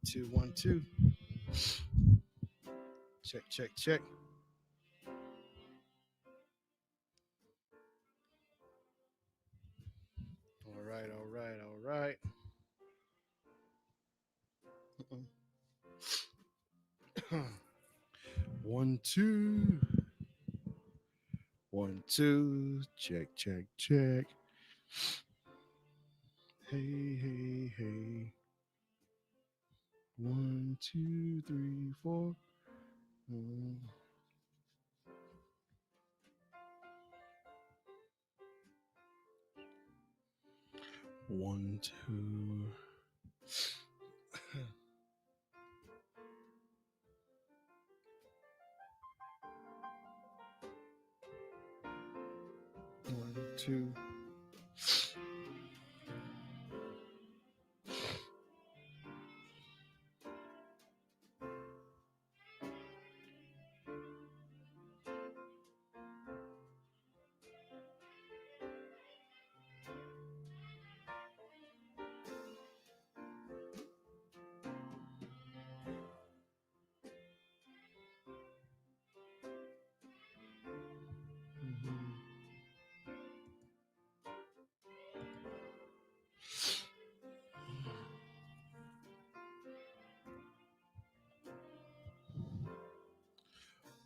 2, 1, 2. Check, check, check. All right, all right, all right. 1, 2. 1, 2. Check, check, check. Hey, hey, hey. 1, 2, 3, 4. 1, 2. 1, 2.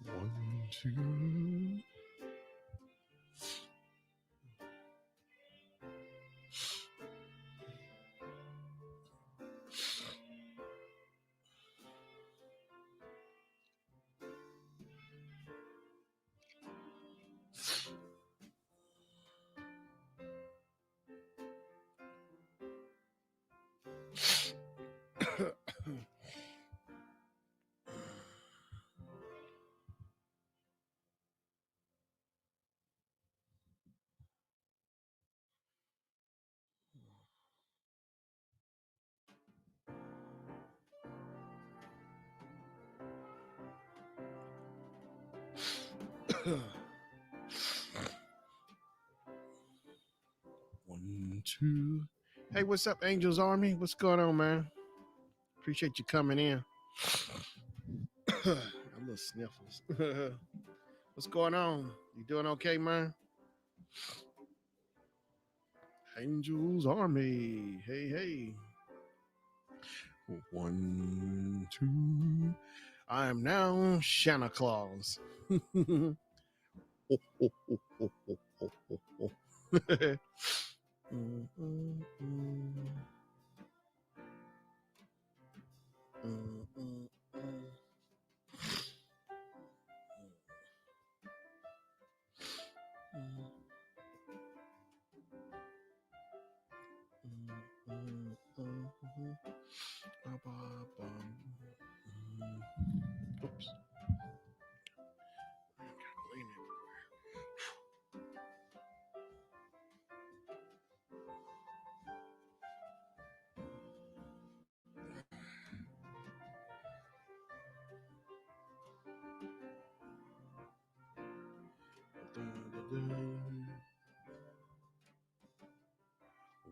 1, 2. One, two. Hey, what's up, Angels Army? What's going on, man? Appreciate you coming in. A little sniffles. What's going on? You doing okay, man? Angels Army. Hey, hey. 1, 2. I am now Shanna Claus. Oh, oh, oh, oh, oh, oh, oh, oh. Mm, mm, mm. Mm, mm, mm. Oops.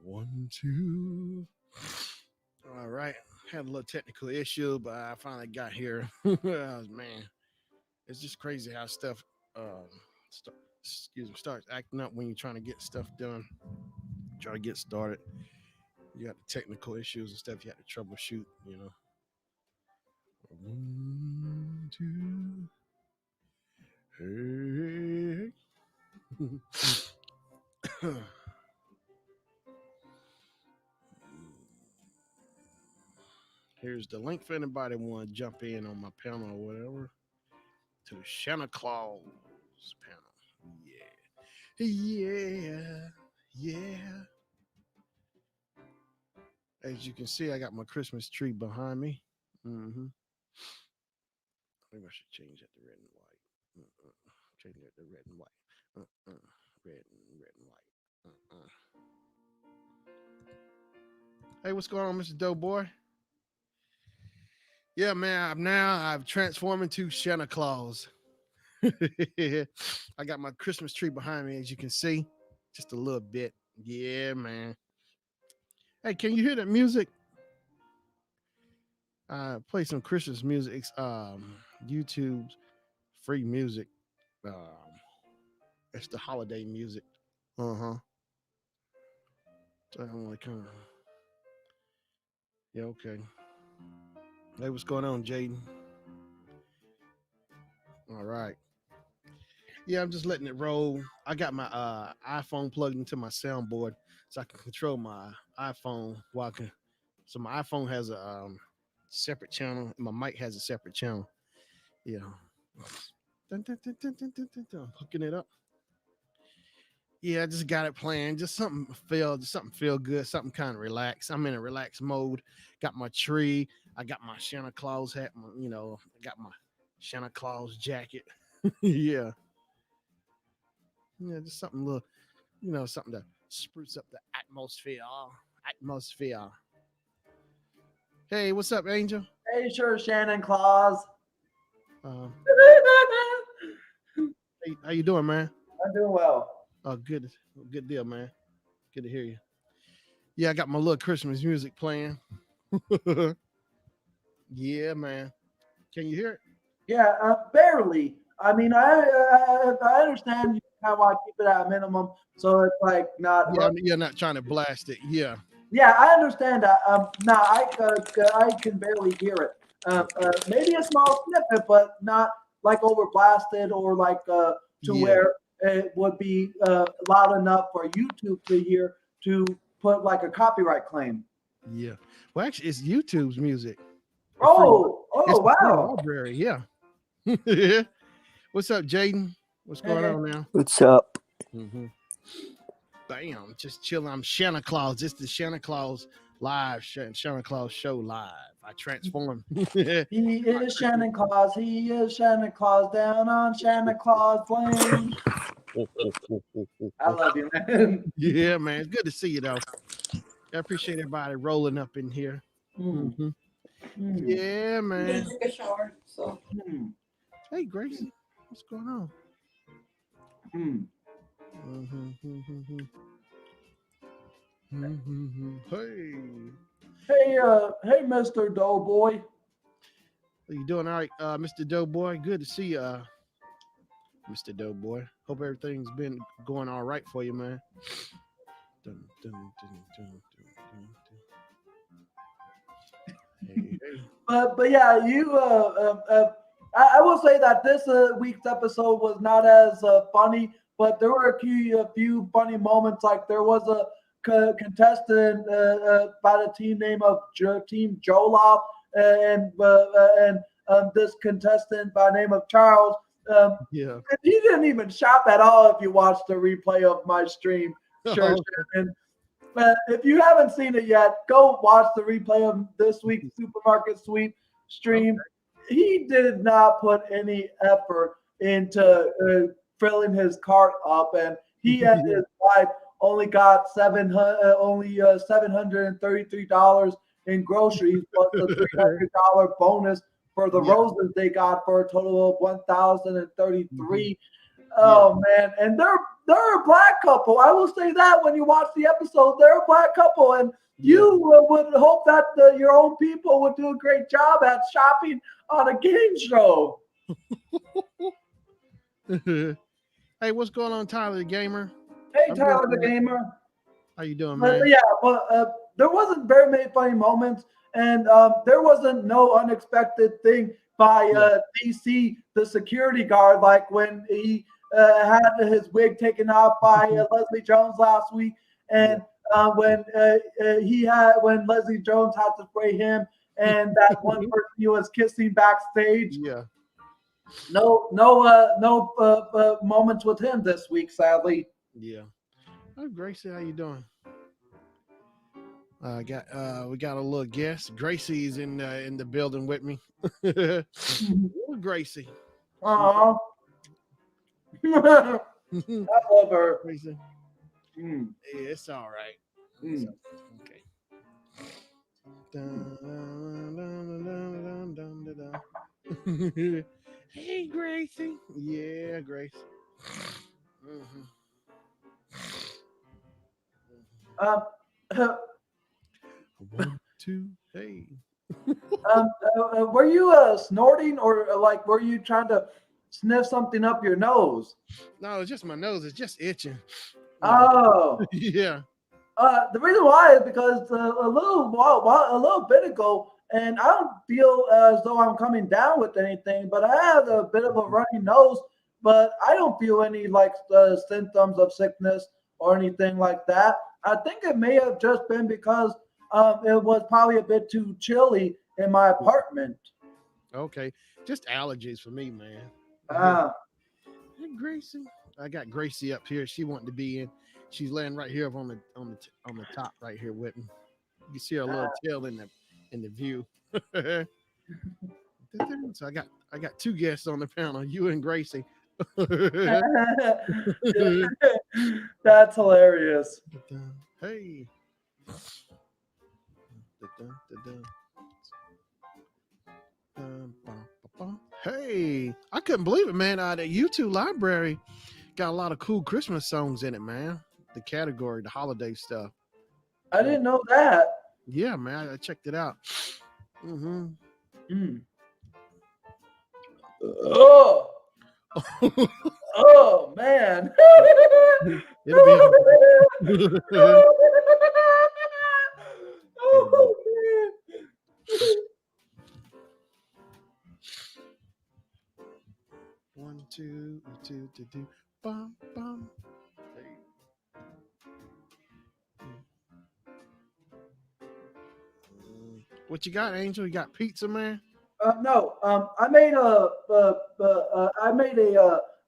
One, two. All right. Had a little technical issue, but I finally got here. Man, it's just crazy how stuff starts acting up when you're trying to get stuff done. Try to get started. You got the technical issues and stuff you have to troubleshoot, you know. 1, 2. Hey. Here's the link for anybody want to jump in on my panel or whatever to the Shanna Claus panel. Yeah, yeah, yeah. As you can see, I got my Christmas tree behind me. Mm-hmm. Maybe I should change that to red and white. Change that to red and white. Red and white. Hey, what's going on, Mr. Doughboy? Yeah, man. I've transformed into Shanna Claus. I got my Christmas tree behind me, as you can see, just a little bit. Yeah, man. Hey, can you hear that music? Play some Christmas music. YouTube's free music. Um, it's the holiday music. Uh huh. So I'm like, yeah, okay. Hey, what's going on, Jaden? All right. Yeah, I'm just letting it roll. I got my iPhone plugged into my soundboard so I can control my iPhone while I can. So my iPhone has a separate channel, and my mic has a separate channel. Yeah. Dun, dun, dun, dun, dun, dun, dun, dun. Hooking it up. Yeah, I just got it playing. Just something feel good, something kind of relaxed. I'm in a relaxed mode. Got my tree. I got my Shanna Claus hat. I got my Shanna Claus jacket. Yeah, yeah, just something little, something to spruce up the atmosphere. Atmosphere. Hey, what's up, Angel? Hey, sure, Shannon Claus. Um, I'm hey, how you doing, man? doing well. Oh, good deal, man. Good to hear you. Yeah, I got my little Christmas music playing. Yeah, man. Can you hear it? Yeah, barely. I mean, I understand how I keep it at a minimum, so it's like not. Yeah, you're not trying to blast it. Yeah, Yeah, I understand that. Now I can barely hear it. Maybe a small snippet, but not like over blasted or like to yeah, where it would be loud enough for YouTube to hear to put like a copyright claim. yeah. Well, actually, it's YouTube's music. The free. Oh, It's the free wow. library. Yeah. Yeah. What's up, Jaden? What's going Hey, on now? What's up? Mm-hmm. Bam, just chilling. I'm Shanna Claus. This is the Shanna Claus live. Shanna Claus show live. I transform. Yeah. he is Shannon Claus. He is Shannon Claus down on Shannon Claus Lane. I love you, man. Yeah, man. It's good to see you though. I appreciate everybody rolling up in here. Hmm, Hmm. hmm, Yeah, man. Take a shower. So hmm, Hey, Gracie, what's going on? hmm. Mm-hmm. Mm-hmm. Hey, Hey, Mr. Doughboy. are you doing all right, Mr. Doughboy? Good to see you, Mr. Doughboy. Hope everything's been going all right for you, man. Dun, dun, dun, dun, dun, Hey, hey. But yeah, you I will say that this week's episode was not as funny, but there were a few funny moments. Like there was a contestant by the team name of Team Joloff, and this contestant by name of Charles. Um, Yeah. he didn't even shop at all. If you watch the replay of my stream, sure, Okay. Shannon. If you haven't seen it yet, go watch the replay of this week's supermarket sweep stream. Okay. He did not put any effort into filling his cart up, and he and Yeah. his wife only got $733 in groceries plus the $300 bonus for the Yeah. roses they got for a total of 1,033. Yeah. Oh man, and they're a black couple. I will say that when you watch the episode, they're a black couple, and Yeah. you would hope that your own people would do a great job at shopping on a game show. Hey, what's going on, Tyler the Gamer? Hey, I'm doing Tyler all the right. gamer. How you doing, But man? yeah, but there wasn't very many funny moments, and there wasn't no unexpected thing by Yeah. DC, the security guard, like when he had his wig taken off by Leslie Jones last week, Yeah. and when Leslie Jones had to spray him, and that one person he was kissing backstage. Yeah. No moments with him this week, sadly. Yeah. Oh, Gracie, how you doing? Got we got a little guest. Gracie's in the building with me. Little Gracie. Aw. I love her. Gracie. Mm, Yeah, it's all right. It's mm. okay. Dun, dun, dun, dun, dun, dun, dun. Hey, Gracie. Yeah, Grace. Mhm. Um, One, two, hey. Were you snorting or like were you trying to sniff something up your nose? No, it's just my nose. It's just itching. You know. Oh, Yeah. the reason why is because a little bit ago, and I don't feel as though I'm coming down with anything, but I had a bit of a runny nose, but I don't feel any like symptoms of sickness or anything like that. I think it may have just been because it was probably a bit too chilly in my apartment. Okay. Just allergies for me, man. Yeah. Uh, Hey, Gracie. I got Gracie up here. She wanted to be in. She's laying right here on the top right here with me. You can see her little tail in the view. So I got two guests on the panel, you and Gracie. That's hilarious. Hey. Hey, I couldn't believe it, man. The YouTube library got a lot of cool Christmas songs in it, man. The category, the holiday stuff. I didn't know that. Yeah, man, I checked it out. Mm-hmm. Mm. Oh, oh man. It'll be all right. Oh, man. 1, 2, 2, 2, 2. Bum, bum. Hey. What you got, Angel? You got pizza, man? No, I made a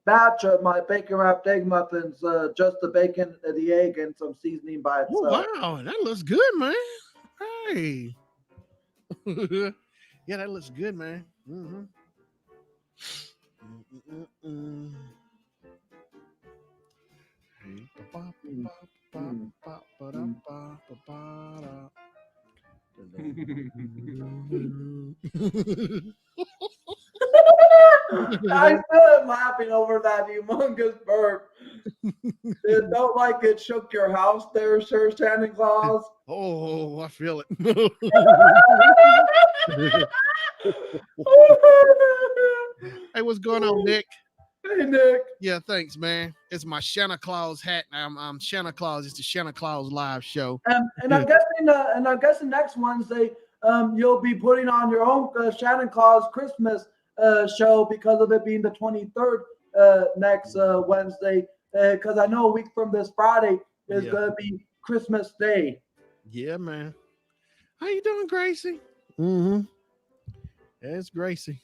batch of my bacon wrapped egg muffins, just the bacon, the egg, and some seasoning by Oh itself. wow, that looks good, man. Hey. Yeah, that looks good, man. Mm-hmm. Mm-mm-mm-mm. Hey, Mm, mm, mm. I still am laughing over that humongous burp. It don't like it shook your house there, Sir Santa Claus. Oh, I feel it. Hey, what's going on, Nick? Hey Nick. Yeah, thanks, man. It's my Shanna Claus hat. I'm Shanna Claus. It's the Shanna Claus live show. And I'm guessing next Wednesday, you'll be putting on your own Shannon Claus Christmas show because of it being the 23rd next Wednesday. Because I know a week from this Friday is Yeah, going to be Christmas Day. yeah, man. How you doing, Gracie? Mm-hmm. It's Gracie.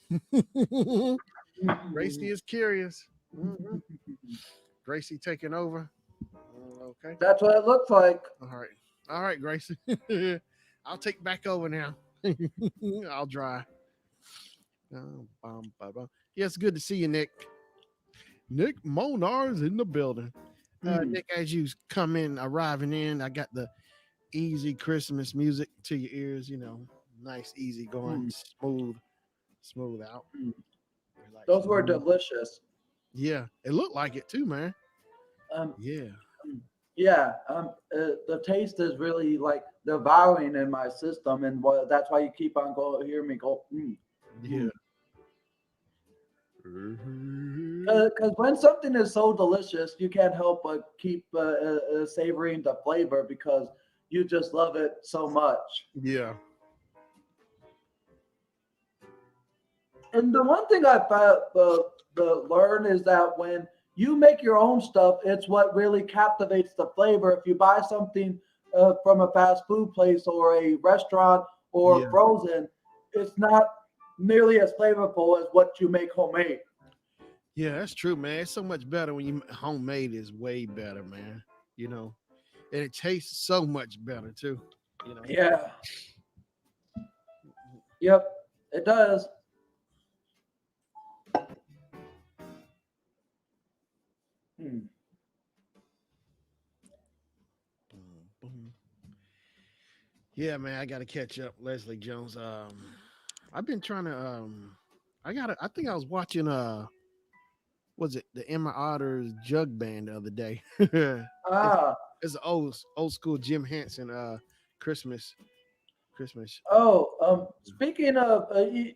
Gracie is curious. Mm-hmm. Gracie taking over. Okay. That's what it looks like. All right. All right, Gracie. I'll take back over now. I'll dry. Yeah, it's good to see you, Nick. Nick Monar's in the building. Mm, Nick, as you come in, arriving in, I got the easy Christmas music to your ears. Nice, easy going, mm, smooth out, mm. relax. Those were delicious. Yeah, it looked like it too, man. Um, Yeah, yeah, the taste is really like devouring in my system, and that's why you keep on hear me go. yeah. Because when something is so delicious, you can't help but keep savoring the flavor because you just love it so much. Yeah, And the one thing I found learn is that when you make your own stuff, it's what really captivates the flavor. If you buy something from a fast food place or a restaurant or yeah, frozen, it's not nearly as flavorful as what you make homemade. yeah. That's true, man. It's so much better when you homemade is way better, man. You know, and it tastes so much better too. You know. Yeah. Yep. It does. Hmm. Boom, boom. Yeah, man, I got to catch up, Leslie Jones. I've been trying to. I think I was watching. Was it the Emma Otter's Jug Band the other day? it's Ah. it's an old school Jim Henson Christmas Christmas. Oh, speaking of, I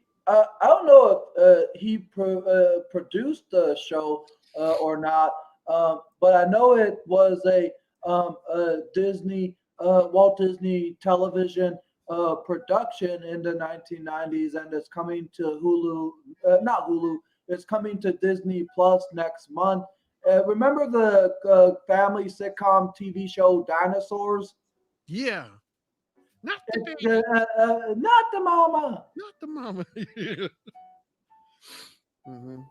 don't know if produced the show or not, but I know it was a Disney, Walt Disney Television production in the 1990s, and it's coming to Hulu, not Hulu, it's coming to Disney Plus next month. Remember the family sitcom TV show Dinosaurs? Yeah, not the It's baby, not the mama. not the mama. Yeah. Hmm.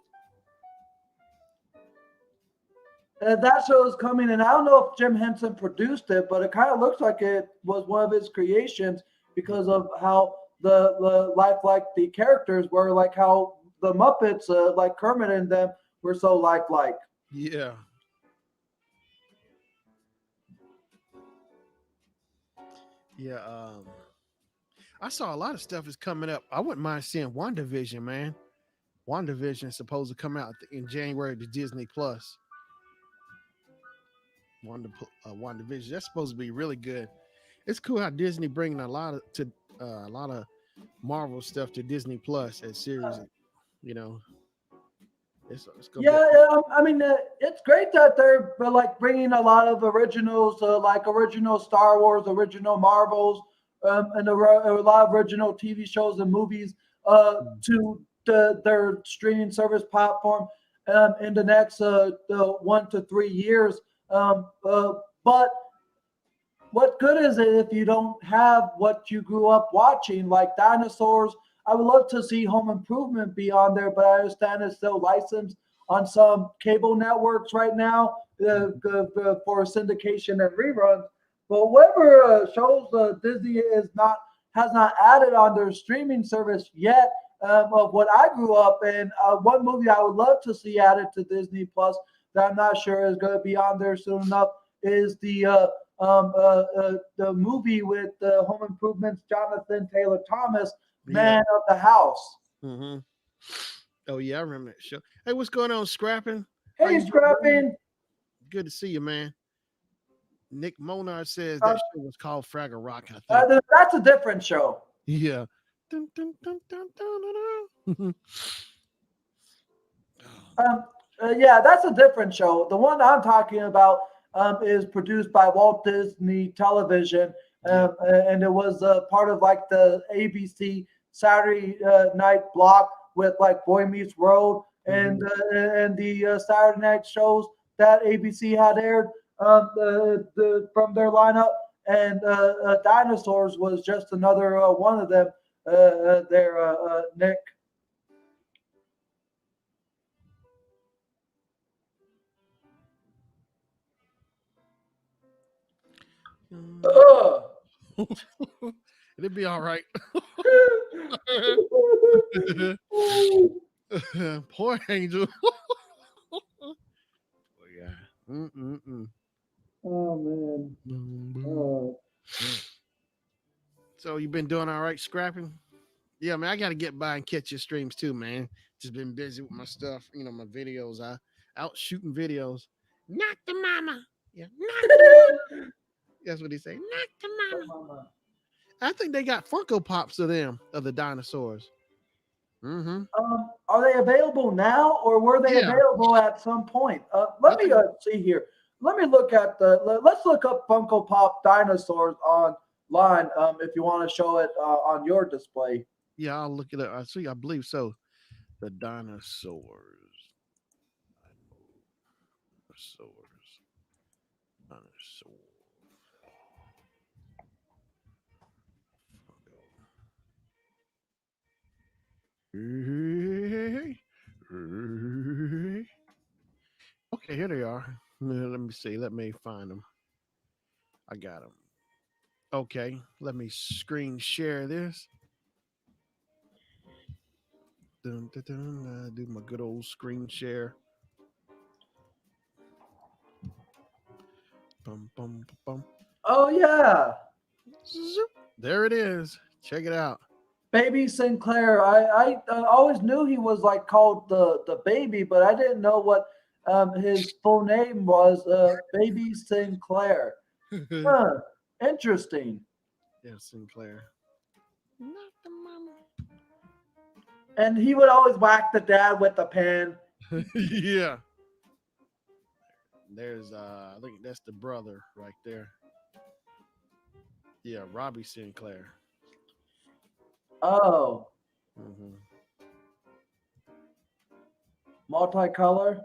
That show is coming, and I don't know if Jim Henson produced it, but it kind of looks like it was one of his creations because of how the lifelike the characters were, like how the Muppets, like Kermit and them, were so lifelike. Yeah, yeah. I saw a lot of stuff is coming up. I wouldn't mind seeing WandaVision, man. WandaVision is supposed to come out in January to Disney Plus. WandaVision. That's supposed to be really good. It's cool how Disney bringing a lot of Marvel stuff to Disney Plus as series. You know, it's gonna be. Yeah, I mean, it's great that they're like bringing a lot of originals, like original Star Wars, original Marvels, and a lot of original TV shows and movies to their streaming service platform in the next 1 to 3 years. But what good is it if you don't have what you grew up watching, like dinosaurs? I would love to see Home Improvement be on there, but I understand it's still licensed on some cable networks right now for syndication and reruns. But whatever shows Disney is not has not added on their streaming service yet of what I grew up in. One movie I would love to see added to Disney Plus that I'm not sure is going to be on there soon enough is the movie with the Home Improvements, Jonathan Taylor Thomas, Yeah. Man of the House. Hmm. Oh yeah, I remember that show. Hey, what's going on, Scrapping? How Hey, you doing, buddy? Scrapping. Good to see you, man. Nick Monar says Uh, that show was called Fraggle Rock. I think. that's a different show. Yeah. Dun, dun, dun, dun, dun, dun, dun. Um, yeah, that's a different show. The one I'm talking about is produced by Walt Disney Television, Yeah. and it was part of like the ABC Saturday night block with like Boy Meets World Hmm. and the Saturday night shows that ABC had aired from their lineup. And Dinosaurs was just another one of them. There, Nick. Ugh. It'll be all right. Poor Angel. Oh, yeah. Mm-mm-mm. Oh man. Boom, boom. Oh. So you been doing all right scrapping? Yeah, man. I got to get by and catch your streams too, man. Just been busy with my stuff. You know, my videos. I out shooting videos. Not the mama. Yeah, not the mama. That's what he say. Not the mama. I think they got Funko Pops of them of the dinosaurs. Mm-hmm. Are they available now, or were they Yeah, available at some point? I Let me think. see here. Let me look at Let's look up Funko Pop dinosaurs online. If you want to show it on your display. Yeah, I'll look it up. I see. I believe so. The dinosaurs. Dinosaurs. Dinosaurs. Hey, hey. Okay, here they are. Let me see. Let me find them. I got them. Okay, let me screen share this. Dun, dun, dun. Do my good old screen share. Bum, bum, bum. Oh yeah, Zoop. There it is. Check it out. Baby Sinclair. I always knew he was like called the baby, but I didn't know what his full name was. Baby Sinclair. Yeah, Huh. Interesting. Sinclair. Not the mama. And he would always whack the dad with the pen. Yeah. There's I think that's the brother right there. Yeah, Robbie Sinclair. Oh, Hmm. multicolor.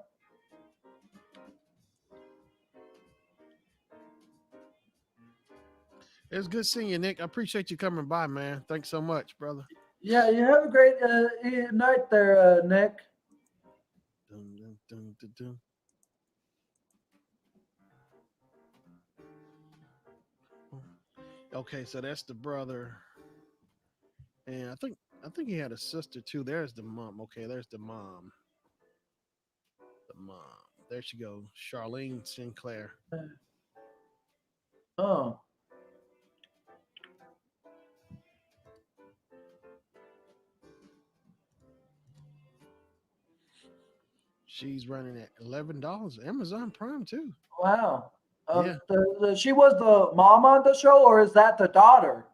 It's good seeing you, Nick. I appreciate you coming by, man. Thanks so much, brother. Yeah, you have a great night there, Nick. Dun, dun, dun, dun, dun. Okay, so that's the brother, and I think he had a sister too. There's the mom. Okay, there's the mom. The mom. There she goes, Charlene Sinclair. Oh, She's running at $11. Amazon Prime too. wow. Yeah. She was the mom on the show, or is that the daughter?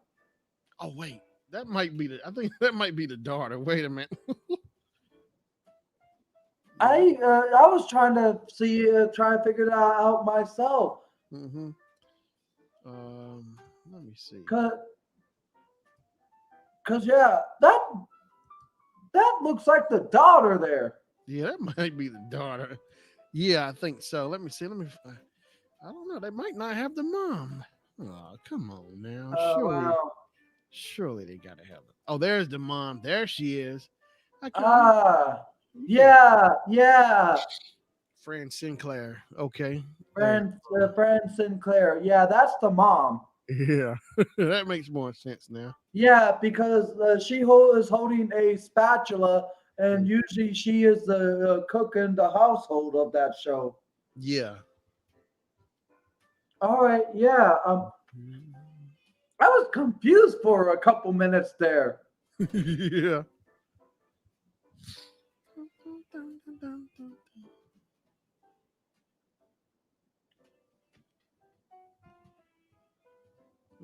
Oh wait, that might be the. I think that might be the daughter. Wait a minute. Yeah. I was trying to try and figure that out myself. Mm-hmm. Let me see. Cause, yeah, that looks like the daughter there. Yeah, that might be the daughter. Yeah, I think so. Let me see. I don't know. They might not have the mom. Oh, come on now. Wow. Surely they gotta have it. Oh, there's the mom. There she is. I can. Ah, Yeah, yeah. Fran Sinclair. Okay, there. Fran Sinclair. Yeah, that's the mom. Yeah, that makes more sense now. Yeah, because is holding a spatula, and usually she is the cook in the household of that show. Yeah. All right, yeah. I was confused for a couple minutes there. Yeah.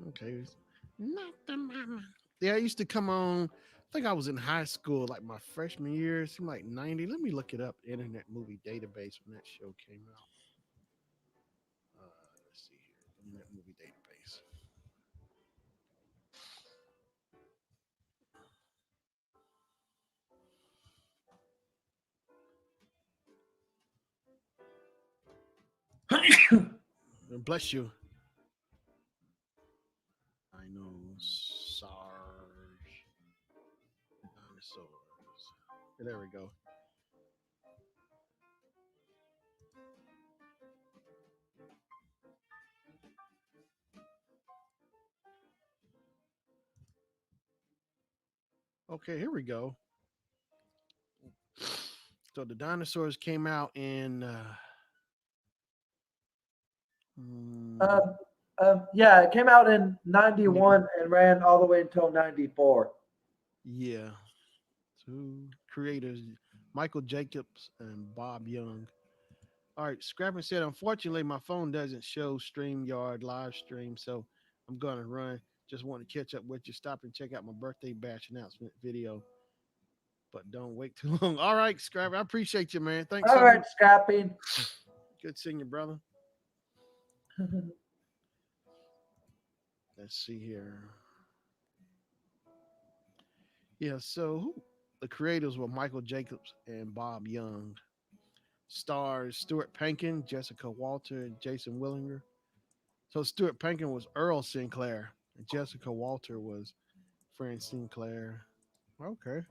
Okay. Not the mama. Yeah, I used to come on. I think I was in high school, like my freshman year. It seemed like 90. Let me look it up. Internet Movie Database when that show came out. Let's see here. Internet Movie Database. Bless you. I know Sarge dinosaurs. There we go. Okay, here we go. So the dinosaurs came out in mm, Um, yeah, it came out in '91 and ran all the way until '94. yeah. Two creators, Michael Jacobs and Bob Young. All right, Scrapping said, unfortunately, my phone doesn't show StreamYard live stream, so I'm gonna run. Just want to catch up with you. Stop and check out my birthday bash announcement video, but don't wait too long. All right, Scrap, I appreciate you, man. Thanks All so right, much. Scrapping. Good seeing you, brother. Let's see here. Yeah, so the creators were Michael Jacobs and Bob Young. Stars Stuart Pankin, Jessica Walter, and Jason Willinger. So Stuart Pankin was Earl Sinclair, and Jessica Walter was Fran Sinclair. Okay,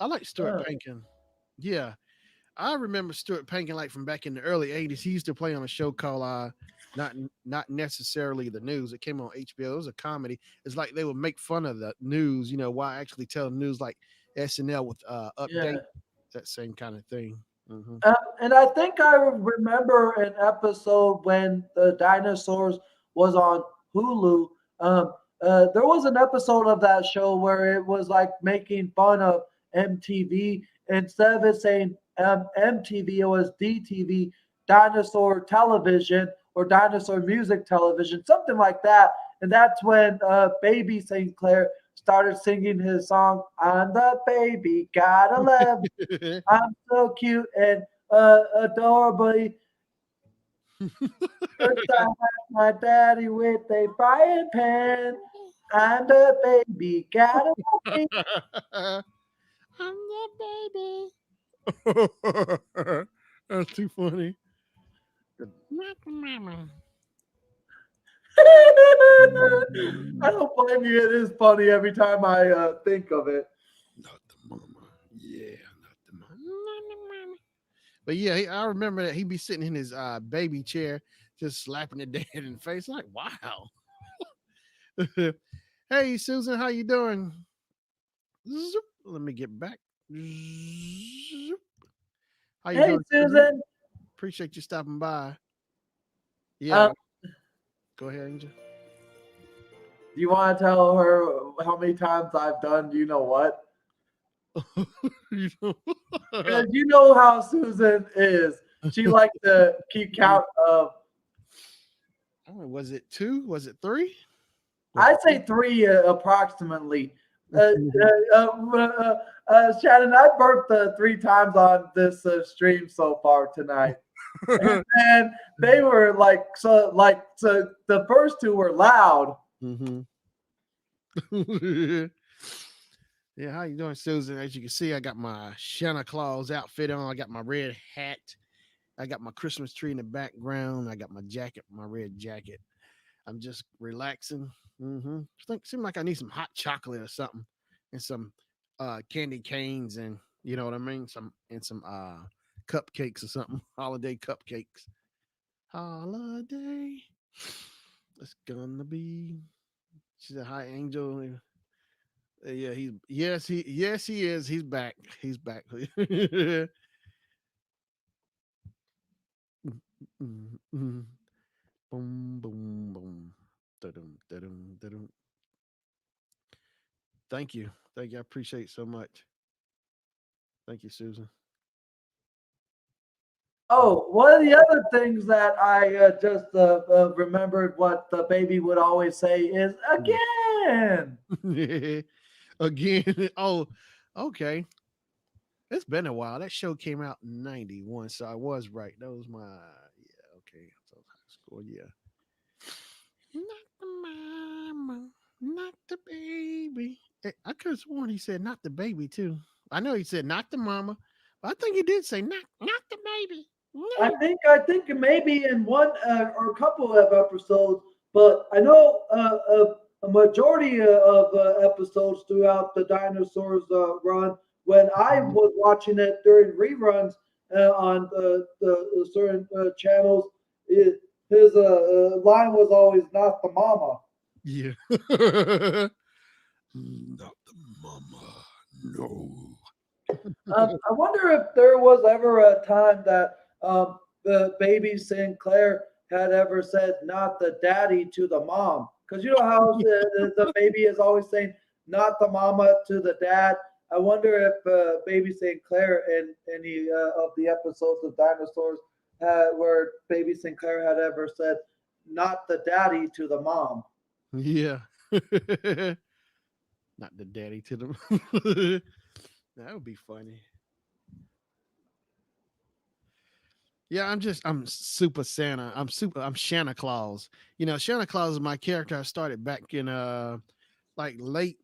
I like Stuart Uh, Pankin. Yeah, I remember Stuart Pankin like from back in the early '80s. He used to play on a show called not necessarily the news. It came on HBO. It was a comedy. It's like they would make fun of the news, while actually telling news like SNL with yeah. update, that same kind of thing. Hmm. And I think I remember an episode when the dinosaurs was on Hulu. There was an episode of that show where it was like making fun of MTV. Instead of it saying MTV, it was DTV, Dinosaur Television or Dinosaur Music Television, something like that. And that's when Baby St. Clair started singing his song. I'm the baby, gotta love. I'm so cute and adorably. First I had my daddy with a frying pan. I'm the baby, gotta love me. I'm the baby. That's too funny. Not the mama. I don't blame you. It is funny every time I think of it. Not the mama. Yeah, not the mama. Not the mama. But yeah, I remember that he'd be sitting in his baby chair, just slapping the dad in the face. Like, wow. Hey, Susan, how you doing? Zoop. Let me get back. Zoop. How you Hey, doing, Susan? Susan. Appreciate you stopping by. Uh, Yeah, go ahead, Angel. do you want to tell her how many times I've done you know what? You know- Because you know how Susan is. She likes to keep count of, I don't know, was it two? Was it three? Was I it say three approximately. Uh, Shannon, I burped three times on this stream so far tonight. three? And they were so the first two were loud. hmm Yeah, how you doing, Susan? As you can see, I got my Shanna Claus outfit on. I got my red hat. I got my Christmas tree in the background. I got my jacket, my red jacket. I'm just relaxing. Seem like I need some hot chocolate or something, and some candy canes, and you know what I mean. Some cupcakes or something. Holiday cupcakes. Holiday. It's gonna be. She said, "Hi, Angel." Yeah, he is. He's back. He's back. Boom, boom, boom. Da-dum, da-dum, da-dum. Thank you. Thank you. I appreciate it so much. Thank you, Susan. Oh, one of the other things that I just remembered what the baby would always say is again. Again. Oh, okay. It's been a while. That show came out in 91, so I was right. That was my yeah, okay. So high school, yeah. Not the mama, not the baby. I could have sworn he said not the baby too. I know he said not the mama, but I think he did say not the baby. No. I think maybe in one or a couple of episodes, but I know a majority of episodes throughout the dinosaurs run. When I was watching it during reruns on the certain channels, his line was always "not the mama." Yeah. Not the mama. No. I wonder if there was ever a time that the baby Sinclair had ever said "not the daddy" to the mom, because you know how the baby is always saying "not the mama" to the dad. I wonder if baby Sinclair in any of the episodes of Dinosaurs where baby Sinclair had ever said "not the daddy" to the mom. Yeah. Not the daddy to them. That would be funny. Yeah, I'm super Santa. I'm Shanna Claus. You know, Shanna Claus is my character I started back in like late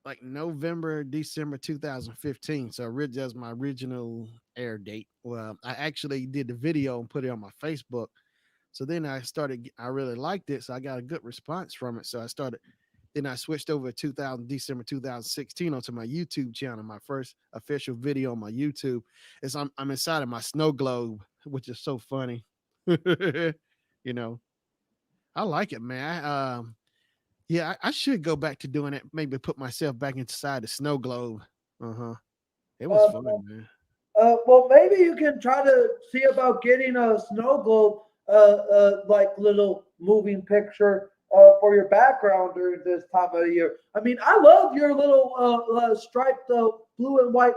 like November, December 2015. So that's my original air date. Well, I actually did the video and put it on my Facebook. So then I really liked it. So I got a good response from it. So then I switched over to 2000, December 2016 onto my YouTube channel. My first official video on my YouTube is I'm inside of my snow globe, which is so funny. You know, I like it, man. Yeah, I should go back to doing it. Maybe put myself back inside the snow globe. Uh huh. It was Uh, fun, man. well, maybe you can try to see about getting a snow globe, like little moving picture for your background during this time of the year. I mean, I love your little striped blue and white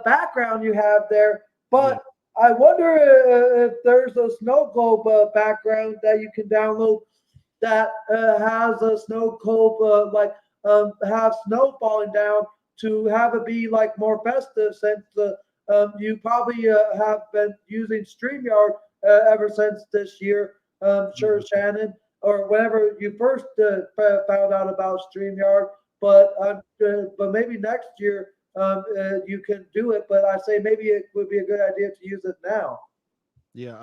background you have there, Yeah. but I wonder if there's a snow globe background that you can download that has a snow globe like have snow falling down to have it be like more festive since you probably have been using StreamYard ever since this year. Sure, Mhm. Shannon, or whenever you first found out about StreamYard, but maybe next year you can do it. But I say maybe it would be a good idea to use it now. Yeah,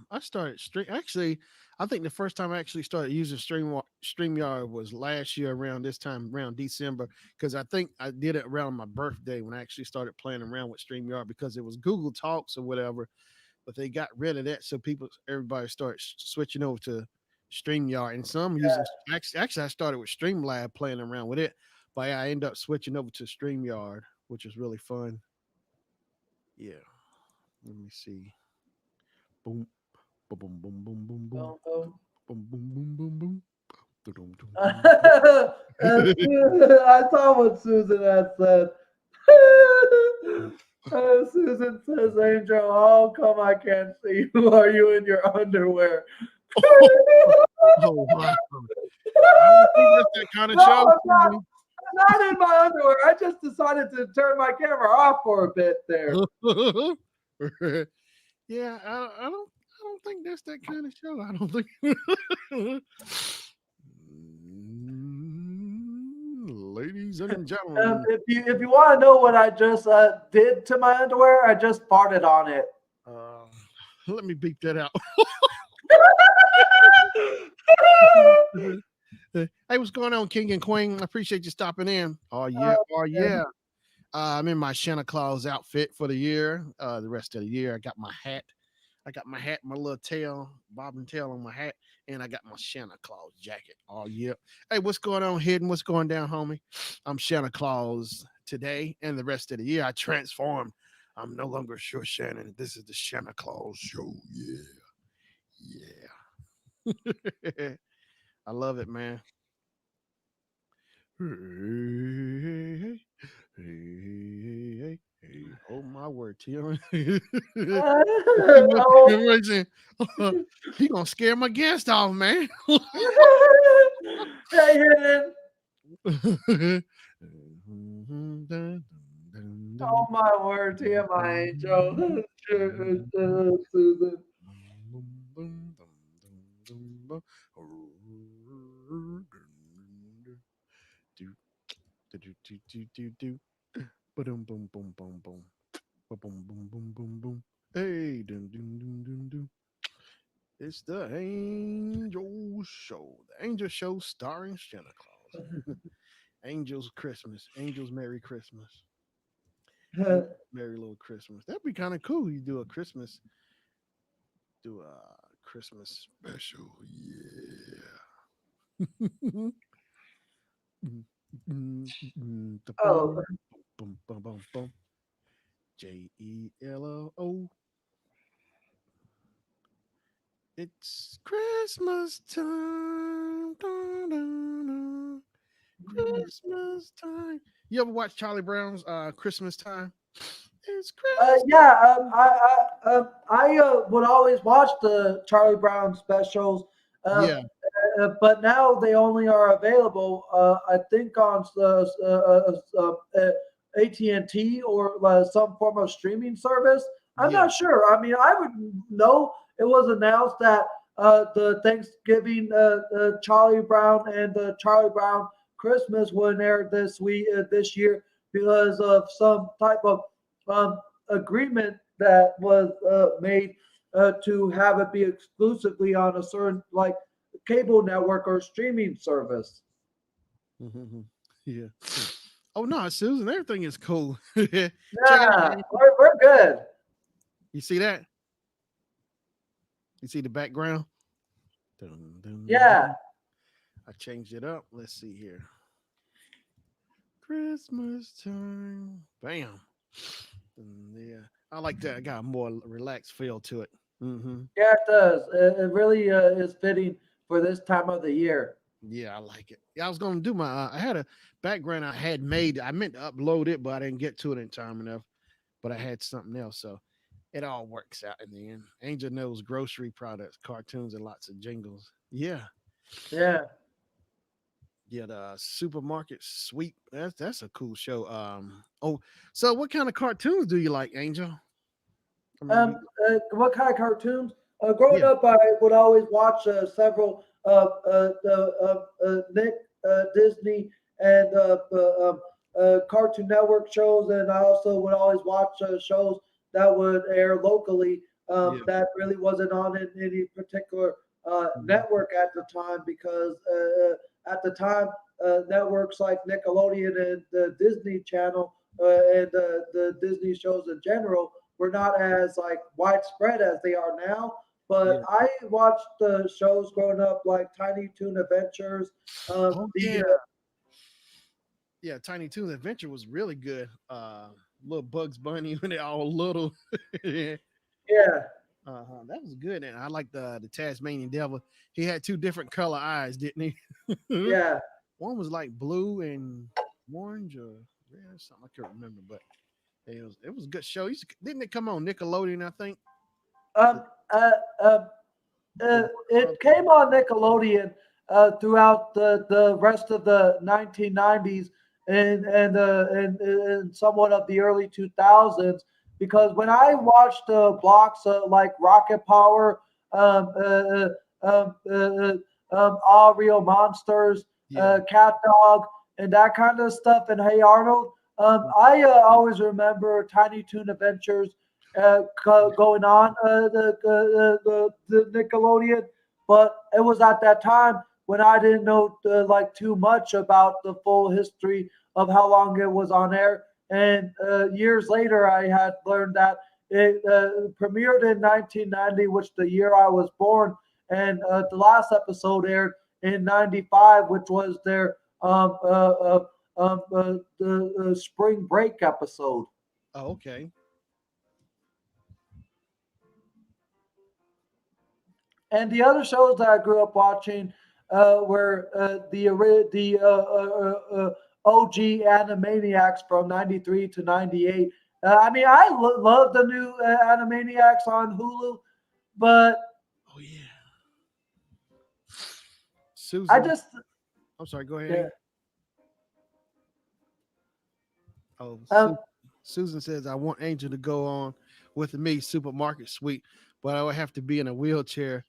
I started stream. Actually, I think the first time I actually started using Streamyard was last year around this time, around December, because I think I did it around my birthday when I actually started playing around with Streamyard because it was Google Talks or whatever, but they got rid of that, so everybody started switching over to Streamyard, and some using actually I started with Streamlab playing around with it, but I ended up switching over to Streamyard, which was really fun. Yeah, let me see. Boom, boom, boom, boom, boom, boom, boom. Boom, boom. Boom, boom, boom, boom, boom. Dum, dum, dum, I saw what Susan had said. dum. Susan says, Angel, how come I can't see you? Are you in your underwear? Oh, wow. I don't think that's that kind of No, show. I'm not in my underwear. I just decided to turn my camera off for a bit there. Yeah, I don't think that's that kind of show. I don't think. Ladies and gentlemen, If you want to know what I just did to my underwear, I just farted on it. uh, let me beep that out. Hey, what's going on, King and Queen? I appreciate you stopping in. Oh yeah, oh Yeah. yeah. I'm in my Shanna Claus outfit for the year. The rest of the year, I got my hat. I got my hat, my little tail, bob and tail on my hat, and I got my Shanna Claus jacket. Oh yeah. Hey, what's going on, Hidden? What's going down, homie? I'm Shanna Claus today and the rest of the year. I transformed. I'm no longer sure Shannon. This is the Shanna Claus show. Yeah. I love it, man. Hey, hey, hey, hey, hey. Oh my word, Tim. Oh. He gonna scare my guest off, man. Hey, Hidden. Oh my word, TMI Angel. Susan. Boom, boom, boom, boom, boom. Boom, boom, boom, boom, boom. Hey, dun, dun, dun, dun, dun. It's the Angel Show. The Angel Show starring Santa Claus. Angels Christmas. Angels Merry Christmas. Angels Merry Little Christmas. That'd be kind of cool. You do a Christmas special. Yeah. The Oh, boom, boom, boom, boom, boom. JELO. It's Christmas time. Dun, dun, dun. Christmas time. You ever watch Charlie Brown's Christmas time? It's Christmas. yeah. I would always watch the Charlie Brown specials, uh, Yeah, but now they only are available, I think, on AT&T or some form of streaming service. I'm yeah. not sure. I mean, I would know it was announced that the Thanksgiving Charlie Brown and the Charlie Brown Christmas would air this year because of some type of agreement that was made to have it be exclusively on a certain like cable network or streaming service. Mhm. Yeah. Oh no, Susan, everything is cool. Check it out. Yeah, Man. we're good. You see that? You see the background? Dun, dun, Yeah. dun. I changed it up. Let's see here. Christmas time. Bam. Yeah, I like that. I got a more relaxed feel to it. Hmm. Yeah, it does. It really is fitting for this time of the year. Yeah, I like it. Yeah, I was gonna do my. I had a background I had made. I meant to upload it, but I didn't get to it in time enough. But I had something else, so it all works out in the end. Angel knows grocery products, cartoons, and lots of jingles. Yeah, Yeah. Yeah, the supermarket sweep. That's a cool show. Oh, so what kind of cartoons do you like, Angel? I mean, What kind of cartoons? Growing yeah, up, I would always watch several Nick, Disney, and Cartoon Network shows, and I also would always watch shows that would air locally yeah, that really wasn't on in any particular mhm, network at the time because at the time networks like Nickelodeon and the Disney Channel and the Disney shows in general were not as like widespread as they are now. But yeah. I watched the shows growing up, like Tiny Toon Adventures. Oh The yeah, yeah. Tiny Toons Adventure was really good. Little Bugs Bunny when they're all little. Yeah. Yeah, That was good, and I like the Tasmanian Devil. He had two different color eyes, didn't he? yeah. One was like blue and orange or red or something. I can't remember, but it was a good show. Didn't it come on Nickelodeon? I think. Um, uh, uh, Or it came on Nickelodeon throughout the rest of the 1990s and somewhat of the early 2000s. Because when I watched blocks like Rocket Power, um, uh, uh, All Real Monsters, yeah, Cat Dog, and that kind of stuff, and Hey Arnold, I always remember Tiny Toon Adventures going on the Nickelodeon, but it was at that time when I didn't know like too much about the full history of how long it was on air. And years later, I had learned that it premiered in 1990, which the year I was born, and the last episode aired in '95, which was their the spring break episode. oh, okay. And the other shows that I grew up watching were the OG Animaniacs from '93 to '98. I mean, I love the new Animaniacs on Hulu, but Oh yeah. I Susan. just I'm sorry. Go ahead. yeah, Oh, um, Susan says I want Angel to go on with me supermarket sweep, but I would have to be in a wheelchair.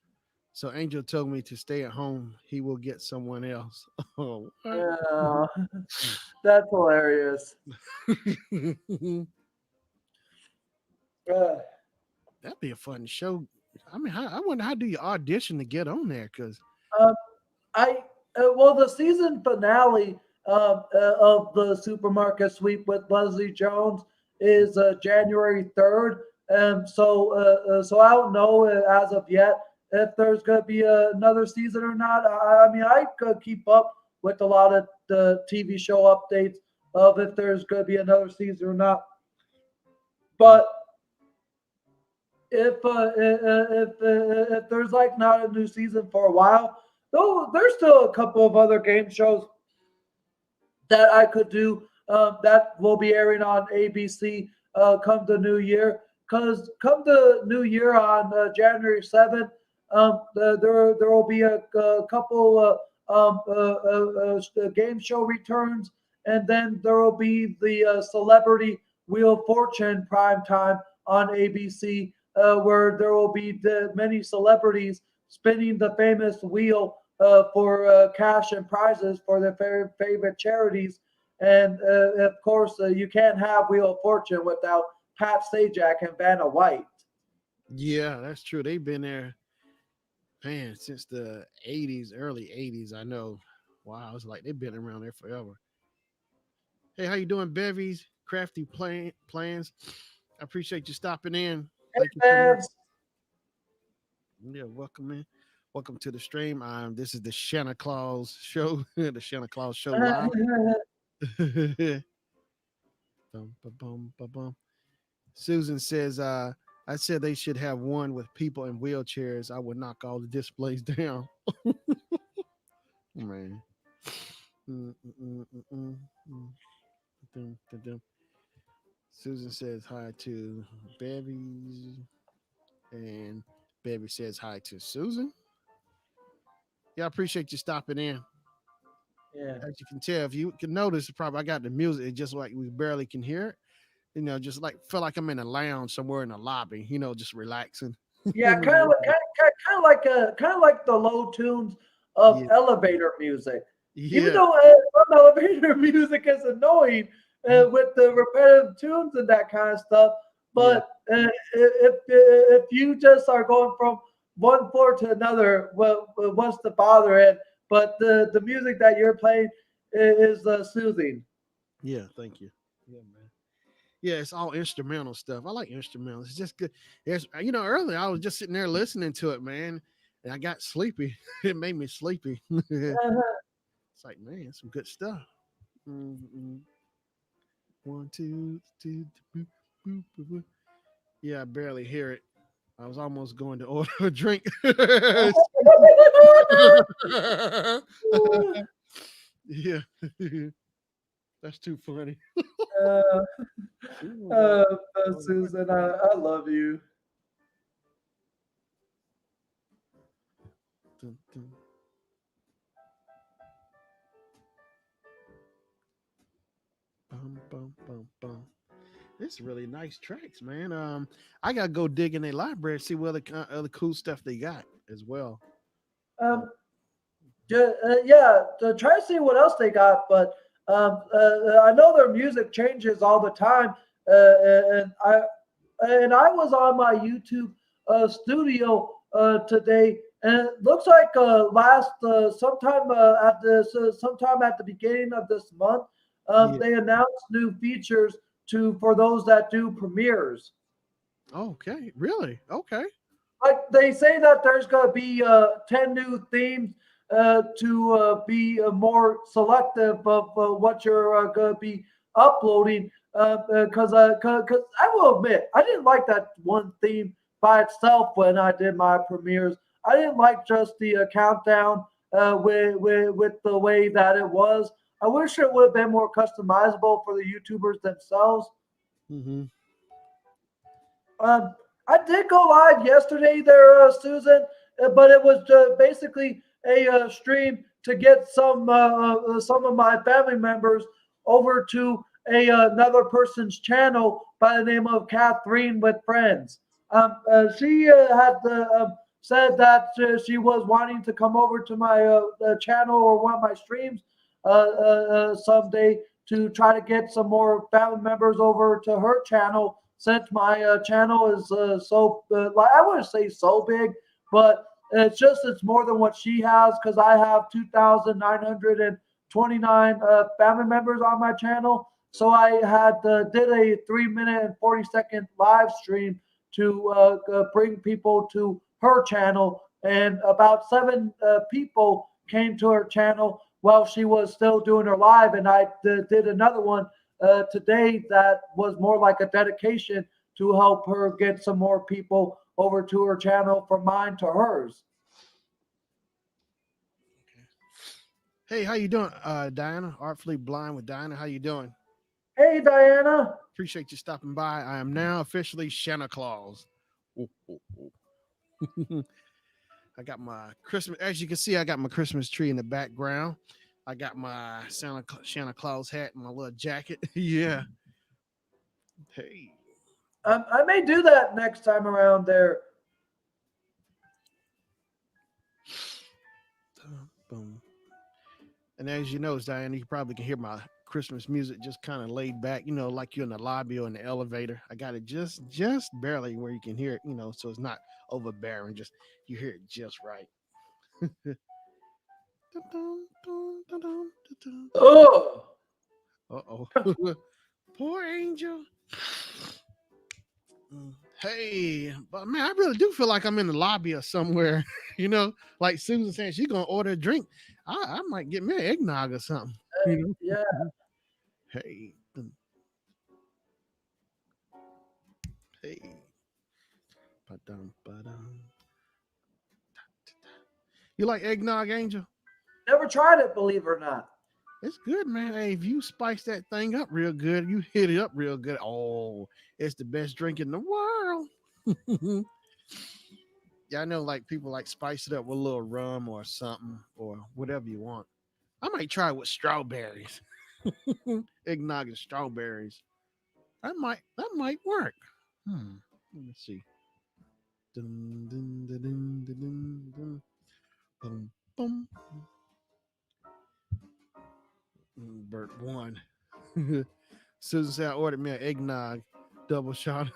So Angel told me to stay at home. He will get someone else. Oh, what? uh, that's hilarious. Uh, That'd be a fun show. I mean, I wonder how do you audition to get on there? Cause um, I well, the season finale of the supermarket sweep with Leslie Jones is January 3rd. So I don't know as of yet if there's going to be another season or not. I mean, I could keep up with a lot of the TV show updates of if there's going to be another season or not. But if there's like not a new season for a while, though, there's still a couple of other game shows that I could do that will be airing on ABC come the new year. Because come the new year on January 7th, there will be a couple game show returns, and then there will be the Celebrity Wheel of Fortune prime time on ABC, where there will be many celebrities spinning the famous wheel for cash and prizes for their favorite charities. And of course, you can't have Wheel of Fortune without Pat Sajak and Vanna White. yeah, that's true. They've been there, man, since the '80s, early '80s. I know. Wow, it's like they've been around there forever. Hey, how you doing, Bevies? Crafty plans. I appreciate you stopping in. Hey, Thank you so much. fans. Yeah, welcome in. Welcome to the stream. This is the Shanna Claus show, the Shanna Claus show live. Bum, ba, bum, ba, bum. Susan says, I said they should have one with people in wheelchairs. I would knock all the displays down. Man. Mm, mm, mm, mm, mm, mm. Dum, dum, dum. Susan says hi to Bevy's, and Bevy says hi to Susan. Yeah, I appreciate you stopping in. Yeah. As you can tell, if you can notice, probably I got the music. It's just like we barely can hear it. Just like feel like I'm in a lounge somewhere in the lobby. Just relaxing. Yeah, kind of like the low tunes of Yeah, elevator music. Even yeah, though some elevator music is annoying mhm, with the repetitive tunes and that kind of stuff, yeah, but if you just are going from one floor to another, well, what's the bother? And but the music that you're playing is soothing. yeah. Thank you. Yeah, man. Yeah, it's all instrumental stuff. I like instrumentals. It's just good. Earlier I was just sitting there listening to it, man, and I got sleepy. It made me sleepy. It's like, man, some good stuff. Mm-mm. One, two, two, boop, boop, boop, boop. Yeah, I barely hear it. I was almost going to order a drink. Yeah, that's too funny. uh, Ooh, well, Susan, I love you. dun, dun, bum, bum, bum, bum. It's really nice tracks, man. I gotta go dig in their library, see what other cool stuff they got as well. Uh, Um, yeah, to try to see what else they got. But I know their music changes all the time, and I was on my YouTube studio today, and it looks like last sometime at the beginning of this month, yeah. they announced new features to for those that do premieres. Okay. Really? Okay. Like they say that there's going to be 10 new themes to be more selective of what you're going to be uploading because I will admit I didn't like that one theme by itself when I did my premieres. I didn't like just the countdown with the way that it was. I wish it would have been more customizable for the YouTubers themselves. Mm-hmm. Um, I did go live yesterday there, Susan, but it was basically a stream to get some of my family members over to another person's channel by the name of Catherine with Friends. She had said that she was wanting to come over to my channel or one of my streams someday to try to get some more family members over to her channel since my channel is I wouldn't say so big, but it's more than what she has because I have 2,929 family members on my channel. So I had did a 3 minute and 40-second live stream to bring people to her channel, and about seven people came to her channel while she was still doing her live, and I did another one today that was more like a dedication to help her get some more people over to her channel from mine to hers. Okay. Hey, how you doing, Diana? Artfully Blind with Diana. How you doing? Hey, Diana. Appreciate you stopping by. I am now officially Shanna Claus. Ooh, ooh, ooh. I got my Christmas. As you can see, I got my Christmas tree in the background. I got my Santa Claus hat and my little jacket. Yeah. Hey. I may do that next time around there. Boom. And as you know, Diana, you probably can hear my Christmas music just kind of laid back, like you're in the lobby or in the elevator. I got it just barely where you can hear it, so it's not overbearing. Just you hear it just right. Oh, Uh oh. Poor angel. Hey, but man, I really do feel like I'm in the lobby or somewhere. Like Susan saying she's gonna order a drink. I might get me an eggnog or something. yeah. Hey, hey. Ba-dum, ba-dum. You like eggnog, Angel? Never tried it, believe it or not. It's good, man. Hey, if you spice that thing up real good, you hit it up real good. Oh, it's the best drink in the world. Yeah, I know like people like spice it up with a little rum or something or whatever you want. I might try it with strawberries. Eggnog and strawberries. That might work. Let me see. Dun, dun, dun, dun, dun, dun, dun. Boom, boom. Bert one. Susan said I ordered me an eggnog double shot.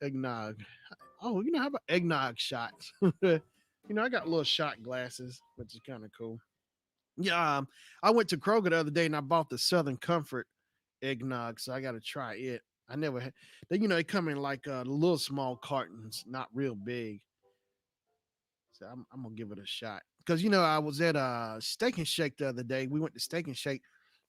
Eggnog. Oh, how about eggnog shots? I got little shot glasses, which is kind of cool. Yeah, I went to Kroger the other day and I bought the Southern Comfort eggnog, so I got to try it. I never had. They come in like little small cartons, not real big. So I'm gonna give it a shot because I was at Steak and Shake the other day. We went to Steak and Shake,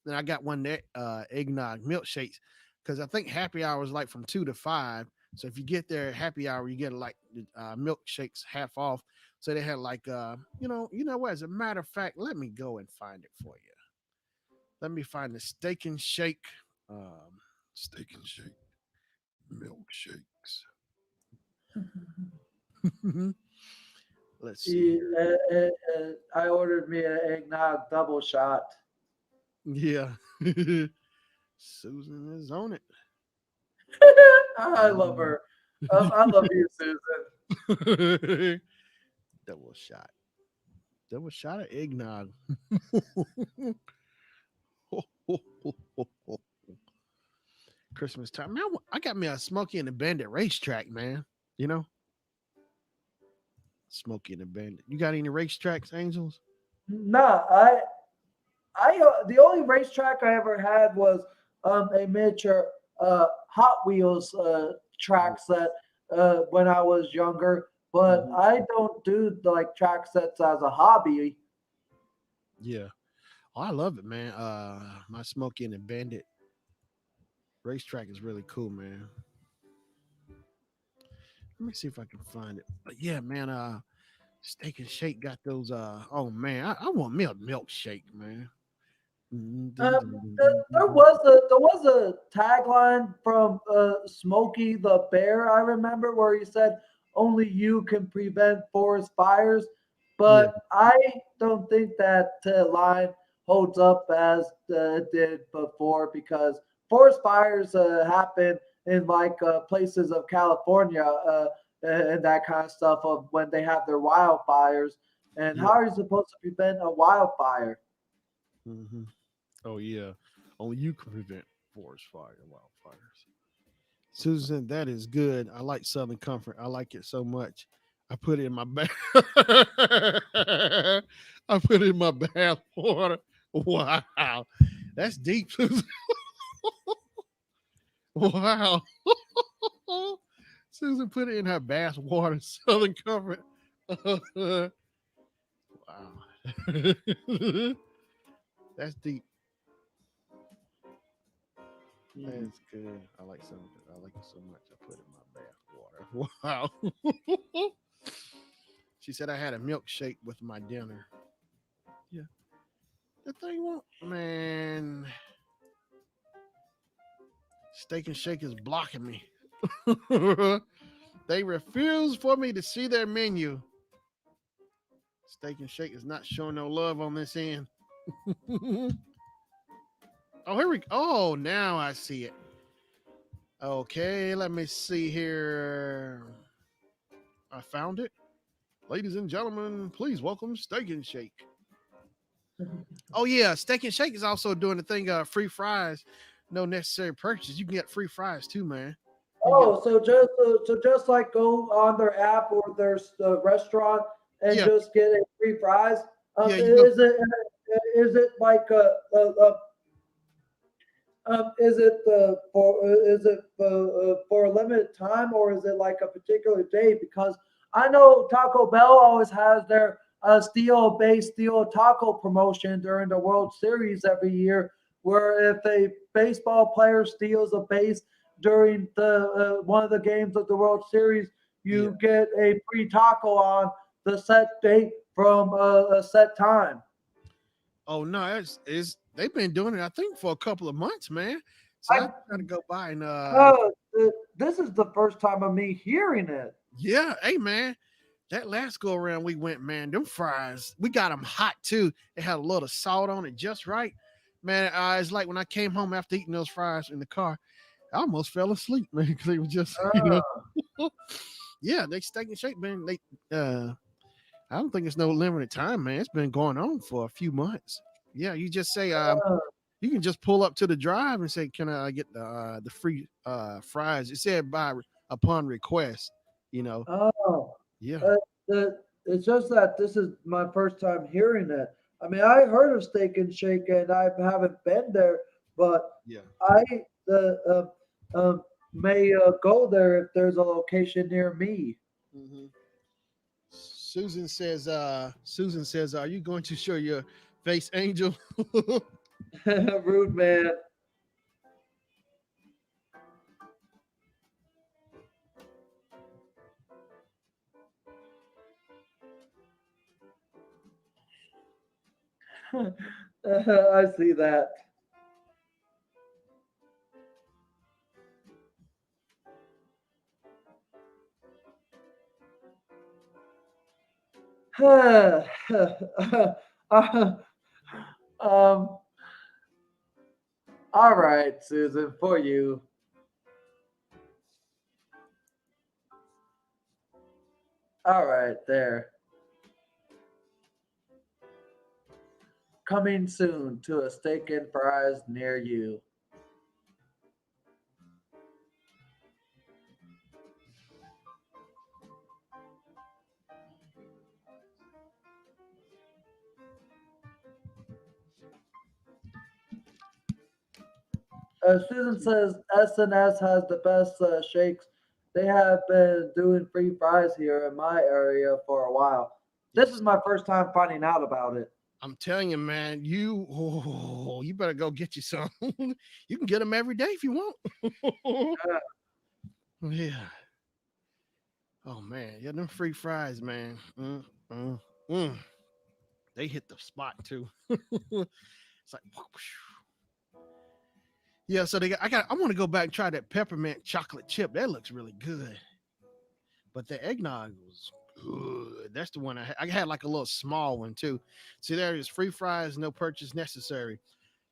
and I got one that eggnog milkshakes because I think happy hour is like from 2 to 5. So if you get there happy hour, you get like milkshakes half off. So they had like what? As a matter of fact, let me go and find it for you. Let me find the Steak and Shake, um, Steak and Shake milkshakes. Let's see Yeah, here. I ordered me an eggnog double shot. Yeah. Susan is on it. I love her. I love you, Susan. Double shot. Double shot of eggnog. Christmas time. Man, I got me a Smokey and the Bandit racetrack, man. You know? Smokey and the Bandit. You got any racetracks, Angels? Nah, the only racetrack I ever had was a miniature Hot Wheels track set when I was younger, but Mm-hmm. I don't do like track sets as a hobby. Yeah. Oh, I love it, man. My Smokey and the Bandit racetrack is really cool, man. Let me see if I can find it. But yeah, man, Steak and Shake got those oh man, I want me a milkshake, man. Dun, dun, dun, dun, dun, dun, There dun. was a tagline from Smokey the Bear. I remember where he said, "Only you can prevent forest fires," Yeah, but I don't think that line holds up as it did before because forest fires happen in like places of California and that kind of stuff of when they have their wildfires. And how yeah. are you supposed to prevent a wildfire? Hmm. Oh yeah. Only you can prevent forest fire and wildfires. Susan, that is good. I like Southern Comfort. I like it so much. I put it in my bath. I put it in my bath water. Wow. That's deep, Susan. Wow. Susan put it in her bath water, Southern Comfort. Wow. That's deep. That's good. I like Southern. I like it so much. I put it in my bath water. Wow. She said I had a milkshake with my dinner. Yeah. The thing won't, man. Steak and Shake is blocking me. They refuse for me to see their menu. Steak and Shake is not showing no love on this end. Oh, here we go. Oh, now I see it. Okay, let me see here. I found it. Ladies and gentlemen, please welcome Steak and Shake. Oh yeah, Steak and Shake is also doing the thing free fries, no necessary purchase. You can get free fries too, man. You can get Oh, so just like go on their app or their restaurant and yeah, just get a free fries. yeah, you go. Is it like is it for a limited time or is it like a particular day? Because I know Taco Bell always has their steel base steel taco promotion during the World Series every year, where if a baseball player steals a base during the one of the games of the World Series, Yeah. you get a free taco on the set date from a set time. Oh no, it's they've been doing it. I think for a couple of months, man. So I I got to go by and uh, this is the first time of me hearing it. yeah, hey man. That last go around we went, man, them fries, we got them hot too. It had a little salt on it just right. Man, it's like when I came home after eating those fries in the car, I almost fell asleep, man, because they were just, Uh, yeah, they steak and shake, man. I don't think it's no limited time, man. It's been going on for a few months. Yeah, you just say, uh, you can just pull up to the drive and say, "Can I get the free fries?" It said by upon request. You know, oh, yeah, uh, it's just that this is my first time hearing it. I mean, I heard of Steak and Shake, and I haven't been there, but yeah. I may go there if there's a location near me. hmm Susan says, "Are you going to show your face, Angel?" Rude man. I see that. um. All right, Susan, for you. All right, there. Coming soon to a steak and fries near you. Susan says SNS has the best shakes. They have been doing free fries here in my area for a while. This is Yes, my first time finding out about it. I'm telling you, man. You better go get you some. You can get them every day if you want. Uh, Yeah. Oh man, yeah, them free fries, man. Mm. Mm. They hit the spot too. It's like, yeah. So I want to go back and try that peppermint chocolate chip. That looks really good. But the eggnog was good. That's the one I had like a little small one too. See, there is free fries, no purchase necessary,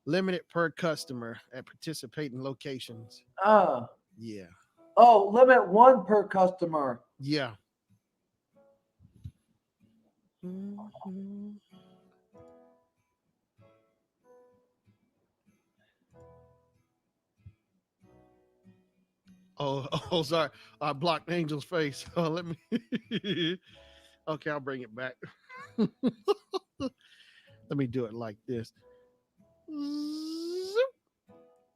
limited per customer at participating locations. uh, Yeah, oh, limit one per customer. yeah. Mhm. Oh, oh, sorry. I blocked Angel's face. Oh, let me. Okay, I'll bring it back. Let me do it like this. Zoop.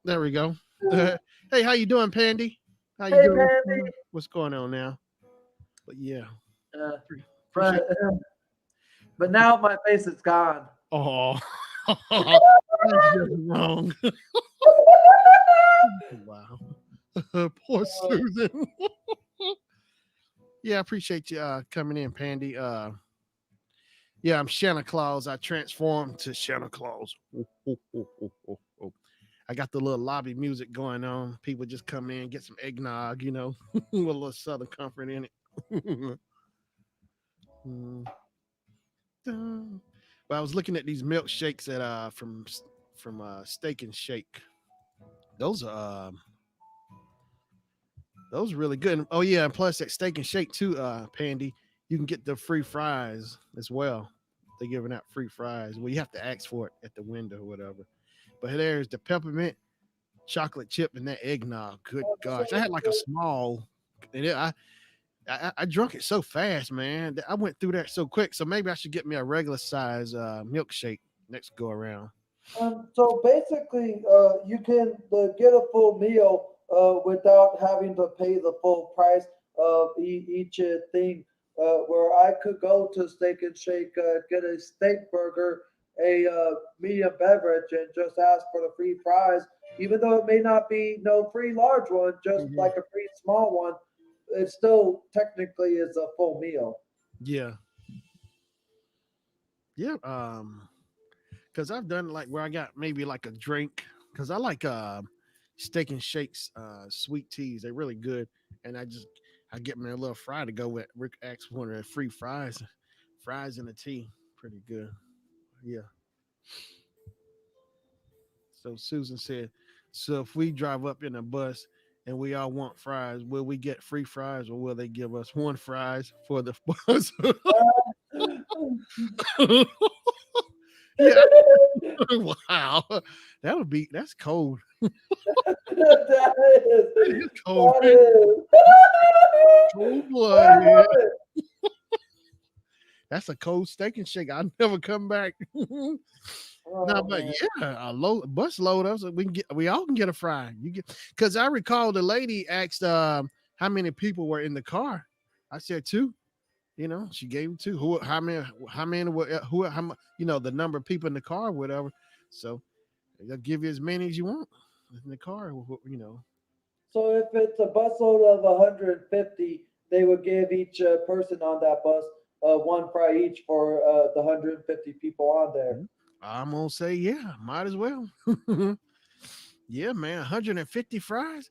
There we go. Hey, how you doing, Pandy? How you Hey, doing? Pandy. What's going on now? But yeah, Uh, appreciate. but but now my face is gone. Oh, that's just wrong. Wow, poor Susan. Yeah, I appreciate you coming in, Pandy. Yeah, I'm Shanna Claus. I transformed to Shanna Claus. Oh, oh, oh, oh, oh, oh. I got the little lobby music going on. People just come in, get some eggnog, with a little Southern comfort in it. Mm, dun. But I was looking at these milkshakes at from Steak and Shake. Those are those are really good. Oh yeah, and plus at Steak and Shake too, Pandy, you can get the free fries as well. They're giving out free fries. Well, you have to ask for it at the window or whatever. But there's the peppermint chocolate chip and that eggnog. Good gosh, I had like a small, and I drunk it so fast, man. That I went through that so quick. So maybe I should get me a regular size milkshake next go around. So basically, you can get a full meal without having to pay the full price of each thing. Where I could go to Steak and Shake, get a steak burger, a medium beverage, and just ask for the free fries, even though it may not be no free large one, just Mhm. like a free small one. It still technically is a full meal. Yeah, yeah. Because I've done like where I got maybe like a drink. Because I like Steak and Shakes sweet teas. They're really good, and I get me a little fry to go with. Rick asked for one of the free fries and a tea. Pretty good. Yeah. So Susan said, so if we drive up in a bus and we all want fries, will we get free fries or will they give us one fries for the bus? Yeah. Wow. That's cold. That That is. is cold, That man. is. Cold I blooded. love it. That's a cold steak and shake. I'll never come back. No, Oh but man. yeah, a load bus load us. We all can get a fry. You get because I recall the lady asked how many people were in the car. I said two. You know, she gave two. How many were the number of people in the car, whatever. So they'll give you as many as you want in the car. So if it's a bus load of 150, they would give each person on that bus one fry each for the 150 people on there. I'm gonna say yeah, might as well. Yeah, man, 150 fries.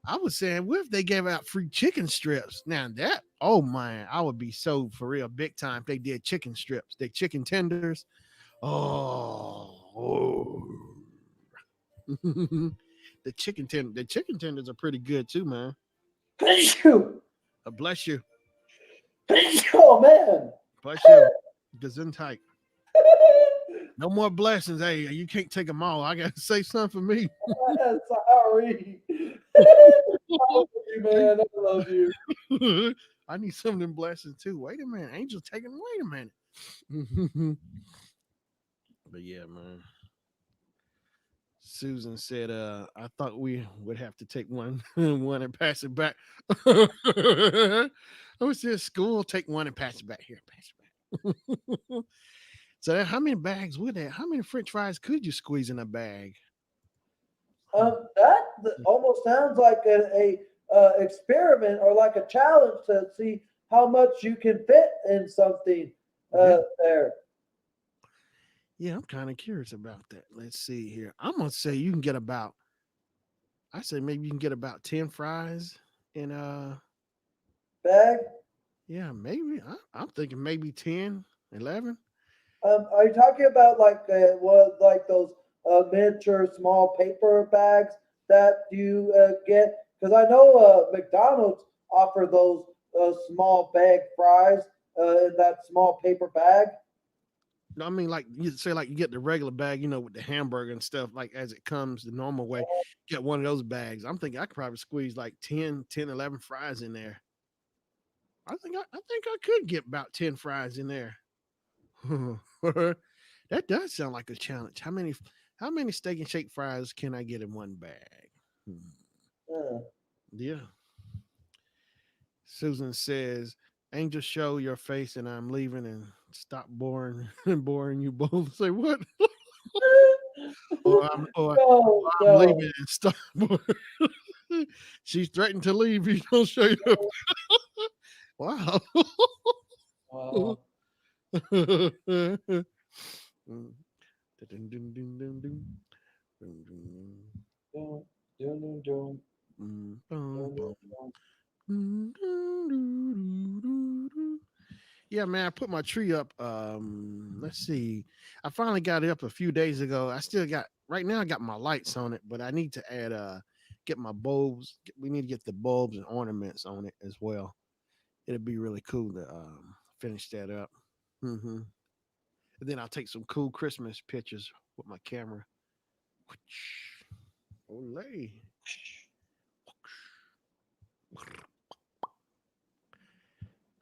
I was saying, what if they gave out free chicken strips? Now that, oh man, I would be so for real big time if they did chicken strips, they chicken tenders. Oh, the chicken tenders are pretty good too, man. Bless you, Oh man. bless you. Gesundheit. No more blessings. Hey, you can't take them all. I gotta say something for me. Sorry. I love you, man. I love you. I need some of them blessings too. Wait a minute, Angel's taking. Wait a minute. But yeah, man. Susan said, I thought we would have to take one one and pass it back. I was in school, take one and pass it back here, pass it back. So how many bags would that? How many French fries could you squeeze in a bag? Hmm. That almost sounds like a experiment or like a challenge to see how much you can fit in something Yeah, there. yeah, I'm kind of curious about that. Let's see here. I'm gonna say you can get about. I say maybe you can get about 10 fries in Bag. yeah, maybe. I'm thinking maybe 10, 11. Are you talking about like what like those miniature small paper bags that you get? Because I know McDonald's offer those small bag fries in that small paper bag. No, I mean, like you say, like you get the regular bag, with the hamburger and stuff, like as it comes the normal way. Get one of those bags. I'm thinking I could probably squeeze like 11 fries in there. I think I could get about 10 fries in there. That does sound like a challenge. How many steak and shake fries can I get in one bag? Hmm. Uh, Yeah. Susan says, Angel, show your face and I'm leaving and stop boring boring you both. Say what? Or no, I'm no. leaving and stop. She's threatened to leave. You don't show your. Wow. Wow. Dun, dun, dun, dun, dun, dun, dun. Yeah, man, I put my tree up. Let's see. I finally got it up a few days ago. I still got right now I got my lights on it, but I need to add get my bulbs. We need to get the bulbs and ornaments on it as well. It'd be really cool to finish that up. Hmm. And then I'll take some cool Christmas pictures with my camera. Olay.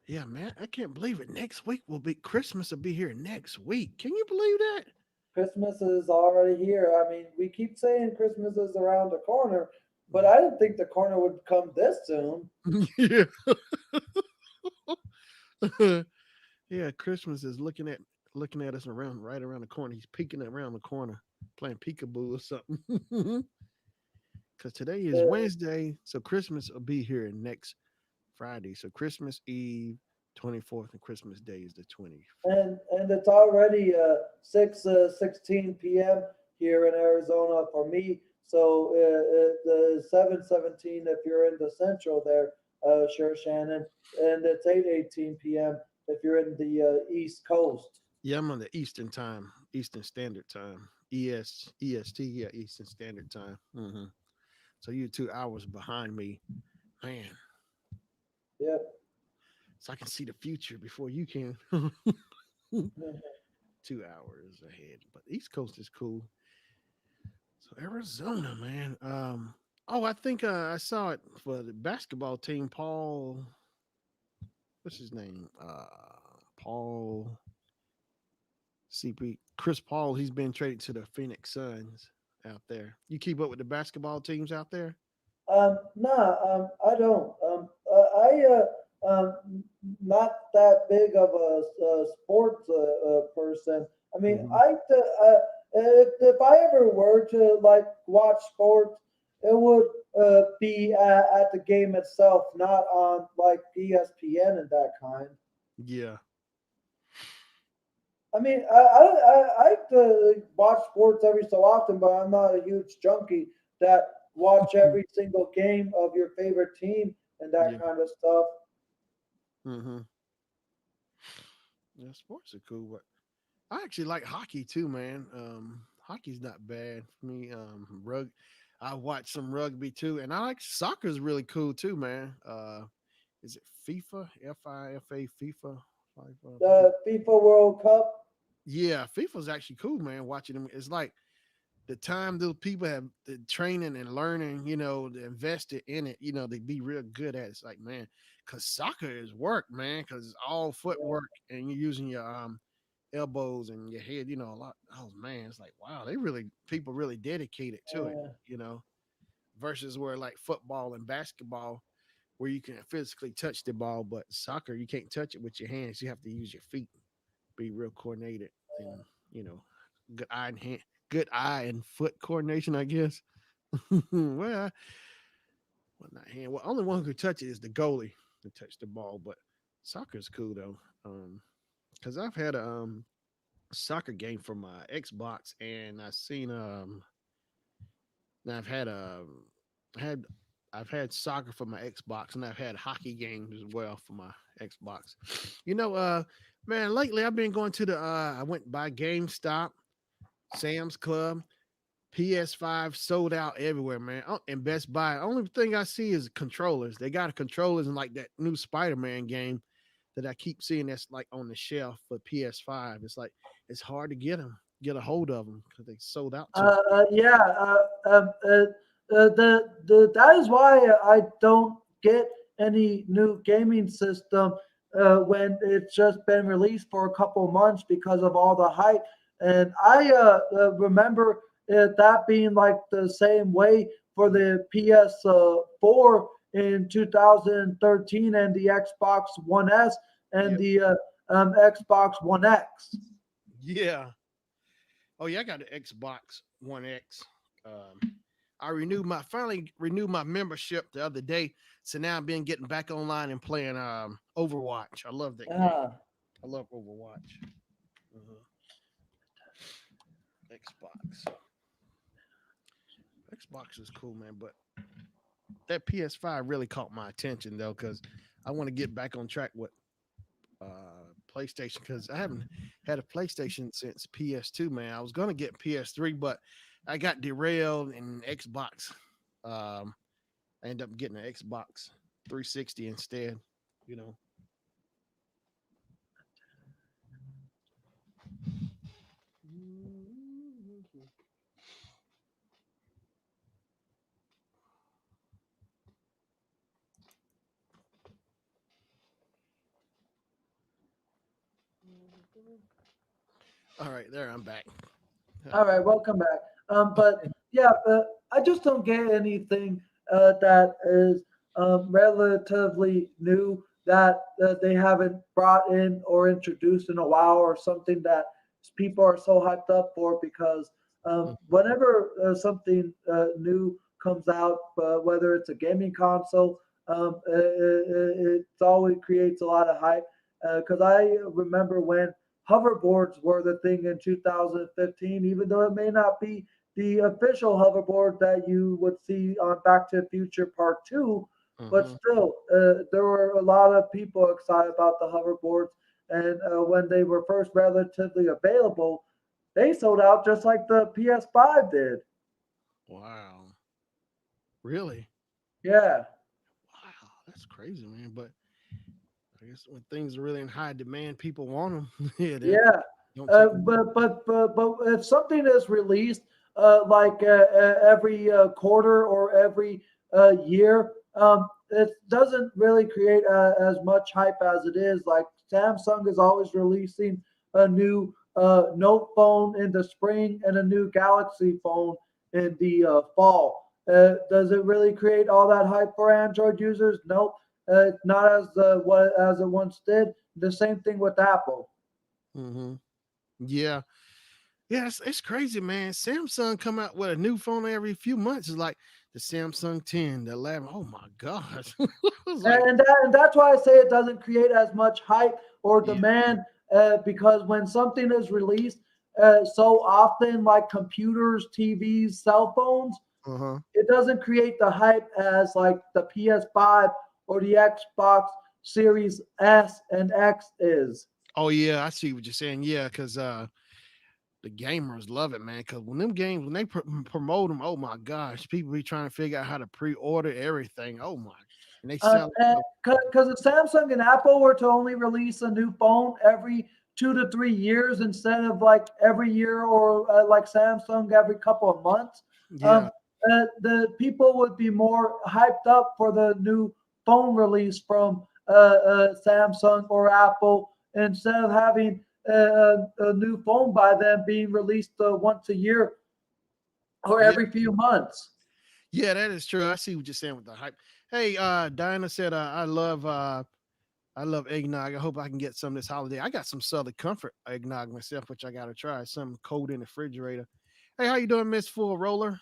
Yeah, man, I can't believe it. Next week will be Christmas will be here next week. Can you believe that? Christmas is already here. I mean, we keep saying Christmas is around the corner, but I didn't think the corner would come this soon. Yeah. Yeah, Christmas is looking at us around right around the corner. He's peeking around the corner, playing peekaboo or something. Because today is Uh, Wednesday, so Christmas will be here next Friday. So Christmas Eve, 24th, and Christmas Day is the 25th. and it's already 6:16 p.m. here in Arizona for me. So the 7:17 if you're in the central there. Sure, Shannon, and it's 8:18 p.m. if you're in the East Coast. Yeah, I'm on the Eastern time, Eastern Standard Time. EST, yeah, Eastern Standard Time. So you're 2 hours behind me, man. Yep. So I can see the future before you can. 2 hours ahead, but East Coast is cool. So Arizona, man. Oh, I think I saw it for the basketball team. Paul, what's his name? Paul CP Chris Paul. He's been traded to the Phoenix Suns out there. You keep up with the basketball teams out there? Nah, I don't. Not that big of a sports person. I mean, Hmm. if I ever were to like watch sports, it would at the game itself, not on like ESPN and that kind. Yeah. I mean, I watch sports every so often, but I'm not a huge junkie that watch every single game of your favorite team and that Yeah. kind of stuff. Hmm. Yeah, sports are cool, but I actually like hockey too, man. Hockey's not bad for me. I watch some rugby too, and I like soccer's really cool too, man. Is it FIFA? FIFA? FIFA? The FIFA World Cup. Yeah, FIFA's actually cool, man. Watching them, it's like the time those people have the training and learning, invested in it, they be real good at it. It's like, man, because soccer is work, man, because it's all footwork and you're using your elbows and your head, a lot. Oh man, it's like wow, people really dedicated to it, Uh, you know, versus where like football and basketball where you can physically touch the ball, but soccer you can't touch it with your hands. You have to use your feet, be real coordinated, and you know, good eye and hand, good eye and foot coordination, I guess. Well, not hand. Well, only one who could touch it is the goalie to touch the ball, but soccer's cool though. Because I've had a soccer game for my Xbox, and I've seen now had I've had soccer for my Xbox, and I've had hockey games as well for my Xbox. You know, man, lately I've been going to the I went by GameStop, Sam's Club, PS5 sold out everywhere, man. Oh, and Best Buy. Only thing I see is controllers. They got controllers in like that new Spider-Man game that I keep seeing that's like on the shelf for PS5. It's like it's hard to get a hold of them because they sold out too. yeah, that is why I don't get any new gaming system when it's just been released for a couple months because of all the hype. And I remember that being like the same way for the PS4 in 2013 and the Xbox One S and Yep. the Xbox One X. Yeah. Oh yeah, I got the Xbox One X. I finally renewed my membership the other day. So now I've been getting back online and playing Overwatch. I love that game. Uh, I love Overwatch. Uh-huh. Xbox. Xbox is cool, man, but that PS5 really caught my attention though, because I want to get back on track with PlayStation because I haven't had a PlayStation since PS2. Man, I was gonna get PS3, but I got derailed in Xbox. Um, I ended up getting an Xbox 360 instead. You know. All right, there I'm back. All right, welcome back. But yeah, I just don't get anything that is relatively new that they haven't brought in or introduced in a while, or something that people are so hyped up for. Because whenever something new comes out, whether it's a gaming console, it always creates a lot of hype. Because I remember when hoverboards were the thing in 2015, even though it may not be the official hoverboard that you would see on Back to the Future Part 2. But Mm-hmm. still, there were a lot of people excited about the hoverboards. And when they were first relatively available, they sold out just like the PS5 did. Wow. Really? Yeah, Wow. That's crazy, man. But I guess when things are really in high demand, people want them. Yeah, they yeah. don't take them. But if something is released every quarter or every year, it doesn't really create as much hype as it is. Like Samsung is always releasing a new Note phone in the spring and a new Galaxy phone in the fall. Does it really create all that hype for Android users? Nope. Not as what as it once did. The same thing with Apple. Mm-hmm. Yeah. Yeah, it's crazy, man. Samsung come out with a new phone every few months. It's like the Samsung 10, the 11. Oh my gosh. It's like, And that's why I say it doesn't create as much hype or yeah. demand because when something is released so often, like computers, TVs, cell phones, Uh-huh. it doesn't create the hype as like the PS5 or the Xbox Series S and X is. Oh yeah, I see what you're saying. Yeah, because the gamers love it, man. Because when them games, when they promote them, oh my gosh, people be trying to figure out how to pre-order everything. Oh my, and they sell it. Because if Samsung and Apple were to only release a new phone every 2 to 3 years instead of like every year or like Samsung every couple of months, Yeah, um, the people would be more hyped up for the new phone release from Samsung or Apple instead of having a new phone by them being released once a year or yeah, every few months. yeah. That is true. I see what you're saying with the hype. Hey, Diana said, I love eggnog. I hope I can get some this holiday. I got some Southern Comfort eggnog myself, which I gotta try. Some cold in the refrigerator. Hey, how you doing, Miss Full Roller?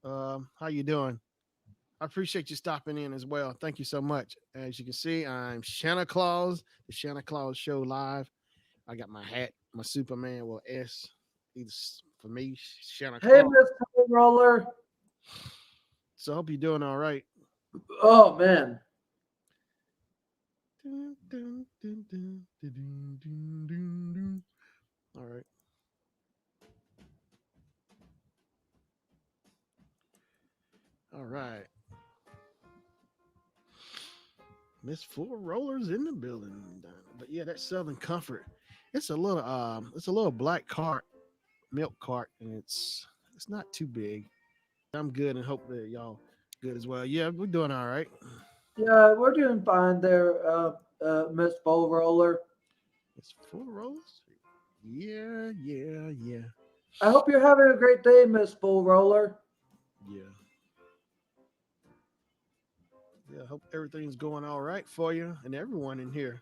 How you doing? I appreciate you stopping in as well. Thank you so much. As you can see, I'm Shanna Claus, the Shanna Claus Show live. I got my hat, my Superman, well, S, it's for me, Shanna Hey, Claus. Miss Roller. So I hope you're doing all right. Oh man. Dun, dun, dun, dun, dun, dun, dun, dun. All right. All right. Miss Four Rollers in the building. But yeah, that Southern Comfort. It's a little black cart, milk cart, and it's not too big. I'm good and hope that y'all good as well. Yeah, we're doing all right. Yeah, we're doing fine there, Miss Bow Roller. It's Four Rollers. Yeah, yeah, yeah, I hope you're having a great day, Miss Bow Roller. yeah. Yeah, hope everything's going all right for you and everyone in here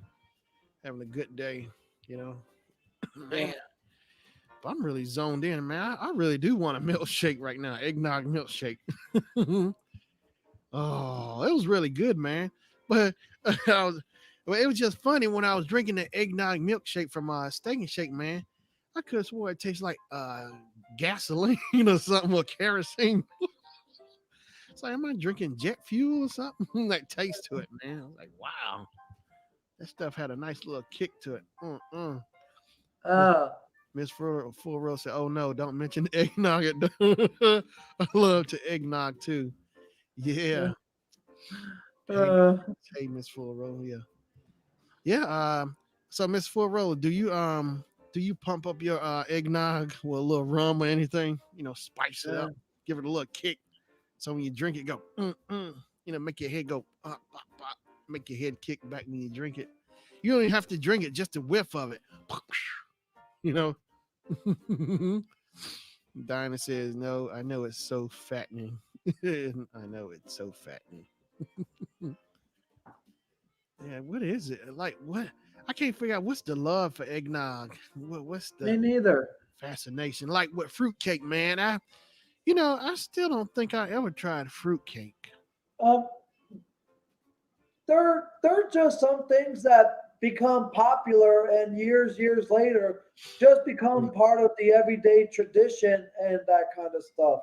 having a good day. You know, Yeah. man, but I'm really zoned in, man. I really do want a milkshake right now, eggnog milkshake. Oh, it was really good, man. But I was, well, it was just funny when I was drinking the eggnog milkshake from Steak and Shake, man. I could have swore it tastes like gasoline or something or kerosene. It's like, am I drinking jet fuel or something? That taste to it, man. I was like, wow, that stuff had a nice little kick to it. Miss Uh, Miss Full Row said, "Oh no, don't mention the eggnog." I love to eggnog too. Yeah, egg. uh, Hey, Miss Full Row. Yeah, yeah. So Miss Full Row, do you pump up your eggnog with a little rum or anything? You know, spice it uh, up, give it a little kick. So when you drink it, go, you know, make your head go, pop, pop, pop, make your head kick back when you drink it. You don't even have to drink it, just a whiff of it. You know. Dinah says, no, I know it's so fattening. I know it's so fattening. Yeah, what is it? Like, what? I can't figure out what's the love for eggnog. What's me the neither. fascination? Like with fruitcake, man. I still don't think I ever tried fruitcake. Um, there are just some things that become popular and years later just become part of the everyday tradition and that kind of stuff.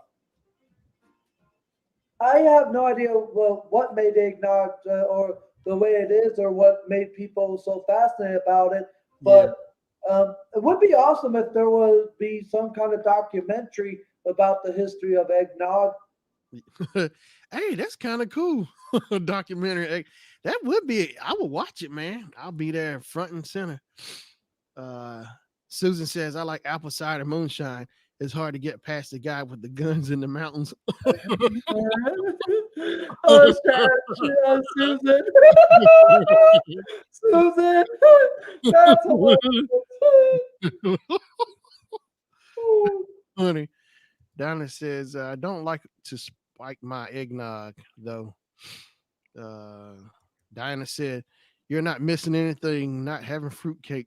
I have no idea what made eggnog or the way it is, or what made people so fascinated about it. Yeah. But it would be awesome if there would be some kind of documentary about the history of eggnog. Hey, that's kind of cool. Documentary. Hey, that would be. I would watch it, man. I'll be there front and center. Uh, Susan says, I like apple cider moonshine. It's hard to get past the guy with the guns in the mountains. Oh, Susan. Susan, that's hilarious. Funny. Donna says, I don't like to spike my eggnog, though. Uh, Diana said, you're not missing anything, not having fruitcake.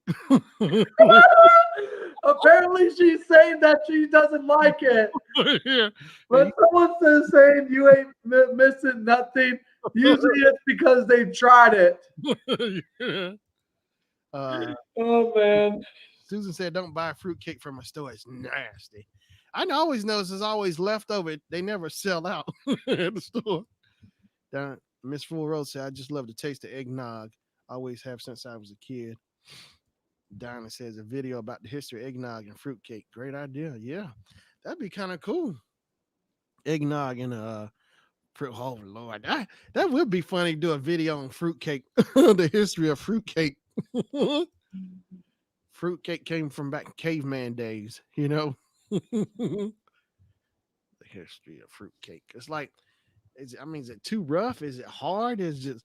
Apparently, she's saying that she doesn't like it. Yeah. When someone says saying you ain't missing nothing, usually it's because they've tried it. Yeah. Uh, Oh man. Susan said, "Don't buy fruitcake from a store. It's nasty." I always notice there's always leftover. They never sell out at the store. Down Miss Full Rose said, "I just love the taste of eggnog. Always have since I was a kid." Donna says, "A video about the history of eggnog and fruitcake. Great idea. Yeah, that'd be kind of cool. Eggnog and oh Lord, that would be funny to do a video on fruitcake, the history of fruitcake." Fruitcake came from back caveman days, you know. The history of fruitcake. It's like, is it too rough? Is it hard? Is just,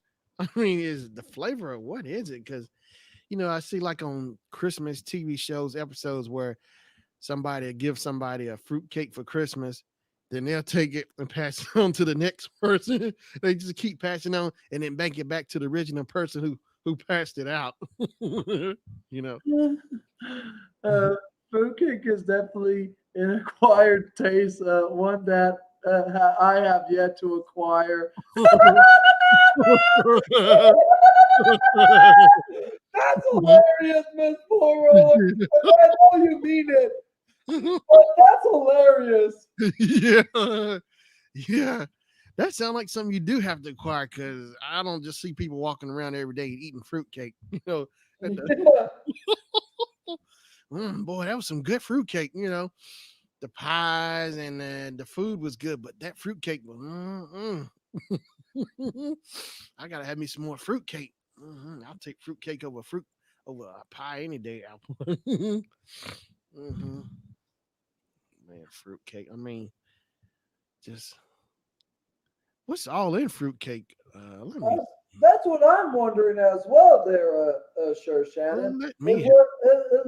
is it the flavor of what is it? Because I see like on Christmas TV shows episodes where somebody gives somebody a fruitcake for Christmas, then they'll take it and pass it on to the next person. They just keep passing on and then bank it back to the original person who passed it out. you know. uh, Fruitcake is definitely an acquired taste, one that I have yet to acquire. That's hilarious, Miss Poro. I know you mean it, but that's hilarious. Yeah, yeah. That sounds like something you do have to acquire because I don't just see people walking around every day eating fruitcake. And, Yeah. boy, that was some good fruitcake. The pies and the food was good, but that fruitcake was. I gotta have me some more fruitcake. I'll take fruitcake over a pie any day. hmm Man, fruitcake. Just what's all in fruitcake? Let me That's what I'm wondering as well. There, sure, Shannon. let Is me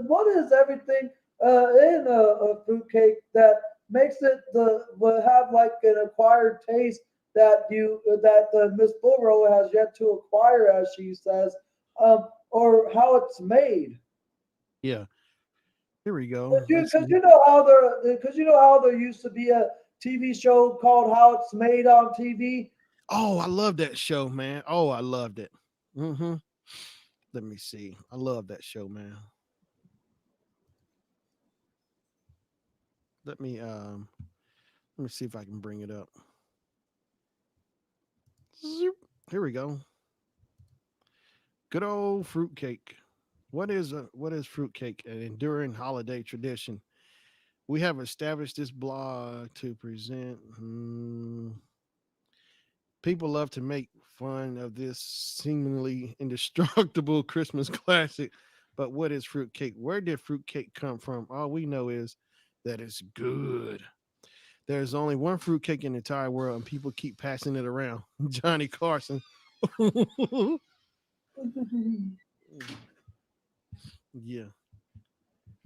what is everything in a fruitcake that makes it the will have like an acquired taste that Miss Bullrow has yet to acquire, as she says, or how it's made. Yeah, here we go. Let's Because see. you know how there used to be a TV show called How It's Made on TV. Oh, I love that show, man. Oh, I loved it. hmm Let me see. I love that show, man. Let me um let me see if I can bring it up. Zoop. Here we go. Good old fruitcake. What is fruitcake? An enduring holiday tradition. We have established this blog to present. People love to make fun of this seemingly indestructible Christmas classic. But what is fruitcake? Where did fruitcake come from? All we know is that it's good. There's only one fruitcake in the entire world, and people keep passing it around. Johnny Carson. Yeah.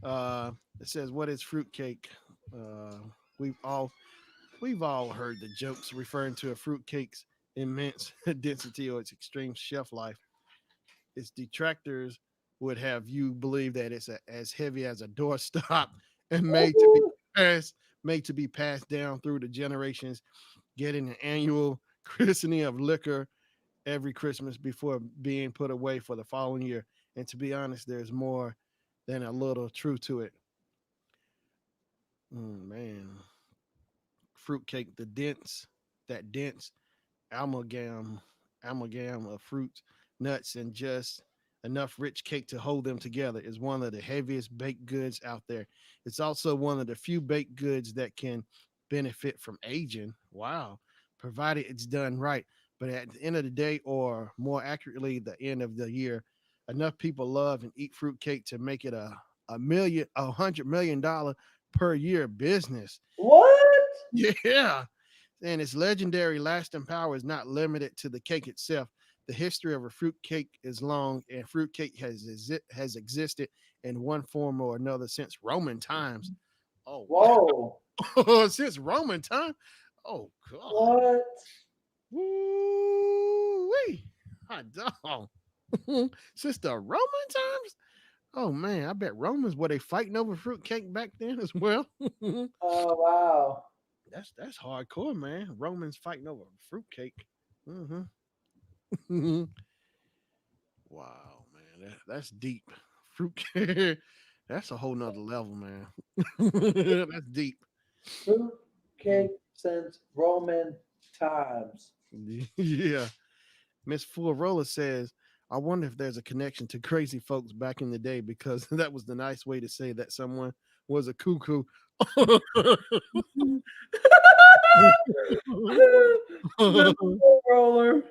It says, "What is fruitcake?" Uh, we've all we've all heard the jokes referring to a fruitcake's immense density or its extreme shelf life. Its detractors would have you believe that it's as heavy as a doorstop and passed made to be passed down through the generations, getting an annual christening of liquor every Christmas before being put away for the following year. And to be honest, there's more than a little truth to it. Man, fruitcake, the dense. that dense amalgam amalgam of fruits, nuts, and just enough rich cake to hold them together is one of the heaviest baked goods out there. It's also one of the few baked goods that can benefit from aging. Wow, provided it's done right. But at the end of the day, or more accurately, the end of the year, enough people love and eat fruitcake to make it $100 million per year business. What? Yeah, and its legendary lasting power is not limited to the cake itself. The history of a fruit cake is long, and fruitcake has existed in one form or another since Roman times. Oh Whoa. wow! Since Roman time. Oh God! What? Woo-wee. Hot dog. Since the Roman times. Oh man, I bet Romans were they fighting over fruitcake back then as well. Oh, wow. That's hardcore, man. Romans fighting over fruitcake. Mm-hmm. Wow, man, that's deep. Fruit, that's a whole nother level, man. That's deep. Fruit Mm. cake since Roman times. Yeah. Miss Full Roller says, I wonder if there's a connection to crazy folks back in the day because that was the nice way to say that someone was a cuckoo. The roller.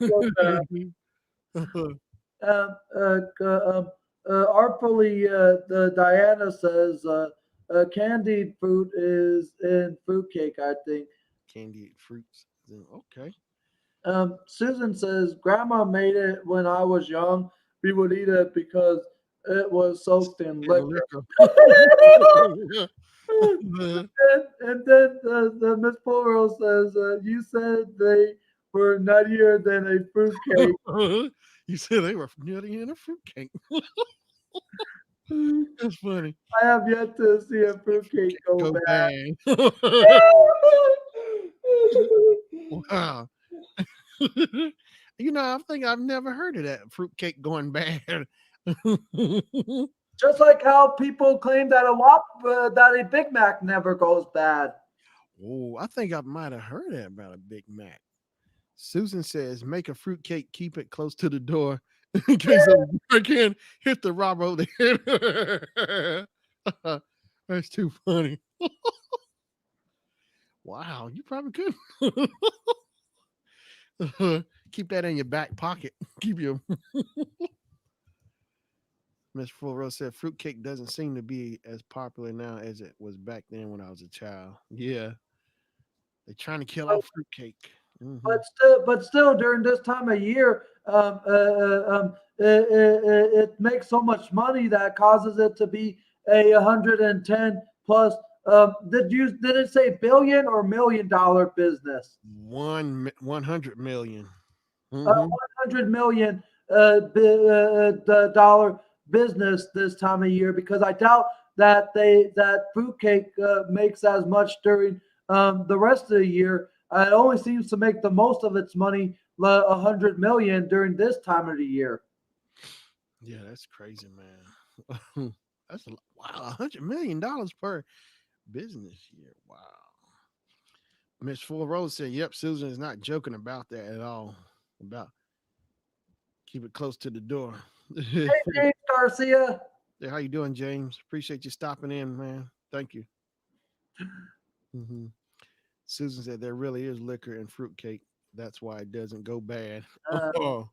Okay. Um, uh, c- um, Artfully, the Diana says candied fruit is in fruitcake, I think. Candied fruits. Okay. Susan says Grandma made it when I was young. We would eat it because it was soaked in And liquor. liquor. And then the Miss Plural says, "You said they were nuttier than a fruitcake." You said they were nutty in a fruitcake. That's funny. I have yet to see a fruitcake go Go bad. bang. Wow. I think I've never heard of that fruitcake going bad. Just like how people claim that that a Big Mac never goes bad. Oh, I think I might have heard that about a Big Mac. Susan says, make a fruitcake, keep it close to the door in case I can hit the robber over the head. That's too funny. Wow, you probably could. Keep that in your back pocket. Keep your Miss Full said fruitcake doesn't seem to be as popular now as it was back then when I was a child. Yeah, they're trying to kill off fruitcake. Hmm. But still, during this time of year, it makes so much money that causes it to be a 110 plus. Did it say billion or $1 million business? 100 million. Hmm. 100 million dollar business this time of year because I doubt that fruitcake makes as much during the rest of the year. It only seems to make the most of its money, 100 million during this time of the year. Yeah, that's crazy, man. Wow, $100 million per business year. Wow. Miss Full Rose said, "Yep, Susan is not joking about that at all. About keep it close to the door." James Garcia. Hey, how you doing, James? Appreciate you stopping in, man. Thank you. Hmm. Susan said there really is liquor in fruitcake. That's why it doesn't go bad. Uh, Oh,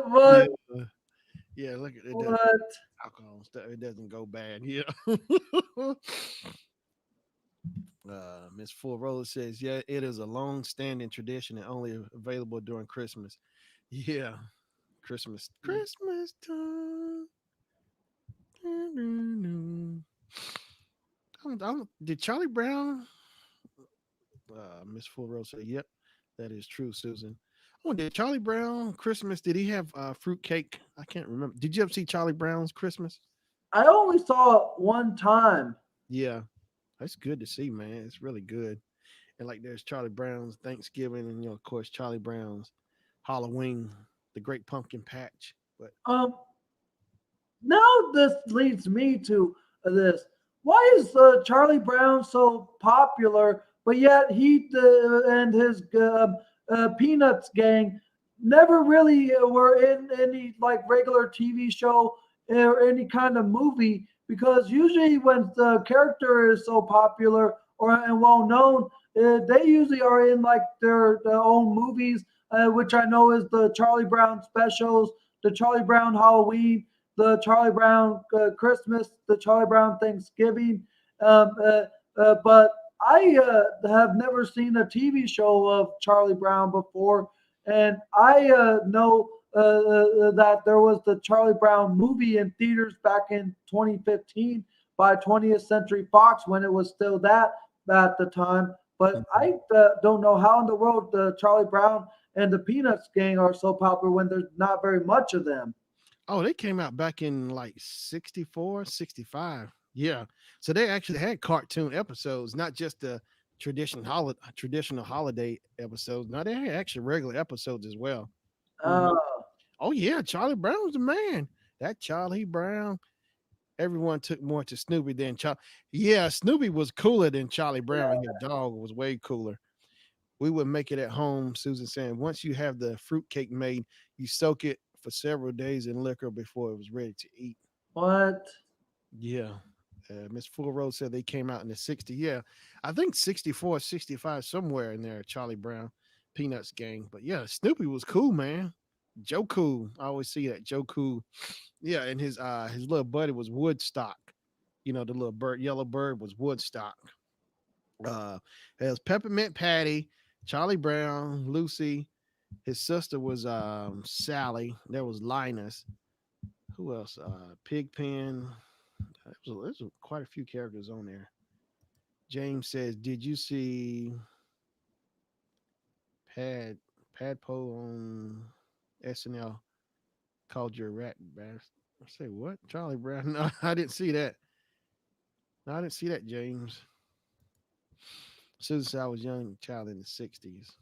what? yeah, yeah. Look, it does What? alcohol and stuff. It doesn't go bad. Yeah. Miss Full Roller says, "Yeah, it is a long-standing tradition and only available during Christmas." Yeah, Christmas time. Did Charlie Brown? Miss Full Rose said, "Yep, that is true, Susan." Oh, did Charlie Brown Christmas? Did he have fruit cake? I can't remember. Did you ever see Charlie Brown's Christmas? I only saw it one time. Yeah, that's good to see, man. It's really good. And like, there's Charlie Brown's Thanksgiving, and of course, Charlie Brown's Halloween, the Great Pumpkin Patch. But Um, Now this leads me to this. Why is Charlie Brown so popular, but yet he and his Peanuts gang never really were in any like regular TV show or any kind of movie because usually when the character is so popular or and well known, they usually are in like their own movies, which I know is the Charlie Brown specials, the Charlie Brown Halloween, the Charlie Brown Christmas, the Charlie Brown Thanksgiving. Um, uh, but I have never seen a TV show of Charlie Brown before, and I know that there was the Charlie Brown movie in theaters back in 2015 by 20th Century Fox when it was still that at the time. But I don't know how in the world Charlie Brown and the Peanuts gang are so popular when there's not very much of them. Oh, they came out back in like 64, 65. Yeah. So they actually had cartoon episodes, not just the traditional holiday episodes. No, they had actually regular episodes as well. Uh, Mhm. Oh yeah, Charlie Brown was the man. That Charlie Brown. Everyone took more to Snoopy than Charlie. Yeah, Snoopy was cooler than Charlie Brown, and his dog was way cooler. We would make it at home, Susan saying. Once you have the fruitcake made, you soak it for several days in liquor before it was ready to eat. what? Yeah. Miss Full Rose said they came out in the 60s. Yeah. I think 64, 65, somewhere in there, Charlie Brown, Peanuts gang. But yeah, Snoopy was cool, man. Joe Cool. I always see that. Joe Cool. Yeah, and his little buddy was Woodstock. You know, the little bird, yellow bird was Woodstock. Uh there's Peppermint Patty, Charlie Brown, Lucy. His sister was Sally. There was Linus. Who else? Pigpen. There's quite a few characters on there. James says, "Did you see Pad Padpo on SNL called your rat bastard?" I say what? Charlie Brown? No, I didn't see that. No, I didn't see that, James. Since I was a young child in the '60s,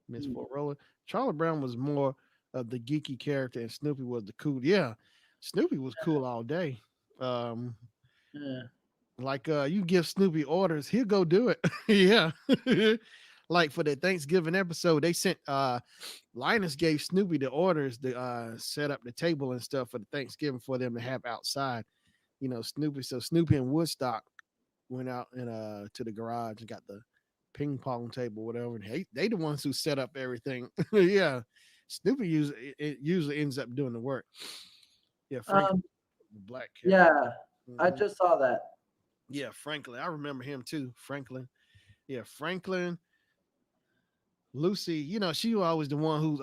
Miss Fort Roller. Charlie Brown was more of the geeky character, and Snoopy was the cool. Yeah, Snoopy was cool all day. Um, Yeah. like you give Snoopy orders, he'll go do it. Yeah. Like for the Thanksgiving episode, they sent Linus gave Snoopy the orders to set up the table and stuff for the Thanksgiving for them to have outside. You know, Snoopy and Woodstock went out and to the garage and got the ping pong table, whatever. And they the ones who set up everything. Yeah. Snoopy usually it usually ends up doing the work. Yeah, Franklin, Um, the black character. yeah, I Mhm. just saw that. Yeah, Franklin. I remember him too. Franklin. Yeah, Franklin. Lucy, you know, she was always the one who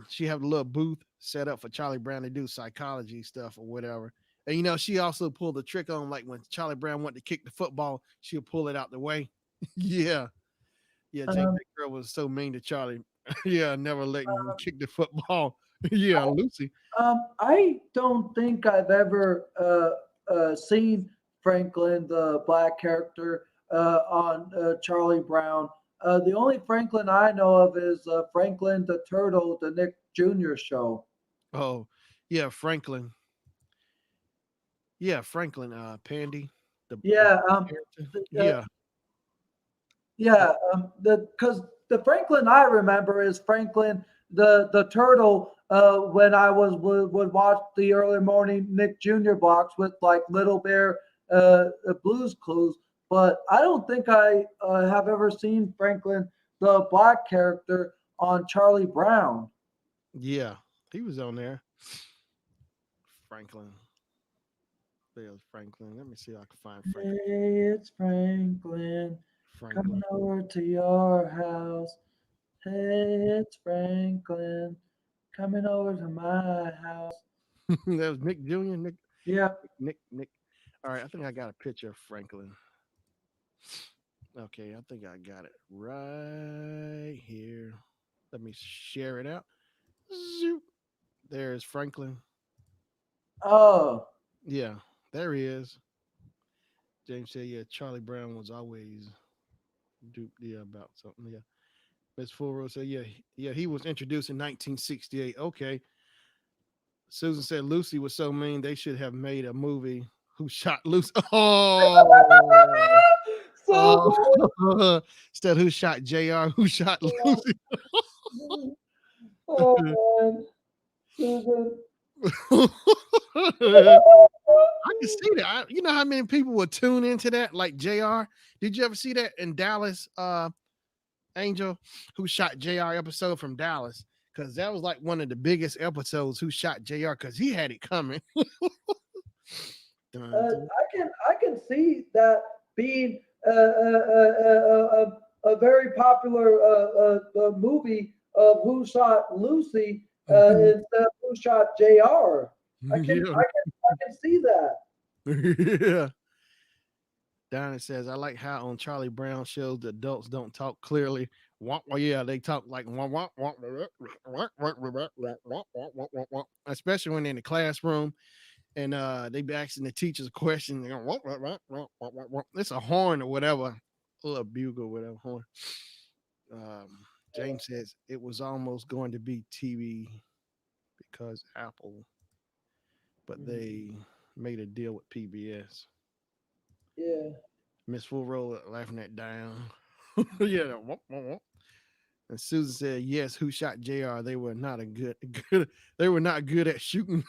she had a little booth set up for Charlie Brown to do psychology stuff or whatever. And you know, she also pulled the trick on like when Charlie Brown wanted to kick the football, she'll pull it out the way. Yeah. Yeah, Jake, Um, that girl was so mean to Charlie. Yeah, never letting him kick the football. Yeah, Lucy. I don't think I've ever seen Franklin, the black character, on Charlie Brown. The only Franklin I know of is Franklin the Turtle, the Nick Jr. show. Oh, yeah, Franklin. Yeah, Franklin, Pandy, the Yeah, character. uh, Yeah. yeah. The because the Franklin I remember is Franklin the turtle. When I would watch the early morning Nick Jr. blocks with like Little Bear, Blues Clues, but I don't think I have ever seen Franklin the black character on Charlie Brown. Yeah. He was on there. Franklin. There's Franklin. Let me see if I can find Franklin. Hey, it's Franklin Franklin. coming over to your house. Hey, it's Franklin coming over to my house. That was Nick Jr. Nick, Yeah. Nick. All right, I think I got a picture of Franklin. Okay, I think I got it right here. Let me share it out. Zoop. There's Franklin. Oh, Yeah, there he is. James said, yeah, Charlie Brown was always duped yeah, about something. Yeah. Miss Fulro said, yeah, yeah, he was introduced in 1968. Okay. Susan said Lucy was so mean they should have made a movie who shot Lucy. Oh, So Instead, who shot JR? Who shot Lucy? good. Oh man, Susan. I can see that. You know how many people would tune into that, like JR? Did you ever see that in Dallas? Angel, who shot JR episode from Dallas? Because that was like one of the biggest episodes. Who shot JR? Because he had it coming. Dun, dun. I can see that being a very popular movie of Who Shot Lucy instead of Who Shot Jr. I can Yeah. I can see that. Yeah. Donna says, I like how on Charlie Brown shows the adults don't talk clearly. Well, yeah, they talk like especially when they're in the classroom and they be asking the teachers a question. They go, it's a horn or whatever, a little bugle, whatever horn. James says it was almost going to be TV because Apple, but they made a deal with PBS. Yeah. Miss Full Roll laughing that down. Yeah. And Susan said, "Yes, who shot Jr. They were not a good. They were not good at shooting.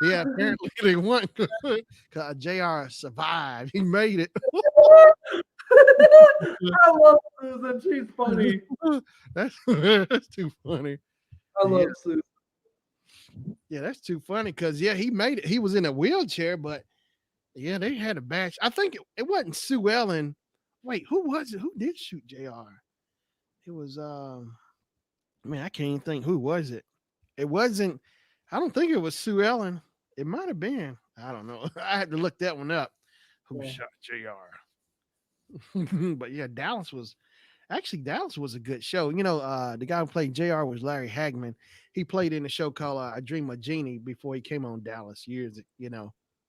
Yeah, apparently they weren't. Cause Jr. survived. He made it. I love Susan. She's funny. That's too funny. I Yeah, love Susan. yeah, that's too funny. Cause yeah, he made it. He was in a wheelchair, but yeah, they had a batch. I think it wasn't Sue Ellen. Wait, who was it? Who did shoot Jr.? It was man, I can't even think who was it. It wasn't. I don't think it was Sue Ellen. It might have been. I don't know. I had to look that one up. Who Yeah. shot Jr. But yeah, Dallas was a good show. You know, the guy who played Jr. was Larry Hagman. He played in a show called I Dream of Jeannie before he came on Dallas years,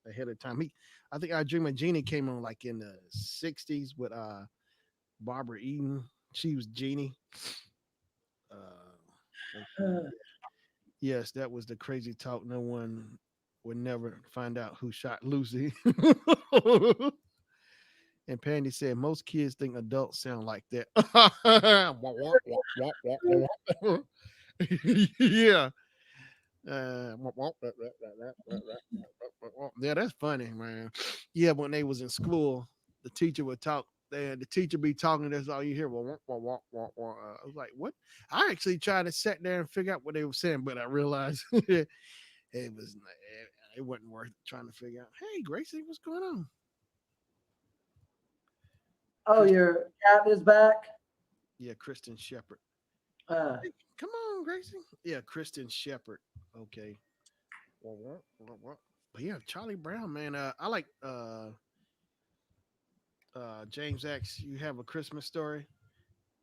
ahead of time. I think I Dream of Jeannie came on like in the '60s with Barbara Eden. She was Jeannie. Let's see. Yes, that was the crazy talk. No one would never find out who shot Lucy. And Pandy said most kids think adults sound like that. Yeah. Uh, yeah, that's funny, man. Yeah, when they was in school, the teacher would talk. The teacher be talking. That's all you hear. I was like, "What?" I actually tried to sit there and figure out what they were saying, but I realized it wasn't worth trying to figure out. Hey, Gracie, what's going on? Oh, Chris, your cat is back. yeah, Kristen Shepherd. Uh, Hey, come on, Gracie. Yeah, Kristen Shepherd. Okay. But yeah, Charlie Brown, man. I like James X. You have a Christmas story?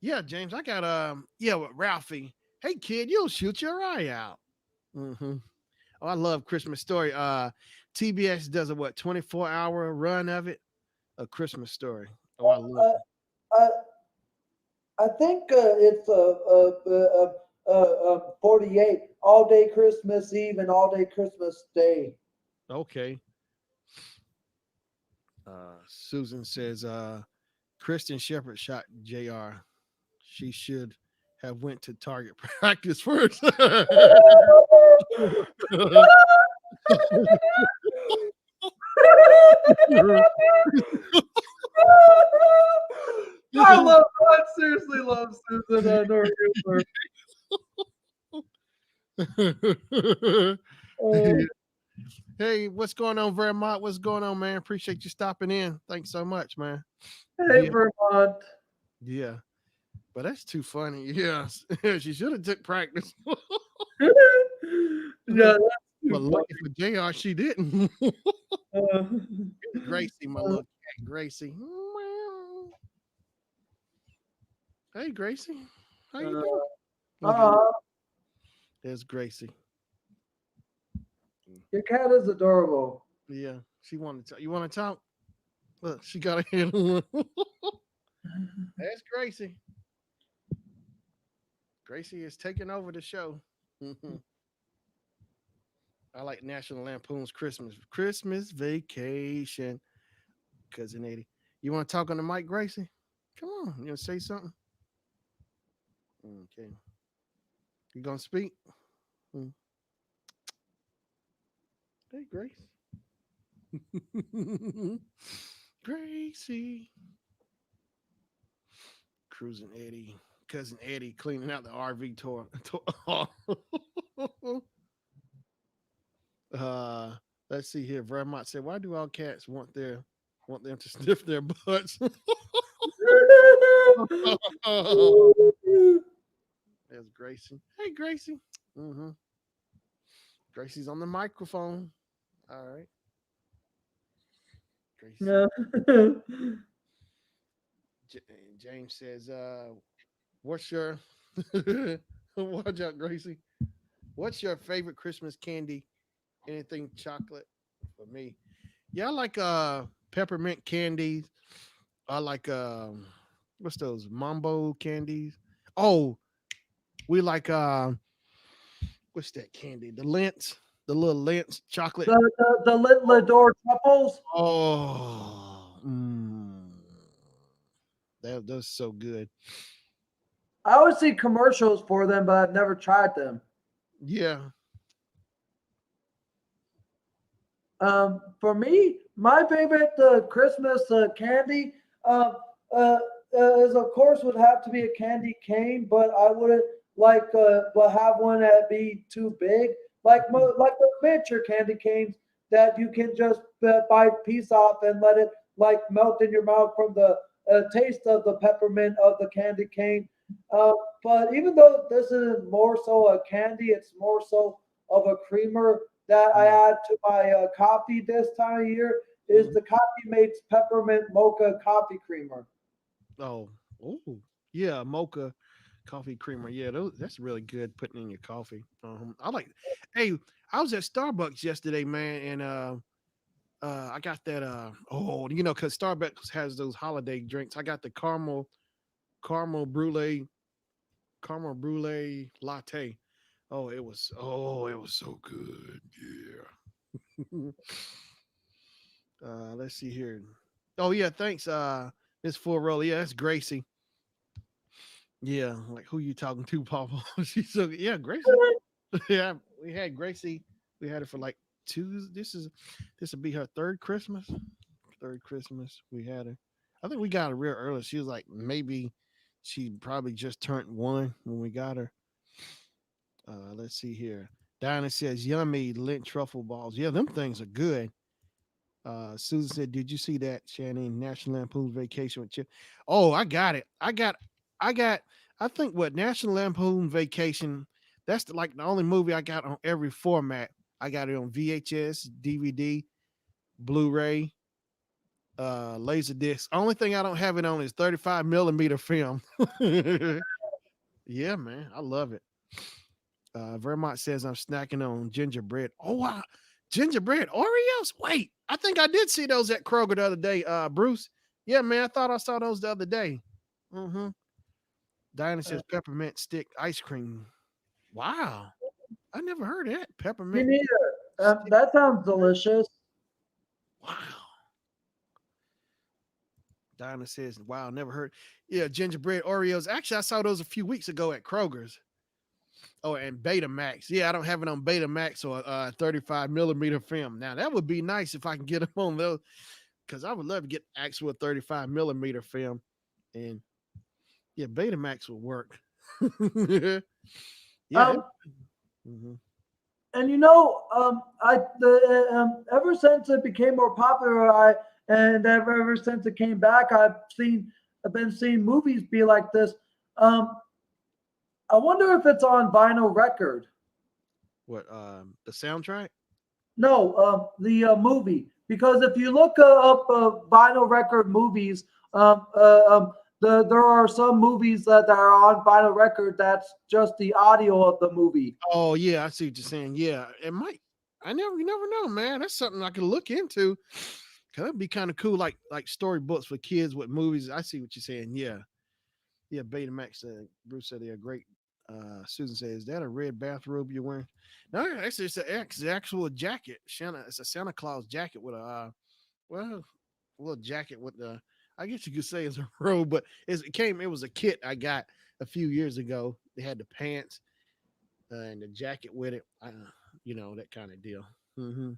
Yeah, James. I got yeah with Ralphie. Hey kid, you'll shoot your eye out. Mm-hmm. Oh, I love Christmas story. TBS does a 24-hour run of it. A Christmas story. Oh, I love uh, it. I I think it's 48 all day Christmas Eve and all day Christmas Day. Okay. Susan says Kristen Shepard shot JR. She should have went to target practice first. I seriously love Susan and her humor. Uh, Hey, what's going on, Vermont? What's going on, man? Appreciate you stopping in. Thanks so much, man. hey, Yeah, Vermont. yeah. But that's too funny. Yeah, she should have took practice. Yeah, that's But too funny. lucky for Jr., she didn't. Uh, Gracie, my little cat, Gracie. Meow. Hey, Gracie, how you uh, doing? Look at uh, there's Gracie. your cat is adorable. Yeah, she wanted to. You want to talk? Look, she got a hand on one. That's Gracie. Gracie is taking over the show. I like National Lampoon's Christmas Vacation. cousin Eddie. You want to talk on the mic, Gracie? Come on, you gonna say something? Okay, you gonna speak? Mm. Hey, Grace. Gracie, cruising Eddie, cousin Eddie cleaning out the RV tour. uh, let's see here. Vermont said, "Why do all cats want them to sniff their butts?" There's Gracie. Hey, Gracie. Mm-hmm. Gracie's on the microphone. All right, Gracie. Yeah. J- James says, "What's your watch out, Gracie? What's your favorite Christmas candy? Anything chocolate for me? Yeah, I like peppermint candies. I like what's those mambo candies? Oh, we like what's that candy? The Lintz, the little Lintz chocolate. The Lador truffles. Oh, that's so good. I always see commercials for them, but I've never tried them. Yeah. For me, my favorite Christmas candy uh, uh, is, of course, would have to be a candy cane, but I wouldn't like but have one that be too big, like the miniature candy canes that you can just bite a piece off and let it like melt in your mouth from the taste of the peppermint of the candy cane. Uh, but even though this is more so a candy, it's more so of a creamer that I Mm, add to my coffee this time of year is mm. the Coffee Mates Peppermint Mocha Coffee Creamer. Oh, oh, yeah, mocha coffee creamer. Yeah, that's really good putting in your coffee. I like. Hey, I was at Starbucks yesterday, man, and I got that. Because Starbucks has those holiday drinks. I got the caramel brulee caramel brulee latte. Oh, it was so good. Yeah. Let's see here. Oh yeah, thanks. Miss Full Roll. Yeah, that's Gracie. Yeah, like who you talking to, Papa? She's so yeah, Gracie. Yeah, we had Gracie. We had her for like two. This will be her third Christmas. Third Christmas we had her. I think we got her real early. She was like maybe she probably just turned one when we got her. Let's see here. Diana says yummy lint truffle balls. Yeah, them things are good. Susan said, "Did you see that Shannon National Lampoon's Vacation with Chip?" Oh, I got it. I got. I think what National Lampoon Vacation. That's like the only movie I got on every format. I got it on VHS, DVD, Blu-ray, laser disc. Only thing I don't have it on is 35 millimeter film. Yeah, man, I love it. Vermont says I'm snacking on gingerbread. Oh wow, gingerbread Oreos. Wait, I think I did see those at Kroger the other day. Bruce. Yeah, man, I thought I saw those the other day. Mm-hmm. Diana Uh, says peppermint stick ice cream. Wow, I never heard of that Me peppermint neither. stick. That sounds delicious. Wow. Diana says, "Wow, never heard." Yeah, gingerbread Oreos. Actually, I saw those a few weeks ago at Kroger's. Oh, and Betamax. Yeah, I don't have it on Betamax or 35 millimeter film. Now that would be nice if I can get them on those, because I would love to get actual 35 millimeter film. And yeah, Betamax would work. Yeah. Um, Mhm. and I ever since it became more popular, ever since it came back, I've been seeing movies be like this. Um, I wonder if it's on vinyl record. What the soundtrack? No, the movie. Because if you look up vinyl record movies, there are some movies that are on vinyl record that's just the audio of the movie. Oh yeah, I see what you're saying. Yeah, it might. You never know, man. That's something I could look into. Cause that'd be kind of cool, like storybooks for kids with movies. I see what you're saying. Yeah, yeah. Betamax. Bruce said they're great. Susan says, "Is that a red bathrobe you're wearing?" No, it's an actual jacket. Shanna, it's a Santa Claus jacket with a well, little jacket with the, I guess you could say it's a robe, but it was a kit I got a few years ago. They had the pants and the jacket with it. That kind of deal. hmm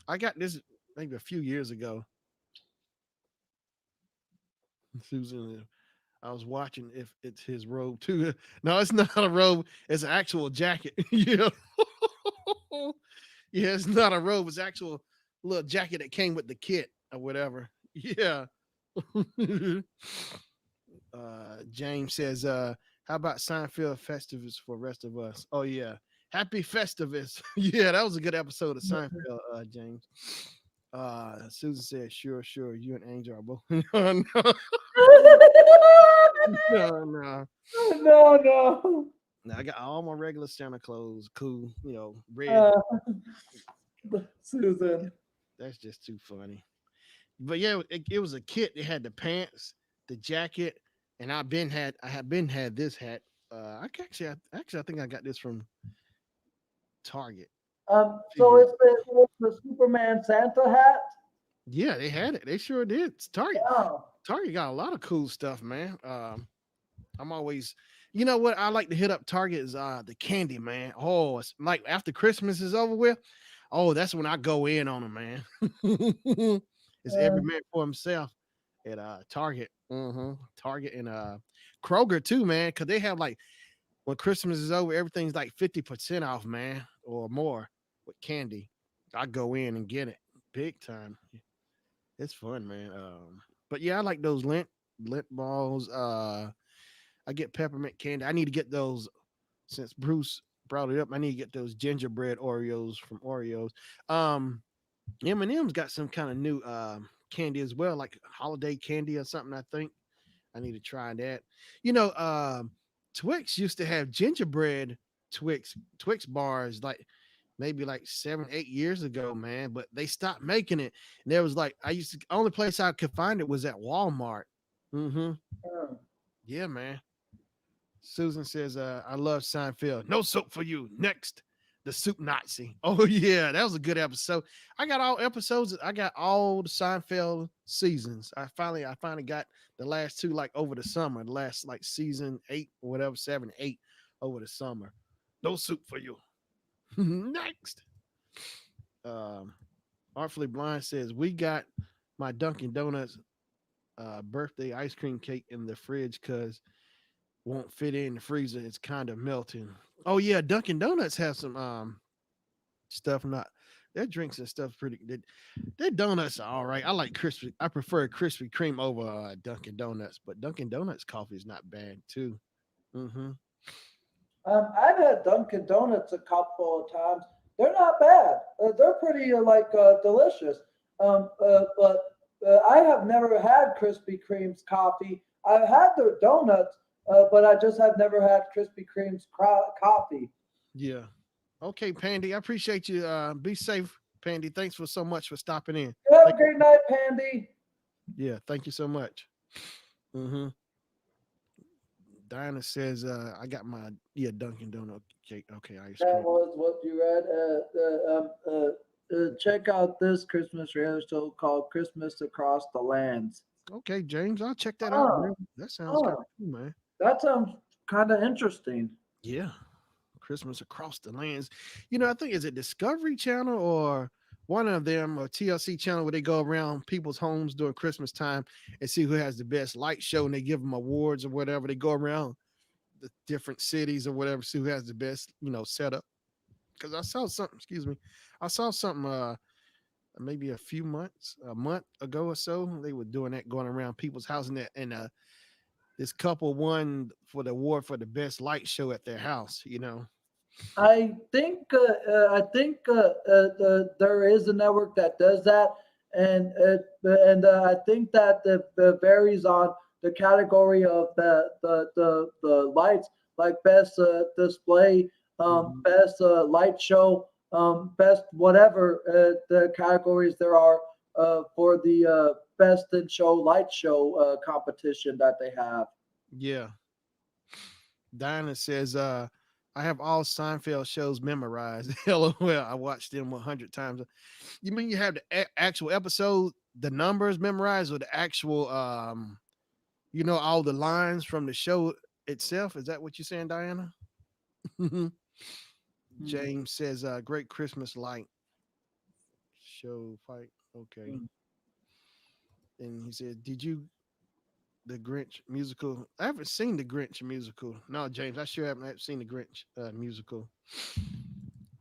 I got this maybe a few years ago. Susan, I was watching if it's his robe too. No, it's not a robe. It's an actual jacket. Yeah. Yeah, it's not a robe. It's actual little jacket that came with the kit or whatever. Yeah. James says, how about Seinfeld Festivus for rest of us? Oh yeah. Happy Festivus. Yeah, that was a good episode of Seinfeld, James. Susan said, sure. You and Angel are both. No, no, no, no. No, no. Now I got all my regular Santa clothes, cool, red. Uh, Susan. That's just too funny. But yeah, it was a kit. It had the pants, the jacket, and I have been had this hat. I think I got this from Target. Few So years. it's the Superman Santa hat. Yeah, they had it. They sure did. It's Target. Yeah. Target got a lot of cool stuff, man. I'm always, you know what? I like to hit up Target is the candy, man. Oh, it's like after Christmas is over with. Oh, that's when I go in on them, man. It's every Uh, man for himself at Target. Target and Kroger too, man. Cause they have like when Christmas is over, everything's like 50% off, man, or more with candy. I go in and get it big time. It's fun, man. But yeah, I like those lint balls. I get peppermint candy. I need to get those since Bruce brought it up. I need to get those gingerbread Oreos from Oreos. Um, M&M's got some kind of new candy as well, like holiday candy or something. I think I need to try that. You know, Twix used to have gingerbread Twix bars like maybe like 7, 8 years ago, man. But they stopped making it. And there was like I used to only place I could find it was at Walmart. Mm-hmm. uh, Yeah, man. Susan says, I love Seinfeld. No soap for you. Next, the soup Nazi. Oh, yeah, that was a good episode. I got all episodes. I got all the Seinfeld seasons. I finally got the last two like over the summer. The last like season 8 or whatever, 7, 8 over the summer. No soup for you. Next. Um, Artfully Blind says, we got my Dunkin' Donuts birthday ice cream cake in the fridge because won't fit in the freezer. It's kind of melting. Oh yeah, Dunkin' Donuts have some stuff. Not their drinks and stuff pretty good. Their donuts are all right. I like crispy. I prefer Krispy Kreme over Dunkin' Donuts, but Dunkin' Donuts coffee is not bad too. Mm-hmm. I've had Dunkin' Donuts a couple of times. They're not bad. They're pretty delicious. But I have never had Krispy Kreme's coffee. I've had their donuts, but I just have never had Krispy Kreme's coffee. Yeah. Okay, Pandy. I appreciate you. Be safe, Pandy. Thanks for so much for stopping in. You have a Thank great night, Pandy. Yeah, thank you so much. Mm-hmm. Diana says, I got my Dunkin' Donut cake. Okay, ice That cream. was what you read. Check out this Christmas reality show called Christmas Across the Lands. Okay, James, I'll check that out, Oh, man. That sounds kind oh, of cool, man. that sounds kind of interesting. Yeah, Christmas across the lands. I think is it Discovery Channel or one of them or TLC channel where they go around people's homes during Christmas time and see who has the best light show and they give them awards or whatever. They go around the different cities or whatever, see who has the best, setup. Because I saw something, excuse me, I saw something maybe a month ago or so. They were doing that, going around people's house and this couple won for the award for the best light show at their house. There is a network that does that, and I think that it varies on the category of the lights, like best display, Mhm. best light show, best whatever the categories there are for the best in show light show competition that they have. Yeah. Diana says, I have all Seinfeld shows memorized. LOL. I watched them 100 times. You mean you have the actual episode the numbers memorized or the actual all the lines from the show itself? Is that what you're saying, Diana? James says, great Christmas light show fight. Okay. And he said, did you the Grinch musical? I haven't seen the Grinch musical. No, James, I sure haven't seen the Grinch musical.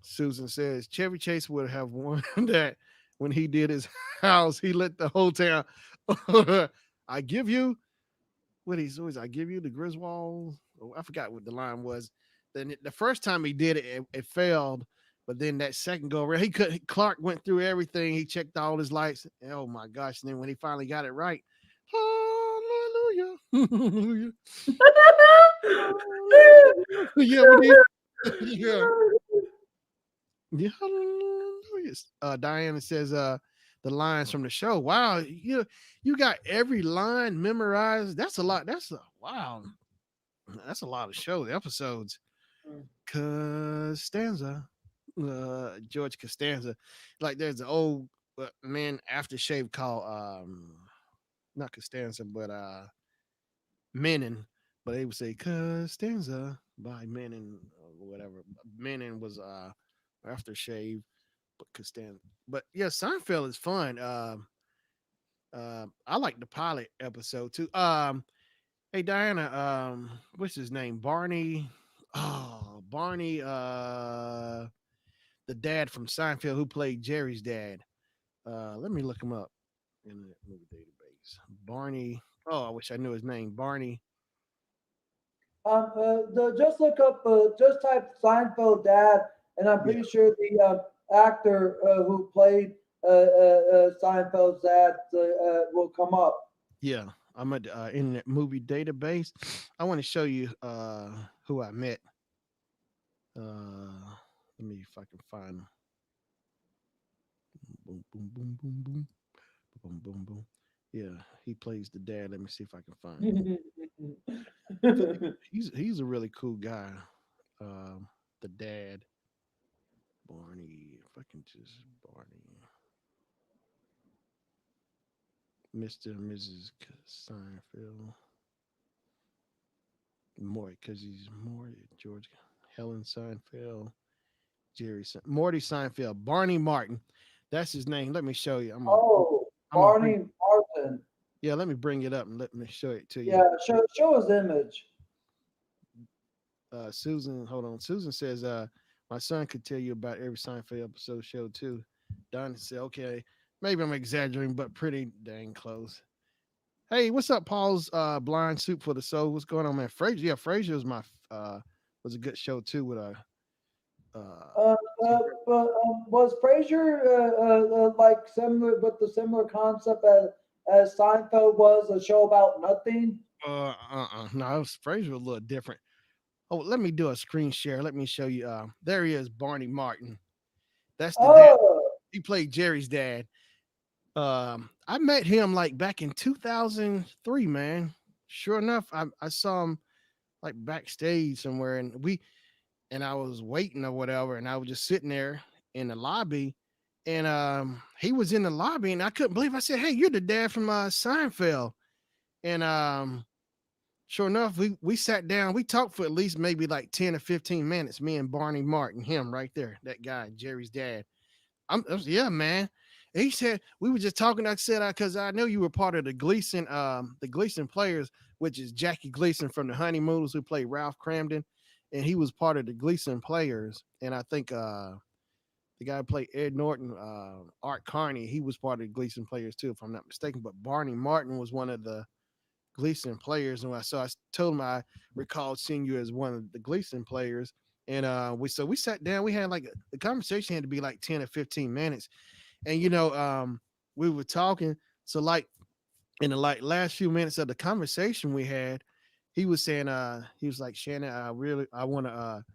Susan says Chevy Chase would have won that when he did his house. He let the whole town. I give you what he's always. I give you the Griswold. Oh, I forgot what the line was. Then the first time he did it, it failed. But then that second go around, he could. Clark went through everything. He checked all his lights. Oh my gosh! And then when he finally got it right, hallelujah, hallelujah, yeah, when he, yeah. Yeah, Diana says the lines from the show. Wow, you got every line memorized. That's a lot. Wow. That's a lot of show episodes. Costanza, George Costanza. Like there's an old man aftershave called not Costanza, but Menon. But they would say Costanza by Menon or whatever. Menon was aftershave but Costanza. But yeah, Seinfeld is fun. I like the pilot episode too. Hey Diana, what's his name? Barney. Oh, Barney. The dad from Seinfeld who played Jerry's dad. Let me look him up in the movie database. Barney. Oh, I wish I knew his name. Barney. Just look up, just type Seinfeld dad, and I'm Yeah, pretty sure the actor who played Seinfeld's dad will come up. yeah. I'm at the Internet Movie Database. I want to show you who I met. Let me if I can find him. Boom, boom, boom, boom, boom, boom, boom, boom. Yeah, he plays the dad. Let me see if I can find him. I feel like he's a really cool guy. The dad, Barney. If I can just Barney, Mister and Mrs. Seinfeld, Maury, because he's Maury. George, Helen Seinfeld, Morty Seinfeld, Barney Martin. That's his name. Let me show you. Oh, I'm gonna bring. Barney Martin. Yeah, let me bring it up and let me show it to you. Yeah, show his image. Susan, hold on. Susan says, my son could tell you about every Seinfeld episode show too. Don said, okay, maybe I'm exaggerating, but pretty dang close. Hey, what's up, Paul's blind soup for the soul? What's going on, man? Frasier, yeah, Frasier was was a good show too with uh Uh, but was Frasier like similar with the similar concept as Seinfeld was a show about nothing? no, it was Frasier was a little different. Oh, let me do a screen share. Let me show you. There he is, Barney Martin. That's the dad. Oh, He played Jerry's dad. I met him like back in 2003, man. Sure enough, I saw him like backstage somewhere, and I was waiting or whatever, and I was just sitting there in the lobby, and he was in the lobby, and I couldn't believe. I said, "Hey, you're the dad from Seinfeld," and sure enough, we sat down, we talked for at least maybe like 10 or 15 minutes. Me and Barney Martin, him right there, that guy, Jerry's dad. Yeah, man. He said we were just talking. I said because I know you were part of the Gleason players, which is Jackie Gleason from the Honeymooners who played Ralph Cramden, and he was part of the Gleason players. And I think the guy who played Ed Norton, Art Carney, he was part of the Gleason players too, if I'm not mistaken. But Barney Martin was one of the Gleason players, and I told him I recalled seeing you as one of the Gleason players. And we sat down. We had like the conversation had to be like 10 or 15 minutes, and we were talking. So like in the like last few minutes of the conversation we had, he was saying he was like, Shannon, I want to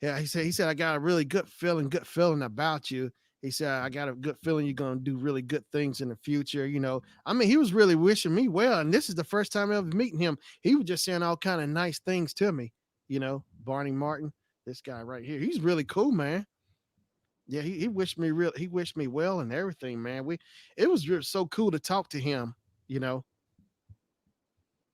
yeah, he said I got a really good feeling about you. He said I got a good feeling you're gonna do really good things in the future. I mean, he was really wishing me well, and this is the first time ever meeting him. He was just saying all kind of nice things to me. Barney Martin, this guy right here, he's really cool, man. Yeah, he wished me real. He wished me well and everything, man. It was just so cool to talk to him, you know.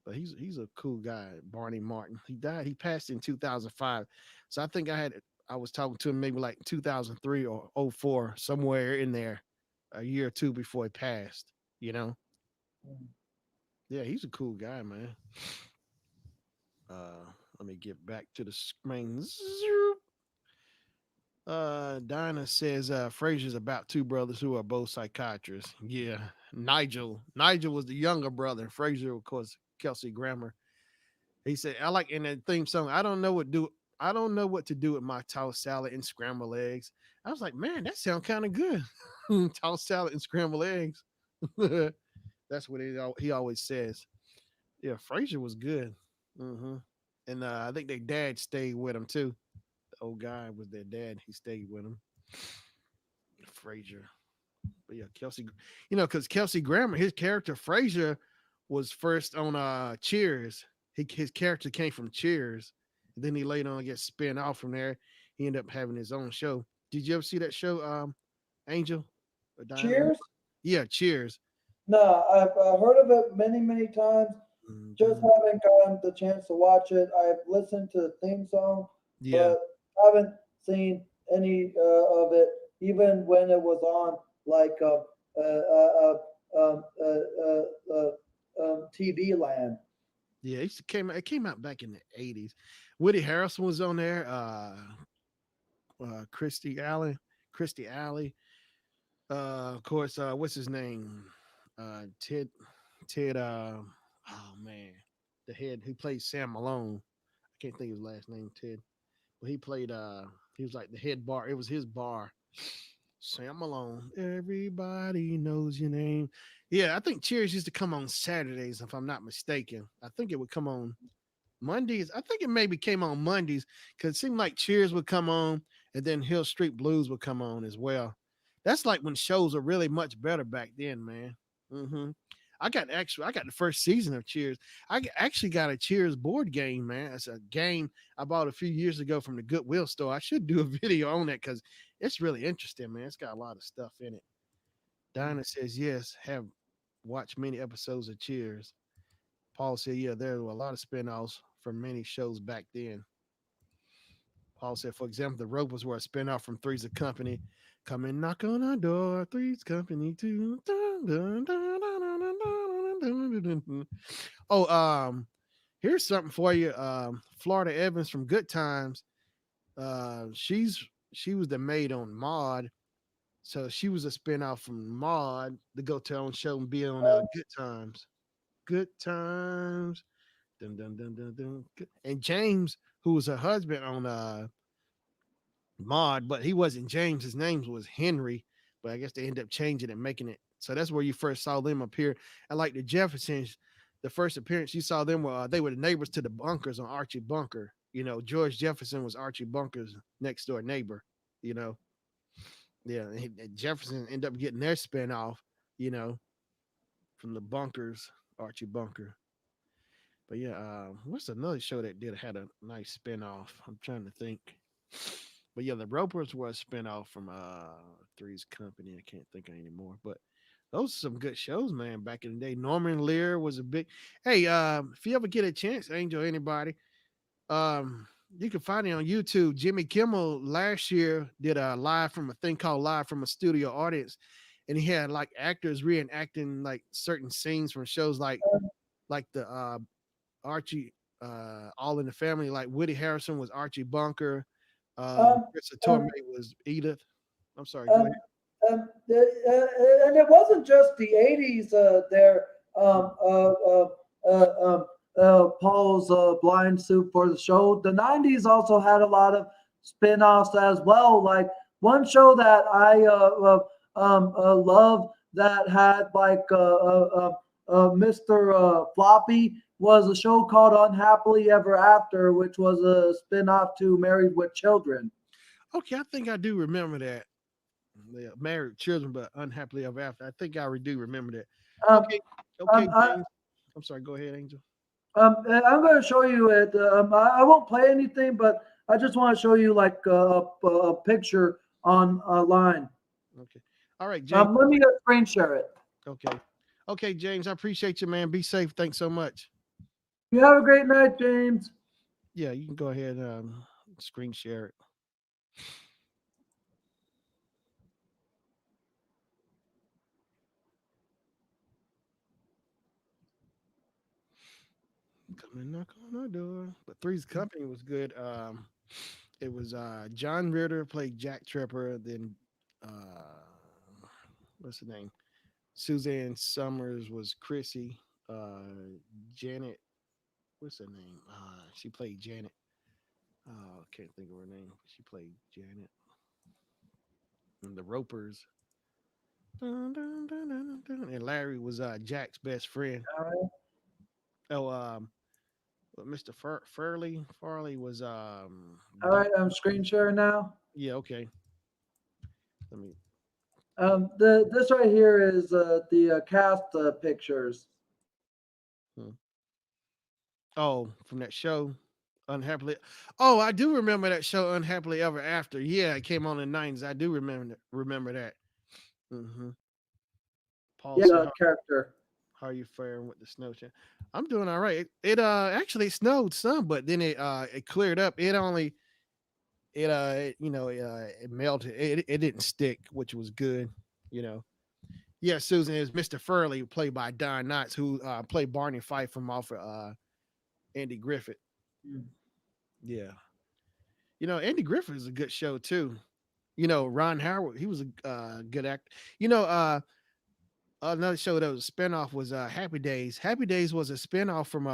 But he's a cool guy, Barney Martin. He died. He passed in 2005. So I think I was talking to him maybe like 2003 or '04, somewhere in there, a year or two before he passed. You know. Yeah, he's a cool guy, man. Let me get back to the screen. Dinah says Frazier's about two brothers who are both psychiatrists. Yeah, Nigel was the younger brother. Frazier, of course, Kelsey Grammer. He said, "I like in that theme song. I don't know what to do with my tossed salad and scrambled eggs." I was like, "Man, that sounds kind of good." Tossed salad and scrambled eggs. That's what he always says. Yeah, Frazier was good. hmm And I think their dad stayed with him too. The old guy was their dad. He stayed with him. Frazier. But yeah, Kelsey, because Kelsey Grammer, his character Frazier was first on Cheers. His character came from Cheers. And then he later on gets spin off from there. He ended up having his own show. Did you ever see that show, Angel or Diana? Cheers. Yeah, Cheers. No, I've heard of it many times. Just Mhm. haven't gotten the chance to watch it. I've listened to the theme song, Yeah, but haven't seen any of it, even when it was on like TV land. yeah. It came out back in the '80s. Woody Harrelson was on there. Christy Allen, Christy Alley. Of course, what's his name? Ted, Ted. Oh man, the head who played Sam Malone. I can't think of his last name. Ted, but he played. He was like the head bar. It was his bar. Sam Malone. Everybody knows your name. Yeah, I think Cheers used to come on Saturdays, if I'm not mistaken. I think it would come on Mondays. I think it maybe came on Mondays because it seemed like Cheers would come on and then Hill Street Blues would come on as well. That's like when shows are really much better back then, man. hmm I got the first season of Cheers. Actually got a Cheers board game, man. It's a game I bought a few years ago from the Goodwill store. I should do a video on that because it's really interesting, man. It's got a lot of stuff in it. Dinah says yes, have watched many episodes of Cheers. Paul said, yeah, there were a lot of spinoffs from many shows back then. Paul said, for example, the Ropers were a spinoff from Three's a Company. Come and knock on our door, Three's Company too. Oh, here's something for you. Florida Evans from Good Times. She was the maid on Maud. So she was a spinoff from Maud to go to her own show and be on Good Times. Good Times. Dun, dun, dun, dun, dun. And James, who was her husband on Maud, but he wasn't James. His name was Henry, but I guess they ended up changing it, making it. So that's where you first saw them appear. And like the Jeffersons, the first appearance you saw them were they were the neighbors to the Bunkers on Archie Bunker. George Jefferson was Archie Bunker's next door neighbor. You know, yeah. And Jefferson ended up getting their spinoff. You know, from the Bunkers, Archie Bunker. But yeah, what's another show that did had a nice spinoff? I'm trying to think. But yeah, the Ropers were a spinoff from Three's Company. I can't think of anymore. But those are some good shows, man, back in the day. Norman Lear was a big hey, if you ever get a chance, Angel, anybody, you can find it on YouTube. Jimmy Kimmel last year did a live from a thing called Live from a Studio Audience. And he had like actors reenacting like certain scenes from shows like the Archie, All in the Family. Like Woody Harrison was Archie Bunker. Um, Marissa um, Tomei was Edith. I'm sorry. Go ahead. um, and it wasn't just the '80s. There, Paul's blind soup for the show. The '90s also had a lot of spin-offs as well. Like one show that I love that had like Mr. Floppy was a show called Unhappily Ever After, which was a spin-off to Married with Children. Okay, I think I do remember that. Yeah, married, children, but unhappily ever after. I think I do remember that. Um, Okay, okay, I, James. I'm sorry. Go ahead, Angel. I'm going to show you it. I won't play anything, but I just want to show you like a picture on line. Okay. All right, James. Let me screen share it. Okay. Okay, James. I appreciate you, man. Be safe. Thanks so much. You have a great night, James. Yeah, you can go ahead screen share it. Come and knock on our door. But Three's Company was good. It was John Ritter played Jack Tripper. Then what's the name? Suzanne Summers was Chrissy. Janet, what's her name? She played Janet. Can't think of her name. She played Janet. And the Ropers. Dun, dun, dun, dun, dun. And Larry was Jack's best friend. All right. Oh, but Mr. Farley was All right. I'm screen sharing now. yeah, okay. Let me This right here is the cast pictures. hmm. Oh, from that show, Unhappily. Oh, I do remember that show, Unhappily Ever After. Yeah, it came on in the 90s. I do remember that. Mm-hmm. Paul Yeah, said, character. how are you faring with the snow chain? I'm doing all right. It actually snowed some, but then it cleared up. It melted. It didn't stick, which was good. You know. Yeah, Susan is Mr. Furley, played by Don Knotts, who played Barney Fife from off of Andy Griffith. Mm. Yeah. Andy Griffith is a good show too. Ron Howard, he was a good actor. Another show that was a spinoff was Happy Days. Happy Days was a spinoff from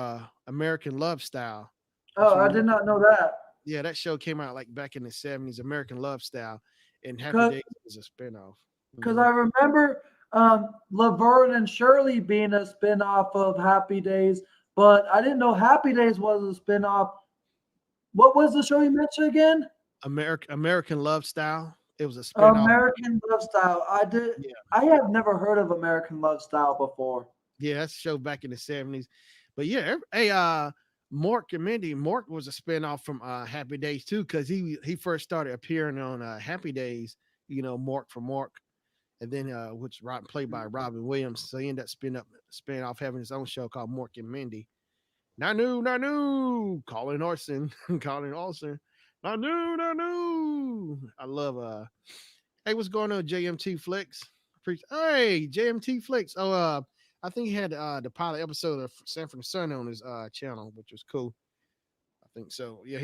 American Love Style. If Oh, you I remember, did not know that. yeah, that show came out like back in the 70s, American Love Style, and Happy Cause, Days was a spinoff. Cause Hmm. I remember Laverne and Shirley being a spinoff of Happy Days, but I didn't know Happy Days was a spinoff. What was the show you mentioned again? American Love Style. It was a spinoff. American Love Style. I did. Yeah, I have never heard of American Love Style before. yeah, that's a show back in the 70s. But yeah, hey, Mork and Mindy. Mork was a spinoff from Happy Days too, because he first started appearing on Happy Days. Mork from Mork, and then which played by Robin Williams. So he ended up spinning off having his own show called Mork and Mindy. Nanu, Nanu, Colin Orson, Colin Olson. Nanu, Nanu. I love Hey, what's going on, JMT Flicks? Hey, JMT Flicks. Oh, I think he had the pilot episode of Sanford and Son on his channel, which was cool. I think so. Yeah,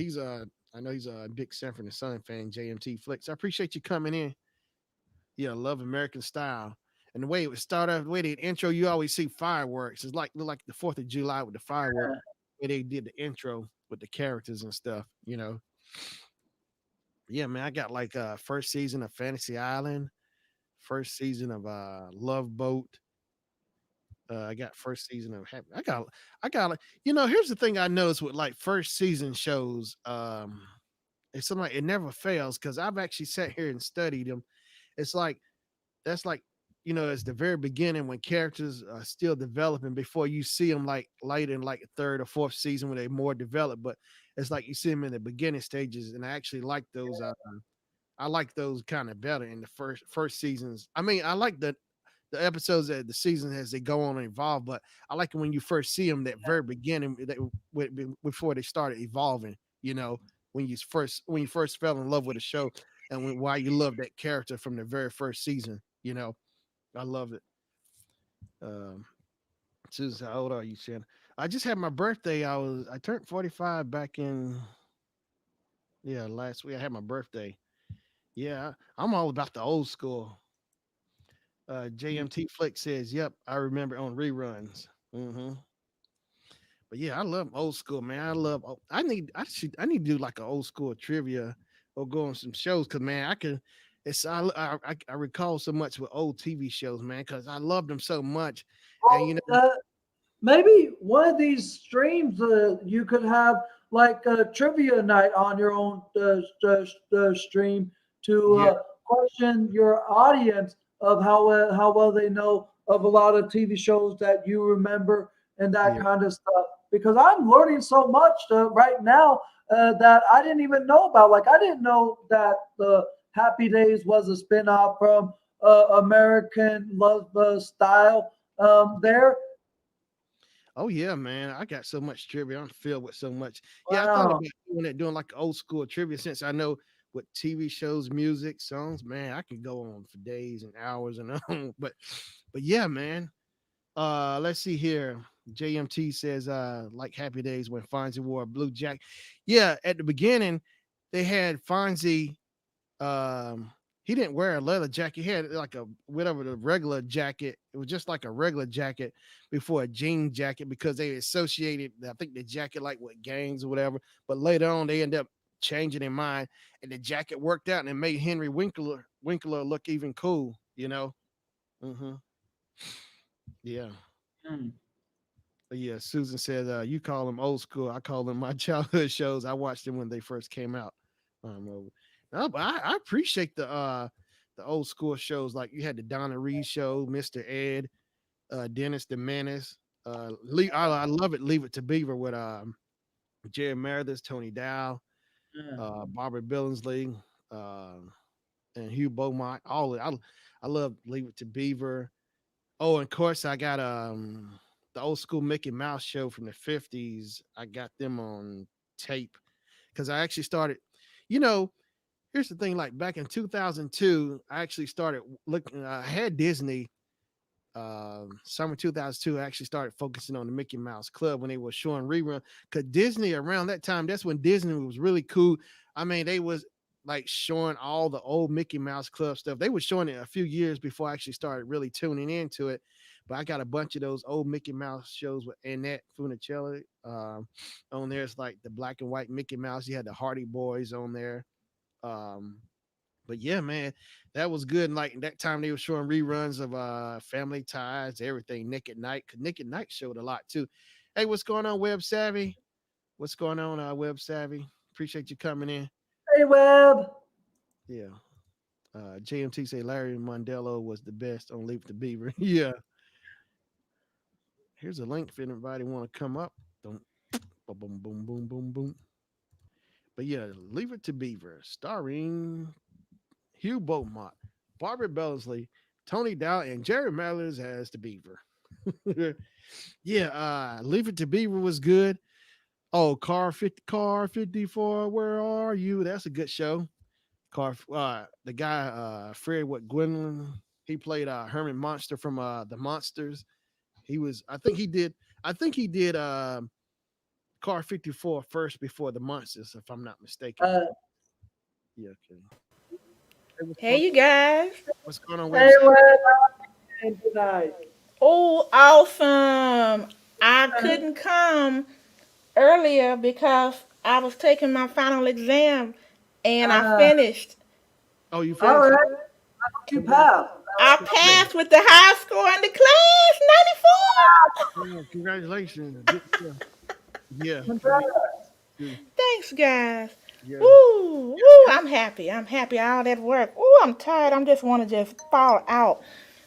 I know he's a big Sanford and Son fan, JMT Flicks. I appreciate you coming in. Yeah, love American style. And the way it would start off, the way the intro, you always see fireworks. It's look like the 4th of July with the fireworks. Where they did the intro with the characters and stuff. Yeah, man, I got like first season of Fantasy Island, first season of Love Boat. I got first season of Happy. I got like, here's the thing I noticed with like first season shows. It's something like it never fails because I've actually sat here and studied them. It's like that's like it's the very beginning when characters are still developing before you see them like later in like a third or fourth season when they're more developed. But it's like you see them in the beginning stages, and I actually like those. I like those kind of better in the first seasons. I mean, I like the episodes that the season as they go on and evolve, but I like it when you first see them that very beginning before they started evolving. When you first fell in love with a show and why you love that character from the very first season. I love it. Um, Susan, how old are you, Shanna? I just had my birthday. I turned 45 back in last week. I had my birthday. Yeah, I'm all about the old school. JMT Flick says, "Yep, I remember on reruns." Hmm. But yeah, I love old school, man. I love. I need to do like an old school trivia or go on some shows because man, I can. It's I recall so much with old TV shows, man, because I love them so much, and Well, maybe one of these streams you could have like a trivia night on your own stream to yeah, question your audience of how well they know of a lot of TV shows that you remember and that yeah, kind of stuff. Because I'm learning so much right now that I didn't even know about. Like I didn't know that Happy Days was a spin-off from American Love Style. There, Oh yeah, man. I got so much trivia. I'm filled with so much. Yeah, I thought wow. about doing like old school trivia since I know what TV shows, music, songs, man, I could go on for days and hours and on. But yeah, man. Let's see here. JMT says, like Happy Days when Fonzie wore a blue jacket. Yeah, at the beginning, they had Fonzie. Um, he didn't wear a leather jacket. He had like a whatever the regular jacket. It was just like a regular jacket before a jean jacket because they associated, I think, the jacket like with gangs or whatever. But later on, they end up changing their mind, and the jacket worked out and it made Henry Winkler look even cool. Hmm. Yeah. Hmm. But yeah, Susan said, you call them old school. I call them my childhood shows. I watched them when they first came out. No, but I appreciate the old school shows. Like you had the Donna Reed show, Mr. Ed, Dennis the Menace. I love it. Leave it to Beaver with Jerry Meredith, Tony Dow, Yeah. Barbara Billingsley, uh, and Hugh Beaumont. All I love Leave It to Beaver. Oh, and of course I got the old school Mickey Mouse show from the 50s. I got them on tape because I actually started, you know, here's the thing, like back in 2002, I actually started looking, I had Disney summer 2002. I actually started focusing on the Mickey Mouse Club when they were showing rerun. Because Disney around that time, that's when Disney was really cool. I mean, they was like showing all the old Mickey Mouse Club stuff. They were showing it a few years before I actually started really tuning into it. But I got a bunch of those old Mickey Mouse shows with Annette Funicelli on there. It's like the black and white Mickey Mouse. You had the Hardy Boys on there. Um, but yeah, man, that was good. And like that time they were showing reruns of Family Ties, everything, Nick at Night. Cause Nick at Night showed a lot too. Hey, what's going on, Web Savvy? What's going on, Web Savvy? Appreciate you coming in. Hey, Web. Yeah. JMT say Larry Mondello was the best on Leap the Beaver. Yeah. Here's a link if anybody want to come up. Don't boom boom boom boom boom boom. But yeah, Leave It to Beaver, starring Hugh Beaumont, Barbara Bellsley, Tony Dow, and Jerry Mellors as the Beaver. Yeah, Leave It to Beaver was good. Oh, Car 54, where are you? That's a good show. The guy, Fred what Gwendolyn, he played Herman Monster from the Monsters. He was, I think he did Car 54 first before the Monsters, if I'm not mistaken. Uh, Yeah, okay. Hey, Hey, you guys. what's going on, hey, website? Web. How are you doing tonight? Oh, awesome. I couldn't come earlier because I was taking my final exam and I Uh, finished. Oh, you all finished? right. You Congrats. passed. I passed with the high score in the class, 94. Oh, congratulations. Good stuff. Yeah. Congrats. Good. Thanks, guys. Yeah. Woo, woo, I'm happy. I'm happy all that work. Ooh, I'm tired. I'm just want to just fall out.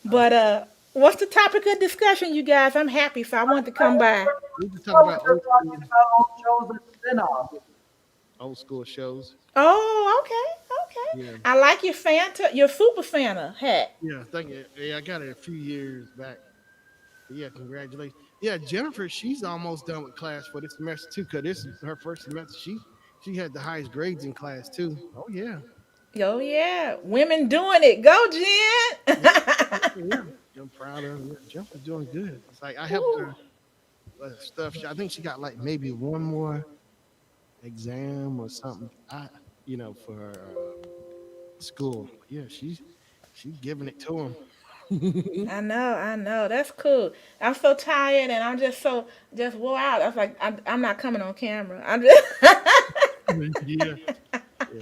I, But what's the topic of discussion, you guys? I'm happy, so I wanted to come by. we just talk Well, we're about just talking about old shows and spin-offs. old school shows. Oh, okay, okay. Yeah. I like your Fanta, your Super Fanta hat. Yeah. Thank you. Yeah, I got it a few years back. But yeah, congratulations. Yeah, Jennifer, she's almost done with class for this semester too, because this is her first semester. She had the highest grades in class too. Oh yeah. Oh yeah, women doing it. Go, Yeah. Jen. Yeah. I'm proud of her. Yeah, Jennifer's doing good. It's like I helped Ooh, her stuff. I think she got like maybe one more exam or something. For her school. Yeah, she's giving it to him. I know, I know. That's cool. I'm so tired and I'm just so just wore out. I was like, I'm not coming on camera. I'm just, Yeah. Yeah.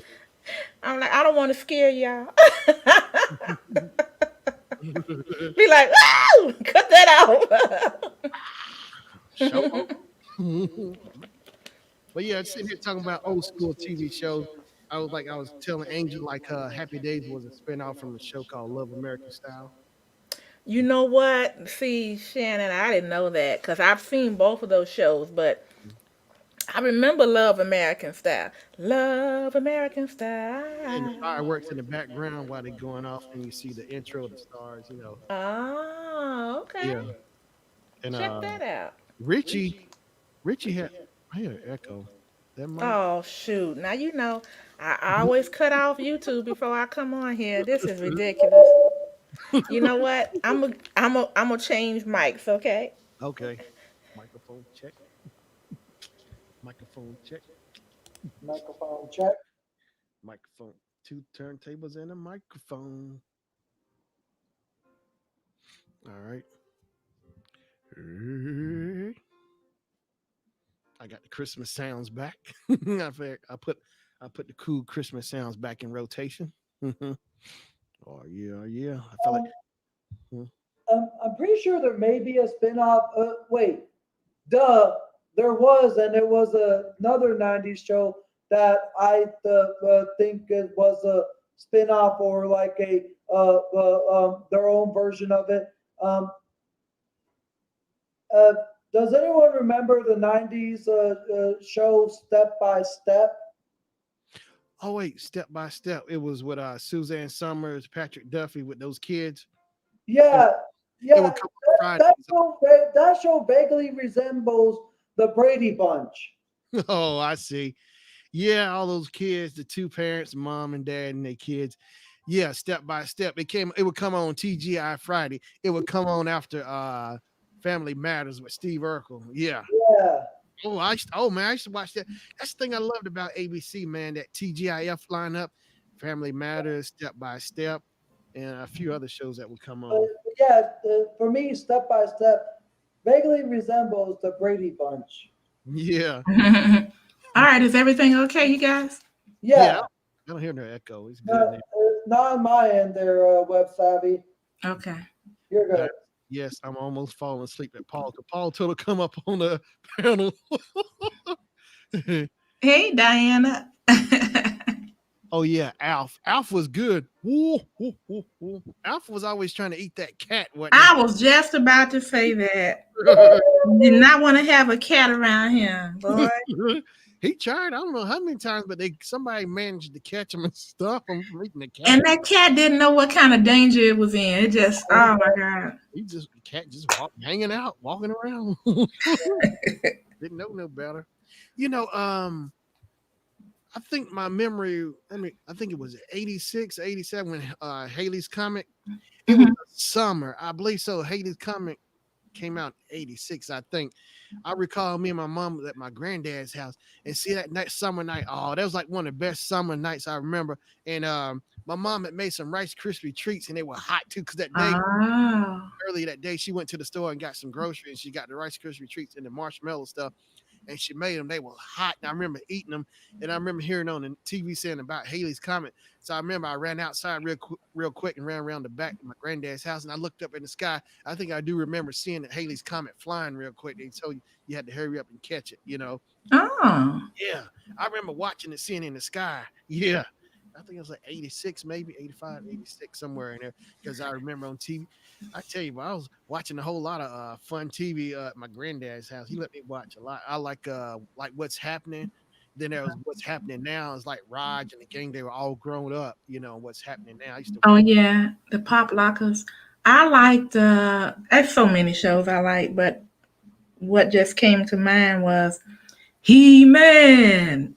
I'm like, I don't want to scare y'all. Be like, woo, cut that out. Show. But yeah, sitting here talking about old school TV shows. I was telling Angel like Happy Days was a spinoff from a show called Love American Style. You know what? See, Shannon, I didn't know that because I've seen both of those shows, but I remember Love American Style. Love American And the Style. fireworks in the background while they're going off, and you see the intro, the stars. Oh, Yeah. okay. And Check that out. Richie, Richie had I hear an echo. That mic. Oh shoot. Now you know I always cut off YouTube before I come on here. This is ridiculous. You know what? I'm a change mics, okay? Okay. Microphone check. Microphone check. Microphone check. Microphone. Two turntables and a microphone. All right. I got the Christmas sounds back. I put the cool Christmas sounds back in rotation. Oh yeah, yeah. I felt like Um, hmm. I'm pretty sure there may be a spin-off. Wait, duh, there was, and it was another '90s show that I think it was a spin-off or like a their own version of it. Um, uh, does anyone remember the '90s show Step by Step? Oh wait, step by step. It was with Suzanne Summers, Patrick Duffy with those kids. It, Yeah, it yeah. would come on Fridays. That show vaguely resembles the Brady Bunch. Oh, I see. Yeah, all those kids, the two parents, mom and dad, and their kids. Yeah, step by step. It would come on TGI Friday. It would come on after Family Matters with Steve Urkel. Yeah. Yeah. Oh man, I used to watch that. That's the thing I loved about ABC, man. That TGIF lineup, Family Matters, Step by Step, and a few other shows that would come Uh, on. yeah, for me, Step by Step vaguely resembles the Brady Bunch. Yeah, All right, is everything okay, you guys? yeah. Yeah, I don't hear no echo. It's good now. not on my end there, Web Savvy. Okay. You're Uh, good. yes, I'm almost falling asleep at Paul. 'Cause Paul told to come up on the panel. Hey, Diana. Oh yeah, Alf. Alf was good. Woo, woo, woo, woo. Alf was always trying to eat that cat, wasn't I was just about to say that. Did not want to have a cat around him, boy. he? He tried. I don't know how many times, but somebody managed to catch him and stop him from eating the And cat. that cat didn't know what kind of danger it was in. It just, oh my God. The cat just hanging out, walking around. Didn't know no better. You know, I think my memory. I think it was 86, 87 when Haley's Comet. It was Mhm. summer, I believe so. Haley's Comet came out in 86, I think. I recall me and my mom was at my granddad's house and see that night summer night. Oh, that was like one of the best summer nights I remember. And my mom had made some Rice Krispie treats and they were hot too. Cause that day, Oh. early that day, she went to the store and got some groceries and she got the Rice Krispie treats and the marshmallow stuff. And she made them. They were hot. And I remember eating them. And I remember hearing on the TV saying about Haley's Comet. So I remember I ran outside real quick and ran around the back of my granddad's house. And I looked up in the sky. I think I do remember seeing that Haley's Comet flying real quick. They told you had to hurry up and catch it. Oh. Yeah. I remember watching it, seeing it in the sky. Yeah. I think it was like 86, maybe 85, 86, somewhere in there. Because I remember on TV. I tell you, I was watching a whole lot of fun TV at my granddad's house. He let me watch a lot. I like What's Happening. Then there was What's Happening Now. It's like Raj and the gang. They were all grown up. What's happening now. I used to Oh watch. yeah, the pop lockers. I liked there's so many shows I like, but what just came to mind was He-Man.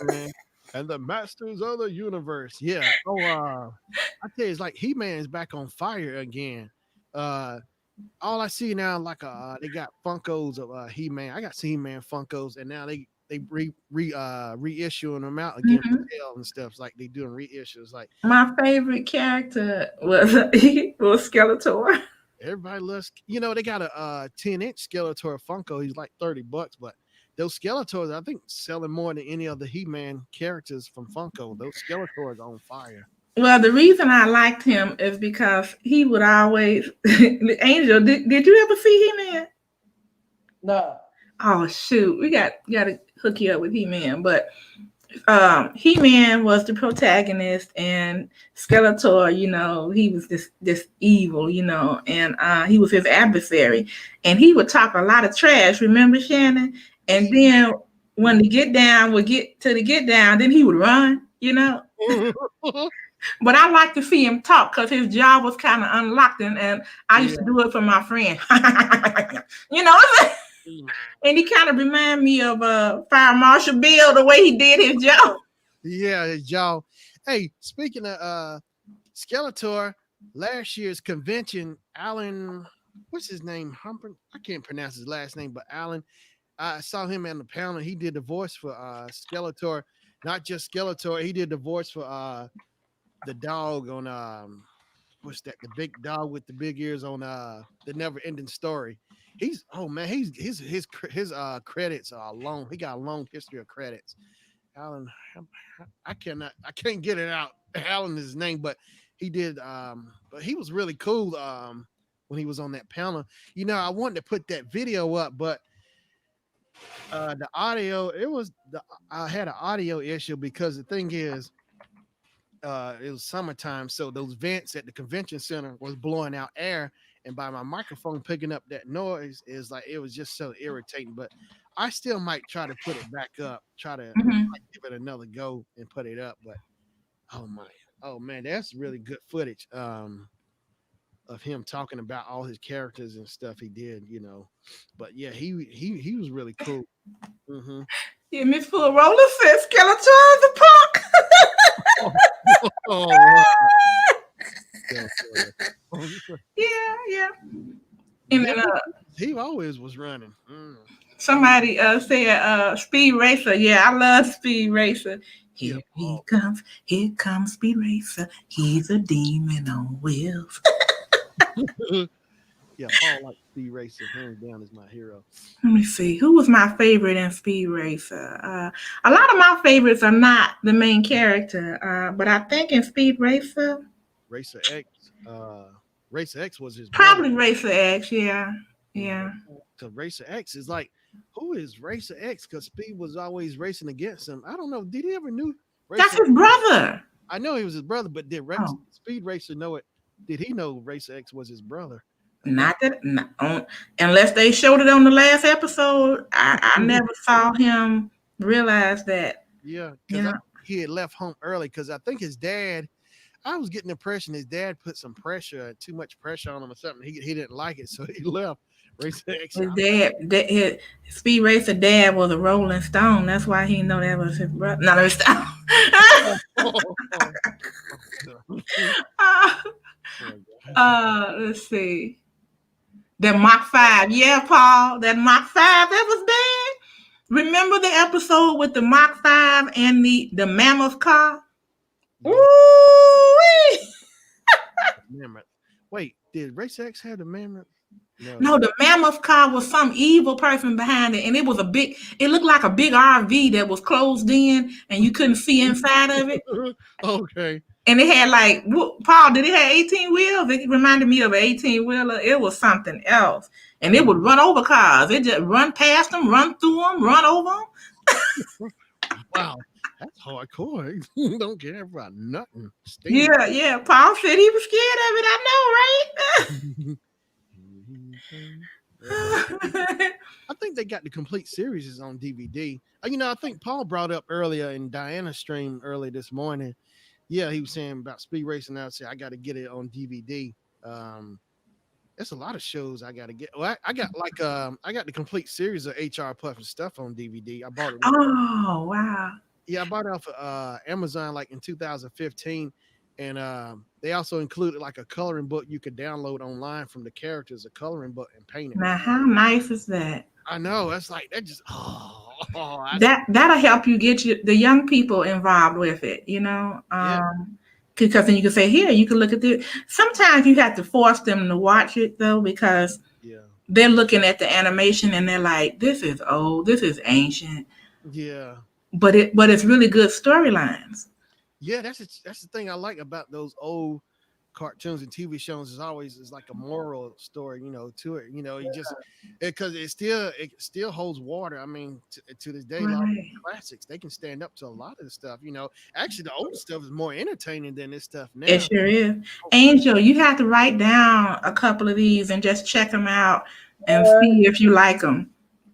Man. And the Masters of the Universe. Yeah. Oh, I tell you, it's like He-Man is back on fire again. Uh, all I see now, like they got Funkos of He-Man. I got some He-Man Funkos, and now they reissuing them out again for Mhm. sale and stuff. It's like they doing reissues. Like My favorite character was was Skeletor. everybody loves, they got a 10-inch Skeletor Funko. He's like $30, but those Skeletors, I think, selling more than any of the He-Man characters from Funko. Those Skeletors on fire. Well, the reason I liked him is because he would always Angel. Did you ever see He-Man? No. Oh shoot, we got to hook you up with He-Man, but He-Man was the protagonist, and Skeletor, he was this evil, and he was his adversary, and he would talk a lot of trash. Remember, Shannon? And then when the get down would get to the get down, then he would run, But I like to see him talk because his jaw was kind of unlocked, and I used to do it for my friend. And he kind of remind me of Fire Marshal Bill, the way he did his jaw. Yeah, his jaw. Hey, speaking of Skeletor, last year's convention, Alan, what's his name? Humper? I can't pronounce his last name, but Alan. I saw him on the panel. He did the voice for Skeletor, not just Skeletor. He did the voice for the dog on what's that? The big dog with the big ears on the Never Ending Story. He's his credits are long. He got a long history of credits. Alan, I can't get it out. Alan is his name, but he did. But he was really cool when he was on that panel. I wanted to put that video up, but the audio, I had an audio issue because the thing is, it was summertime, so those vents at the convention center was blowing out air, and by my microphone picking up that noise is like it was just so irritating. But I still might try to put it back up, try to give it another go and put it up. But oh man, that's really good footage of him talking about all his characters and stuff he did, But yeah, he was really cool. Mm-hmm. Yeah, Miss Full Roller said Skeletor the punk. Oh, wow. Yeah. And then he always was running. Somebody said Speed Racer. Yeah, I love Speed Racer. Here comes Speed Racer. He's a demon on wheels. Yeah, Paul likes Speed Racer. Hands down is my hero. Let me see. Who was my favorite in Speed Racer? A lot of my favorites are not the main character, but I think in Speed Racer, Racer X. Racer X was his probably brother. Racer X. Yeah. Because Racer X is like, who is Racer X? Because Speed was always racing against him. I don't know. Did he ever knew? That's his brother. I know he was his brother, but did Speed Racer know it? Did he know Racer X was his brother? Not unless they showed it on the last episode. I never saw him realize that. Yeah, because he had left home early because I think his dad. I was getting the impression his dad put some pressure, too much pressure on him or something. He didn't like it, so he left. Racer X. His dad, his Speed Racer dad was a Rolling Stone. That's why he know that was his brother. No, let me stop. Let's see. That Mach 5. Yeah, Paul. That Mach 5, that was bad. Remember the episode with the Mach 5 and the mammoth car? Yeah. Ooh! Mammoth. Wait, did Racer X have the mammoth? No, the mammoth car was some evil person behind it, and it was it looked like a big RV that was closed in, and you couldn't see inside of it. Okay. And it had like, Paul, did it have 18 wheels? It reminded me of an 18-wheeler. It was something else. And it would run over cars. It just run past them, run through them, run over them. Wow. That's hardcore. Don't care about nothing. Yeah. Paul said he was scared of it. I know, right? I think they got the complete series on DVD. I think Paul brought up earlier in Diana's stream early this morning. Yeah, he was saying about Speed Racing. I said I got to get it on DVD. There's a lot of shows I got to get. Well, I got I got the complete series of HR Puff and stuff on DVD. I bought it. Oh wow! Yeah, I bought it off of Amazon like in 2015, and they also included like a coloring book you could download online from the characters, a coloring book, and paint it. Now, how nice is that? I know. That's like that. Just that'll help you get the young people involved with it. Because then you can say, here, you can look at this. Sometimes you have to force them to watch it though, because they're looking at the animation and they're like, this is old, this is ancient. Yeah. But it's really good storylines. Yeah, that's the thing I like about those old cartoons and TV shows is like a moral story, to it. You just because it still holds water. I mean, to this day, right. A lot of classics, they can stand up to a lot of the stuff. Actually, the old stuff is more entertaining than this stuff now. It sure is. Angel, you have to write down a couple of these and just check them out and see if you like them.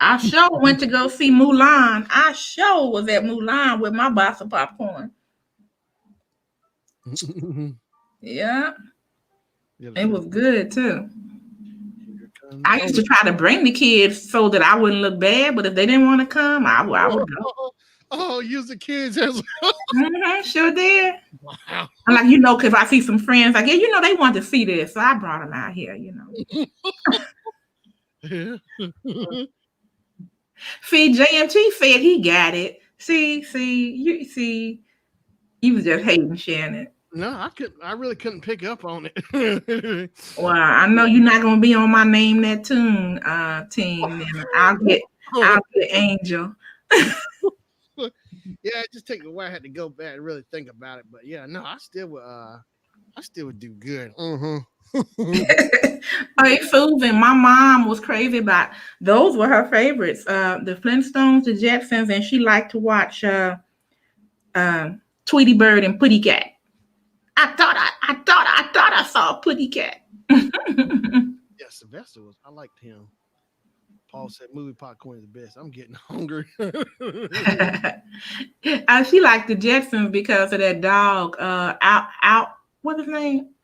I sure went to go see Mulan. I sure was at Mulan with my box of popcorn. Yeah, it was good too. I used to try to bring the kids so that I wouldn't look bad, but if they didn't want to come, I would go. Oh, use the kids as Sure did. wow. I'm like, because if I see some friends, like, yeah, they want to see this, so I brought them out here, See, JMT said he got it. See, you was just hating Shannon. No, I really couldn't pick up on it. Well, I know you're not gonna be on my name that tune team. And I'll get Angel. Yeah, it just take a while. I had to go back and really think about it. But yeah, no, I still would do good. Hey, Susan, my mom was crazy about those were her favorites. The Flintstones, the Jetsons, and she liked to watch Tweety Bird and Putty Cat. I thought I saw a Putty Cat. Yeah, Sylvester I liked him. Paul said movie popcorn is the best. I'm getting hungry. She liked the Jetsons because of that dog. What's his name?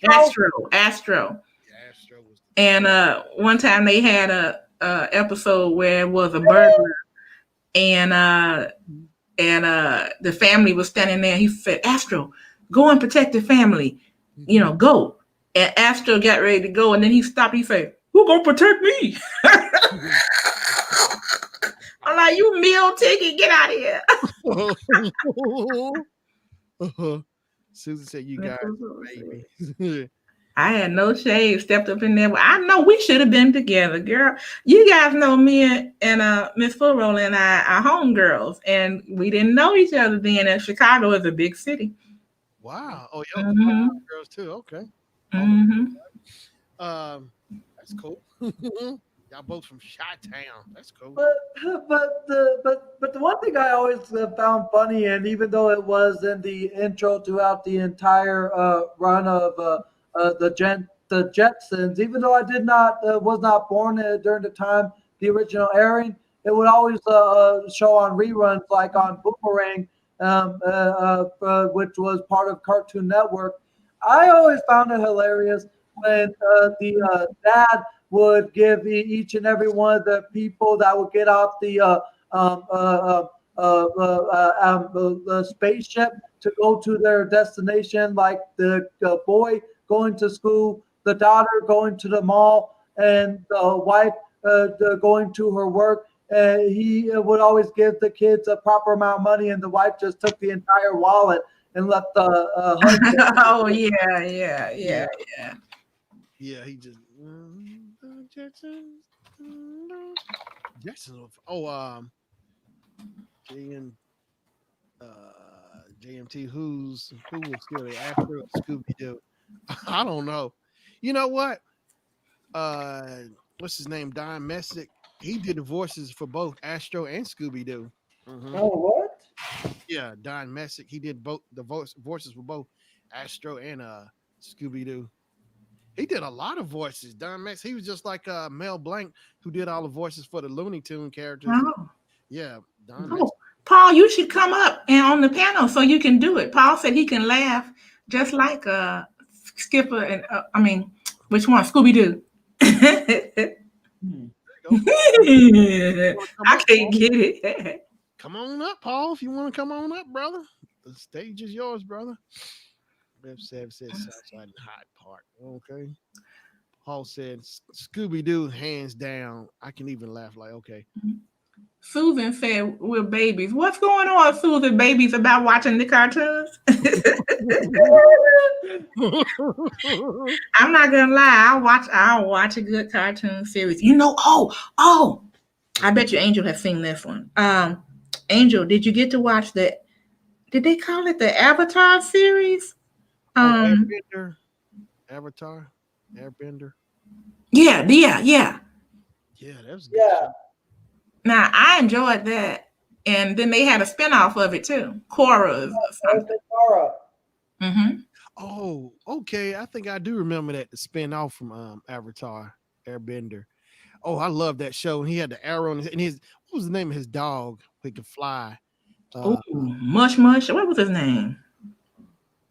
Astro. Yeah, Astro was And one time they had a episode where it was a burglar, and the family was standing there. He said, "Astro, go and protect the family. Go." And Astro got ready to go, and then he stopped. He said, "Who gonna protect me?" I'm like, "You meal ticket, get out of here." Susan said, "You guys, baby." I had no shade, stepped up in there. I know we should have been together, girl. You guys know me and Miss Furrow and I are homegirls, and we didn't know each other then. And Chicago is a big city. Wow. Oh, yeah. Girls too. Okay. That's cool. Y'all both from Chi-Town. That's cool. But the one thing I always found funny, and even though it was in the intro throughout the entire run of the Jetsons, even though I was not born during the time the original airing, it would always show on reruns like on Boomerang, which was part of Cartoon Network. I always found it hilarious when the dad would give each and every one of the people that would get off the spaceship to go to their destination, like the boy going to school, the daughter going to the mall, and the wife going to her work. He would always give the kids a proper amount of money, and the wife just took the entire wallet and left the husband. Oh yeah. Yeah, he just Jackson. Oh, JMT. Who was still the Astro Scooby Doo? I don't know. You know what? What's his name? Don Messick. He did the voices for both Astro and Scooby Doo. Oh, what? Yeah, Don Messick. He did both the voices for both Astro and Scooby Doo. He did a lot of voices. Don Messick. He was just like Mel Blanc, who did all the voices for the Looney Tune characters. Oh. Yeah, Don Messick. Paul, you should come up and on the panel so you can do it. Paul said he can laugh just like Skipper and which one? Scooby Doo. I can't get it. Come on up, Paul, if you want to come on up, brother. The stage is yours, brother. Rev Sav said Southside and Hyde Park. Okay. Paul said Scooby Doo, hands down. I can even laugh like, okay. Susan said we're babies. What's going on, Susan? Babies about watching the cartoons? I'm not gonna lie. I'll watch a good cartoon series. Oh, I bet you Angel has seen this one. Angel, did you get to watch did they call it the Avatar series? Airbender. Avatar. Airbender. Yeah. Yeah, that was good. Yeah. Now I enjoyed that. And then they had a spinoff of it too. Korra. Mm-hmm. Oh, okay. I think I do remember that, the spin off from Avatar Airbender. Oh, I love that show. And he had the arrow in his, and his what was the name of his dog? He could fly. Oh, Uh, mush mush. What was his name?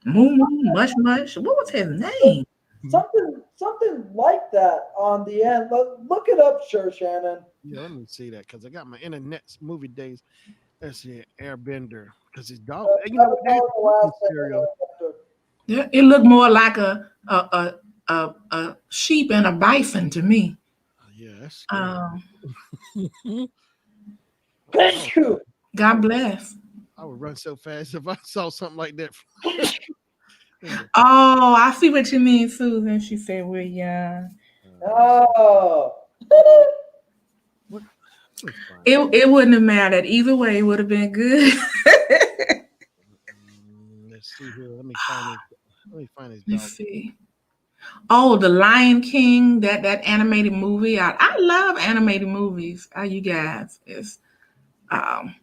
Moo moo, mush mush. What was his name? Something like that on the end. Look it up, sure, Shannon. yeah, let me see that because I got my internet movie days. Let's see, Airbender because his dog. You That know was what? They had on the cooking last cereal. episode. Yeah, it looked more like a sheep and a bison to me. Oh, yeah, that's scary. Um, Oh, Thank you. God bless. I would run so fast if I saw something like that. In the, Oh, I see what you mean, Susan. She said we're young. let's see. Oh. What? Let me find It wouldn't have mattered either way. It would have been good. let's see here. Let me find his. Let me find his Let's dog. see. Oh, the Lion King, that animated movie. I love animated movies. You guys, it's um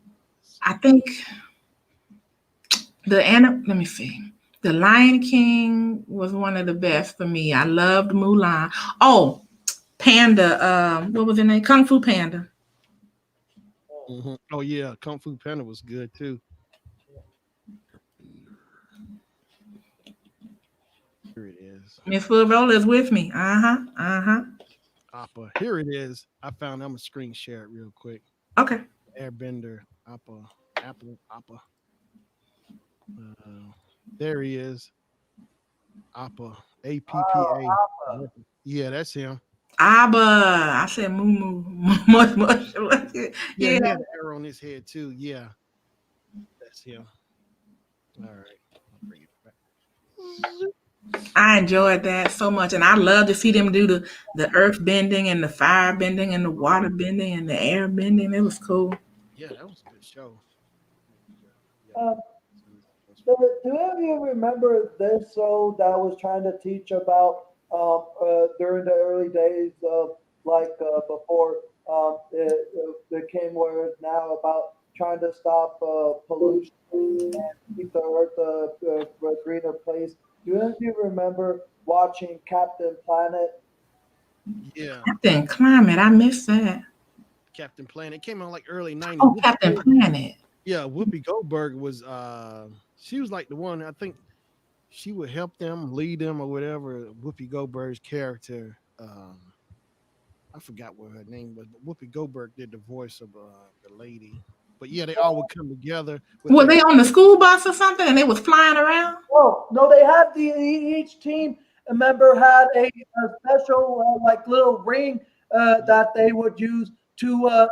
Let's I see. think let me see. The Lion King was one of the best for me. I loved Mulan. Oh, Panda. What was the name? Kung Fu Panda. Oh yeah, Kung Fu Panda was good too. Here it is. Miss Fulvrola is with me. Uh huh. Uh huh. Appa. Here it is. I found. I'm gonna screen share it real quick. Okay. Airbender. Appa. Apple. Appa. Uh, there he is. Appa. APPA. Yeah, that's him. Abba. I said moo moo. Much much. Yeah, Yeah. he had an arrow on his head too. Yeah, that's him. All right, I'll bring it back. I enjoyed that so much, and I love to see them do the earth bending and the fire bending and the water bending and the air bending. It was cool. Yeah, that was a good show. Yeah. Um, do any of you remember this show that was trying to teach about during the early days of before it came where it's now about trying to stop pollution and keep the earth a greener place? Do any of you remember watching Captain Planet? Yeah, Captain Climate, I missed that. Captain Planet it came out like early '90s. Oh, Captain Planet. Yeah, Whoopi Goldberg was. She was like the one. I think she would help them, lead them, or whatever. Whoopi Goldberg's character. I forgot what her name was, but Whoopi Goldberg did the voice of the lady. But yeah, they all would come together with Were their. they on the school bus or something and they was flying around? Oh no, they had each team member had a special little ring that they would use to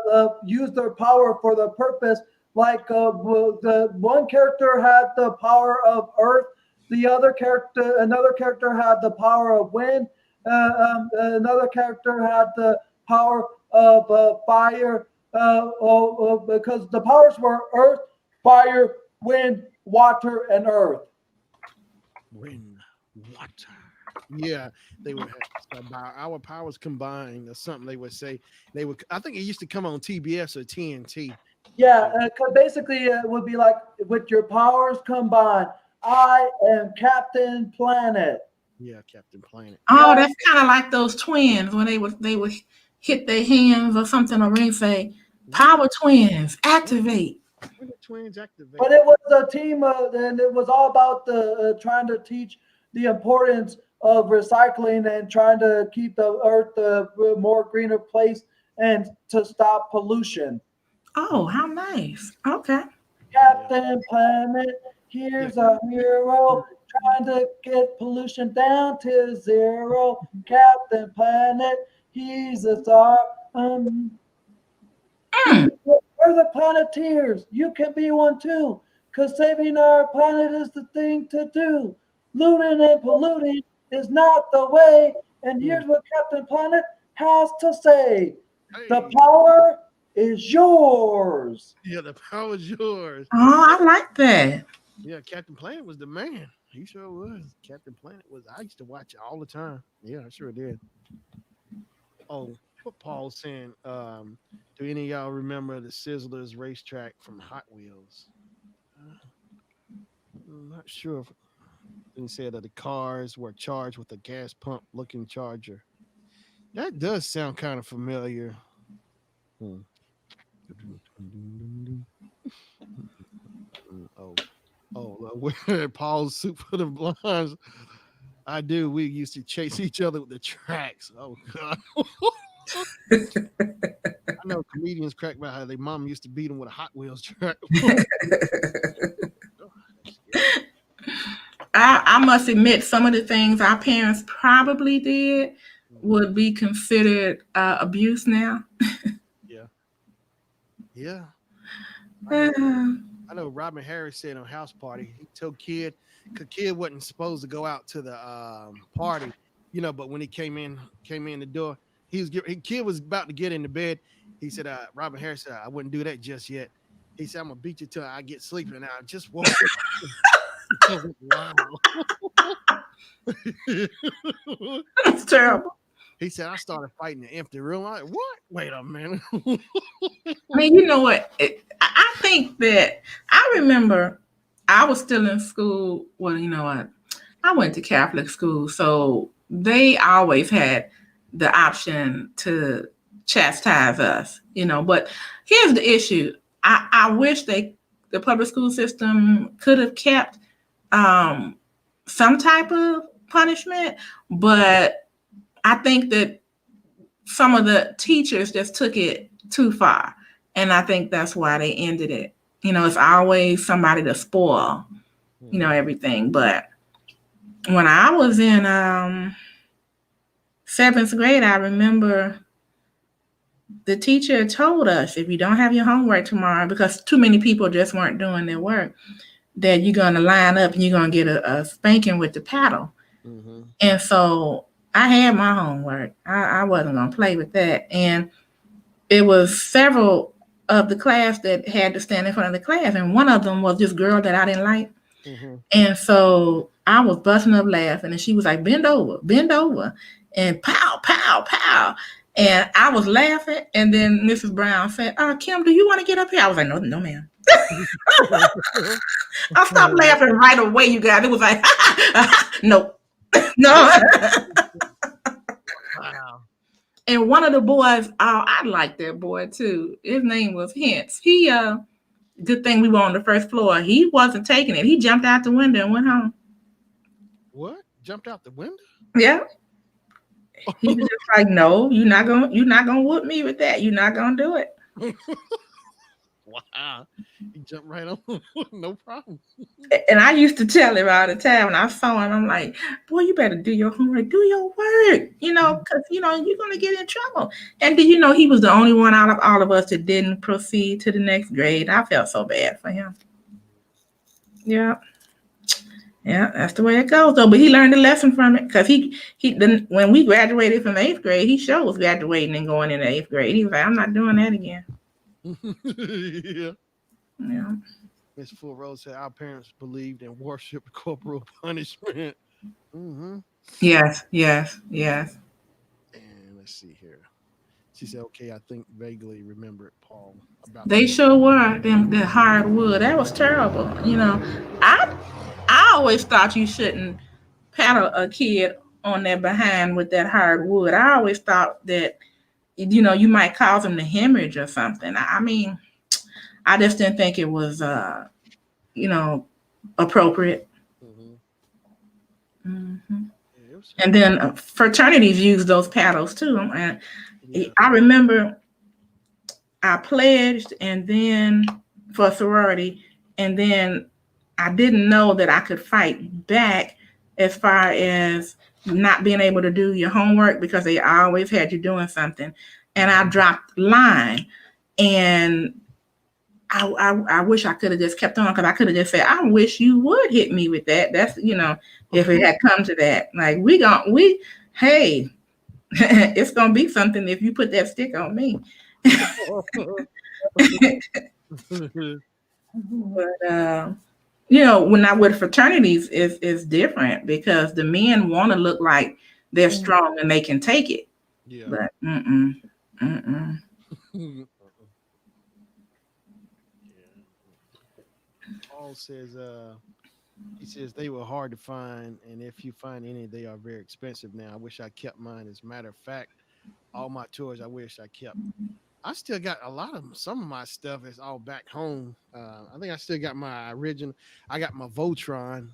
use their power for the purpose. The one character had the power of earth, another character had the power of wind, another character had the power of fire. Because the powers were earth, fire, wind, water, and earth. Wind, water. Yeah, they would have by our powers combined or something. They would say they would. I think it used to come on TBS or TNT. Yeah, 'cause basically it would be like with your powers combined, I am Captain Planet. Yeah, Captain Planet. Oh, Yeah, that's kind of like those twins when they would hit their hands or something or ring say, When "Power twins, activate." when the twins activate? but it was a team, and it was all about the trying to teach the importance of recycling and trying to keep the earth a more greener place and to stop pollution. Oh, how nice. Okay. Yeah, Captain Planet, yeah. here's a hero trying to get pollution down to zero. Captain Planet, he's a star. Mm. We're the Planeteers. You can be one too, because saving our planet is the thing to do. Looting and polluting is not the way. And Mm. here's what Captain Planet has to say: the Hey, power is yours. yeah, the power's yours. Oh, I like that. Yeah, Captain Planet was the man. He sure was. Captain Planet was. I used to watch it all the time. Yeah, I sure did. Oh, what Paul's saying. Do any of y'all remember the Sizzlers racetrack from Hot Wheels? Uh, I'm not sure if he said that the cars were charged with a gas pump looking charger. That does sound kind of familiar. Hmm. Oh, Paul's soup for the blinds. I do. We used to chase each other with the tracks. Oh God. I know comedians crack about how their mom used to beat them with a Hot Wheels track. I must admit, some of the things our parents probably did Mhm. would be considered abuse now. Yeah, yeah. I know. Uh, I know. Robin Harris said on House Party, he told kid wasn't supposed to go out to the party, But when he came in the door, kid was about to get into bed. He said, Robin Harris said, I wouldn't do that just yet. He said, I'm gonna beat you till I get sleepy. And I just woke up. I was like, wow. it's terrible. He said, I started fighting the empty room. I like, what? Wait a minute. I mean, you know what? I think that I remember I was still in school. Well, you know what? I went to Catholic school, so they always had the option to chastise us, But here's the issue: I wish the public school system could have kept um, some type of punishment, but I think that some of the teachers just took it too far, and I think that's why they ended it. It's always somebody to spoil, Mhm. everything. But when I was in seventh grade, I remember the teacher told us if you don't have your homework tomorrow, because too many people just weren't doing their work, that you're going to line up and you're going to get a spanking with the paddle. Mhm. And so I had my homework. I wasn't going to play with that. And it was several of the class that had to stand in front of the class. And one of them was this girl that I didn't like. Mhm. And so I was busting up laughing, and she was like, bend over, and pow, pow, pow. And I was laughing, and then Mrs. Brown said, Kim, do you want to get up here? I was like, no, no, ma'am. I stopped laughing right away, you guys. It was like, no, no. Wow. And one of the boys, I liked that boy too. His name was Hence. Good thing we were on the first floor. He wasn't taking it. He jumped out the window and went home. What? Jumped out the window? Yeah. He was just like, no, you're not gonna whoop me with that. You're not gonna do it. Wow. He jumped right on. No problem. And I used to tell him all the time when I saw him, I'm like, boy, you better do your homework, do your work, because you're gonna get in trouble. And do you know he was the only one out of all of us that didn't proceed to the next grade? I felt so bad for him. Yeah. Yeah, that's the way it goes though. But he learned a lesson from it, because then when we graduated from eighth grade, he sure was graduating and going into eighth grade. He was like, I'm not doing that again. Yeah. Yeah. Miss Full Rose said our parents believed in worship corporal punishment. Hmm. Yes, yes, yes. And let's see here. She said, okay, I think vaguely remembered Paul about the. They sure were them the hardwood. That was terrible. I I always thought you shouldn't paddle a kid on their behind with that hardwood. I always thought that you might cause them to hemorrhage or something. I mean, I just didn't think it was you know appropriate. Hmm. Hmm. Yeah, it was And hard. then fraternities use those paddles too. And Yeah. I remember I pledged, and then for sorority, and then I didn't know that I could fight back as far as not being able to do your homework, because they always had you doing something. And I dropped line, and I wish I could have just kept on, because I could have just said, I wish you would hit me with that. That's if it had come to that. Like hey, it's gonna be something if you put that stick on me. But when I with fraternities is different, because the men want to look like they're strong and they can take it. Yeah. But mm-mm. Yeah. Paul says, he says they were hard to find, and if you find any, they are very expensive now. I wish I kept mine. As a matter of fact, all my toys. I wish I kept. I still got a lot of some of my stuff is all back home. I think I still got my original. I got my Voltron,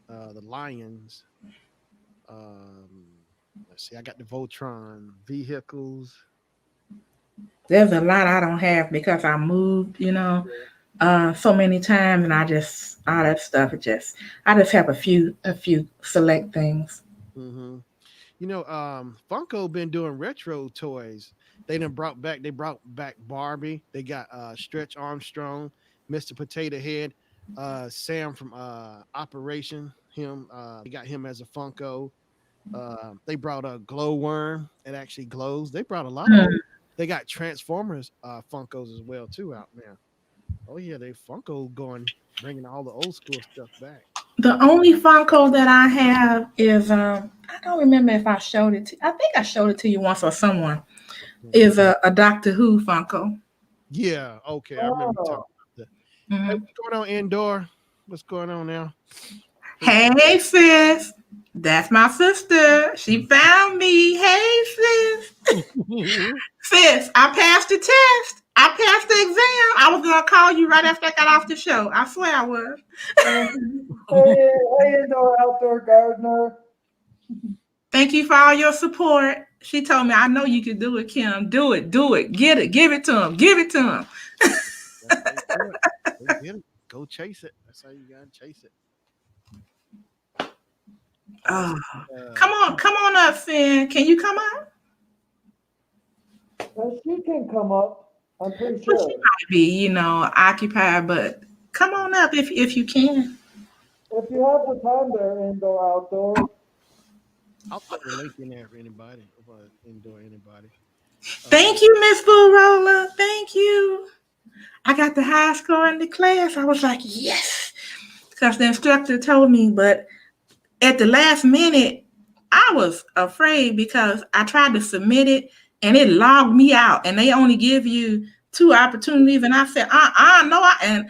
the Lions. Um, let's see, I got the Voltron vehicles. There's a lot I don't have because I moved, so many times, and I just all that stuff. I just have a few select things. Hmm. Funko been doing retro toys. They brought back Barbie. They got Stretch Armstrong, Mr. Potato Head, Sam from Operation. Him, they got him as a Funko. They brought a glowworm. It actually glows. They brought a lot of old. They got Transformers Funkos as well too out there. Oh yeah, they Funko going bringing all the old school stuff back. The only Funko that I have is I don't remember if I showed it to. I think I showed it to you once or someone. Is a Doctor Who Funko. Yeah, okay, I remember you talking about that. Hey, Mm-hmm. what's going on indoor? What's going on now? Hey sis, that's my sister. She found me. Hey sis, sis, I passed the test. I passed the exam. I was gonna call you right after I got off the show. I swear I was. Hey, indoor outdoor gardener. Thank you for all your support. She told me, I know you can do it, Kim. Do it, get it, give it to him, give it to him. That's how you do it. Go get it. Go chase it. That's how you gotta chase it. Oh, come on up, Finn. Can you come up? Well, she can come up. I'm pretty Well, sure. she might be, occupied, but come on up if you can. If you have the time there, indoor outdoor. I'll put the link in there for anybody. Indoor anybody. Thank you, Miss Bull Roller. Thank you. I got the high score in the class. I was like, yes, because the instructor told me, but at the last minute, I was afraid because I tried to submit it and it logged me out, and they only give you 2 opportunities. And I said, no, and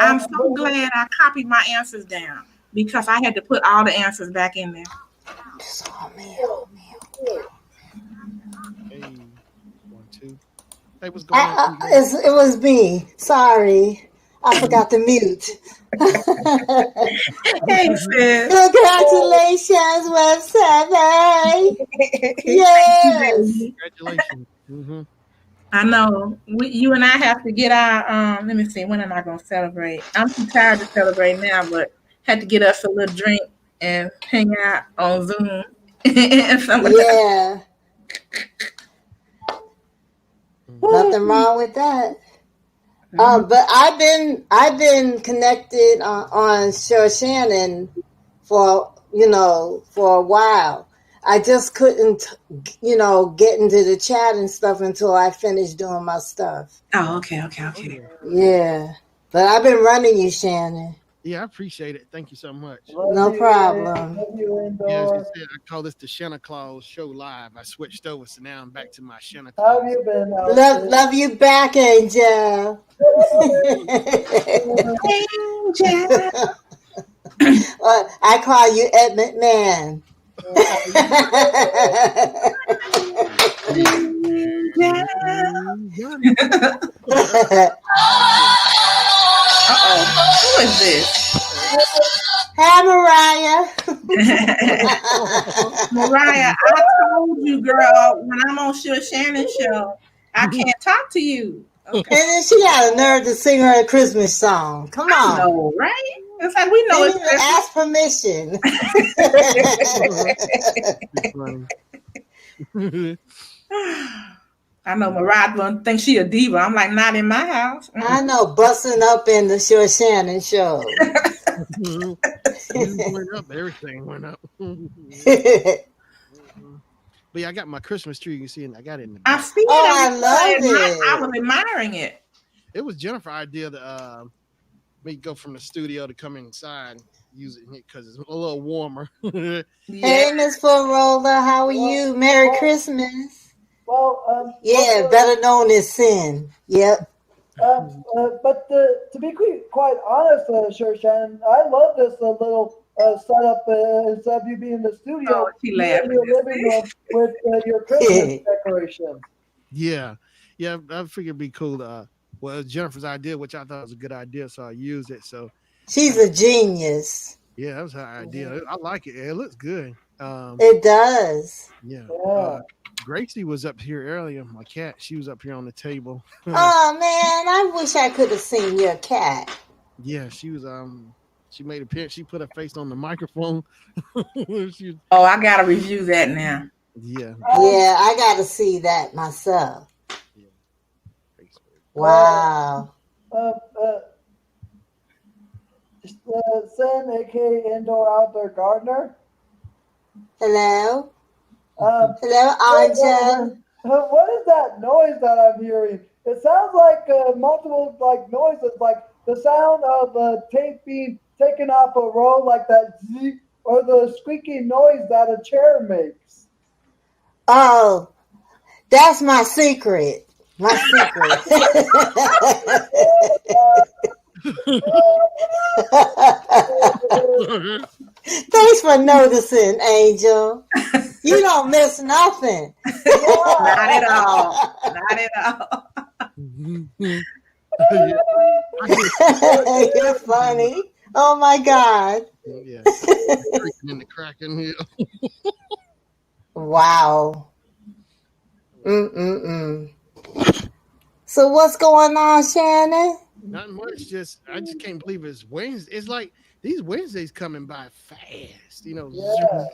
I'm so glad I copied my answers down because I had to put all the answers back in there. Hey, 1, 2. Hey, what's going on? It was me. Sorry. I forgot to mute. Hey, sis. Congratulations, Web 7. Yes. Congratulations. Mm-hmm. I know. You and I have to get our let me see, when am I gonna celebrate? I'm too tired to celebrate now, but had to get us a little drink and hang out on Zoom. Yeah. Nothing wrong with that. But I've been connected on Sure Shannon for a while. I just couldn't get into the chat and stuff until I finished doing my stuff. Oh, okay. Yeah, but I've been running you, Shannon. Yeah, I appreciate it. Thank you so much. No problem. Love you, indoor. Yeah, as you said, I call this the Shanna Claus show live. I switched over, so now I'm back to my Shanna Claus. How have you been? Love you back, Angel. Angel. I call you Ed McMahon. Who is this? Hi, Mariah. Mariah, I told you, girl, when I'm on Sure Shannon show, I can't talk to you. Okay. And then she got a nerve to sing her a Christmas song. Come on. I know, right? It's like we know Didn't even ask permission. I know Mariah thinks she a diva. I'm like, not in my house. I know, busting up in the Sure Shannon show. Went up, everything went up. But yeah, I got my Christmas tree. You can see, and I got it in the back. I see it. I love it. I was admiring it. It was Jennifer's idea to me go from the studio to come inside and use it because it's a little warmer. Hey, Miss Full Roller, how are you? Merry Christmas. Well, yeah, better known as Sin. Yep. But to be quite honest, Sure Shannon, I love this little setup instead of you being in the Oh, studio, she you're in laughing. your living room with your Christmas decorations. Yeah, yeah. I figured it'd be cool. Well, it was Jennifer's idea, which I thought was a good idea, so I used it. So, She's uh, a genius. yeah, that was her idea. I like it. It looks good. It does. Yeah. Yeah. Gracie was up here earlier. My cat, she was up here on the table. Oh man, I wish I could have seen your cat. Yeah, she was. She made a picture. She put her face on the microphone. she was, Oh, I gotta review that now. yeah, Yeah, I got to see that myself. yeah. Facebook. Wow. Uh, uh, Sin, aka Indoor Outdoor Gardener. Hello? Um, Hello, Angel. what is that noise that I'm hearing? It sounds like multiple like noises, like the sound of tape being taken off a roll, like that zzz, or the squeaky noise that a chair makes. Oh, that's my secret. My secret. Thanks for noticing, Angel. You don't miss nothing. Not at all. Not at all. Yeah, You're funny. Oh my God. yeah. Creaking and the cracking. Yeah. Wow. Mm-mm-mm. So what's going on, Shannon? Not much. Just I just can't believe it's Wednesday. It's like these Wednesdays coming by fast. You know, Yeah.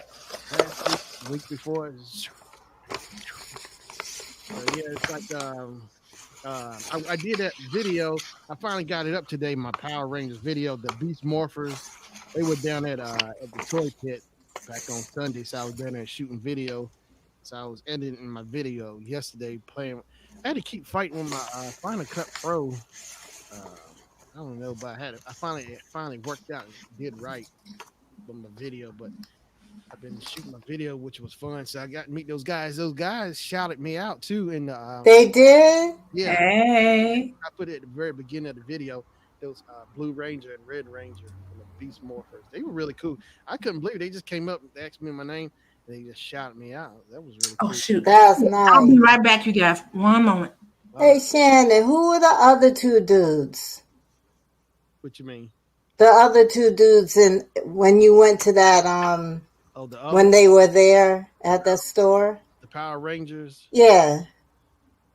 last week before. Yeah, it's like I did that video. I finally got it up today. My Power Rangers video, the Beast Morphers. They were down at the toy pit back on Sunday, so I was down there shooting video. So I was editing my video yesterday, playing. I had to keep fighting with my Final Cut Pro. I don't know, but I finally worked out and did right from the video, but I've been shooting my video, which was fun. So I got to meet those guys. Those guys shouted me out too in the They did? yeah. Hey. I put it at the very beginning of the video. Those Blue Ranger and Red Ranger from the Beast Morphers. They were really cool. I couldn't believe it. They just came up and asked me my name and they just shouted me out. That was really Oh cool. shoot. That's I'll be nice. right back, you guys. One moment. Hey, Shannon, who were the other two dudes? What you mean? The other two dudes in when you went to that Oh, the when they were there at the store? the Power Rangers. Yeah.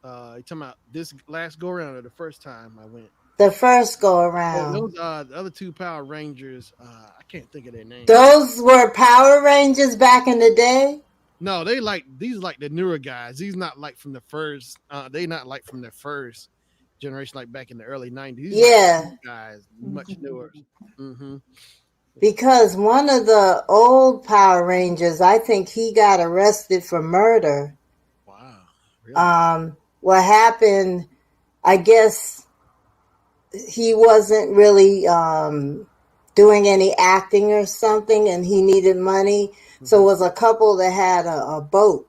You talking about this last go around or the first time I went? The first go Oh, around. those the other two Power Rangers. I can't think of their names. Those were Power Rangers back in the day? No, they like these like the newer guys. These not like from the first. They not like from the first generation, like back in the early '90s. These Yeah. like guys, much newer. Mm-hmm. Because one of the old Power Rangers, I think he got arrested for murder. Wow. Really? What happened, I guess he wasn't really doing any acting or something and he needed money. So it was a couple that had a boat.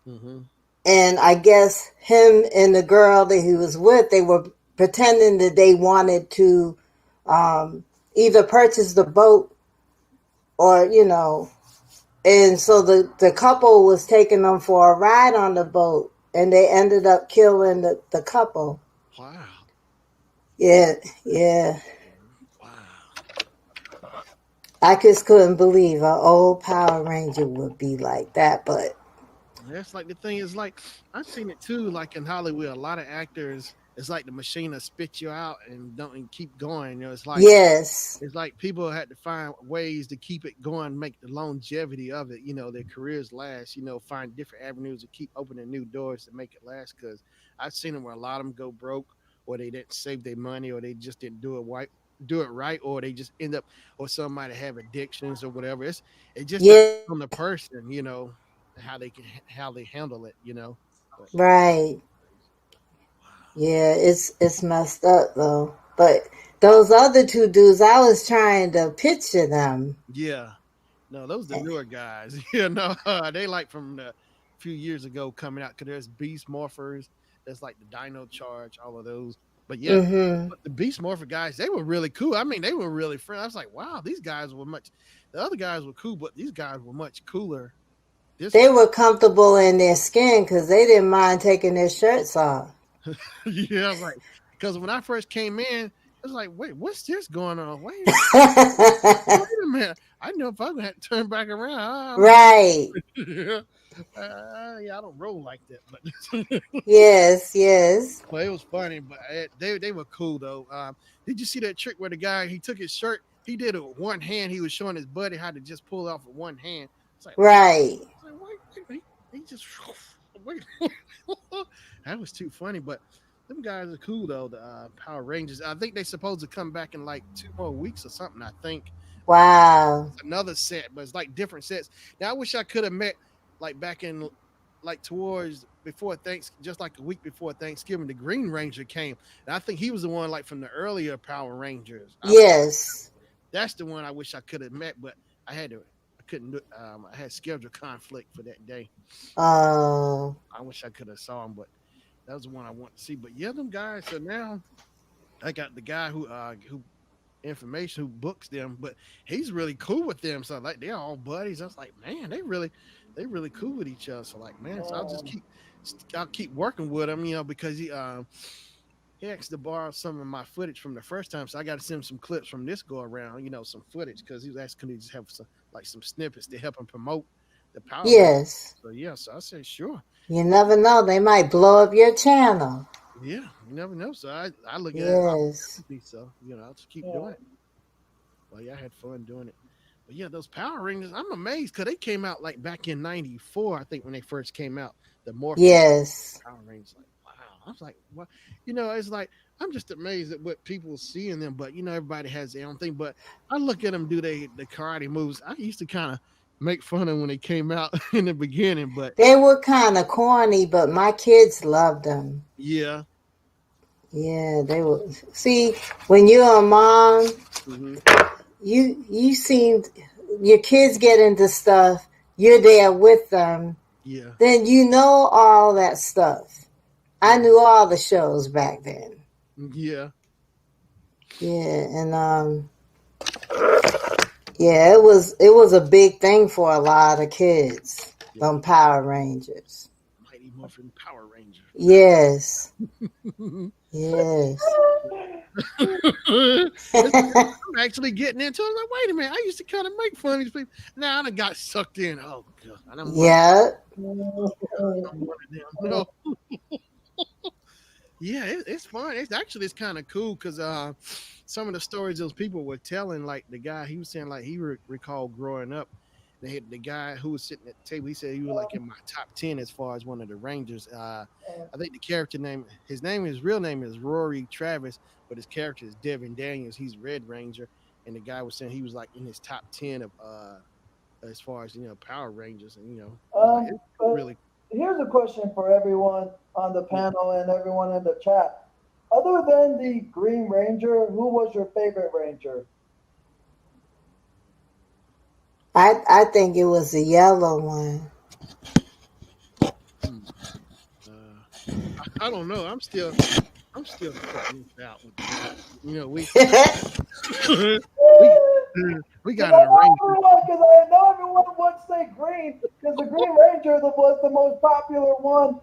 Mm-hmm. And I guess him and the girl that he was with, they were pretending that they wanted to either purchase the boat or, and so the couple was taking them for a ride on the boat and they ended up killing the couple. Wow. Yeah. Wow. I just couldn't believe an old Power Ranger would be like that, but That's like the thing is like I've seen it too. Like in Hollywood, a lot of actors, it's like the machine will spit you out and don't and keep going. It's like yes. it's like people had to find ways to keep it going, make the longevity of it. Their careers last. Find different avenues to keep opening new doors to make it last. Because I've seen them where a lot of them go broke, or they didn't save their money, or they just didn't do it right, or they just end up, or somebody have addictions or whatever. It just depends on the person, how they handle it. But, Right. Yeah, it's messed up though. But those other two dudes, I was trying to picture them. yeah. No, those are the newer guys. They like from a few years ago coming out because there's Beast Morphers. There's like the Dino Charge, all of those. But yeah, Mm-hmm. but the Beast Morpher guys, they were really cool. I mean, they were really friendly. I was like, wow, these guys were much. The other guys were cool, but these guys were much cooler. They were comfortable in their skin because they didn't mind taking their shirts off. Yeah, I was like, because when I first came in, I was like, wait, what's this going on? Wait a minute. I know if I'm gonna have to turn back around. Right. Yeah, I don't roll like that, but Yes. well, it was funny. But they were cool though. Did you see that trick where the guy he took his shirt, he did it with one hand. He was showing his buddy how to just pull it off with one hand. It's like, right. it's like wait, he just wait. That was too funny, but. Them guys are cool though. The Power Rangers. I think they're supposed to come back in like 2 more weeks or something. I think. Wow. It's another set, but it's like different sets. Now I wish I could have met like back in like towards before Thanksgiving, just like a week before Thanksgiving. The Green Ranger came, and I think he was the one like from the earlier Power Rangers. Yes. That's the one I wish I could have met, but I had to. I couldn't do. I had schedule conflict for that day. Oh. I wish I could have saw him, but. That was the one I want to see. But yeah, them guys. So now I got the guy who information who books them, but he's really cool with them. So like they're all buddies. I was like, man, they really cool with each other. So like, man, so I'll keep working with him, because he asked to borrow some of my footage from the first time. So I got to send him some clips from this go around, some footage because he was asking me to just have some snippets to help him promote the Power. Yes. So yeah, so I said sure. You never know. They might blow up your channel. Yeah, you never know. So I look at it. So I'll just keep doing it. Well, yeah, I had fun doing it. But yeah, those Power Rangers, I'm amazed because they came out like back in '94, I think, when they first came out. The Morphin Power Rangers, like wow. I was like, what? It's like I'm just amazed at what people see in them. But everybody has their own thing. But I look at them do the karate moves. I used to kind of make fun of them when they came out in the beginning, but they were kind of corny, but my kids loved them. Yeah, they were. See, when you're a mom, you seen your kids get into stuff, you're there with them. Yeah. Then you know all that stuff. I knew all the shows back then. Yeah. Yeah, and it was a big thing for a lot of kids. Them Power Rangers. Mighty Morphin Power Ranger. Yes. Yes. I'm actually getting into it. I'm like, wait a minute. I used to kind of make fun of these people. Now I done got sucked in. Oh, God. I don't want no. Yeah, it's fun. It's kind of cool because some of the stories those people were telling, like the guy, he was saying like he recalled growing up. They had the guy who was sitting at the table. He said he was like in my top 10 as far as one of the Rangers. I think the character name, his real name is Rory Travis, but his character is Devin Daniels. He's Red Ranger, and the guy was saying he was like in his top 10 of as far as Power Rangers, and it's really. Here's a question for everyone on the panel and everyone in the chat. Other than the Green Ranger, who was your favorite Ranger? I think it was the yellow one. I don't know. I'm still figuring it out with that. We got a Ranger. Because I know everyone would say green, because the Green Ranger was the most popular one,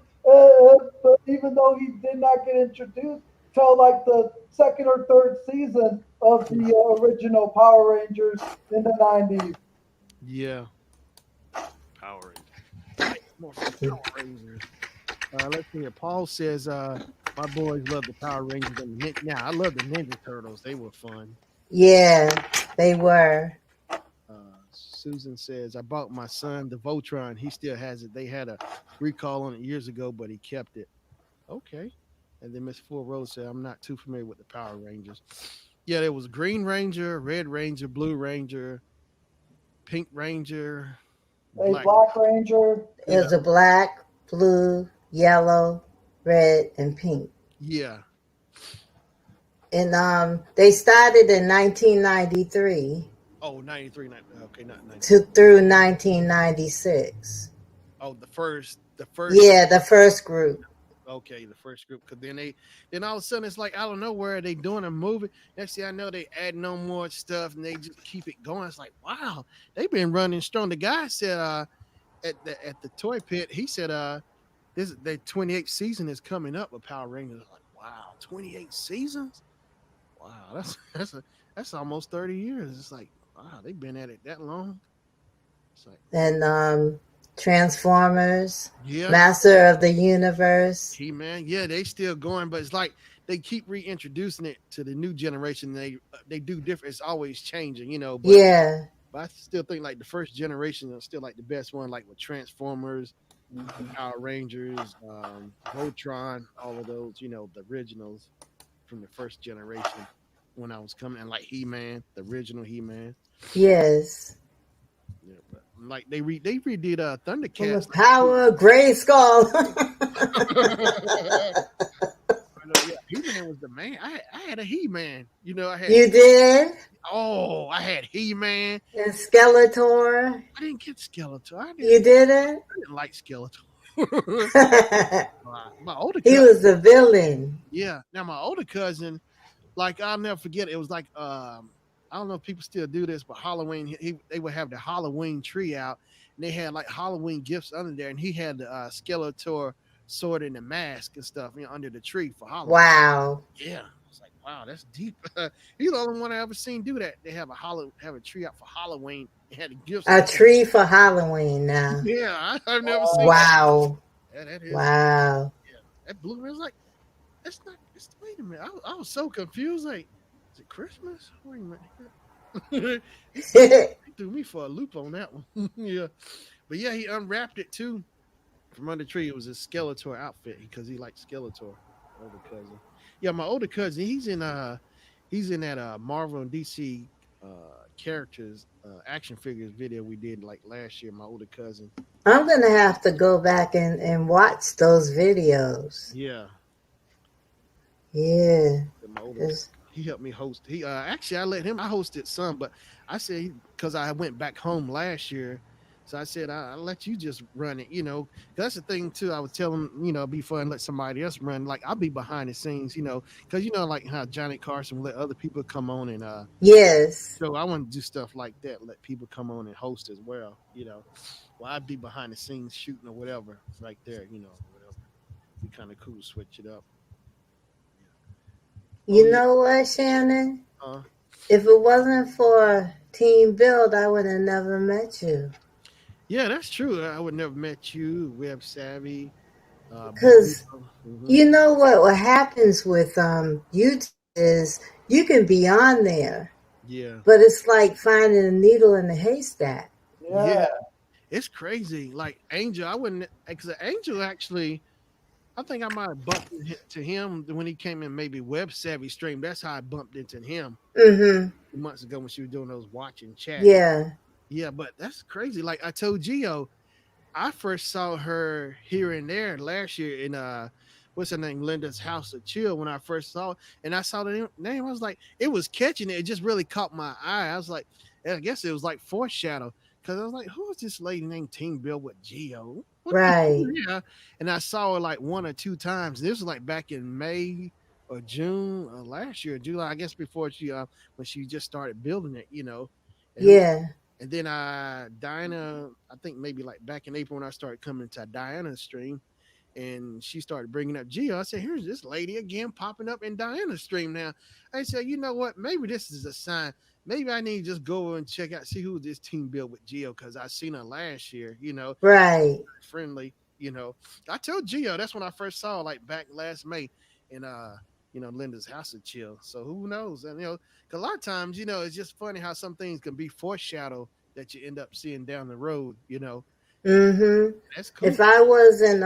but even though he did not get introduced till like the second or third season of the original Power Rangers in the 90s. Yeah. Power Rangers. More Power Rangers. Let's see here. Paul says, my boys love the Power Rangers and the Now, I love the Ninja Turtles. They were fun. Yeah, they were. Susan says, I bought my son the Voltron. He still has it. They had a recall on it years ago, but he kept it. Okay. And then Miss Full Rose said, I'm not too familiar with the Power Rangers. Yeah, there was Green Ranger, Red Ranger, Blue Ranger, Pink Ranger, Black Ranger. It was a black, blue, yellow, red, and pink. Yeah. And they started in 1993. Oh, 93. Okay, not 93. Through 1996. Oh, the first. Yeah, the first group. Okay, the first group, because then all of a sudden it's like out of nowhere they doing a movie. Next thing I know, they add no more stuff and they just keep it going. It's like wow, they've been running strong. The guy said at the toy pit, he said this the 28th season is coming up with Power Rangers. Like wow, 28 seasons. Wow, that's almost 30 years. It's like wow, they've been at it that long. It's like And Transformers, yeah, Master of the Universe. He-Man, yeah, they still going, but it's like they keep reintroducing it to the new generation. They do different. It's always changing, But Yeah. but I still think like the first generation is still like the best one, like with Transformers, Power Rangers, Voltron, all of those, the originals from the first generation when I was coming, and like He-Man, the original He-Man. Yes. Yeah, but like they redid From the Thundercats. power of Grayskull. I know, yeah, He-Man was the man. I had a He-Man. I had You did? I had He-Man. And Skeletor. I didn't get Skeletor. You didn't? I didn't like Skeletor. He My older cousin, was the villain. yeah. Now my older cousin, like I'll never forget. It was like I don't know if people still do this, but Halloween they would have the Halloween tree out, and they had like Halloween gifts under there, and he had the Skeletor sword and the mask and stuff, under the tree for Halloween. Wow. Yeah, it's like wow, that's deep. He's the only one I ever seen do that. They have a tree out for Halloween. They had the gifts. A tree for Halloween now. Yeah, I've never seen. Wow. That is. Wow. Yeah, that blew me. I was like, that's not. Wait a minute. I was so confused. Like, is it Christmas? Wait a minute. He threw me for a loop on that one. Yeah, but yeah, he unwrapped it too from under the tree. It was a Skeletor outfit because he liked Skeletor. Older cousin. Yeah, my older cousin. He's in that Marvel and DC characters action figures video we did like last year. My older cousin. I'm going to have to go back and watch those videos. Yeah. Yeah. My older, he helped me host. He actually I hosted some, but I said because I went back home last year, so I said I'll let you just run it. That's the thing too. I would tell him, it'd be fun let somebody else run. Like I'll be behind the scenes, because like how Johnny Carson would let other people come on and yes. So I want to do stuff like that. Let people come on and host as well. Well, I'd be behind the scenes shooting or whatever, right there. Whatever. Be kind of cool to switch it up. You know what, Shannon? If it wasn't for Team Build, I would have never met you. Yeah, that's true. I would never met you, Web Savvy. Because you know what happens with YouTube is you can be on there. Yeah. But it's like finding a needle in a haystack. Yeah. It's crazy. Like Angel, I wouldn't, because Angel actually, I think I might have bumped into him when he came in, maybe Web Savvy stream. That's how I bumped into him months ago when she was doing those watching chats. Yeah. Yeah, but that's crazy. Like I told Gio, I first saw her here and there last year in what's her name, Linda's House of Chill. When I first saw it, and I saw the name, I was like, it was catching it. It just really caught my eye. I was like, I guess it was like foreshadow. Because I was like, who is this lady named Team Bill with Geo? Right. Yeah. And I saw her like one or two times. This was like back in May or June last year, July, I guess before she when she just started building it, Yeah. And then Diana, I think maybe like back in April when I started coming to Diana's stream, and she started bringing up Geo. I said, here's this lady again popping up in Diana's stream now. I said, you know what? Maybe this is a sign. Maybe I need to just go and check out, see who this Team built with Geo, because I seen her last year, Right. Friendly, I told Geo, that's when I first saw her, like back last May in Linda's House of Chill. So who knows? And because a lot of times, it's just funny how some things can be foreshadowed that you end up seeing down the road, Mm-hmm. That's cool. If I wasn't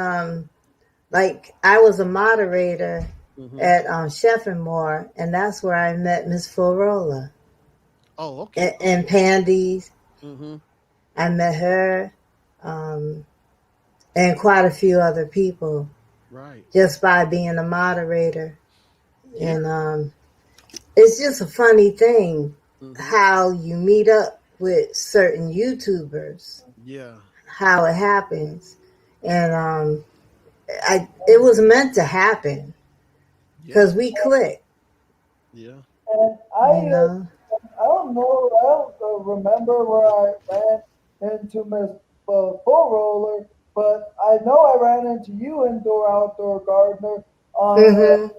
I was a moderator at Chef and More, and that's where I met Miss Florola. Oh, okay. And Pandy's. Mm-hmm. I met her, and quite a few other people. Right. Just by being a moderator. Yeah. And it's just a funny thing how you meet up with certain YouTubers. Yeah. How it happens. And it was meant to happen because we clicked. Yeah. And You know. I don't know, I don't remember where I ran into Miss Full Roller, but I know I ran into you, Indoor Outdoor Gardener, on Mhm.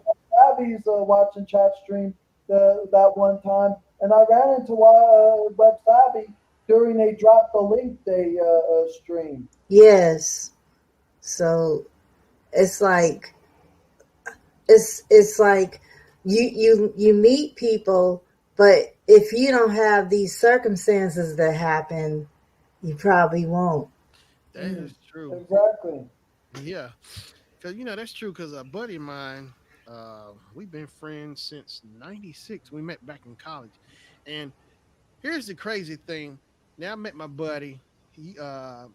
Abby's watching chat stream that one time, and I ran into Web Savvy during a Drop the Link Day stream. Yes. So it's like it's like you meet people, but if you don't have these circumstances that happen, you probably won't. That is true. Exactly. Yeah. Because, that's true. Because a buddy of mine, we've been friends since 96. We met back in college. And here's the crazy thing. Now I met my buddy. He, I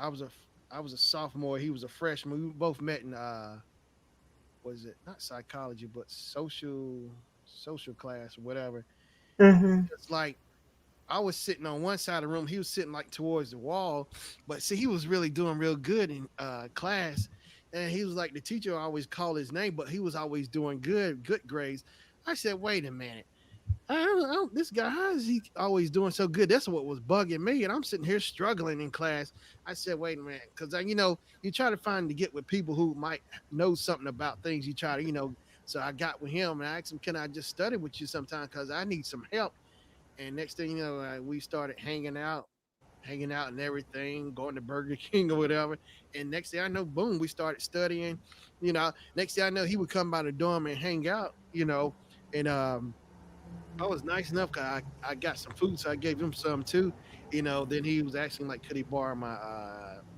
was a, I was a sophomore. He was a freshman. We both met in, was it not psychology, but social class or whatever. Mhm. It's like I was sitting on one side of the room. He was sitting like towards the wall. But see, he was really doing real good in class. And he was like, the teacher always called his name, but he was always doing good grades. I said, wait a minute. This guy, how is he always doing so good? That's what was bugging me. And I'm sitting here struggling in class. I said, wait a minute. Because, you try to find to get with people who might know something about things. You try to, so I got with him and I asked him, can I just study with you sometime? Because I need some help. And next thing you know, we started hanging out and everything, going to Burger King or whatever. And next thing I know, boom, we started studying. Next thing I know, he would come by the dorm and hang out. And I was nice enough because I got some food, so I gave him some too. Then he was asking like, could he borrow my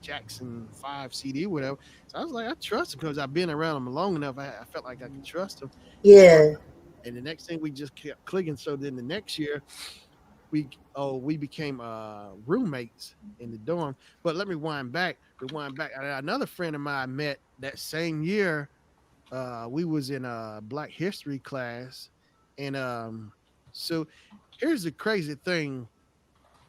Jackson 5 CD, whatever. So I was like, I trust him because I've been around him long enough. I felt like I could trust him. So, Yeah. and the next thing we just kept clicking. So then the next year, we became roommates in the dorm. But let me rewind back. Another friend of mine I met that same year. We was in a Black History class, and so here's the crazy thing: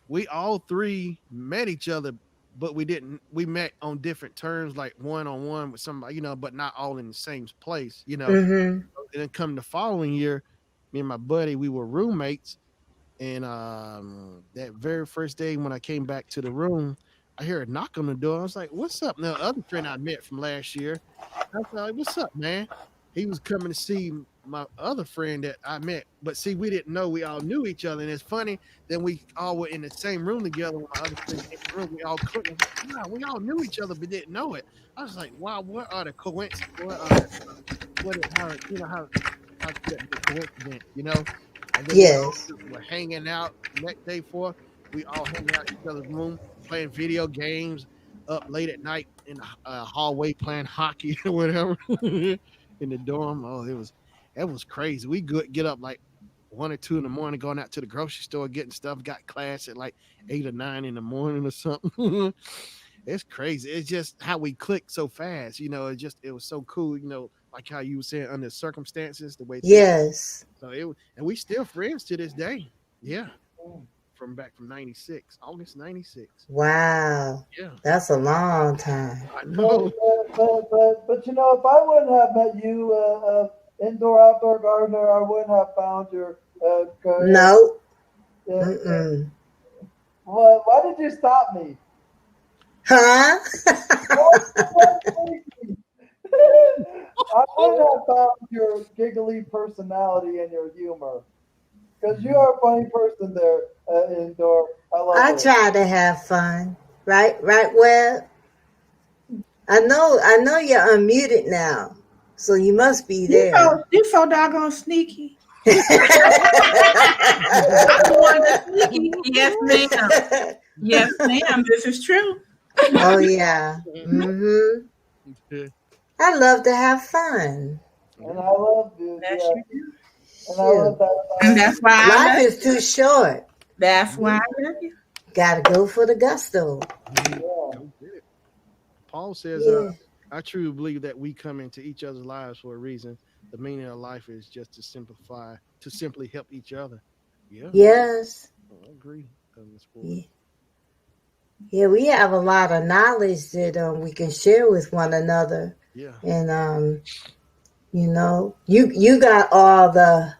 we all three met each other, but we didn't. We met on different terms, like one on one with somebody, but not all in the same place. Mhm. And then come the following year, me and my buddy, we were roommates. And that very first day when I came back to the room, I hear a knock on the door. I was like, "What's up?" Now, other friend I met from last year, I was like, "What's up, man?" He was coming to see my other friend that I met, but see, we didn't know we all knew each other. And it's funny that we all were in the same room together. When my other friend came in the room, we all clicked. I was like, "Wow, we all knew each other, but didn't know it." I was like, "Wow, what are the coincidence? What how how could that be a coincidence?" And then we all Yes. just were hanging out next day for we all hanging out in each other's room, playing video games up late at night in the hallway playing hockey or whatever in the dorm. Oh, it was crazy. We could get up like 1 or 2 in the morning, going out to the grocery store, getting stuff. Got class at like 8 or 9 in the morning or something. It's crazy. It's just how we clicked so fast. It was so cool. Like how you were saying under circumstances, the way things. Yes. So and we still friends to this day. Yeah, from back from '96, August '96. Wow. Yeah, That's a long time. I But, know. if I wouldn't have met you, Indoor Outdoor Gardener, I wouldn't have found your. No. Uh, Mm-mm. why did you stop me? Huh? I would have found your giggly personality and your humor because you are a funny person there, Indoor. I love I it. try to have fun. Right, Web? I know you're unmuted now. So you must be there. You so doggone sneaky. I'm the one that's sneaky. Yes, ma'am. Yes, ma'am. This is true. Oh yeah. Mhm. I love to have fun. And I love you, Yes, yeah. you do. And I love Shoot. And that. that's why I Life love is too you. short. That's why I love you. Gotta go for the gusto. Yeah. Go get it. Paul says, Yeah. I truly believe that we come into each other's lives for a reason. The meaning of life is just to simply help each other. Yeah, Yes. I agree. Miss Ford. Yeah. Yeah, we have a lot of knowledge that we can share with one another. Yeah. And you got all the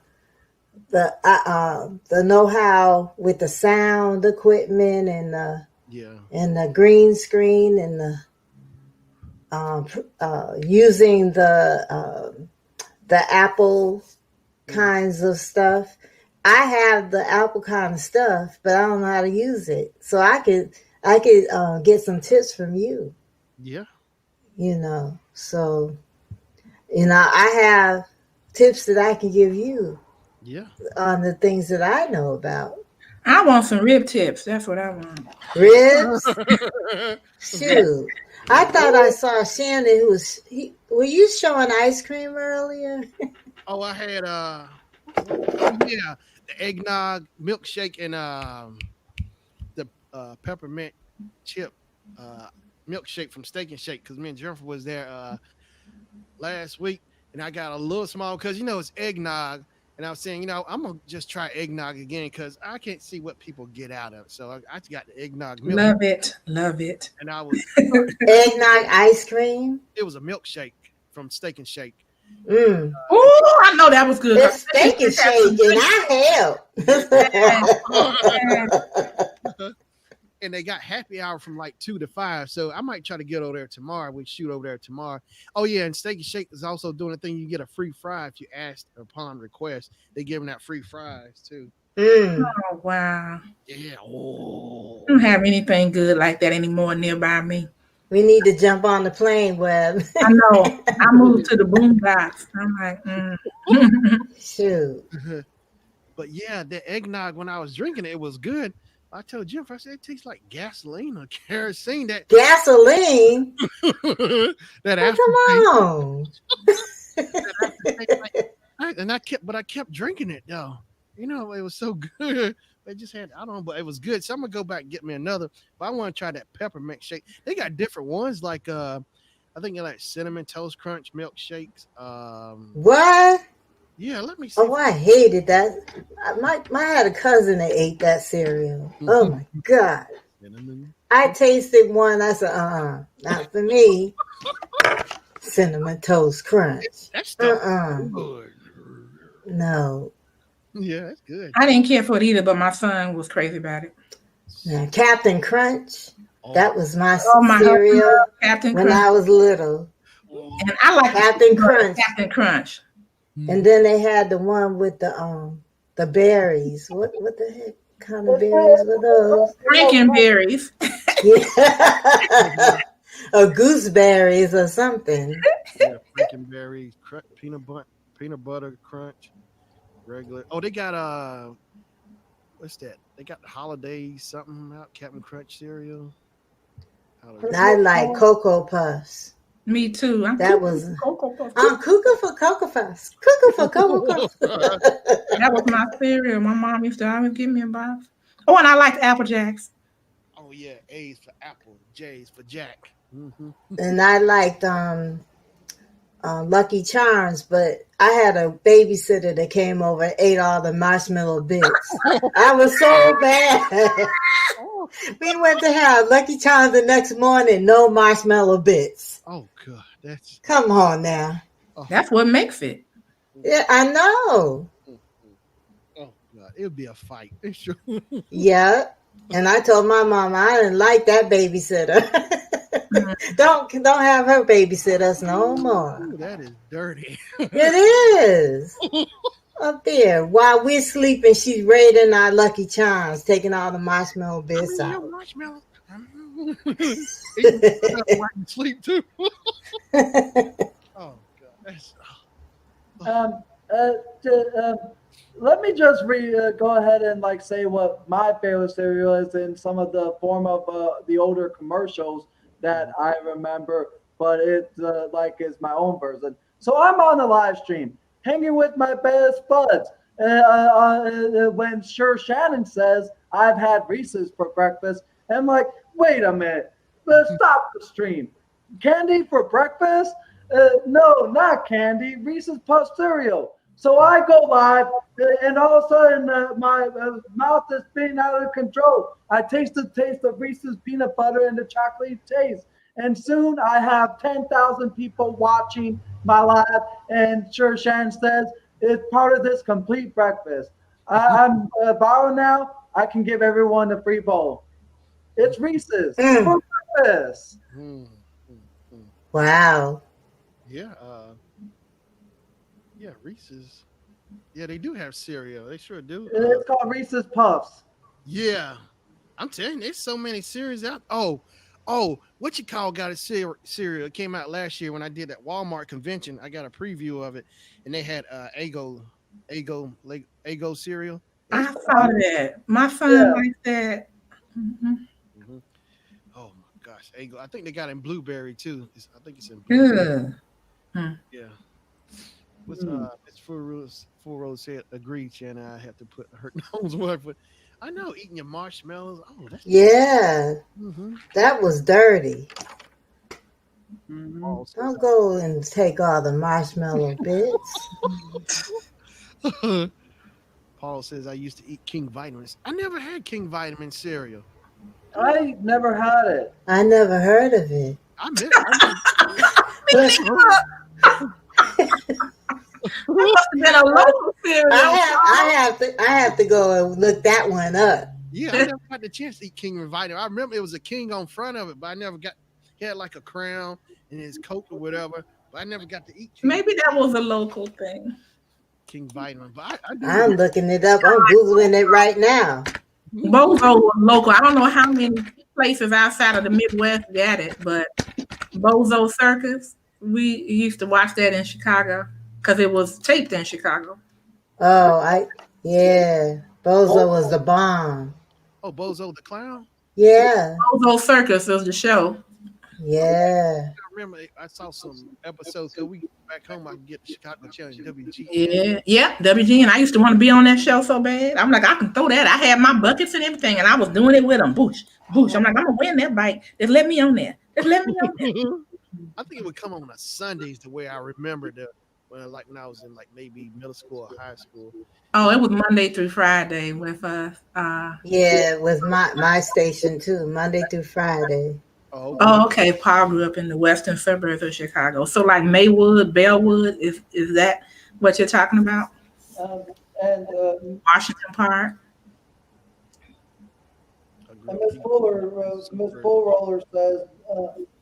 know-how with the sound equipment and Yeah. the green screen and the using the Apple kinds of stuff. I have the Apple kind of stuff, but I don't know how to use it. So I could get some tips from you. Yeah. So I have tips that I can give you Yeah. on the things that I know about. I want some rib tips. That's what I want. Ribs, Yeah. shoot. I thought I saw Shannon were you showing ice cream earlier? Oh, I had oh yeah, the eggnog milkshake and the peppermint chip uh milkshake from Steak and Shake because me and Jennifer was there last week, and I got a little small because it's eggnog, and I was saying I'm gonna just try eggnog again because I can't see what people get out of it. So I just got the eggnog milk, Love it. Love it. and I was Eggnog ice cream. it was a milkshake from Steak and Shake. Mm. Oh, I know that was good. It's steak and shake, and I help. And they got happy hour from like 2 to 5. So I might try to get over there tomorrow. We shoot over there tomorrow. Oh, yeah. And Steak and Shake is also doing a thing. You get a free fry if you ask upon request. They giving out free fries too. Mm. Oh, wow. Yeah. Oh. I don't have anything good like that anymore nearby me. We need to jump on the plane, Web. I know. I moved to the boondocks. I'm like, Shoot. But yeah, the eggnog, when I was drinking it, it was good. I told Jennifer, I said, it tastes like gasoline or kerosene. That Gasoline? that Oh, come on. and I kept drinking it though. It was so good. They just had, I don't know, but it was good. So I'm gonna go back and get me another. But I want to try that peppermint shake. They got different ones, like I think they're like cinnamon toast crunch milkshakes. What? Yeah, let me see. Oh, I hated that. I had a cousin that ate that cereal. Oh my God. Cinnamon. I tasted one. I said, not for me. Cinnamon toast crunch. That's stuff good. No. Yeah, that's good. I didn't care for it either, but my son was crazy about it. Now, Captain Crunch. Oh. That was my my cereal Captain when Crunch. I was little. And I like Captain Crunch. Captain Crunch. And then they had the one with the berries. What the heck kind of berries were those? Frankenberries. Yeah. Or gooseberries or something. Yeah, Frankenberry, peanut butter crunch, regular. Oh, they got what's that? They got the holiday something out, Captain Crunch cereal. I like Cocoa Puffs. Me too. I'm cuckoo for Cocoa Puffs. Cuckoo for Cocoa Puffs. That was my cereal. My mom used to always give me a box. Oh, and I liked Apple Jacks. Oh yeah, A's for apple, J's for Jack. Mm-hmm. And I liked Lucky Charms, but I had a babysitter that came over and ate all the marshmallow bits. I was so bad. We went to have Lucky Charms the next morning, no marshmallow bits. Oh God, that's come on now. That's what makes it. Yeah, I know. Oh God, it would be a fight. Yeah, and I told my mom I didn't like that babysitter. Don't have her babysit us no more. Ooh, that is dirty. It is. Up there while we're sleeping, she's raiding our Lucky Charms, taking all the marshmallow bits out. Marshmallow. I can sleep too. Oh God, let me just go ahead and say what my favorite cereal is in some of the form of the older commercials that I remember, but it's is my own version. So I'm on the live stream, hanging with my best buds. When Shannon says I've had Reese's for breakfast, I'm like, wait a minute, let's stop the stream. Candy for breakfast? No, not candy. Reese's Puff cereal. So I go live, and all of a sudden my mouth is spinning out of control. I taste the taste of Reese's peanut butter and the chocolatey taste. And soon I have 10,000 people watching my live. And Sure Shan says it's part of this complete breakfast. I'm borrowing now. I can give everyone a free bowl. It's Reese's for breakfast. Mm, mm, mm. Wow. Yeah, yeah, Reese's. Yeah, they do have cereal. They sure do. It's called Reese's Puffs. Yeah, I'm telling you, there's so many series out. Oh, what you call got a cereal? It came out last year when I did that Walmart convention. I got a preview of it, and they had Eggo cereal. I It's saw that. My son Yeah. likes that. Mhm. hmm Oh my gosh, Eggo. I think they got it in blueberry too. I think it's in blueberry. Good. Hmm. Yeah. What's Mm. Miss Full Rose said agreed, Shanna. I have to put her nose word, but I know eating your marshmallows. Oh, that's Yeah, mm-hmm. that was dirty. Mhm. Paul says, Don't go and take all the marshmallow bits. Paul says I used to eat King Vitamins. I never had King Vitamin cereal. I never had it. I never heard of it. I miss. But Must have been a local cereal. I have to go and look that one up. Yeah, I never got the chance to eat King Vitamin. I remember it was a king on front of it, but I never got. He had like a crown and his coat or whatever, but I never got to eat Maybe that was a local thing. King Vitamin. But I do. I'm looking it up. I'm Googling it right now. Bozo was local. I don't know how many places outside of the Midwest got it, but Bozo Circus, we used to watch that in Chicago because it was taped in Chicago. Oh, Bozo was the bomb. Oh, Bozo the Clown. Yeah, Bozo Circus was the show. yeah. I remember I saw some episodes because we back home. I could get the Chicago Channel WG. Yeah, WG, and I used to want to be on that show so bad. I'm like, I can throw that. I had my buckets and everything, and I was doing it with them. Boosh, boosh. I'm like, I'm gonna win that bike. Just let me on there. Just let me on there. I think it would come on a Sundays the way I remember when I was in like maybe middle school or high school. Oh, it was Monday through Friday with us. Yeah, with my station too, Monday through Friday. Oh, Okay. Paul grew up in the western suburbs of Chicago. So like Maywood, Bellwood, is that what you're talking about? And Washington Park. Miss Fuller, Miss Bull Roller says,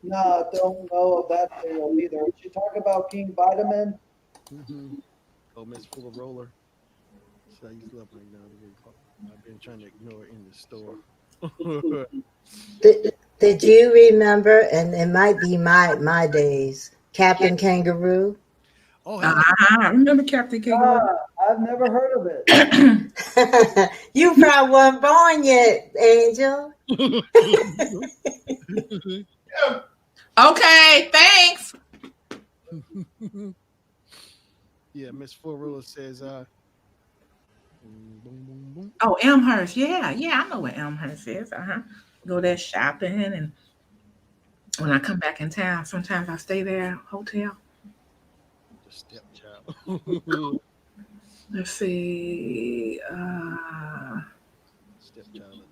"Nah, don't know of that cereal either." She talk about King Vitamin. Mm-hmm. Oh, Miss Full of Roller. So I used to love right now. I've been trying to ignore it in the store. Did you remember? And it might be my days. Captain Kangaroo. Oh, I remember Captain Kangaroo. I've never heard of it. You probably weren't born yet, Angel. Okay, thanks. Yeah, Miss Full Roller says, boom, boom, boom. Oh, Elmhurst. Yeah, I know where Elmhurst is. Go there shopping, and when I come back in town, sometimes I stay there hotel. The stepchild. Let's see. Stepchild.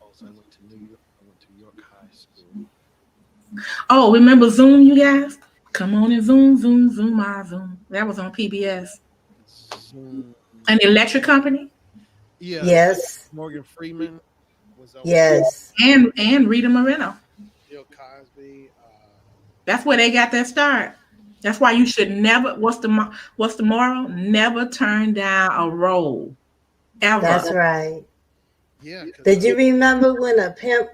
Also, I went to New York. I went to York High School. Oh, remember Zoom, you guys? Come on and Zoom, Zoom. That was on PBS. Zoom. An electric company. Yeah. Yes. Morgan Freeman was on. Yes. And Rita Moreno. Bill Cosby. That's where they got their start. That's why you should never. What's the moral? Never turn down a role. Ever. That's right. Yeah. Did you remember when a pimp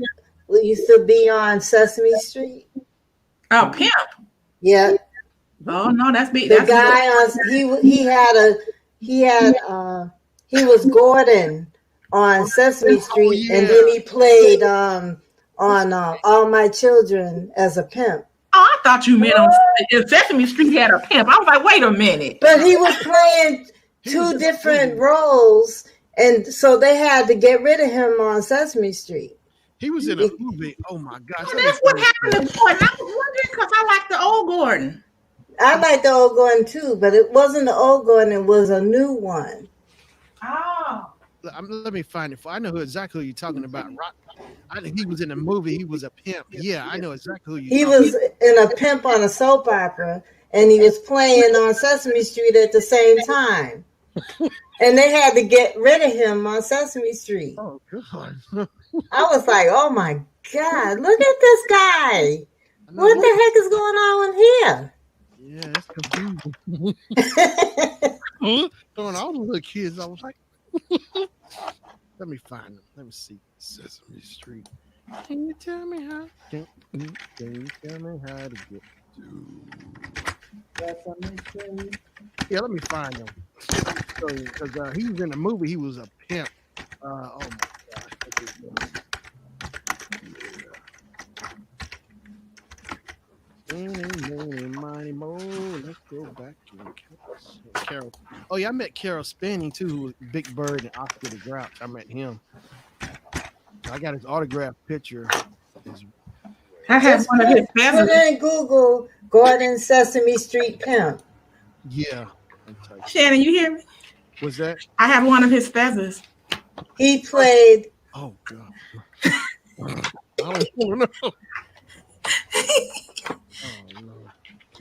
used to be on Sesame Street? Oh, pimp. Yeah. Oh no, that's big. The That's guy on he was Gordon on Sesame Street, yeah. and then he played on All My Children as a pimp. Oh, I thought you meant on Sesame Street had a pimp. I was like, wait a minute. But he was playing two different roles, and so they had to get rid of him on Sesame Street. He was in a movie. Oh my gosh. Oh, that's what happened to Gordon. I was wondering because I like the old Gordon. I like the old Gordon too, but it wasn't the old Gordon; it was a new one. Oh. Let me find it. I know exactly who you're talking about. I think he was in the movie. He was a pimp. Yeah, I know exactly who He you're talking was in a pimp on a soap opera, and he was playing on Sesame Street at the same time. And they had to get rid of him on Sesame Street. about. Oh, God. I was like, oh my God, look at this guy. What the heck is going on here? Yeah, that's confusing. Throwing all the little kids, I was like, let me find them. Let me see. Sesame Street. Can you tell me how? Can you tell me how to get to? Yeah, let me find him. Because he was in the movie. He was a pimp. Oh my gosh. Mighty Mo. Let's go back to Carol. Oh yeah, I met Carol Spanning too, who was Big Bird and Oscar the Grouch. I met him. I got his autographed picture. I have Just one of his put feathers. in Google Gordon Sesame Street pimp. Yeah. Shannon, you hear me? Was that? I have one of his feathers. He played. Oh God. I don't know. Oh no.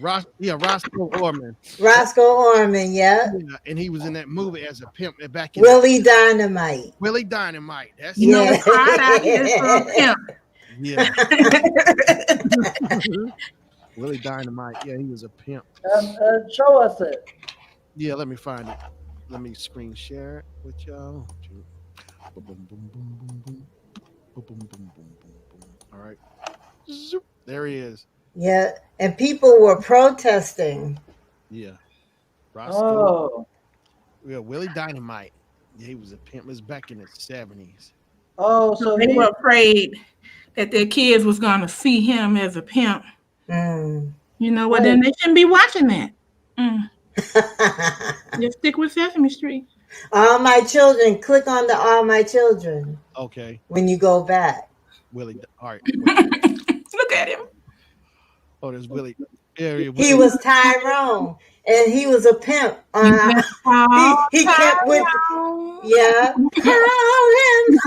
Roscoe Orman. Roscoe Orman, yeah. Yeah, and he was in that movie as a pimp back in Willie Dynamite. Willie Dynamite. That's You know, Yeah. it's hard out here for a pimp. yeah. Willie Dynamite. Yeah, he was a pimp. Show us it. Yeah, let me find it. Let me screen share it with y'all. Boom, boom, boom, boom, boom, boom. Boom, boom, boom, boom, boom, boom. All right. Zoop. There he is. Yeah, and people were protesting. Yeah. Roscoe. Oh. Yeah, Willie Dynamite. Yeah, he was a pimp. It was back in the 70s. Oh, so They were afraid that their kids was going to see him as a pimp. Mm. You know what? Then they shouldn't be watching that. Just stick with Sesame Street. All My Children. Click on the All My Children Okay. when you go back. Willie. All right. Look at him. Oh, there's Willie. Yeah, He was Tyrone, and he was a pimp. He kept with, yeah, call him.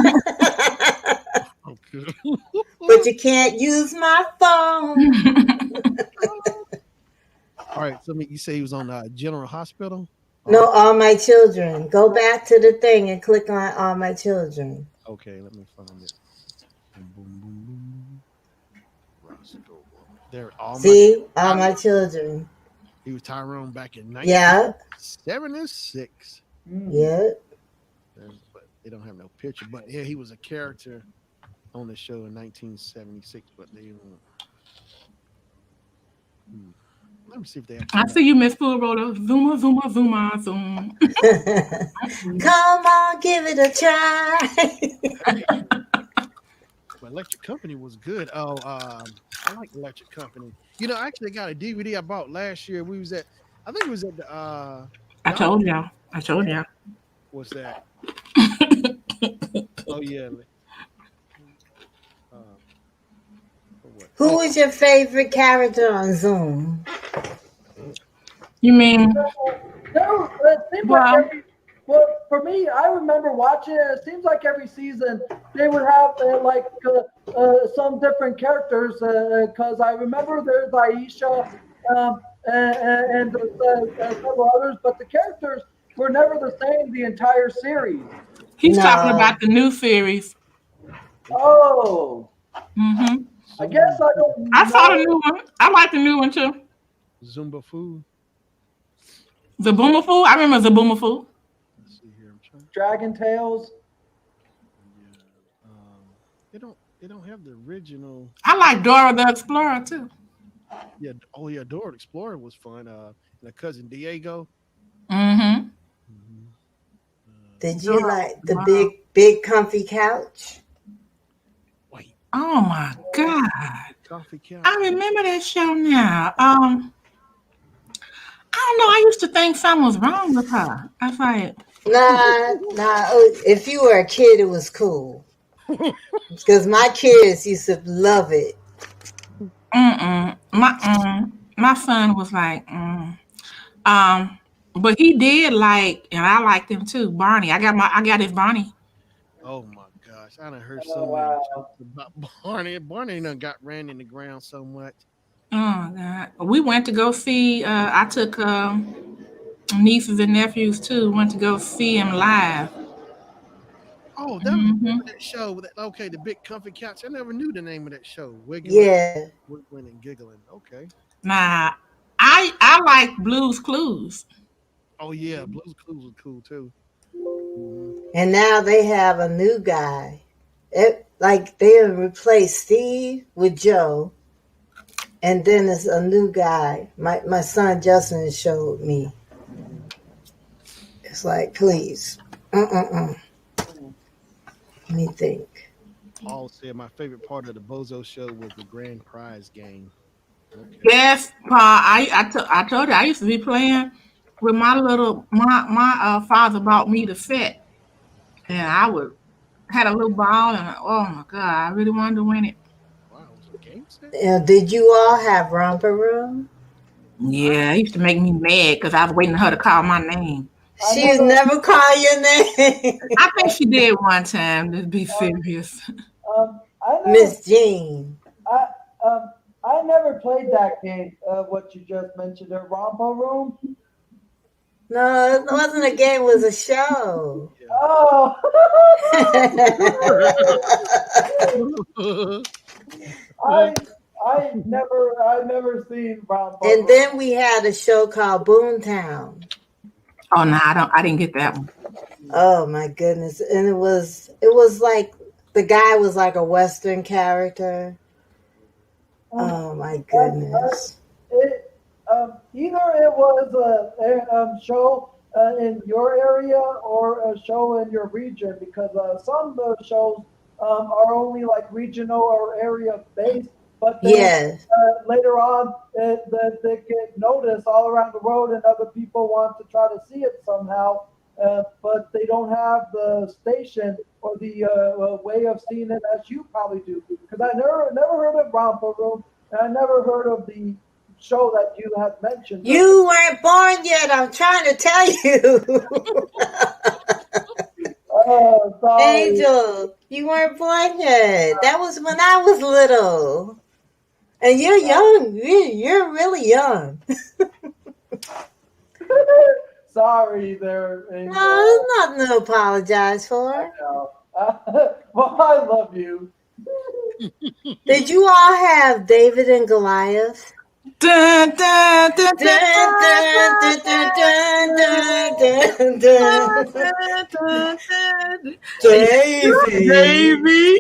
Okay. But you can't use my phone. All right. So you say he was on General Hospital? No, All My Children. Go back to the thing and click on All My Children. Okay, let me find it. Boom, boom, boom, boom. Roscoe. There, All My Children. He was Tyrone back in 1976. Yeah. But they don't have no picture. But yeah, he was a character on the show in 1976. But they don't. Let me see if they actually. I see you, Miss Full Roller. Zuma, zuma, zuma, zoom. Come on, give it a try. But Electric Company was good. Oh, I like Electric Company. You know, I actually got a DVD I bought last year. I think it was at the. I told y'all. What's that? Oh yeah. Who was your favorite character on Zoom? You mean? No, it seems like for me, I remember watching it. It seems like every season they would have some different characters. Because I remember there's Aisha and several others, but the characters were never the same the entire series. He's talking about the new series. Oh. Mm-hmm. I guess I don't. I saw the new one. I like the new one too. Zumba Food. Zabooma Food. I remember Zabooma Food. Let's see here. I'm trying. Dragon Tales. Yeah. They don't have the original. I like Dora the Explorer too. Yeah. Oh yeah. Dora the Explorer was fun. And a cousin Diego. Mm-hmm. Did you like the big comfy couch? Wait. Oh my God. Coffee couch. I remember that show now. I don't know. I used to think something was wrong with her. I was like, Nah. If you were a kid, it was cool. Because my kids used to love it. my son was like, But he did like, and I liked him too. Barney. I got his Barney. Oh my gosh, I done heard Oh so many wow. jokes about Barney. Barney done got ran in the ground so much. Oh God. We went to go see. I took nieces and nephews too. Went to go see him live. Oh, that was the name of Hmm. that show. Okay, the big comfy couch. I never knew the name of that show. Yeah. Wiggling and giggling. Okay. Nah, I like Blue's Clues. Oh yeah, Blue's Clues was cool too. Hmm. And now they have a new guy. Like they replaced Steve with Joe, and then it's a new guy. My son Justin showed me. It's like, please, Let me think. Paul said my favorite part of the Bozo show was the grand prize game. Okay. Yes, Pa. I told you I used to be playing with my father bought me the set, and I would had a little ball, and oh my God, I really wanted to win it. Wow, it was a game set. Did you all have romper room? Yeah, it used to make me mad because I was waiting for her to call my name. I She never, never call your name, I think she did one time. To be serious. I never, Miss Jean. I, I never played that game. What you just mentioned, the Rompo Room. No, it wasn't a game. It was a show. Oh, I, I never seen Rompo And Room. then we had a show called Boomtown. Oh no, I didn't get that one. Oh my goodness! And it was like the guy was like a Western character. Oh my goodness! It, either it was a show in your area or a show in your region, because some of those shows are only like regional or area based, but then Yes, later on they get noticed all around the world and other people want to try to see it somehow, but they don't have the station or the way of seeing it as you probably do. Because I never heard of Romper Room, and I never heard of the show that you had mentioned. you weren't born yet. I'm trying to tell you, Oh, sorry. Angel. You weren't born yet. That was when I was little. And you're young. You're really young. Sorry there, Angel. No, there's nothing to apologize for. No. Well, I love you. Did you all have David and Goliath? Dun, dun, dun, Dun, dun, dun, dun, dun, dun, dun, dun. Davy. Baby.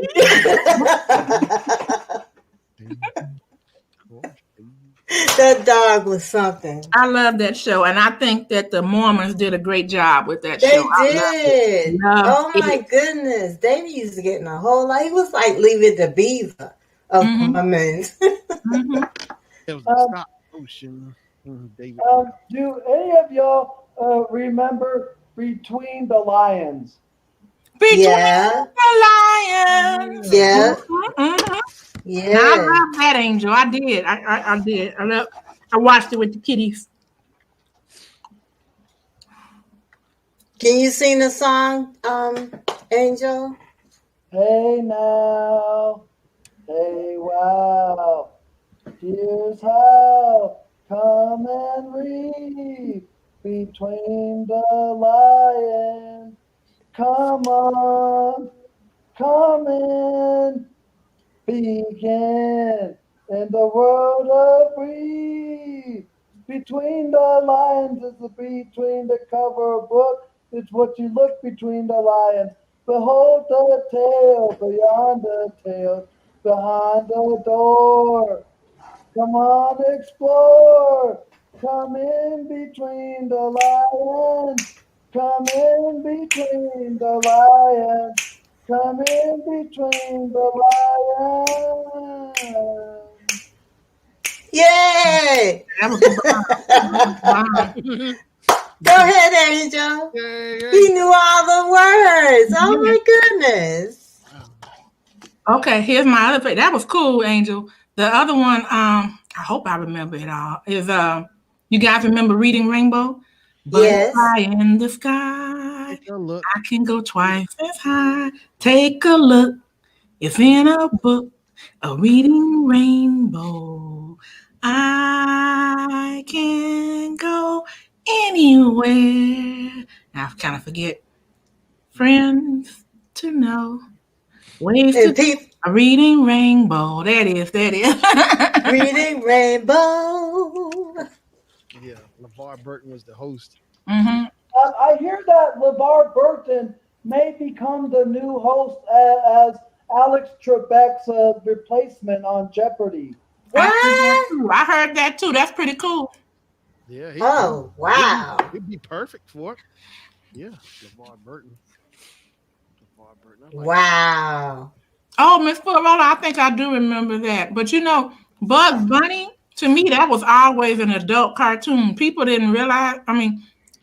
That dog was something. I love that show, and I think that the Mormons did a great job with that They show. did. Loved Oh my it. goodness. Davy used to get in a whole lot. He was like Leave It to Beaver of Mhm. Mormons. Mhm. It was a stop motion. David. Do any of y'all remember Between the Lions? Between Yeah. the lions. Yeah. Mhm. I Yeah. love that, Angel. I did. I did. I watched it with the kiddies. Can you sing the song, Angel? Hey now, hey wow, here's how. Come and read Between the Lions. Come on, come in, begin in the world of read. Between the Lions is between the cover book. It's what you look between the lions. Behold the tale beyond the tale, behind the door. Come on, explore. Come in between the lions. Come in between the lions. Come in between the lions. Yay! That was the bomb. Go ahead, Angel. Yay, He knew all the words. Oh my goodness. Okay, here's my other favorite. That was cool, Angel. The other one, I hope I remember it all. Is you guys remember Reading Rainbow? Yes. Butterfly in the sky. Take a look. I can go twice as high. Take a look. It's in a book. A reading rainbow. I can go anywhere. Now I kind of forget. Friends to know. Ways to And people a reading rainbow. That is. reading Rainbow. Yeah, LeVar Burton was the host. Mm-hmm. I hear that LeVar Burton may become the new host as Alex Trebek's replacement on Jeopardy. What? I heard that too. That's pretty cool. Yeah, Oh, wow. he'd be perfect for it. Yeah, LeVar Burton. LeVar Burton. I like Wow. Oh, Miss Florella, I think I do remember that. But Bugs Bunny, to me, that was always an adult cartoon. People didn't realize,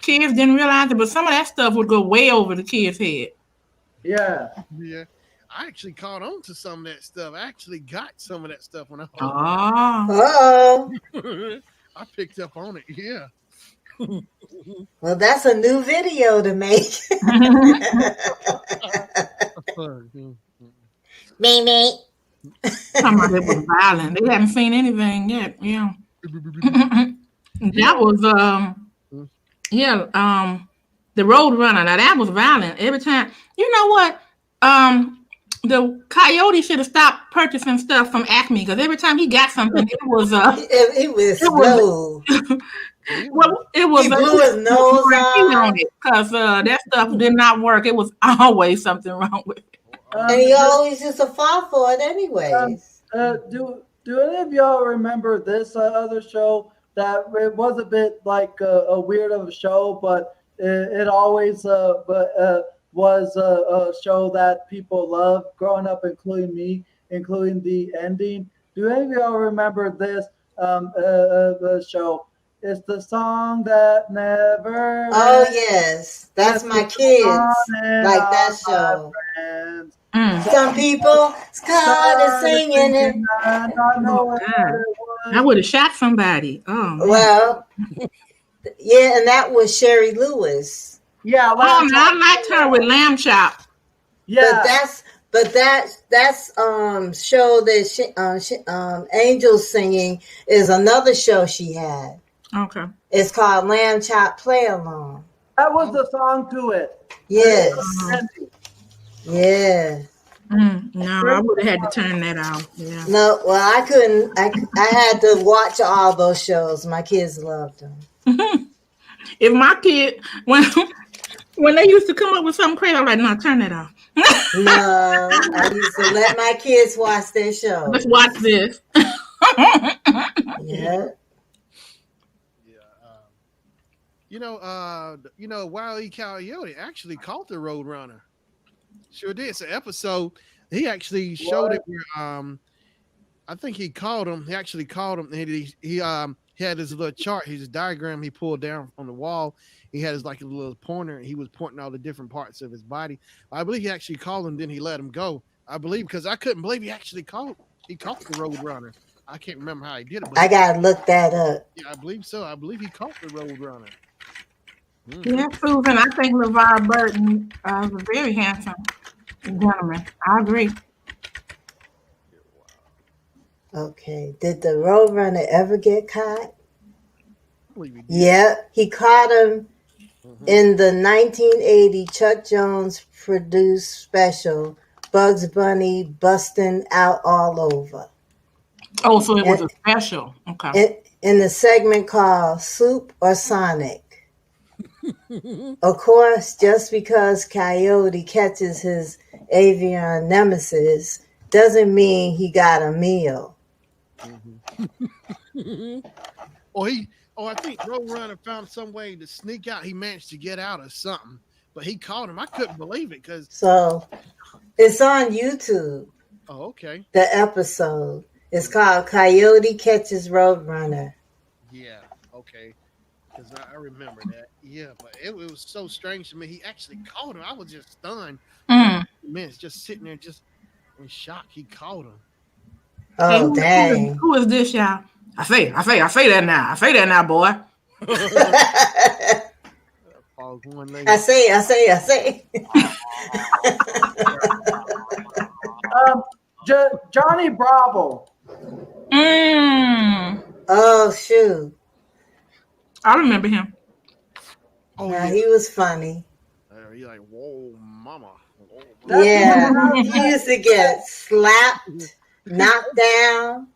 kids didn't realize it, but some of that stuff would go way over the kids' head. Yeah. Yeah, I actually caught on to some of that stuff. I actually got some of that stuff when I Oh. Uh-oh. I picked up on it. Yeah. Well, that's a new video to make. Me, me. Some of it was violent. They haven't seen anything yet. Yeah. That was the Road Runner. Now that was violent. Every time, you know what? The Coyote should have stopped purchasing stuff from Acme because every time he got something, it was It was slow. it was He blew his nose on off. it because that stuff did not work. It was always something wrong with it. And he always used to fall for it anyways. Do any of y'all remember this other show that it was a bit like a weird of a show, but it always was a show that people loved growing up, including me, including the ending. Do any of y'all remember this the show? It's the song that never. Oh yes, that's my kids like that show. Some people started singing it. I would have shot somebody. Oh, man. Well, yeah, and that was Sherry Lewis. Yeah, I liked her with Lamb Chop. Yeah, but that's show that Angels Singing is another show she had. Okay. It's called Lamb Chop Play Along. that was the song to it. Yes. Yeah. No, I would have had to turn that off. Yeah. No, well, I couldn't. I had to watch all those shows. My kids loved them. If my kid, when they used to come up with something crazy, I'm like, no, turn that off. No, I used to let my kids watch their shows. Let's watch this. Yeah. Wile E. Coyote actually caught the Roadrunner. Sure did. It's an episode. He actually showed it where I think he called him. He actually called him. And he had his little chart, his diagram he pulled down on the wall. He had his like a little pointer, and he was pointing all the different parts of his body. I believe he actually called him, then he let him go. I believe because I couldn't believe he actually caught the Roadrunner. I can't remember how he did it. But I gotta look that up. Yeah, I believe so. I believe he caught the Roadrunner. Yeah, Susan, I think LeVar Burton is a very handsome gentleman. I agree. Okay. Did the Roadrunner ever get caught? I believe he did. Yeah, he caught him in the 1980 Chuck Jones produced special Bugs Bunny Busting Out All Over. Oh, so it was a special. Okay. In the segment called Soup or Sonic. Of course, just because Coyote catches his avian nemesis doesn't mean he got a meal. I think Roadrunner found some way to sneak out. He managed to get out of something, but he caught him. I couldn't believe it because. So it's on YouTube. Oh, okay. The episode. It's called Coyote Catches Roadrunner. Yeah, okay. Because I remember that. Yeah, but it was so strange to me. He actually caught him. I was just stunned. Man, it's just sitting there just in shock. He caught him. Oh, dang. Who is this, y'all? I say that now. I say that now, boy. dog, one leg. I say. Johnny Bravo. Oh shoot! I remember him. Oh Now yeah, he was funny. he like whoa, mama. Whoa, That's Yeah, the one he used to get slapped, knocked down.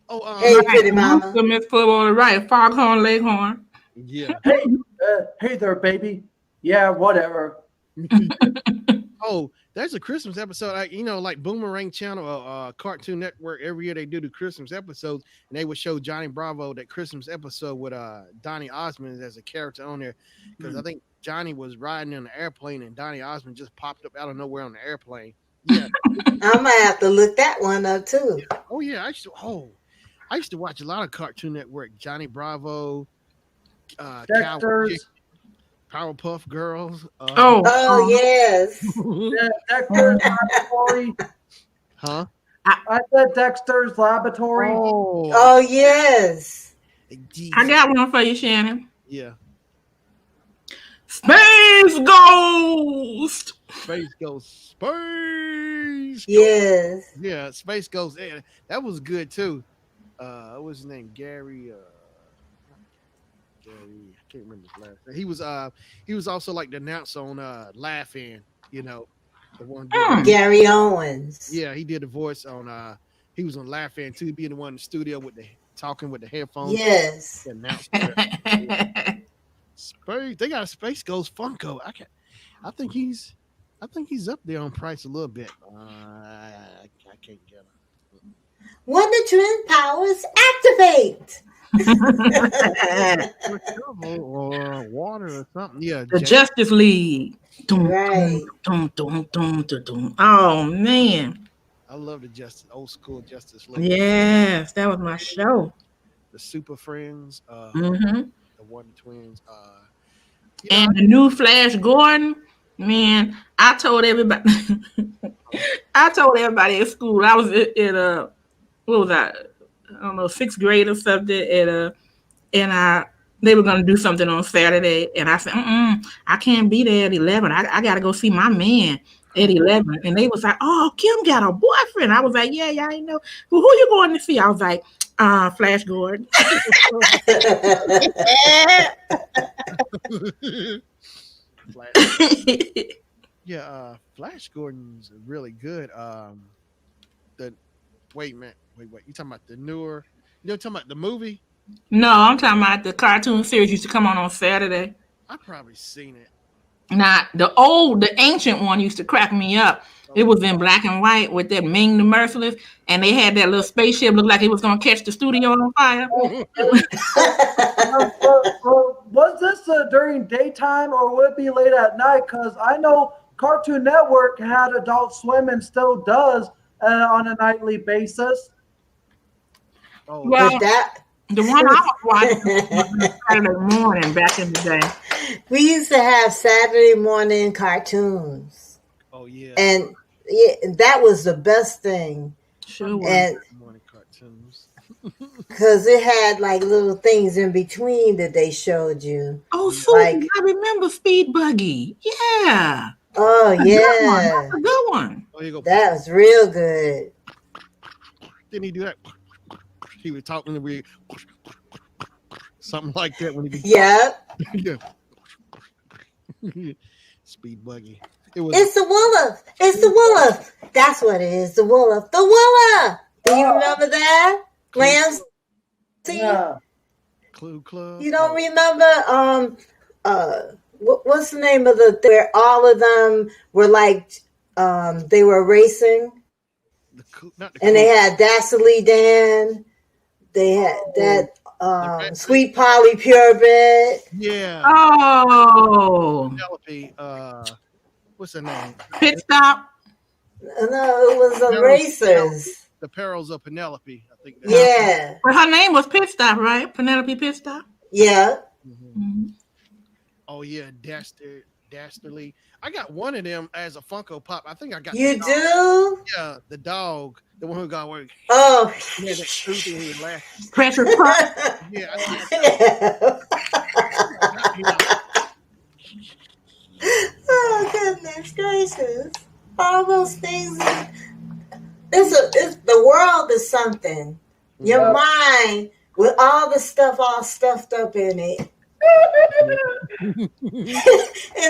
Oh, Hey, pretty mama. Miss Football, right? Foghorn Leghorn. yeah. Hey there, baby. Yeah, whatever. Oh, there's a Christmas episode. Like Boomerang Channel, Cartoon Network. Every year they do the Christmas episodes, and they would show Johnny Bravo that Christmas episode with Donny Osmond as a character on there. Because I think Johnny was riding in an airplane, and Donny Osmond just popped up out of nowhere on the airplane. Yeah. I might have to look that one up too. Oh yeah, I used to watch a lot of Cartoon Network. Johnny Bravo, Dexter's. Powerpuff Girls. Oh yes. Dexter's Laboratory. Huh? I said Dexter's Laboratory. Oh yes. I got one for you, Shannon. Yeah. Space Ghost. Space Ghost. Space. Yes. Ghost. Yeah, Space Ghost. Yeah, that was good too. What was his name? Gary. Gary. I can't remember his last name. He was also like the announcer on Laugh-In. You know, the one. Gary Owens. Yeah, he did the voice on. He was on Laugh-In too, being the one in the studio with the talking with the headphones. Yes. The announcer. Space. They got a Space Ghost Funko. I think he's up there on price a little bit. I can't get him. When the twin powers activate. Or water or something. Yeah. The Justice League. Right. Oh man. I love the old school Justice League. Yes, that was my show. The Super Friends. Mm-hmm. The Wonder Twins. And the new Flash Gordon, man, I told everybody at school. I was in what was I don't know, 6th grade or something, and they were gonna do something on Saturday, and I said, I can't be there at 11. I gotta go see my man at 11. And they was like, oh, Kim got a boyfriend. I was like, yeah, I know. Who you going to see? I was like, Flash Gordon. Yeah, Flash Gordon's really good. Wait, you talking about the newer? You talking about the movie? No, I'm talking about the cartoon series used to come on Saturday. I've probably seen it. Not the ancient one used to crack me up. It was in black and white with that Ming the Merciless, and they had that little spaceship look like it was gonna catch the studio on fire. Was this during daytime or would it be late at night? Because I know Cartoon Network had Adult Swim and still does on a nightly basis. Well, the one I was watching was Saturday morning back in the day. We used to have Saturday morning cartoons. Oh yeah. And that was the best thing. Sure was. And morning cartoons. because it had like little things in between that they showed you. Oh, so I remember Speed Buggy. Yeah. Oh, yeah. That's a good one. Oh, you go. That was real good. Didn't he do that? He was talking to me, something like that when he. Yeah. Speed Buggy. It's the Wooler. It's the Wooler. That's what it is. The Wooler. The Wooler. Do you remember that? Ramsey? Yeah. Clue Club. You don't remember? What's the name of where all of them were like, they were racing? And they had Dastardly Dan. They had that Sweet Polly Purebred. Yeah. Oh. Penelope. What's her name? Pit Stop. No, it was the Racers. The Perils of Penelope. I think. Yeah. But her name was Pit Stop, right? Penelope Pit Stop. Yeah. Mm-hmm. Oh yeah, Dastardly. I got one of them as a Funko Pop. I think I got. You do? Yeah, the dog, the one who got work. Oh. Yeah, that stupid he laughed. Pressure Pup. Yeah. Oh goodness gracious! All those things. It's the world is something. Your mind with all the stuff all stuffed up in it, and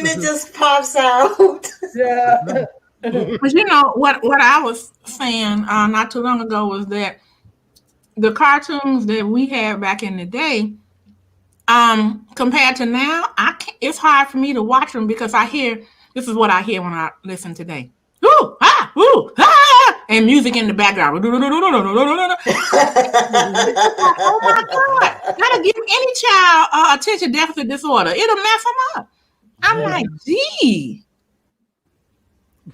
it just pops out. Yeah. But you know what I was saying not too long ago was that the cartoons that we had back in the day, compared to now, it's hard for me to watch them because this is what I hear when I listen today. Ooh, ah, ooh, ah, and music in the background. Oh my God. That'll give any child attention deficit disorder. It'll mess them up. I'm like, gee.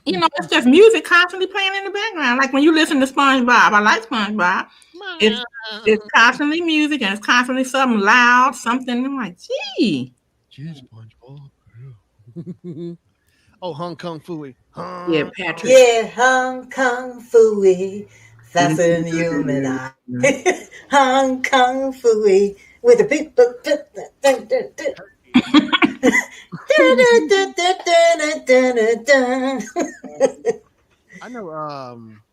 You know, it's just music constantly playing in the background. Like when you listen to SpongeBob, I like SpongeBob. It's constantly music and it's constantly something loud, something. I'm like, gee. SpongeBob. Oh, Hong Kong Fooey. Yeah, Patrick. Yeah, Hong Kong Fooey, fasten human eye. Hong Kong Fooey with the people. I know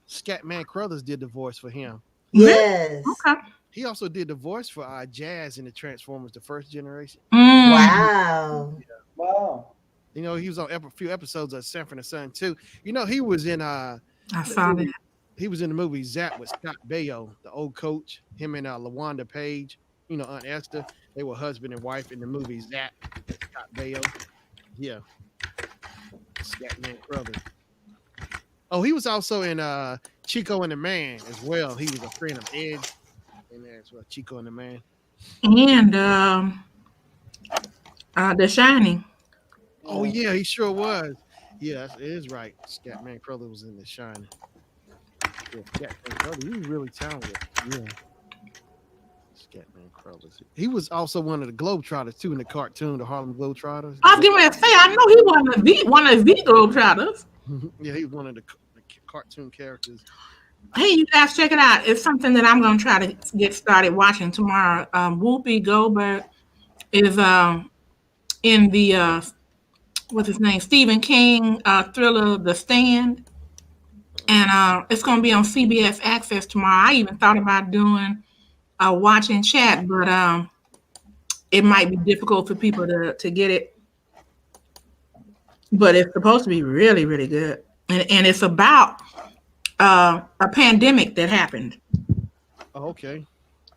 Scatman Crothers did the voice for him. Yes. Okay. He also did the voice for Jazz in the Transformers, the first generation. Wow. Wow. You know, he was on a few episodes of Sanford and Son too. You know, he was in I saw that. He was in the movie Zap with Scott Baio, the old coach. Him and LaWanda Page, you know, Aunt Esther. They were husband and wife in the movie Zap with Scott Baio. Yeah. Scatman Crothers. Oh, he was also in Chico and the Man as well. He was a friend of Ed's in there as well. Chico and the Man. And The Shining. Oh yeah, he sure was. Yeah, it is right. Scatman Crothers was in The Shining. Yeah, Scatman Crothers, he was really talented. Yeah. Scatman Crothers. He was also one of the Globetrotters too in the cartoon, the Harlem Globetrotters. I was getting ready to say, I know he wasn't one of the Globetrotters. Yeah, he was one of the cartoon characters. Hey, you guys, check it out. It's something that I'm going to try to get started watching tomorrow. Whoopi Goldberg is in the what's his name, Stephen King thriller The Stand, and it's going to be on CBS Access tomorrow. I even thought about doing a watch and chat, but it might be difficult for people to get it. But it's supposed to be really, really good, and it's about a pandemic that happened. Oh, okay.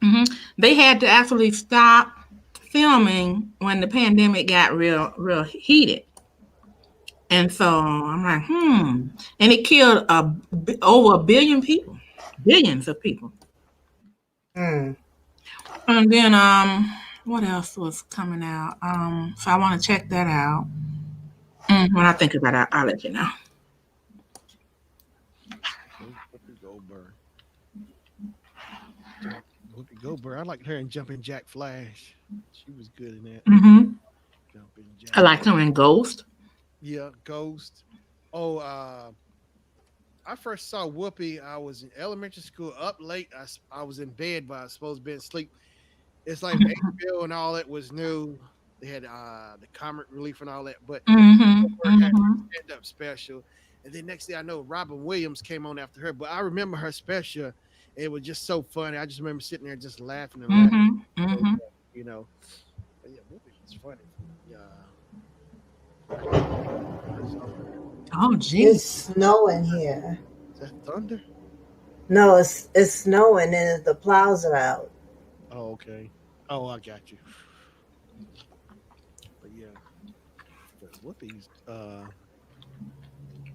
Mm-hmm. They had to actually stop filming when the pandemic got real heated. And so I'm like, and it killed over 1 billion people, billions of people. And then what else was coming out? So I want to check that out. When I think about it, I'll let you know. Whoopi Goldberg. I liked her in Jumping Jack Flash. She was good in that. Jumping Jack. I liked her in Ghost. Yeah, Ghost. Oh, I first saw Whoopi. I was in elementary school, up late. I was in bed, but I was supposed to be asleep. It's like HBO and all that was new. They had the comic relief and all that, but had a stand-up special. And then next thing I know, Robin Williams came on after her. But I remember her special. It was just so funny. I just remember sitting there just laughing and laughing. You know, but yeah, Whoopi was funny. Oh, geez. It's snowing here. Is that thunder? No, it's snowing and the plows are out. Oh, okay. Oh, I got you. But yeah, Whoopi's.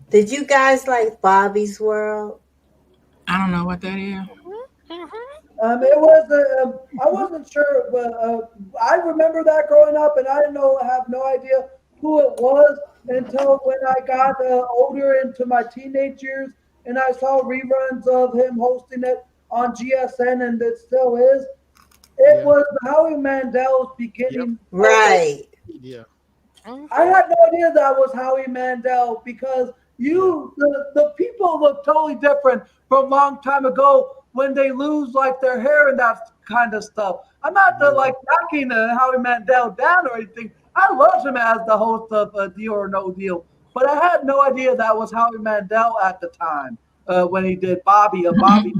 Did you guys like Bobby's World? I don't know what that is. It was. I wasn't sure, but I remember that growing up, and I have no idea who it was until when I got older into my teenage years, and I saw reruns of him hosting it on GSN, and it still is. It was Howie Mandel's beginning. Yep. Right. Yeah. I had no idea that was Howie Mandel because the people look totally different from a long time ago when they lose like their hair and that kind of stuff. I'm not like knocking Howie Mandel down or anything. I loved him as the host of Deal or No Deal, but I had no idea that was Howie Mandel at the time when he did Bobby. Bobby.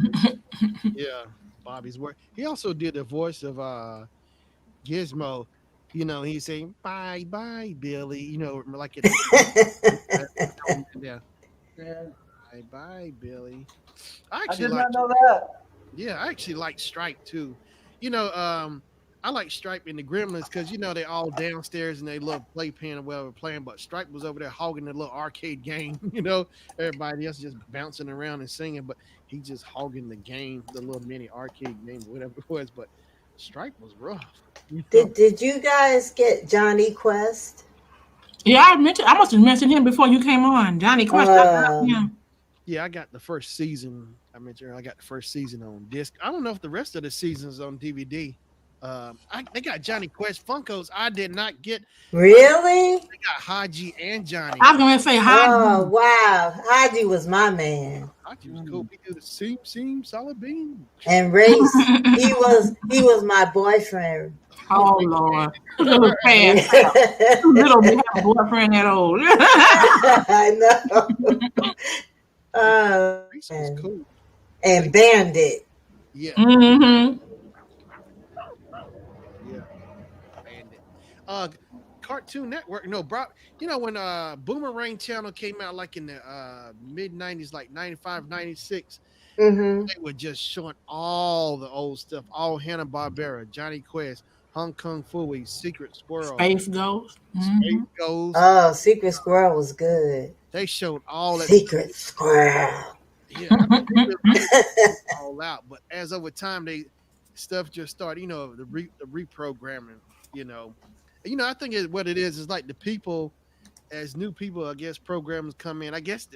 Yeah, Bobby's work. He also did the voice of Gizmo. You know, he's saying bye bye Billy. You know, like it. Yeah, Yeah, bye bye Billy. I I actually did like. not know that. Yeah, I actually like Stripe too. You know, I like Stripe and the Gremlins because you know they all downstairs and they love playpen or whatever playing, but Stripe was over there hogging the little arcade game. You know, everybody else just bouncing around and singing, but he just hogging the game, the little mini arcade game, whatever it was. But Stripe was rough. You know? Did you guys get Johnny Quest? Yeah, I must have mentioned him before you came on. Johnny Quest. I got Um, him. Yeah, I got the first season. I mentioned I got the first season on disc. I don't know if the rest of the seasons on DVD. They got Johnny Quest Funkos. I did not get. really? They got Haji and Johnny. I was gonna say hi. Oh wow, Haji was my man, Haji was cool. We do the seam, solid beam. and Race he was my boyfriend. Oh Lord, little Yeah. fast. Too little to have a boyfriend that old. I know. Reese was cool. And Bandit. Yeah, Mm-hmm. yeah. Bandit. Cartoon Network. No, bro. You know when Boomerang Channel came out like in the mid 90s, like 95, 96, Mm-hmm. they were just showing all the old stuff, all Hanna-Barbera, Johnny Quest, Hong Kong Phooey, Secret Squirrel, Space Ghost. Space Ghost. Oh, Secret Squirrel was good. They showed all that. Secret Squirrel. Yeah, I mean, they really all out. But as over time, stuff just started. You know, the reprogramming. I think what it is like the people, as new people, I guess programmers come in. I guess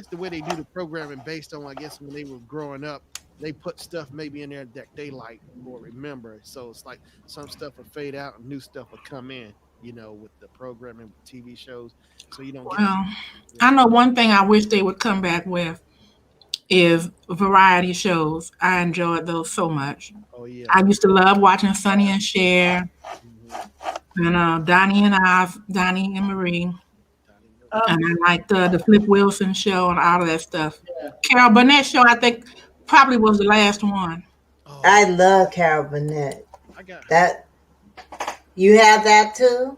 the way they do the programming based on, I guess when they were growing up, they put stuff maybe in there that they like or remember. So it's like some stuff will fade out and new stuff will come in. You know, with the programming with TV shows, so you don't get. Well, I know one thing I wish they would come back with is variety shows. I enjoyed those so much. Oh yeah. I used to love watching Sonny and Cher Mhm. and Donnie and Oz, Donnie and Marie. And I liked the Flip Wilson show and all of that stuff. Yeah. Carol Burnett show, I think, probably was the last one. Oh, I love Carol Burnett. I got That you have that too?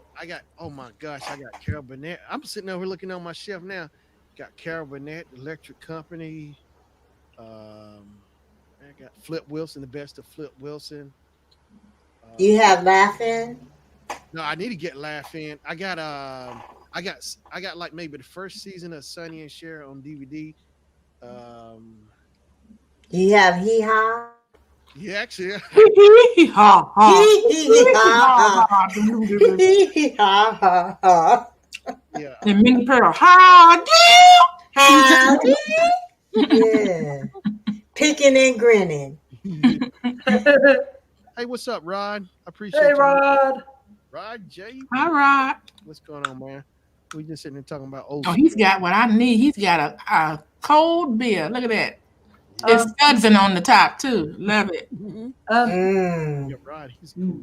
oh my gosh, I got Carol Burnett. I'm sitting over looking on my shelf now. Got Carol Burnett, Electric Company. I got Flip Wilson, the best of Flip Wilson. You have Laughing? No, I need to get Laugh In. I got like maybe the first season of Sonny and Cher on DVD. You have Hee Haw? Yeah, actually, Hee ha ha. Hee Haw. Hee Haw. yeah. And Minnie Pearl. How Howdy. Yeah. Picking and grinning. Hey, what's up, Rod? I appreciate Hey, you. Rod. Rod J. all right. What's going on, man? We just sitting there talking about old. Oh, he's got what I need. He's got a cold beer. Look at that. It's Studson on the top too. Love it. Mhm. Mm. Yeah, Rod, he's cool.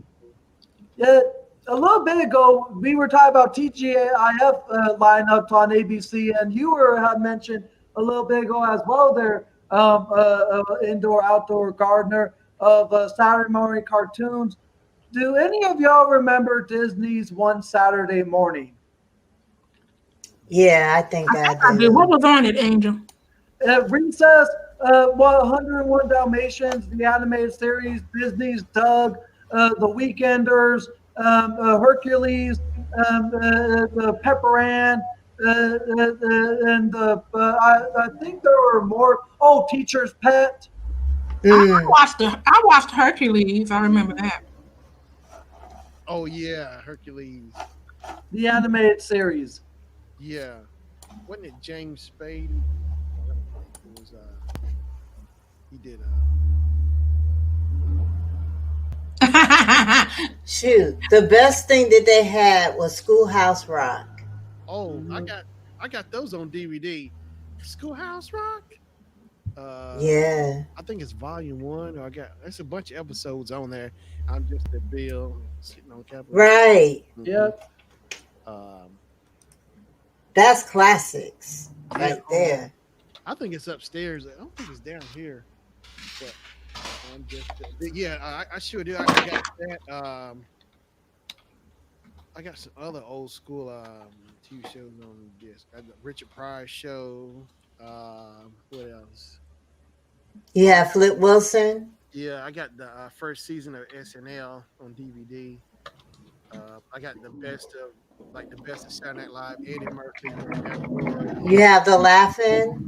Yeah, a little bit ago, we were talking about TGIF lineups on ABC, and you had mentioned a little bit ago as well there, indoor, outdoor gardener of Saturday morning cartoons. Do any of y'all remember Disney's One Saturday Morning? Yeah, I think I do. What was on it, Angel? Recess, 101 Dalmatians, the animated series, Disney's Doug, The Weekenders, Hercules, the Pepper Ann, and I think there were more. Oh, Teacher's Pet. I watched Hercules. I remember that. Oh yeah, Hercules. The animated series. Yeah, wasn't it James Spade? It was. He did. Shoot, the best thing that they had was Schoolhouse Rock. Oh, I got those on DVD. Schoolhouse Rock. Yeah. I think it's volume 1. Or there's a bunch of episodes on there. I'm just a Bill sitting on Capitol. Right. Mhm. Yep. That's classics Yeah, right there. I think it's upstairs. I don't think it's down here. But I'm just yeah. I sure do. I got that. I got some other old school TV shows on this. I got the Richard Pryor show. What else? You have Flip Wilson. Yeah, I got the first season of SNL on DVD. I got the best of Saturday Night Live, Eddie Murphy, McCoy. You have The Laughing.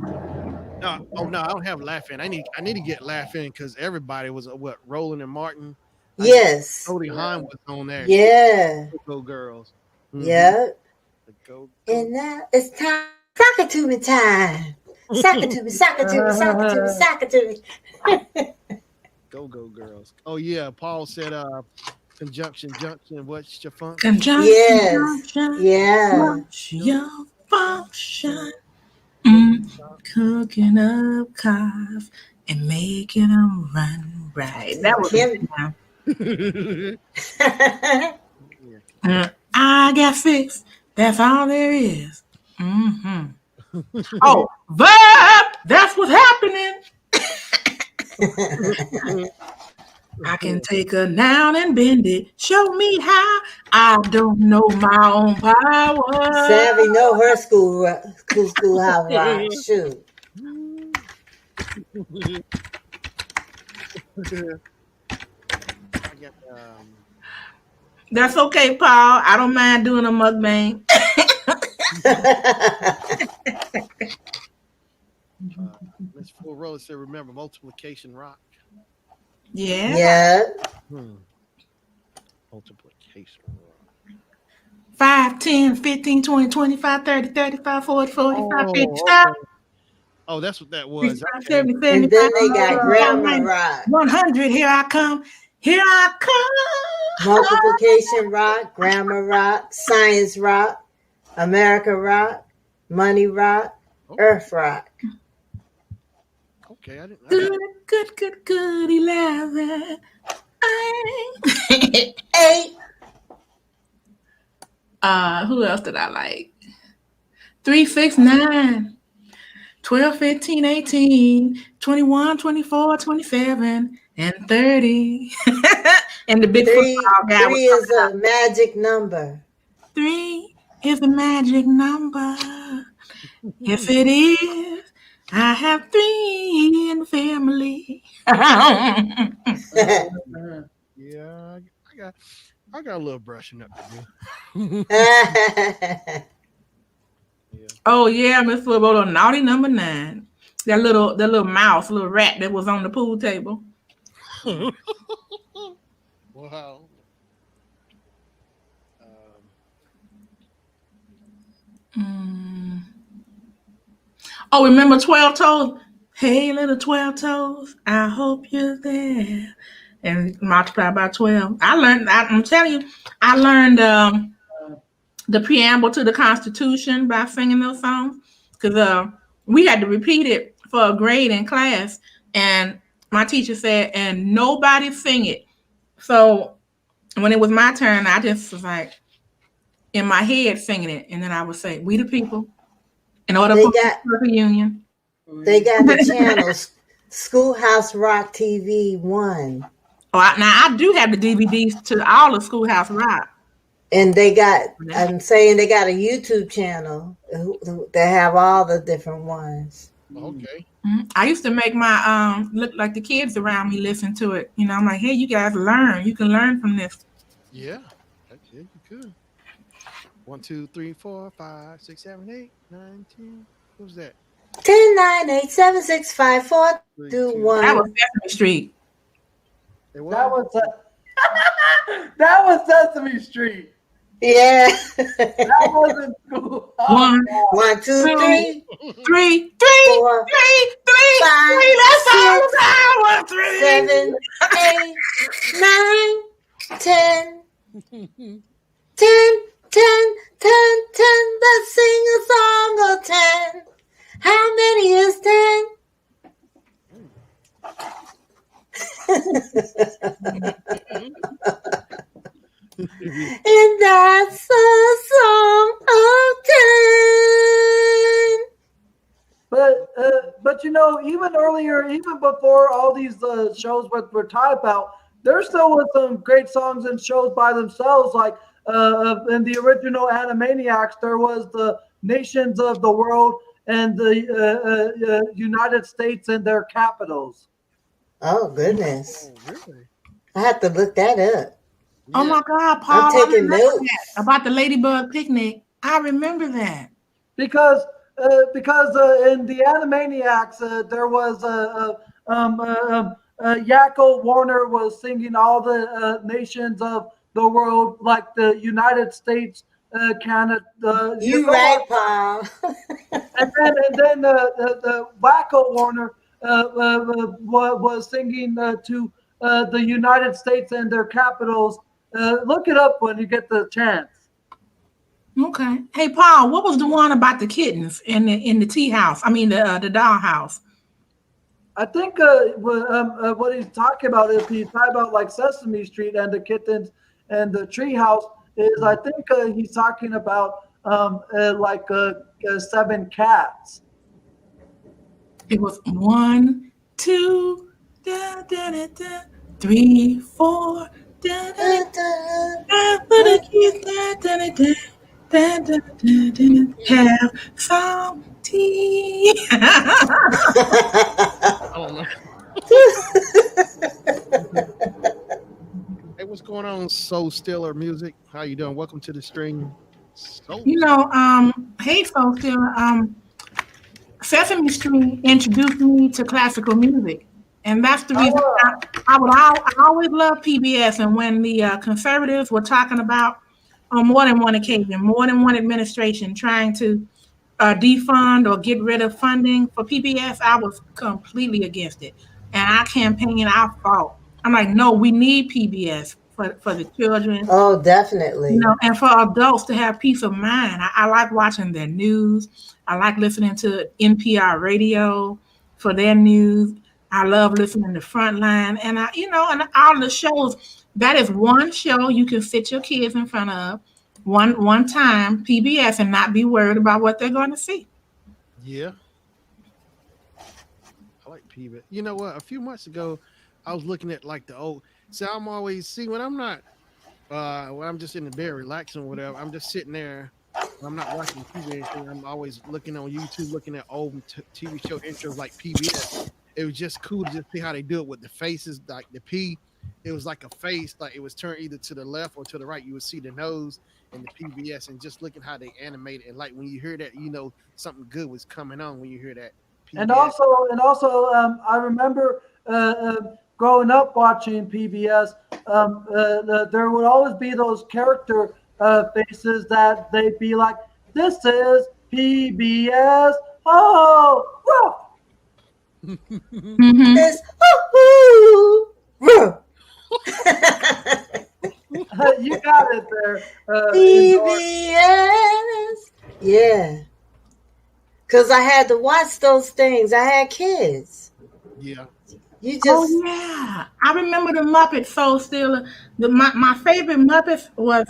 No, oh no, I don't have Laughing. I need to get Laughing because everybody was what Roland and Martin. Yes. Cody Hine was on there. Yeah. Go Girls. Yep. Go. And now it's time. Sock it to me time. Sock it to me, sock it to me, sock it to me, sock it to me. Go Girls. Oh yeah, Paul said conjunction junction. What's your function? Conjunction. Yes. Junction, Yeah. what's your function? Cooking up cars and making them run right. That was I got 6. That's all there is. Oh, verb. That's what's happening. I can take a noun and bend it. Show me how. I don't know my own power. Savvy know her schoolhouse rock. Shoot. I got That's okay, Paul. I don't mind doing a mukbang. Miss Full Roller said, remember multiplication rock. Yeah. Yeah. Multiplication rock. 5, 10, 15, 20, 25, 30, 35, 40, 45, 50. Oh, that's what that was. 70, And then they got grammar rock. 100. Here I come. Here I come. Multiplication rock, grammar rock, science rock, America rock, money rock, earth rock. Okay, I didn't. Good. 11. 8. Who else did I like? 3, 6, 9. 12, 15, 18, 21, 24, 27, and 30. And the big 3 football guy is a magic number. 3 is a magic number. Yes, it is. I have 3 in the family. Yeah, I got a little brushing up to do. Oh yeah, Miss Football, naughty number 9. That little mouse, little rat that was on the pool table. Wow. Oh, remember 12 Toes? Hey, little 12 Toes, I hope you're there. And multiply by 12. I'm telling you, I learned the preamble to the Constitution by singing those songs. Because we had to repeat it for a grade in class. And my teacher said, and nobody sing it. So when it was my turn, I just was like, in my head singing it. And then I would say, we the people. In order for the union. They got the channels, Schoolhouse Rock TV 1. Oh, now I do have the DVDs to all of Schoolhouse Rock. And they got, I'm saying they got a YouTube channel that have all the different ones. Okay. I used to make my look like the kids around me listen to it. You know, I'm like, hey, you guys learn. You can learn from this. Yeah, you could. 1, 2, 3, 4, 5, 6, 7, 8, 9, 10. What was that? 10, 9, 8, 7, 6, 5, 4, 2, 1. That was Sesame Street. That was Sesame Street. Yeah. That wasn't cool. 1, 1, 2, 3, 3, 4, 5, 6, 7, 8, 9, 10. 10, 10, 10, 10. Let's sing a song of 10. How many is 10? And that's a song of time. But even earlier, even before all these shows were typed out, there still was some great songs and shows by themselves. Like in the original Animaniacs, there was the Nations of the World and the United States and their capitals. Oh, goodness. Oh, really? I have to look that up. Oh Yeah. my God, Paul! I'm I taking remember notes. that about the Ladybug picnic. I remember that. Because in the Animaniacs, there was Yakko Warner was singing all the nations of the world, like the United States, Canada. You right, Paul. And then the Wacko Warner was singing to the United States and their capitals. Look it up when you get the chance. Okay. Hey, Paul, what was the one about the kittens in the tea house? I mean, the doll house. I think what he's talking about, if he's talking about like Sesame Street and the kittens and the treehouse, is I think he's talking about like 7 cats. It was 1, 2, da, da, da, da, 3, 4, da, da, da, for the kids, da, da, da, da, have some tea. I don't know. Hey, what's going on, Soul Stiller Music? How you doing? Welcome to the stream. Hey, folks, Sesame Street introduced me to classical music, and that's the reason I always love PBS. And when the conservatives were talking about on more than one occasion, more than one administration trying to defund or get rid of funding for PBS, I was completely against it, and I campaigned, I fought. I'm like, no, we need PBS for the children. Oh, definitely. And for adults to have peace of mind. I like watching their news. I like listening to NPR radio for their news. I love listening to Frontline, and and all the shows. That is one show you can sit your kids in front of one time, PBS, and not be worried about what they're going to see. Yeah. I like PBS. You know what? A few months ago, I was looking at like the old. So I'm always when I'm not when I'm just in the bed relaxing or whatever, I'm just sitting there. I'm not watching TV or anything. I'm always looking on YouTube, looking at old TV show intros like PBS. It was just cool to just see how they do it with the faces, like the P. It was like a face, like it was turned either to the left or to the right. You would see the nose and the PBS, and just looking how they animate it. And like when you hear that, something good was coming on when you hear that. PBS. And also, I remember growing up watching PBS. There would always be those character faces that they'd be like, "This is PBS." Oh, It's you got it there. PBS. Yeah. Because I had to watch those things. I had kids. Yeah. You just. Oh yeah, I remember the Muppets. So still, my favorite Muppets was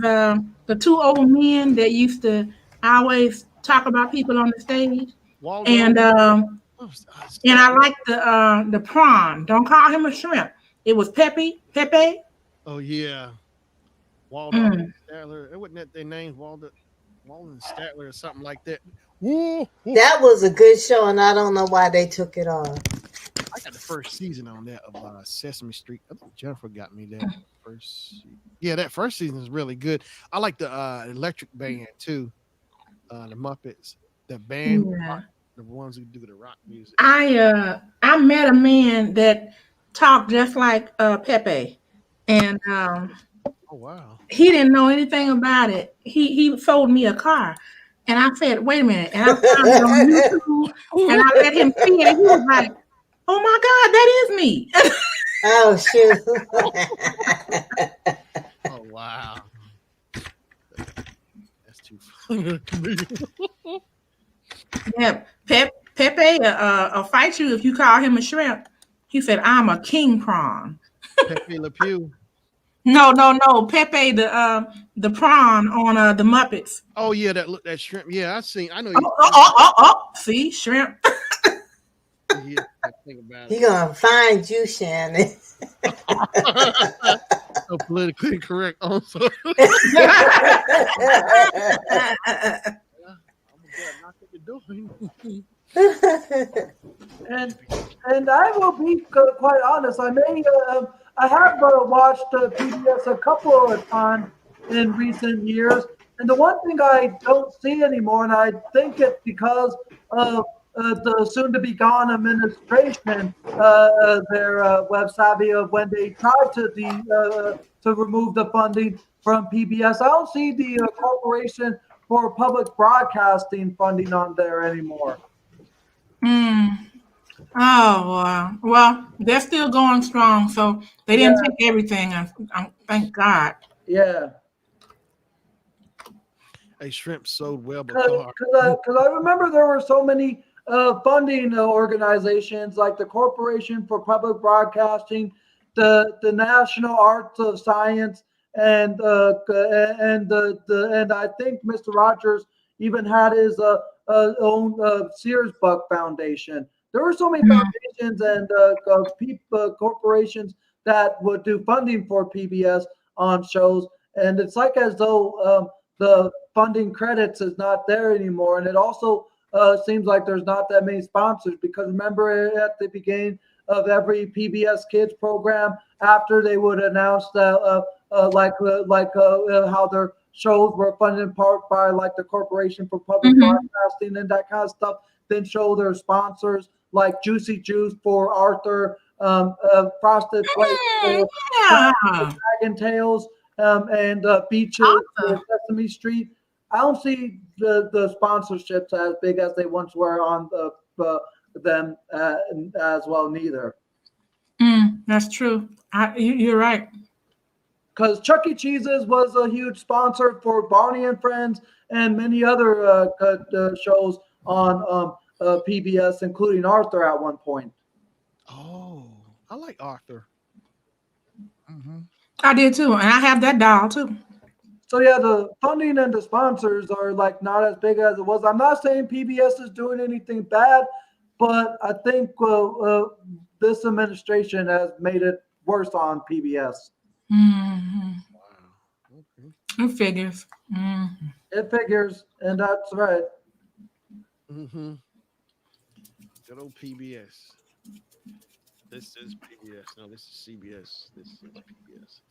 the two old men that used to always talk about people on the stage, Waldo. and I like the prawn. Don't call him a shrimp. It was Pepe. Oh yeah, Waldo Statler. It wasn't that their names, Waldo and Statler or something like that. Woo. That was a good show, and I don't know why they took it off. I got the first season on that of Sesame Street. I think Jennifer got me that first. Yeah, that first season is really good. I like the Electric Band too. The Muppets, the band, the ones who do the rock music. I met a man that talked just like Pepe, and oh wow, he didn't know anything about it. He sold me a car. And I said, wait a minute. And I found it on YouTube and I let him see it. And he was like, oh my God, that is me. Oh, shoot. Oh, wow. That's too funny. Yeah, Pepe will fight you if you call him a shrimp. He said, "I'm a king prawn." Pepe Le Pew. No. Pepe, the prawn on the Muppets. Oh yeah, that shrimp. Yeah, I know. See, shrimp. Yeah, I think about He it. gonna find you, Shannon. So politically correct. Also, I'm gonna knock at the door. And I will be quite honest. I have watched PBS a couple of times in recent years, and the one thing I don't see anymore, and I think it's because of the soon-to-be gone administration, their web savvy of when they tried to remove the funding from PBS. I don't see the Corporation for Public Broadcasting funding on there anymore. Mm. Oh, wow. Well, they're still going strong, so they didn't take everything. Thank God. Yeah. Hey, shrimp sold well, but Because I remember there were so many funding organizations like the Corporation for Public Broadcasting, the National Arts of Science, and I think Mr. Rogers even had his own Sears Buck Foundation. There were so many foundations and corporations that would do funding for PBS on shows, and it's like as though the funding credits is not there anymore, and it also seems like there's not that many sponsors because remember at the beginning of every PBS Kids program, after they would announce that how their shows were funded in part by like the Corporation for Public Broadcasting and that kind of stuff, then show their sponsors like Juicy Juice for Arthur, Frosted Flakes for Dragon Tales, and Beaches for Sesame Street. I don't see the sponsorships as big as they once were on them as well neither. That's true. You're right. Because Chuck E. Cheese's was a huge sponsor for Barney and Friends and many other shows on PBS, including Arthur at one point. oh, I like Arthur. Mm-hmm. I did too, and I have that doll too. So yeah, the funding and the sponsors are like not as big as it was. I'm not saying PBS is doing anything bad, but I think this administration has made it worse on PBS. Mm-hmm. Wow. Okay. It figures. Mm-hmm. It figures, and that's right. Mm-hmm. Good old PBS. This is PBS. No, this is CBS. This is PBS.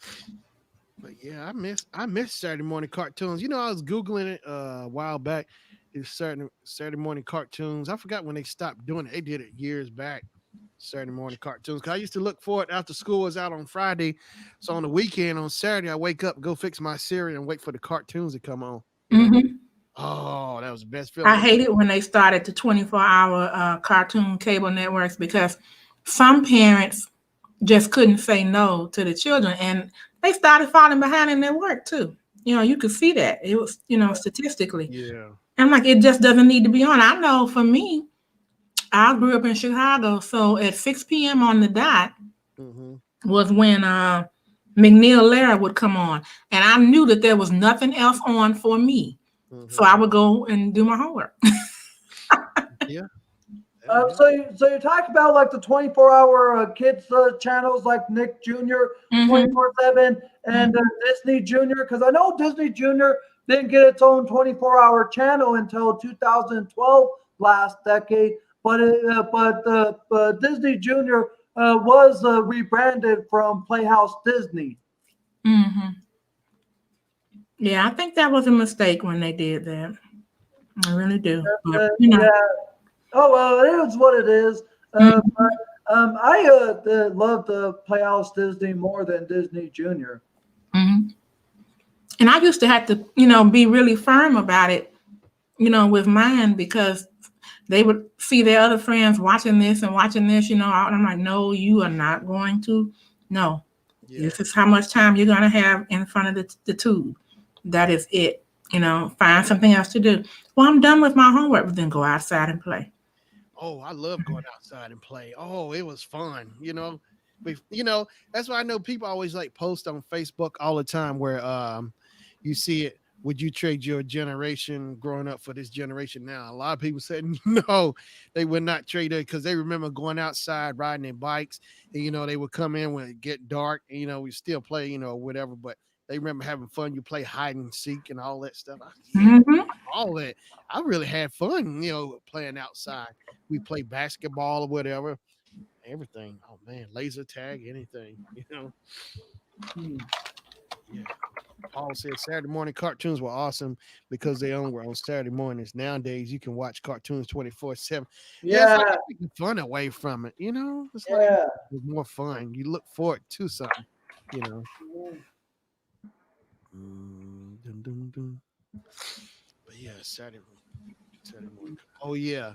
But yeah, I miss Saturday morning cartoons. You know, I was Googling it a while back. It's certain Saturday morning cartoons. I forgot when they stopped doing it. They did it years back. Saturday morning cartoons. Cause I used to look for it after school was out on Friday. So on the weekend, on Saturday, I wake up, go fix my cereal, and wait for the cartoons to come on. You know? Oh, that was the best feeling. I hate it when they started the 24-hour cartoon cable networks because some parents just couldn't say no to the children, and they started falling behind in their work too. You know, you could see that. It was, statistically. Yeah. I'm like, it just doesn't need to be on. I know for me, I grew up in Chicago, so at 6 p.m. on the dot was when McNeil Lehrer would come on, and I knew that there was nothing else on for me, so I would go and do my homework. Yeah. So you talk about like the 24-hour kids channels like Nick Jr. 24/7 and Disney Jr. Because I know Disney Jr. didn't get its own 24-hour channel until 2012 last decade, but Disney Jr. Was rebranded from Playhouse Disney. Yeah, I think that was a mistake when they did that. I really do. But, Yeah. Oh well, it is what it is. I love the Playhouse Disney more than Disney Junior. And I used to have to, be really firm about it, with mine because they would see their other friends watching this. I'm like, no, you are not going to. No, this is how much time you're going to have in front of the tube. That is it. Find something else to do. Well, I'm done with my homework, but then go outside and play. Oh, I love going outside and play. Oh, it was fun. That's why I know people always like post on Facebook all the time where you see it. Would you trade your generation growing up for this generation now? A lot of people said no, they would not trade it because they remember going outside riding their bikes, and they would come in when it get dark, and we still play, whatever, but they remember having fun. You play hide and seek and all that stuff. Yeah, Mm-hmm. all that. I really had fun, playing outside. We play basketball or whatever, everything. Oh man, laser tag, anything. Hmm. Yeah. Paul said Saturday morning cartoons were awesome because they were on Saturday mornings. Nowadays, you can watch cartoons 24/7. Yeah, it's like Yeah, taking fun away from it. It's like yeah. it's more fun. You look forward to something. You know. Dun, dun, dun. But yeah, Saturday morning. Oh yeah.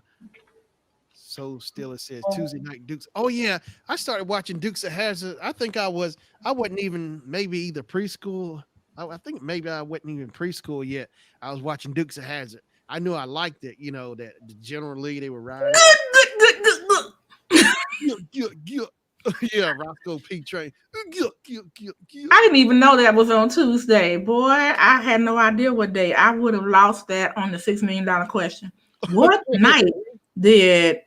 So still it says Tuesday night Dukes. Oh yeah, I started watching Dukes of Hazzard. I wasn't even maybe either preschool. I think maybe I wasn't even preschool yet. I was watching Dukes of Hazzard. I knew I liked it. That the generally they were riding. Yeah, yeah, yeah. Yeah, Roscoe P. Train. Yeah, yeah, yeah, yeah. I didn't even know that was on Tuesday. Boy, I had no idea what day. I would have lost that on the $6 million question. What night did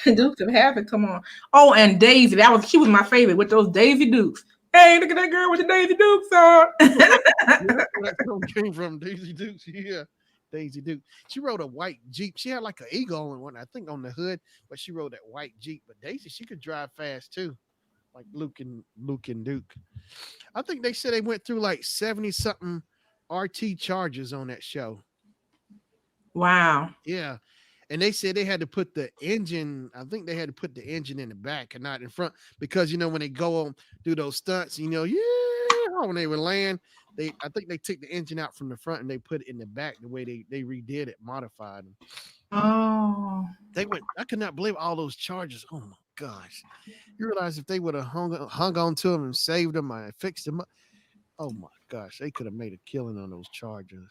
Dukes of Hazzard come on? Oh, and Daisy. She was my favorite with those Daisy Dukes. Hey, look at that girl with the Daisy Dukes on. Yeah, that's where that song came from. Daisy Dukes. Yeah. Daisy Duke. She rode a white Jeep. She had like an eagle on one, I think, on the hood, but she rode that white Jeep. But Daisy, she could drive fast too, like Luke and Duke. I think they said they went through like 70 something RT charges on that show. Wow. Yeah. And they said they had to put the engine, I think they had to put the engine in the back and not in front because when they go on do those stunts, when they would land, I think they took the engine out from the front and they put it in the back the way they redid it, modified them. Oh. I could not believe all those charges. Oh my gosh. You realize if they would have hung on to them and saved them and fixed them up. Oh my gosh, they could have made a killing on those charges.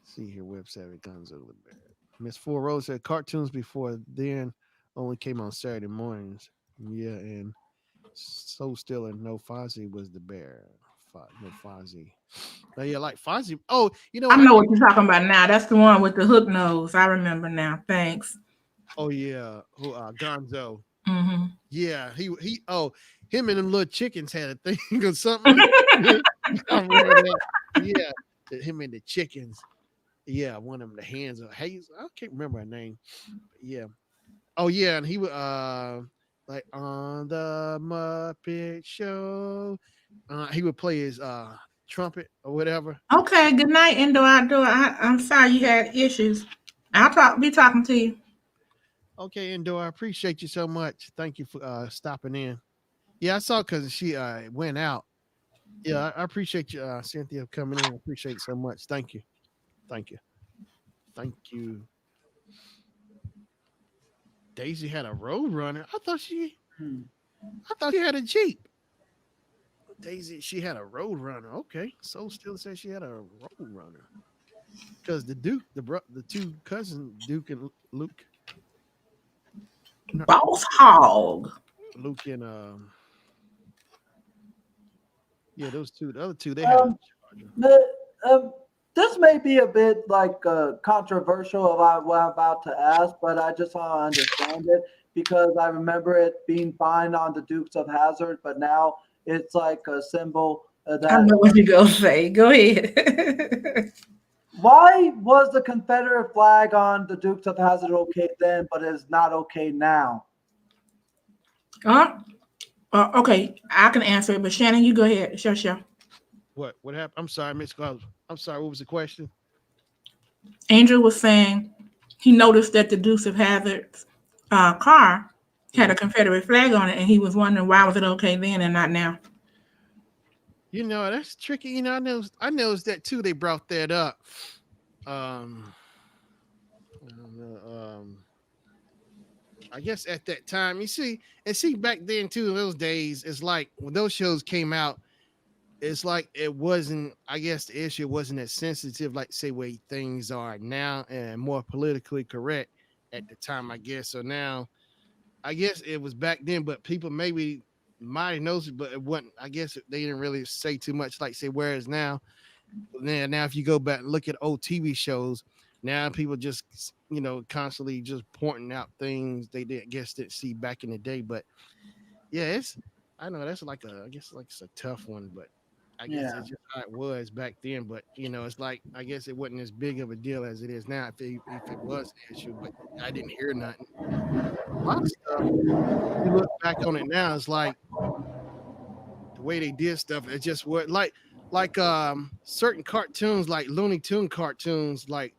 See here, website guns a little bit. Miss Four Rose said cartoons before then only came on Saturday mornings. Yeah, and So Still and No Fozzie was the bear. No Fozzie. Oh yeah, like Fozzie. Oh, I I know what can't. you're talking about now. That's the one with the hook nose. I remember now. Thanks. Oh yeah, who Gonzo. Mm-hmm. Yeah, he. Oh, him and them little chickens had a thing or something. I remember that. Yeah, him and the chickens. Yeah, one of them, the hands of Hazel. I can't remember her name. But yeah. Oh yeah, and he would like on the Muppet Show. He would play his trumpet or whatever. Okay, good night, indoor, outdoor. I'm sorry you had issues. Be talking to you. Okay, Endor, I appreciate you so much. Thank you for stopping in. Yeah, I saw because she went out. Yeah, I appreciate you, Cynthia, coming in. I appreciate it so much. Thank you. Thank you. Thank you. Daisy had a road runner. I thought she had a Jeep. Daisy, she had a road runner. Okay. So still says she had a road runner. Because the Duke, the two cousins, Duke and Luke. No, Boss hog. Luke and yeah, those two, the other two, they had a Charger. This may be a bit like controversial about what I'm about to ask, but I just want to understand it because I remember it being fine on the Dukes of Hazzard, but now it's like a symbol I that. know what you're going to say. Go ahead. Why was the Confederate flag on the Dukes of Hazzard okay then, but is not okay now? Okay, I can answer it, but Shannon, you go ahead. Sure. What happened? I'm sorry, Miss Claus. I'm sorry. What was the question? Angel was saying he noticed that the Dukes of Hazzard's car had a Confederate flag on it, and he was wondering why was it okay then and not now. That's tricky. I noticed that too. They brought that up. I don't know. I guess at that time, you see back then too, in those days, it's like when those shows came out, it's like it wasn't. I guess the issue wasn't as sensitive, like say way things are now, and more politically correct at the time. I guess so now. I guess it was back then, but people maybe might know, but it wasn't. I guess they didn't really say too much, like say whereas now. Now if you go back and look at old TV shows, now people just constantly just pointing out things they didn't guess didn't see back in the day. But yeah, it's I know that's like I guess like it's a tough one, but I guess Yeah. it's just how it was back then. But it's like I guess it wasn't as big of a deal as it is now if it was an issue. But I didn't hear nothing. A lot of stuff. You look back on it now, it's like the way they did stuff. It just what like certain cartoons, like Looney Tune cartoons, like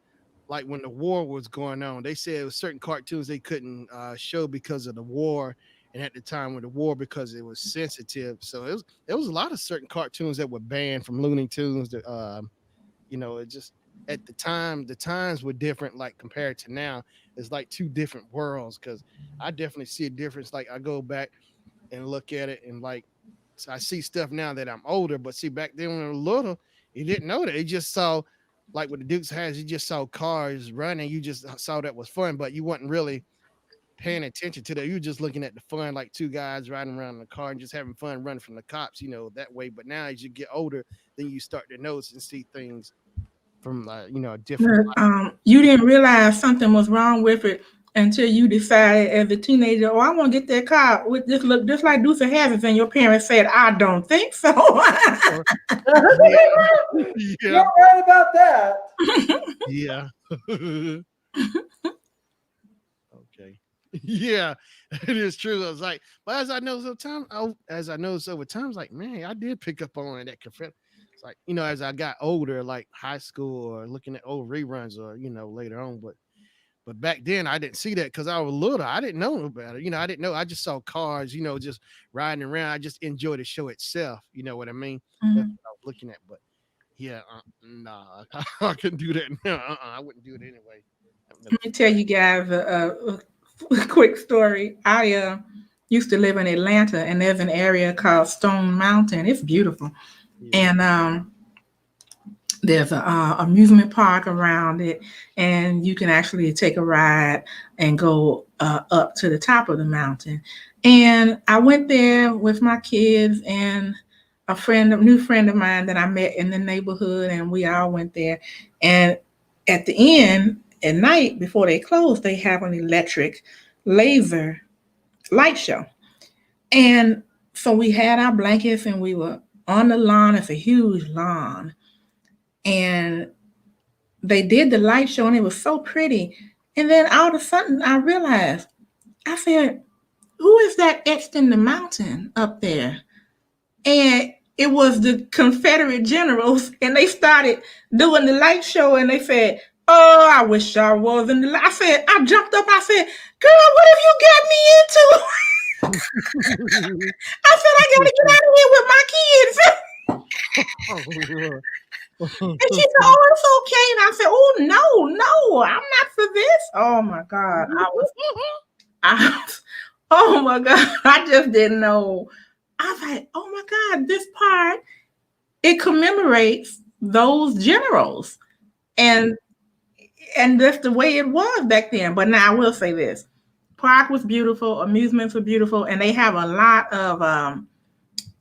when the war was going on. They said it was certain cartoons they couldn't show because of the war, and at the time with the war because it was sensitive. So it was a lot of certain cartoons that were banned from Looney Tunes. That it just at the times were different. Like compared to now, it's like two different worlds. Because I definitely see a difference. Like I go back and look at it and like so I see stuff now that I'm older, but see back then when I was little, you didn't know that. You just saw like what the Dukes has, you just saw cars running, you just saw that was fun, but you wasn't really paying attention to that. You were just looking at the fun, like two guys riding around in the car and just having fun running from the cops, that way. But now as you get older, then you start to notice and see things from a different But, you didn't realize something was wrong with it until you decided as a teenager, oh, I want to get that car with this look just like Deuce Hazards, and your parents said, I don't think so. light. Yeah, You're yeah, right about that. yeah. Okay. Yeah, it is true. I was like, but as I know sometimes, as I noticed over time, it's like, man, I did pick up on that confederate. It's like, as I got older, like high school or looking at old reruns or, later on. But back then I didn't see that because I was little. I didn't know about it. I didn't know. I just saw cars, just riding around. I just enjoyed the show itself. You know what I mean? That's Mhm. what I was looking at. But yeah, nah, I couldn't do that. No, I wouldn't do it anyway. I've never Let me tell tried. you guys a quick story. I used to live in Atlanta, and there's an area called Stone Mountain. It's beautiful, Yeah. and there's a amusement park around it, and you can actually take a ride and go up to the top of the mountain. And I went there with my kids and a new friend of mine that I met in the neighborhood, and we all went there. And at the end, at night before they close, they have an electric laser light show. And so we had our blankets and we were on the lawn. It's a huge lawn. And they did the light show and it was so pretty. And then all of a sudden I realized, I said, who is that etched in the mountain up there? And it was the Confederate generals, and they started doing the light show, and they said, "Oh, I wish I was in the." I said, I jumped up. I said, "Girl, what have you got me into?" I said, "I gotta get out of here with my kids." And she said, "Oh, it's okay." And I said, "Oh no, no, I'm not for this." Oh my God, I was, oh my God, I just didn't know. I was like, "Oh my God, this part it commemorates those generals," and that's the way it was back then. But now I will say this: park was beautiful, amusements were beautiful, and they have a lot of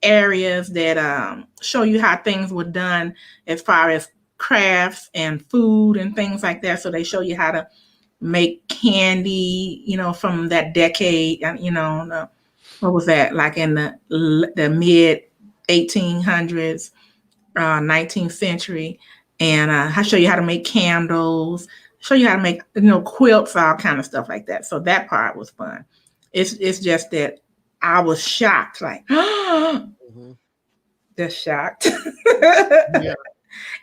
areas that show you how things were done as far as crafts and food and things like that. So they show you how to make candy, from that decade, what was that, like in the mid 1800s, 19th century, and I show you how to make candles, show you how to make quilts, all kind of stuff like that. So that part was fun. It's just that I was shocked, like Mhm. just shocked. Yeah.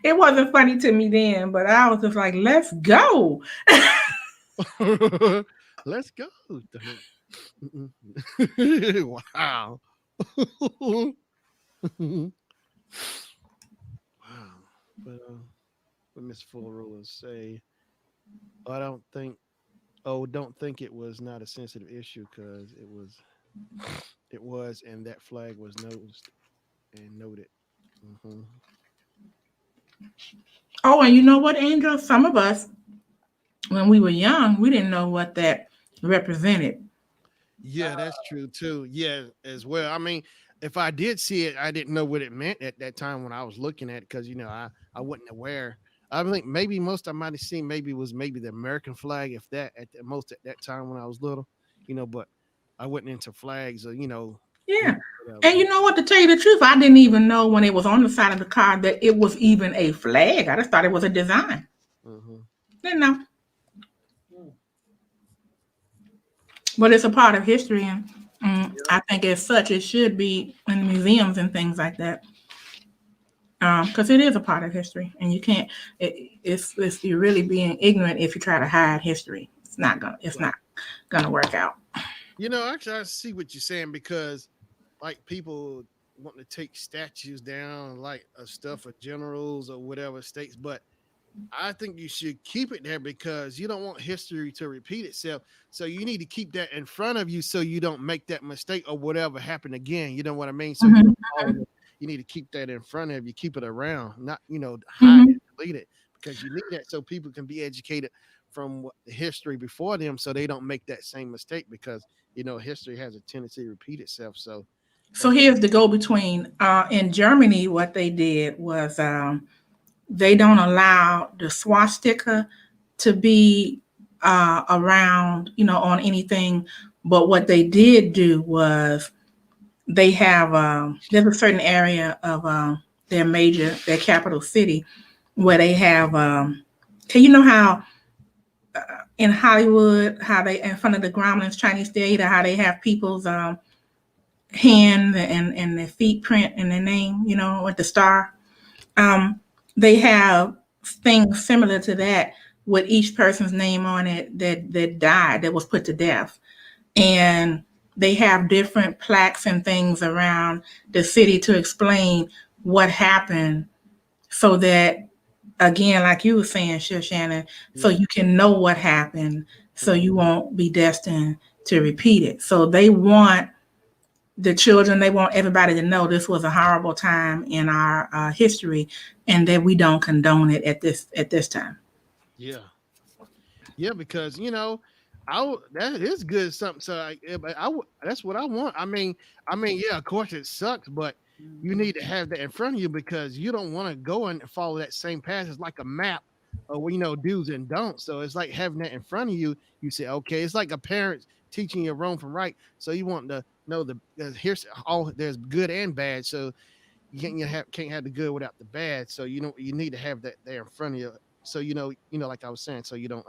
It wasn't funny to me then, but I was just like, let's go. Let's go. Wow. Wow. But what Miss Full Rulers say, I don't think. Oh, don't think it was not a sensitive issue because it was, and that flag was noticed and noted. Mm-hmm. Oh, and you know what, Angel? Some of us, when we were young, we didn't know what that represented. Yeah, that's true too. Yeah, as well. I mean, if I did see it, I didn't know what it meant at that time when I was looking at it because I wasn't aware. I think maybe most I might have seen maybe was maybe the American flag, if that at the most at that time when I was little, but I wasn't into flags or Yeah. whatever. And you know what? To tell you the truth, I didn't even know when it was on the side of the car that it was even a flag. I just thought it was a design. Mm-hmm. Didn't know. But it's a part of history, and I think as such, it should be in museums and things like that. Because it is a part of history, and you can't. It's you're really being ignorant if you try to hide history. It's not gonna. It's not gonna work out. Actually, I see what you're saying because, like, people want to take statues down, like stuff of generals or whatever states, but I think you should keep it there because you don't want history to repeat itself. So you need to keep that in front of you so you don't make that mistake or whatever happen again. You know what I mean? So Mhm. you need to keep that in front of you, keep it around, not hide Mhm. it, delete it, because you need that so people can be educated from the history before them, so they don't make that same mistake because history has a tendency to repeat itself. So So that's here's the go between. In Germany, what they did was they don't allow the swastika to be around, on anything. But what they did do was they have there's a certain area of their capital city where they have. Okay, you know how in Hollywood, how they in front of the Gremlins Chinese theater, how they have people's hand and their feet print and their name, with the star. Um, they have things similar to that with each person's name on it that died, that was put to death. And they have different plaques and things around the city to explain what happened so that, again, like you were saying, Shannon, so yeah. you can know what happened so Mhm. you won't be destined to repeat it. So they want the children, they want everybody to know this was a horrible time in our history and that we don't condone it at this time. Yeah. Yeah, because that is good something. So that's what I want. I mean, yeah, of course it sucks, but you need to have that in front of you because you don't want to go and follow that same path. It's like a map of do's and don'ts. So it's like having that in front of you. You say, okay, it's like a parent teaching you wrong from right. So you want to know here's all there's good and bad. So can't have the good without the bad. So you need to have that there in front of you. So like I was saying, so you don't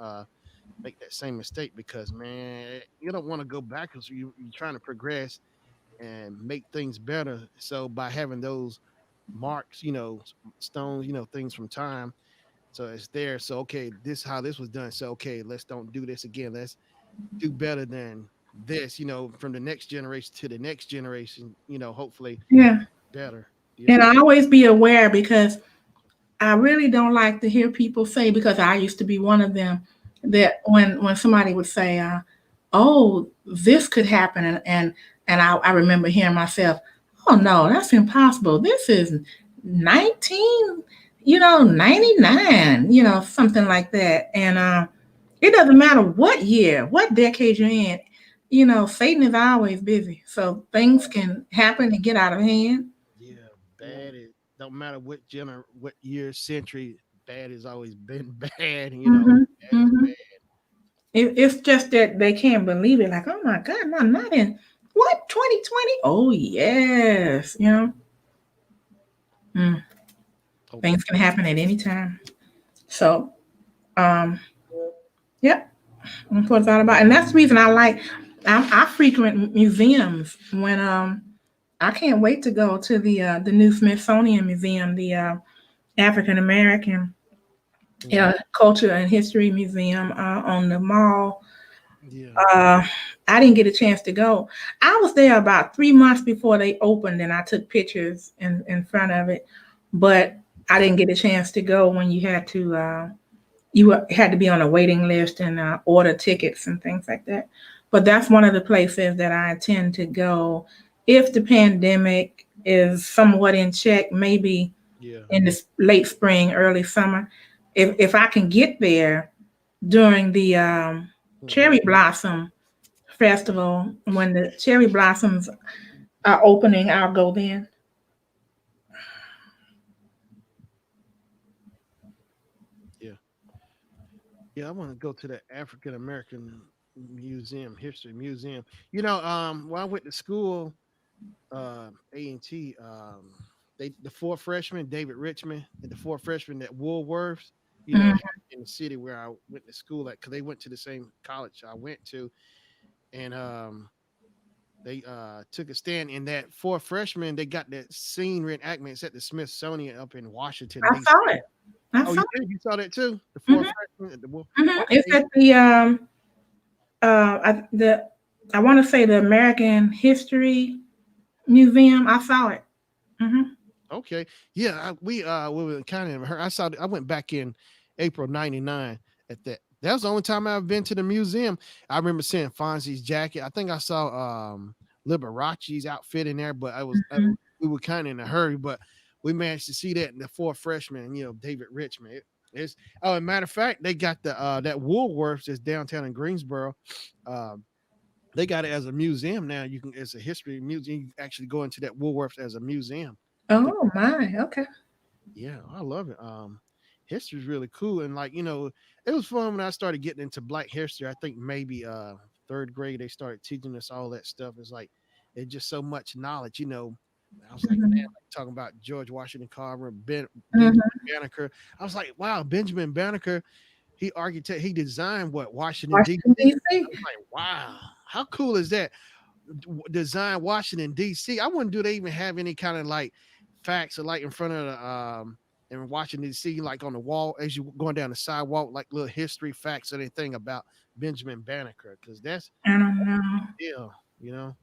make that same mistake because man, you don't want to go backwards. You're trying to progress and make things better. So by having those marks, stones, things from time, so it's there. So okay, this how this was done. So okay, let's don't do this again. Let's do better than this. From the next generation to the next generation. Hopefully Yeah. better. Yeah. And I always be aware because I really don't like to hear people say, because I used to be one of them, that when somebody would say, "Oh, this could happen," and I remember hearing myself, "Oh no, that's impossible. This is 19, 99, something like that." And it doesn't matter what year, what decade you're in. Satan is always busy, so things can happen and get out of hand. Yeah, bad. It don't matter what year, century. Bad has always been bad. Hmm. Bad is Hmm. bad. It's just that they can't believe it. Like, oh my God, no, not in what 2020? Oh yes, mm, Hopefully, things can happen at any time. So, um, yep, that's what it's all about, and that's the reason I like. I frequent museums when I can't wait to go to the new Smithsonian Museum, the African American hmm Culture and History Museum on the mall. yeah, Uh, I didn't get a chance to go. I was there about 3 months before they opened, and I took pictures in front of it, but I didn't get a chance to go when you had to be on a waiting list and order tickets and things like that. But that's one of the places that I intend to go if the pandemic is somewhat in check, maybe Yeah. in this late spring, early summer. If I can get there during the Hmm. cherry blossom festival, when the cherry blossoms are opening, I'll go then. Yeah. Yeah, I want to go to the African American Museum, History Museum. When I went to school, A&T, the four freshmen, David Richmond, and the four freshmen at Woolworths, Mhm. in the city where I went to school at, because they went to the same college I went to, and they took a stand in that four freshmen. They got that scene reenactments at the Smithsonian up in Washington I D.C. saw it. I Oh, saw you did? You saw that too? The it. four freshmen at the It's Okay. at the the I want to say the American History Museum. I saw it. Hmm. Okay. Yeah, we were kind of I saw I went back in April '99 at that. That was the only time I've been to the museum. I remember seeing Fonzie's jacket. I think I saw Liberace's outfit in there, but we were kind of in a hurry, but we managed to see that in the four freshmen, David Richmond. It's Oh, as a matter of fact, they got the that Woolworths that's downtown in Greensboro. Um they got it as a museum now. It's a history museum. You can actually go into that Woolworths as a museum. Oh my. Okay. Yeah, I love it. History is really cool, and it was fun when I started getting into Black history. I think maybe third grade they started teaching us all that stuff. It's just so much knowledge. I was like, man, Mhm. like talking about George Washington Carver, Benjamin Mhm. Banneker. I was like, wow, Benjamin Banneker, he designed what Washington D.C. Washington I D.C. was like, wow, how cool is that? Design Washington D.C. I wonder, do they even have any kind of like facts or like in front of the in Washington D.C. like on the wall as you going down the sidewalk, like little history facts or anything about Benjamin Banneker? Because that's I don't know. deal, you know.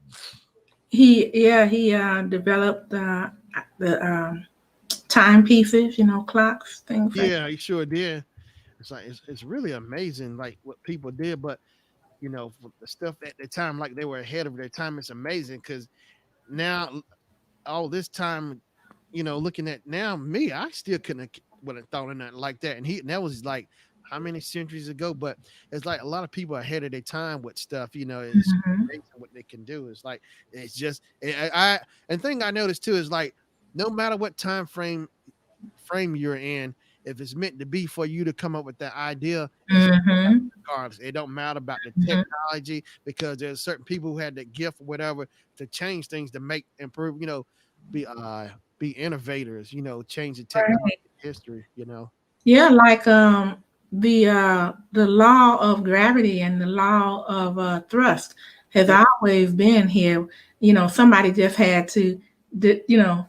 He developed the timepieces, clocks, things like. Yeah, he sure did. It's really amazing, like what people did, but for the stuff at the time, like they were ahead of their time. It's amazing because now all this time, looking at now me, I still wouldn't have thought of nothing like that. And that was like how many centuries ago? But it's like a lot of people are ahead of their time with stuff. It's Mhm. amazing what they can do. It's like it's just I and thing I noticed too is like no matter what frame you're in, if it's meant to be for you to come up with that idea, it's Mhm. regardless. It don't matter about the Mhm. technology because there's certain people who had the gift or whatever to change things to make improve, be be innovators, change the technology Right. history. Yeah, like the law of gravity and the law of thrust has Yeah, always been here. Somebody just had to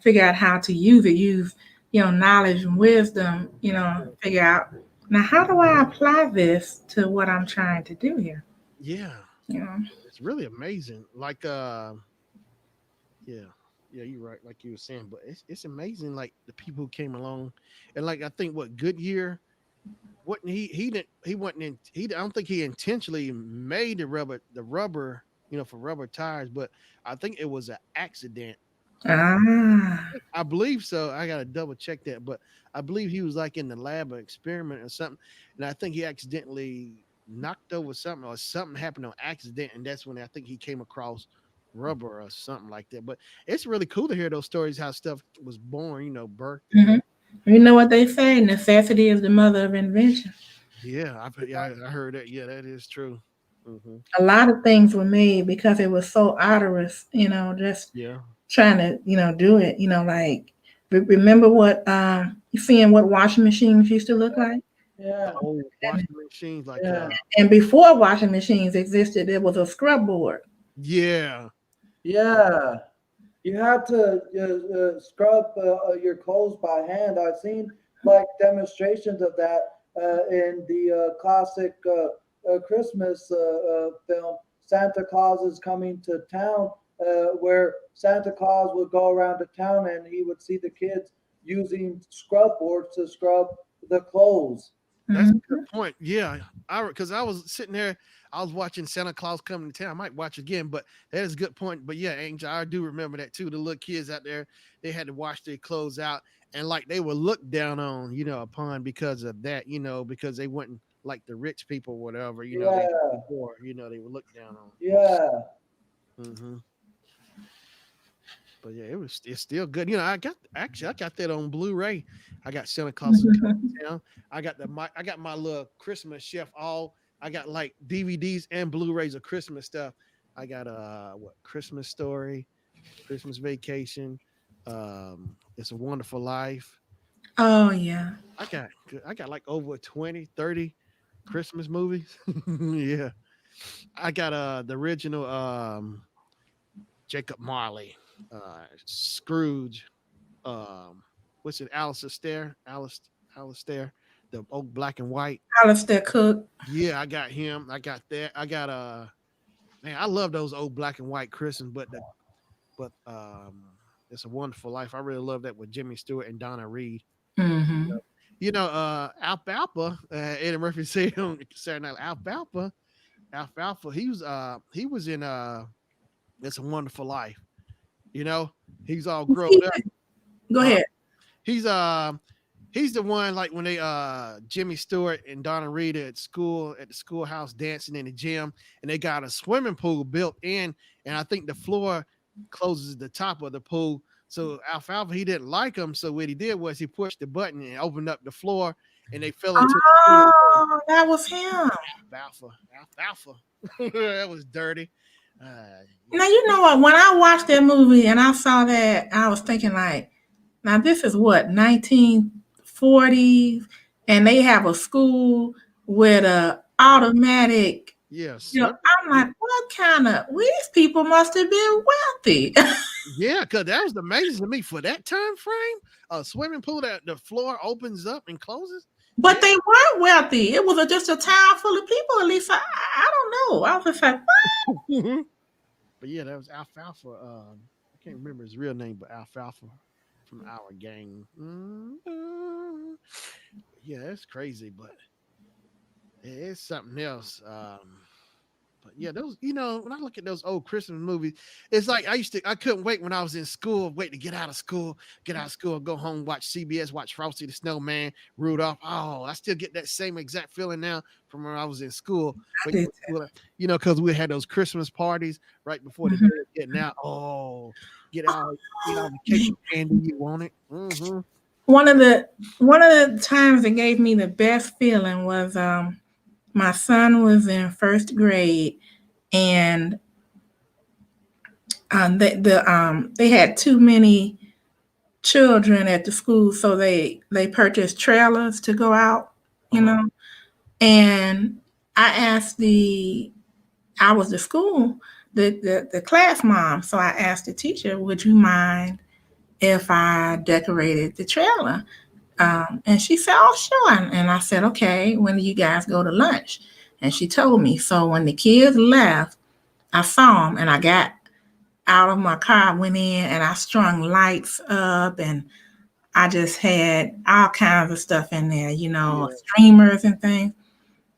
figure out how to use knowledge and wisdom, figure out now how do I apply this to what I'm trying to do here? yeah. You know. It's really amazing. Like yeah. Yeah, you're right, like you were saying, but it's amazing like the people who came along and like I think what Goodyear wasn't he didn't he wasn't in he I don't think he intentionally made the rubber for rubber tires, but I think it was an accident. Ah. I believe so. I gotta double check that, but I believe he was like in the lab or experiment or something, and I think he accidentally knocked over something or something happened on accident, and that's when I think he came across rubber or something like that. But it's really cool to hear those stories how stuff was born, birthed and Hmm. You know what they say? Necessity is the mother of invention. I heard that. Yeah, that is true. Hmm. A lot of things were made because it was so arduous, just Yeah. trying to, do it, like remember what you seeing what washing machines used to look like? The Yeah, old washing machines, like yeah, And before washing machines existed, there was a scrub board. yeah. yeah. You had to scrub your clothes by hand. I've seen like demonstrations of that in the classic Christmas film, Santa Claus is Coming to Town, where Santa Claus would go around the town and he would see the kids using scrub boards to scrub the clothes. That's a Mhm. good point. Yeah, I because I was sitting there. I was watching Santa Claus Coming to Town. I might watch again, but that is a good point. But yeah, Angel, I do remember that too. The little kids out there, they had to wash their clothes out, and like they were looked down on, upon because of that, because they wouldn't like the rich people, whatever, they Yeah, poor, they were looked down on. yeah. Hmm. But yeah, it's still good. I got that on Blu-ray. I got Santa Claus is Coming to Town. I got my little Christmas chef all. I got like DVDs and Blu-rays of Christmas stuff. I got Christmas Story, Christmas Vacation, It's a Wonderful Life. Oh yeah. I got I got like over 20, 30 Christmas movies. Yeah. I got the original Jacob Marley, Scrooge, um, what's it, Alistair, the old black and white. Alistair Cook. Yeah, I got him. I got that. I got man, I love those old black and white Christmas, but It's a Wonderful Life. I really love that with Jimmy Stewart and Donna Reed. Mm-hmm. Alfalfa, Eddie Murphy said on Saturday Night, Alfalfa, he was in It's a Wonderful Life. He's all grown up. Go ahead. He's he's the one like when they Jimmy Stewart and Donna Reed at the schoolhouse dancing in the gym, and they got a swimming pool built in, and I think the floor closes the top of the pool. So Alfalfa, he didn't like him, so what he did was he pushed the button and opened up the floor, and they fell into the pool. Oh, that was him. Alfalfa. That was dirty. Now you know what? When I watched that movie and I saw that, I was thinking like, now this is what 1940s, and they have a school with a automatic. Yes. I'm like, what kind of? These people must have been wealthy. Yeah, because that was amazing to me for that time frame. A swimming pool that the floor opens up and closes. But they weren't wealthy. It was just a town full of people. At least I don't know. I was just like, what? But yeah, that was Alfalfa. I can't remember his real name, but Alfalfa from our gang. Yeah, that's crazy, but it's something else. But yeah, those, when I look at those old Christmas movies, it's like I couldn't wait when I was in school, wait to get out of school, go home, watch CBS, watch Frosty the Snowman, Rudolph. Oh, I still get that same exact feeling now from when I was in school. But, because we had those Christmas parties right before the day of getting out. Oh, get out the cake and candy. You want it? Mm-hmm. One of the times that gave me the best feeling was my son was in first grade, and they had too many children at the school, so they purchased trailers to go out, And I was the school, the class mom, so I asked the teacher, would you mind if I decorated the trailer? And she said, oh, sure. And I said, okay, when do you guys go to lunch? And she told me. So when the kids left, I saw them, and I got out of my car, went in, and I strung lights up, and I just had all kinds of stuff in there, streamers and things.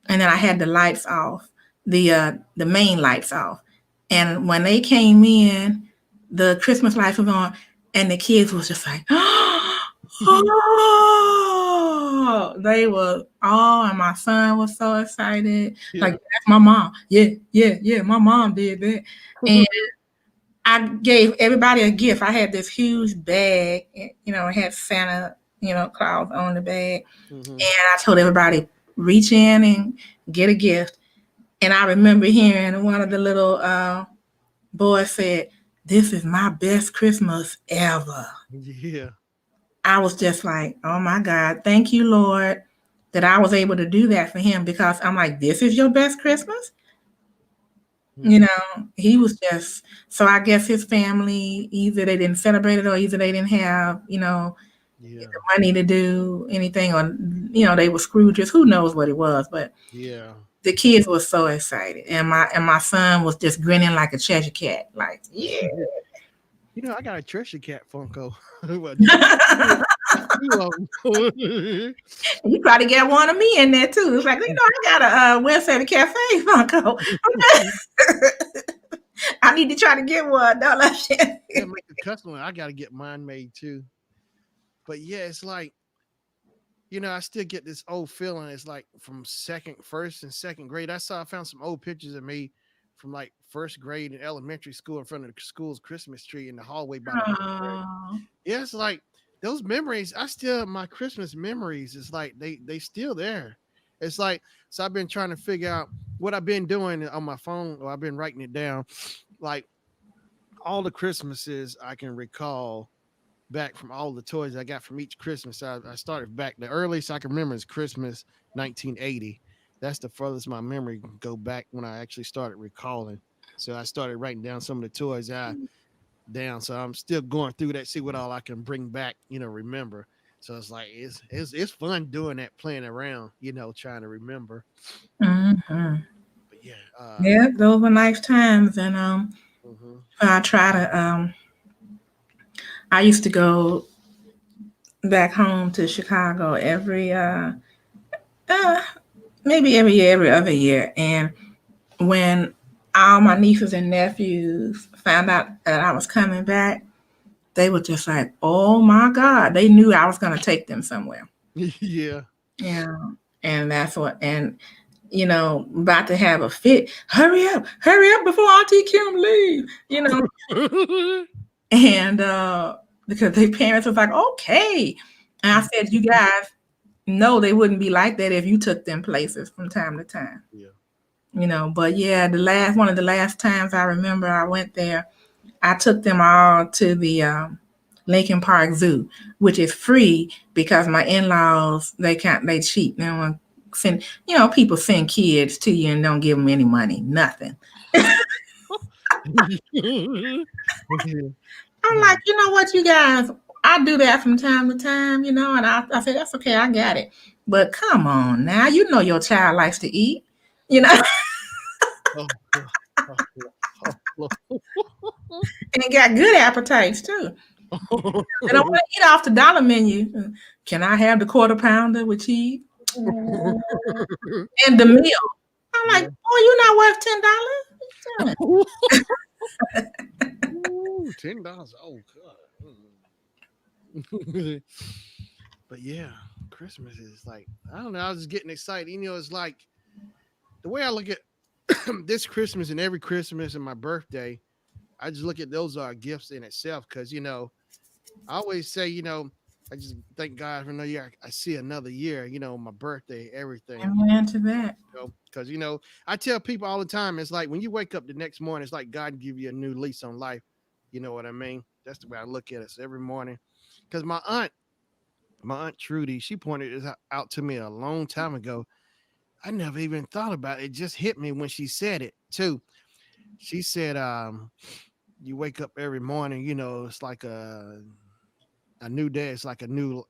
And then I had the lights off, the main lights off. And when they came in, the Christmas lights was on, and the kids was just like, oh, they were, and my son was so excited. Yeah. Like, that's my mom. Yeah, my mom did that. And I gave everybody a gift. I had this huge bag, it had Santa, Claus on the bag. Mm-hmm. And I told everybody, reach in and get a gift. And I remember hearing one of the little boys said, this is my best Christmas ever. Yeah. I was just like, oh my God, thank you, Lord, that I was able to do that for him, because I'm like, this is your best Christmas? Mm-hmm. He was just, so I guess his family, either they didn't celebrate it or either they didn't have, the money to do anything, or, they were Scrooges. Who knows what it was, but yeah, the kids were so excited. And my son was just grinning like a Cheshire cat, like, yeah. I got a Cheshire Cat Funko. Two of them. You probably get one of me in there too. It's like, I got a Wednesday Cafe Funko. I need to try to get one. No, Yeah, make a custom one. I got to get mine made too. But yeah, it's like, I still get this old feeling. It's like from first and second grade. I found some old pictures of me from like first grade in elementary school in front of the school's Christmas tree in the hallway by the library. Yeah, it's like those memories. My Christmas memories is like they still there. It's like, so I've been trying to figure out what I've been doing on my phone, or I've been writing it down. Like all the Christmases I can recall back from all the toys I got from each Christmas. I started back. The earliest I can remember is Christmas 1980. That's the furthest my memory can go back when I actually started recalling. So I started writing down some of the toys down. So I'm still going through that, see what all I can bring back, remember. So it's like it's fun doing that, playing around, trying to remember. Mm-hmm. But yeah, yeah, those were nice times, and mm-hmm. I try to I used to go back home to Chicago every maybe every year, every other year. And when all my nieces and nephews found out that I was coming back, they were just like, oh my God. They knew I was gonna take them somewhere. Yeah. Yeah. And that's what, and about to have a fit. Hurry up before Auntie Kim leave. And because their parents was like, okay. And I said, you guys know they wouldn't be like that if you took them places from time to time. Yeah. But yeah, one of the last times I remember I went there, I took them all to the Lincoln Park Zoo, which is free because my in-laws, they cheat. They want to send, people send kids to you and don't give them any money, nothing. I'm like, you know what, you guys, I do that from time to time, and I said, that's okay, I got it. But come on now, your child likes to eat, and got good appetites too. And I want to eat off the dollar menu. Can I have the quarter pounder with cheese? And the meal. I'm like, oh, you're not worth $10? $10. Oh God. But yeah, Christmas is like, I don't know. I was just getting excited. It's like the way I look at this Christmas and every Christmas and my birthday, I just look at those are gifts in itself. Cause I always say, I just thank God for another year. I see another year, my birthday, everything. Amen to that. Because I tell people all the time, it's like when you wake up the next morning, it's like God give you a new lease on life. You know what I mean? That's the way I look at it. So every morning. Because my aunt Trudy, she pointed it out to me a long time ago. I never even thought about it. It just hit me when she said it too. She said, you wake up every morning, it's like a new day. It's like a new,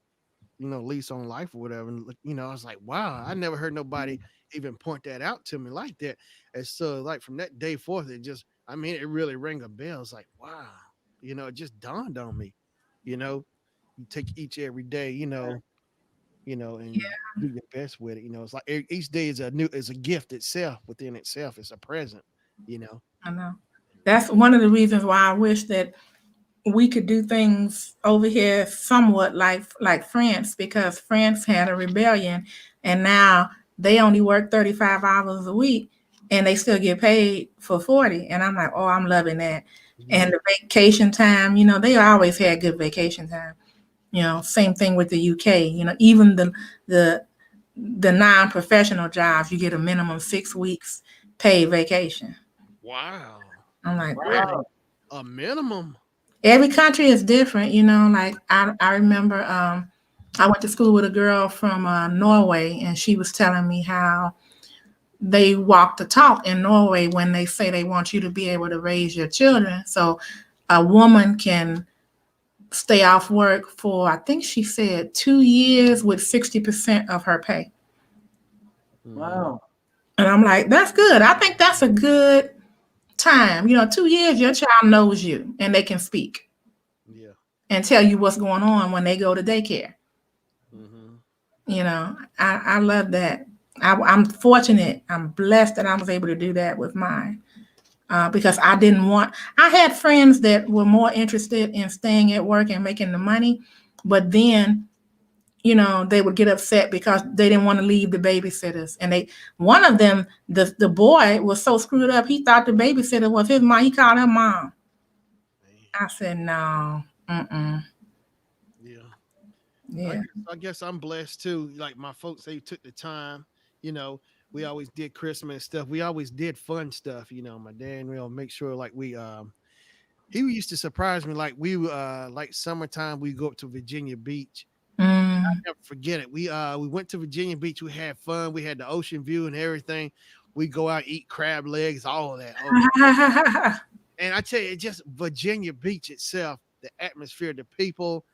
lease on life or whatever. And, I was like, wow, I never heard nobody even point that out to me like that. And so like from that day forth, it really rang a bell. It's like, wow, it just dawned on me, you take each every day, and do your best with it. It's like each day is a gift itself within itself. It's a present, I know. That's one of the reasons why I wish that we could do things over here somewhat like France, because France had a rebellion and now they only work 35 hours a week and they still get paid for 40. And I'm like, oh, I'm loving that. Mm-hmm. And the vacation time, they always had good vacation time. Same thing with the UK, even the non-professional jobs, you get a minimum 6 weeks paid vacation. Wow. I'm like, wow. A minimum. Every country is different, like I remember I went to school with a girl from Norway, and she was telling me how they walk the talk in Norway when they say they want you to be able to raise your children. So a woman can stay off work for, I think she said 2 years with 60% of her pay. Wow. And I'm like, that's good. I think that's a good time. 2 years, your child knows you and they can speak. Yeah. And tell you what's going on when they go to daycare. You know, I love that. I'm fortunate. I'm blessed that I was able to do that with mine. Because I didn't want, I had friends that were more interested in staying at work and making the money, but then, you know, they would get upset because they didn't want to leave the babysitters. And one of them, the boy was so screwed up, he thought the babysitter was his mom. He called her mom. I said, no, Yeah. yeah. I guess I'm blessed too. Like my folks, they took the time. You know, we always did Christmas stuff. We always did fun stuff. You know, my dad will make sure like he used to surprise me. Like we like summertime we go up to Virginia Beach. I Mm. never forget it. We went to Virginia Beach. We had fun. We had the ocean view and everything. We go out eat crab legs, all of that. Oh my! And I tell you, just Virginia Beach itself, the atmosphere, the people.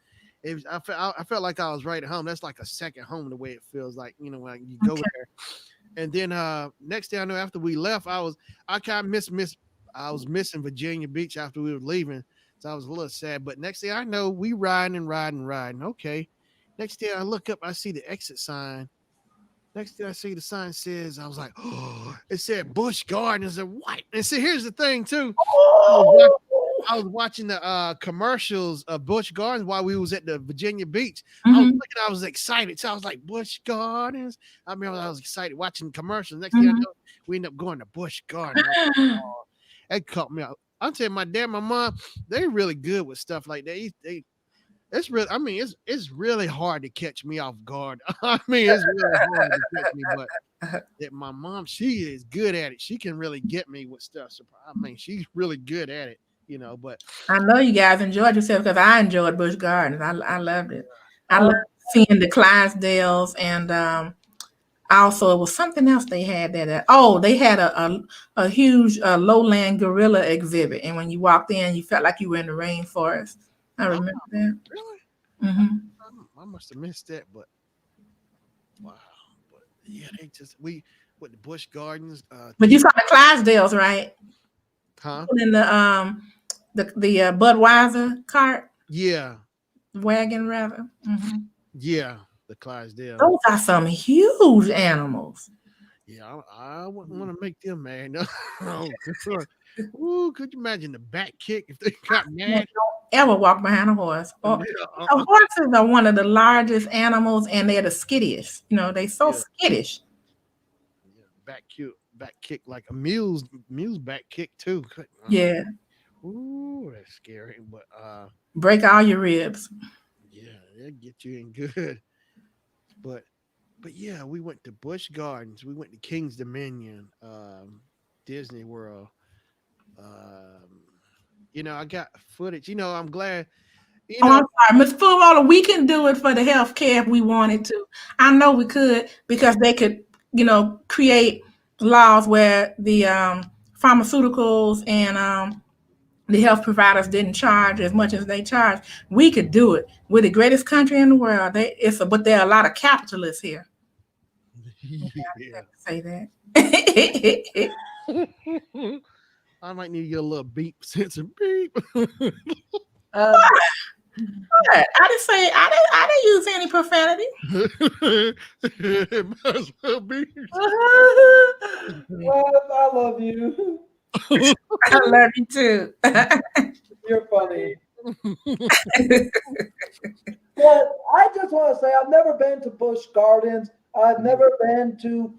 I felt like I was right at home. That's like a second home the way it feels like, you know, when you go Okay. there. And then next thing I know, after we left, I kind of miss I was missing Virginia Beach after we were leaving. So I was a little sad. But next thing I know, we riding and riding and riding. Okay. Next thing I look up, I see the exit sign. Next thing I see the sign says, I was like, oh, it said Busch Gardens. And what? And see, here's the thing too. I was watching, I was watching the commercials of Busch Gardens while we was at the Virginia Beach. I was Mhm. looking, I was excited. So I was like, Busch Gardens. I remember I was excited watching commercials. Next thing I Mhm. know, we end up going to Busch Gardens. That caught me out. I'm telling you, my dad, my mom, they really good with stuff like that. It's really, I mean, it's really hard to catch me off guard. I mean, it's really hard to catch me, but that my mom, she is good at it. She can really get me with stuff. So, I mean, she's really good at it, you know. But I know you guys enjoyed yourself because I enjoyed Busch Gardens. I loved it. I Uh, loved seeing the Clydesdales and also it was something else they had there. They had a huge lowland gorilla exhibit, and when you walked in, you felt like you were in the rainforest. I oh, remember that. really, Hmm. I must have missed that. But wow, but yeah, they just we with the Busch Gardens, But you saw the Clydesdales, right? huh? In the Budweiser cart Yeah, wagon, rather. yeah, the Clydesdale. Those are some huge animals. Yeah, I wouldn't want to make them mad. No, no, ooh, could you imagine the back kick if they got Can't mad? ever walk behind a horse. Or Yeah, horses are one of the largest animals, and they're the skittiest. You know, they so yeah, skittish. yeah. Back kick like a mule's back kick too. Yeah, Ooh, that's scary. But break all your ribs. yeah, they'll get you in good. But yeah, we went to Busch Gardens. We went to King's Dominion, Disney World. Um, you know, I got footage. You know, I'm glad. You Oh, know, I'm sorry, Miss Fuller. We can do it for the health care if we wanted to. I know we could because they could, create laws where the pharmaceuticals and the health providers didn't charge as much as they charge. We could do it. We're the greatest country in the world. But there are a lot of capitalists here. yeah. Say that. I might need to get a little beep sensor beep. um, I didn't say I didn't use any profanity. It might as well be. I love you. I love you too. You're funny. But I just want to say I've never been to Busch Gardens. I've never been to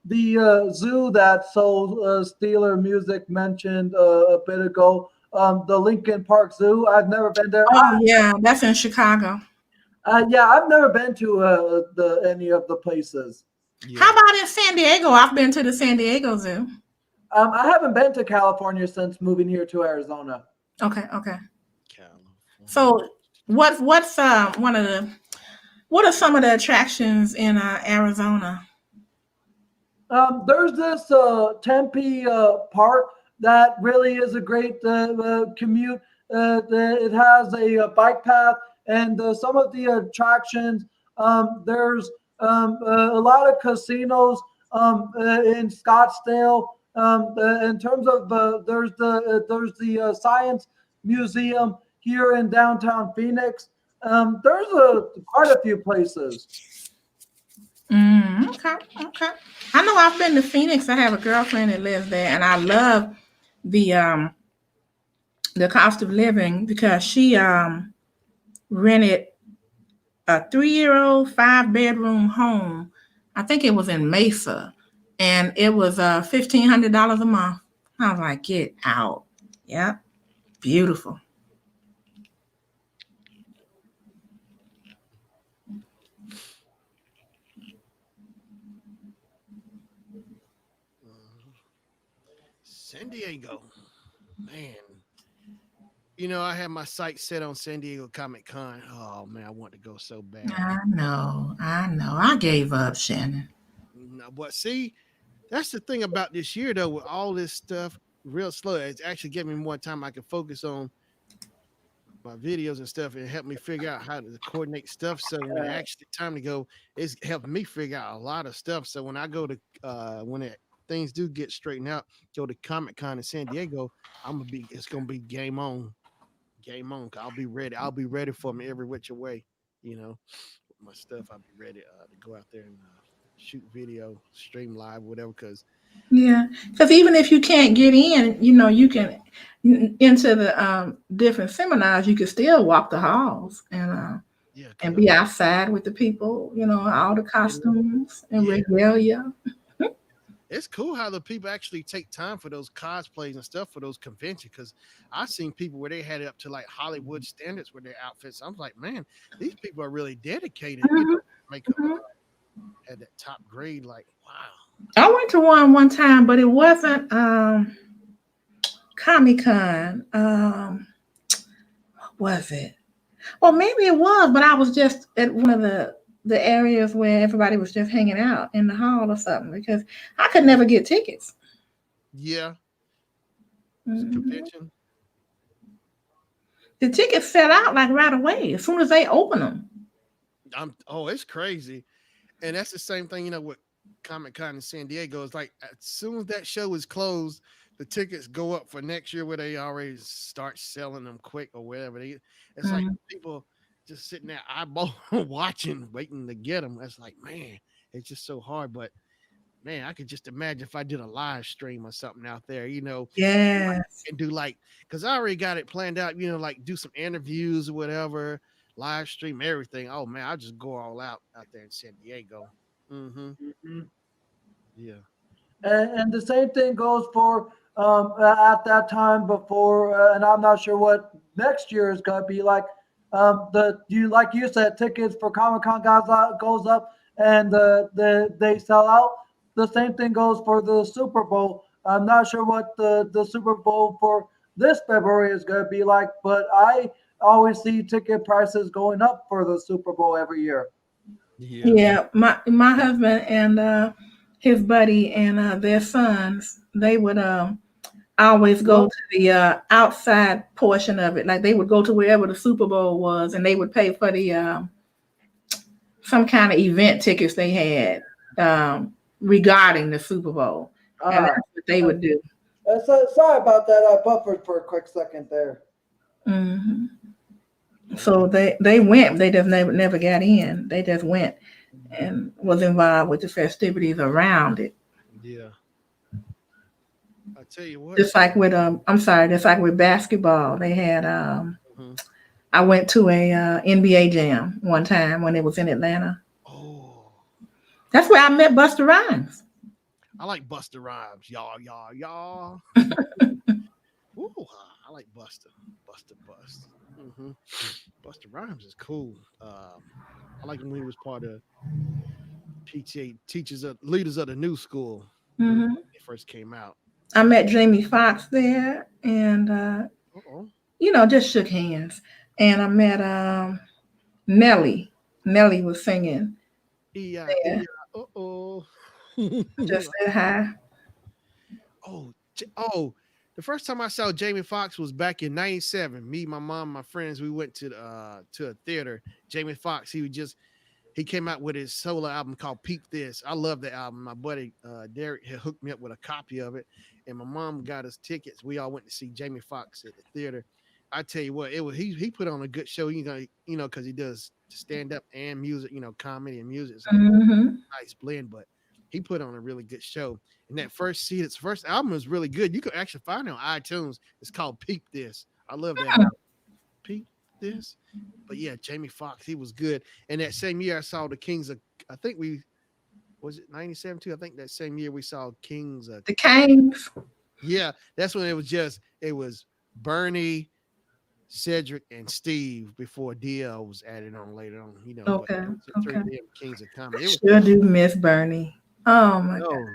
the zoo that Soul Steeler Music mentioned a bit ago. The Lincoln Park Zoo. I've never been there. Oh yeah, that's in Chicago. Yeah, I've never been to any of the places. How Yeah. about in San Diego? I've been to the San Diego Zoo. I haven't been to California since moving here to Arizona. Okay. California. So what's what are some of the attractions in Arizona? There's this Tempe park that really is a great commute. It has a bike path and some of the attractions. There's a lot of casinos in Scottsdale. In terms of there's the Science Museum here in downtown Phoenix. There's quite a few places. Okay, okay. I know I've been to Phoenix. I have a girlfriend that lives there, and I love the um the cost of living because she rented a 3 year old 5 bedroom home. I think it was in Mesa, and it was $1,500 a month. I was like, get out. Yeah, beautiful. Mhm. San Diego, man. You know, I had my sights set on San Diego Comic Con. Oh man, I want to go so bad. I know, I know. I gave up, Shannon. No, but see, that's the thing about this year though, with all this stuff real slow. It's actually giving me more time I can focus on my videos and stuff and help me figure out how to coordinate stuff. So when it actually time to go, it's helping me figure out a lot of stuff. So when I go to things do get straightened out, go to Comic Con in San Diego, it's gonna be game on. Game on. I'll be ready. I'll be ready for me every which way. You know, my stuff. I'll be ready to go out there and shoot video, stream live, whatever. Cause Yeah, because even if you can't get in, you can into the different seminars. You can still walk the halls yeah, cause and be outside with the people. All the costumes and yeah, regalia. it's cool how the people actually take time for those cosplays and stuff for those conventions. Because I've seen people where they had it up to like Hollywood standards with their outfits. I was like, man, these people are really dedicated. You Mhm, know, make them mhm. at that top grade. Like, wow. I went to one time, but it wasn't Comic Con. What was it? Well, maybe it was, but I was just at one of the areas where everybody was just hanging out in the hall or something because I could never get tickets. Yeah, it's a Mhm. convention. The tickets sell out like right away as soon as they open them. It's crazy. And that's the same thing, with Comic Con in San Diego. It's like as soon as that show is closed, the tickets go up for next year where they already start selling them quick or whatever. It's like Mm. people just sitting there eyeball watching, waiting to get them. It's like, man, it's just so hard. But man, I could just imagine if I did a live stream or something out there, Yes. and do like, because I already got it planned out, like do some interviews or whatever, live stream everything. Oh man, I'll just go all out there in San Diego. Mm-hmm. Mhm. Yeah. And the same thing goes for at that time before, and I'm not sure what next year is going to be like. Like you said, tickets for Comic Con goes up, and they sell out. The same thing goes for the Super Bowl. I'm not sure what the Super Bowl for this February is going to be like, but I always see ticket prices going up for the Super Bowl every year. Yeah. Yeah, my husband and his buddy and their sons, they would always go Well, to the outside portion of it. Like they would go to wherever the Super Bowl was, and they would pay for the some kind of event tickets they had regarding the Super Bowl, and ah, that's what they would do. sorry about that. I buffered for a quick second there. Hmm. Oh, So they went. They just never got in. They just went and was involved with the festivities around it. yeah. I tell you what. Just like with I'm sorry, just like with basketball, they had Mhm. I went to a NBA jam one time when it was in Atlanta. Oh, That's where I met Buster Rhymes. I like Buster Rhymes. Y'all. Ooh, I like Buster. Bust. Mm-hmm. Buster Rhymes is cool. I like him when he was part of PTA teachers of leaders of the new school when Hmm. they first came out. I met Jamie Foxx there, and Uh-oh. just shook hands. And I met Nelly. Nelly was singing there. Uh-oh. Just said hi. Oh, the first time I saw Jamie Foxx was back in '97. Me, my mom, my friends, we went to a theater. Jamie Foxx, he came out with his solo album called Peep This. I love the album. My buddy Derek had hooked me up with a copy of it, and my mom got us tickets. We all went to see Jamie Foxx at the theater. I tell you what, it was he put on a good show. Because he does stand up and music, comedy and music. It's a Mm-hmm. nice blend, but he put on a really good show. And that his first album was really good. You can actually find it on iTunes. It's called Peep This. I love that album. Peep This. But yeah, Jamie Foxx, he was good. And that same year I saw the Kings of I think we was it 97 too? I think that same year we saw Kings of The Kings. yeah, that's when it was Bernie, Cedric, and Steve before DL was added on later on, but Okay. those are three Okay. of them Kings of Comedy. It was Sure do miss Bernie. Oh my God.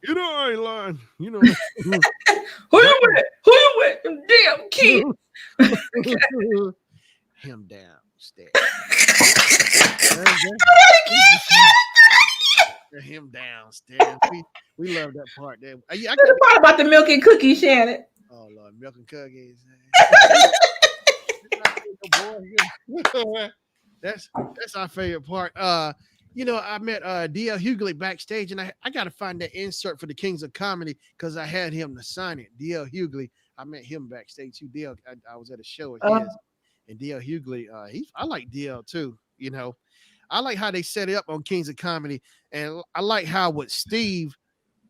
no, I ain't lying. Who you with? Who you with? Them damn kids. him downstairs. Him downstairs. We love that part there. Yeah, I got The part about the milk and cookies, Shannon. oh Lord, milk and cookies. That's our favorite part. I met DL Hughley backstage, and I got to find that insert for the Kings of Comedy because I had him to sign it. DL Hughley, I met him backstage too. I was at a show of his, and DL Hughley, I like DL too. I like how they set it up on Kings of Comedy, and I like how with Steve,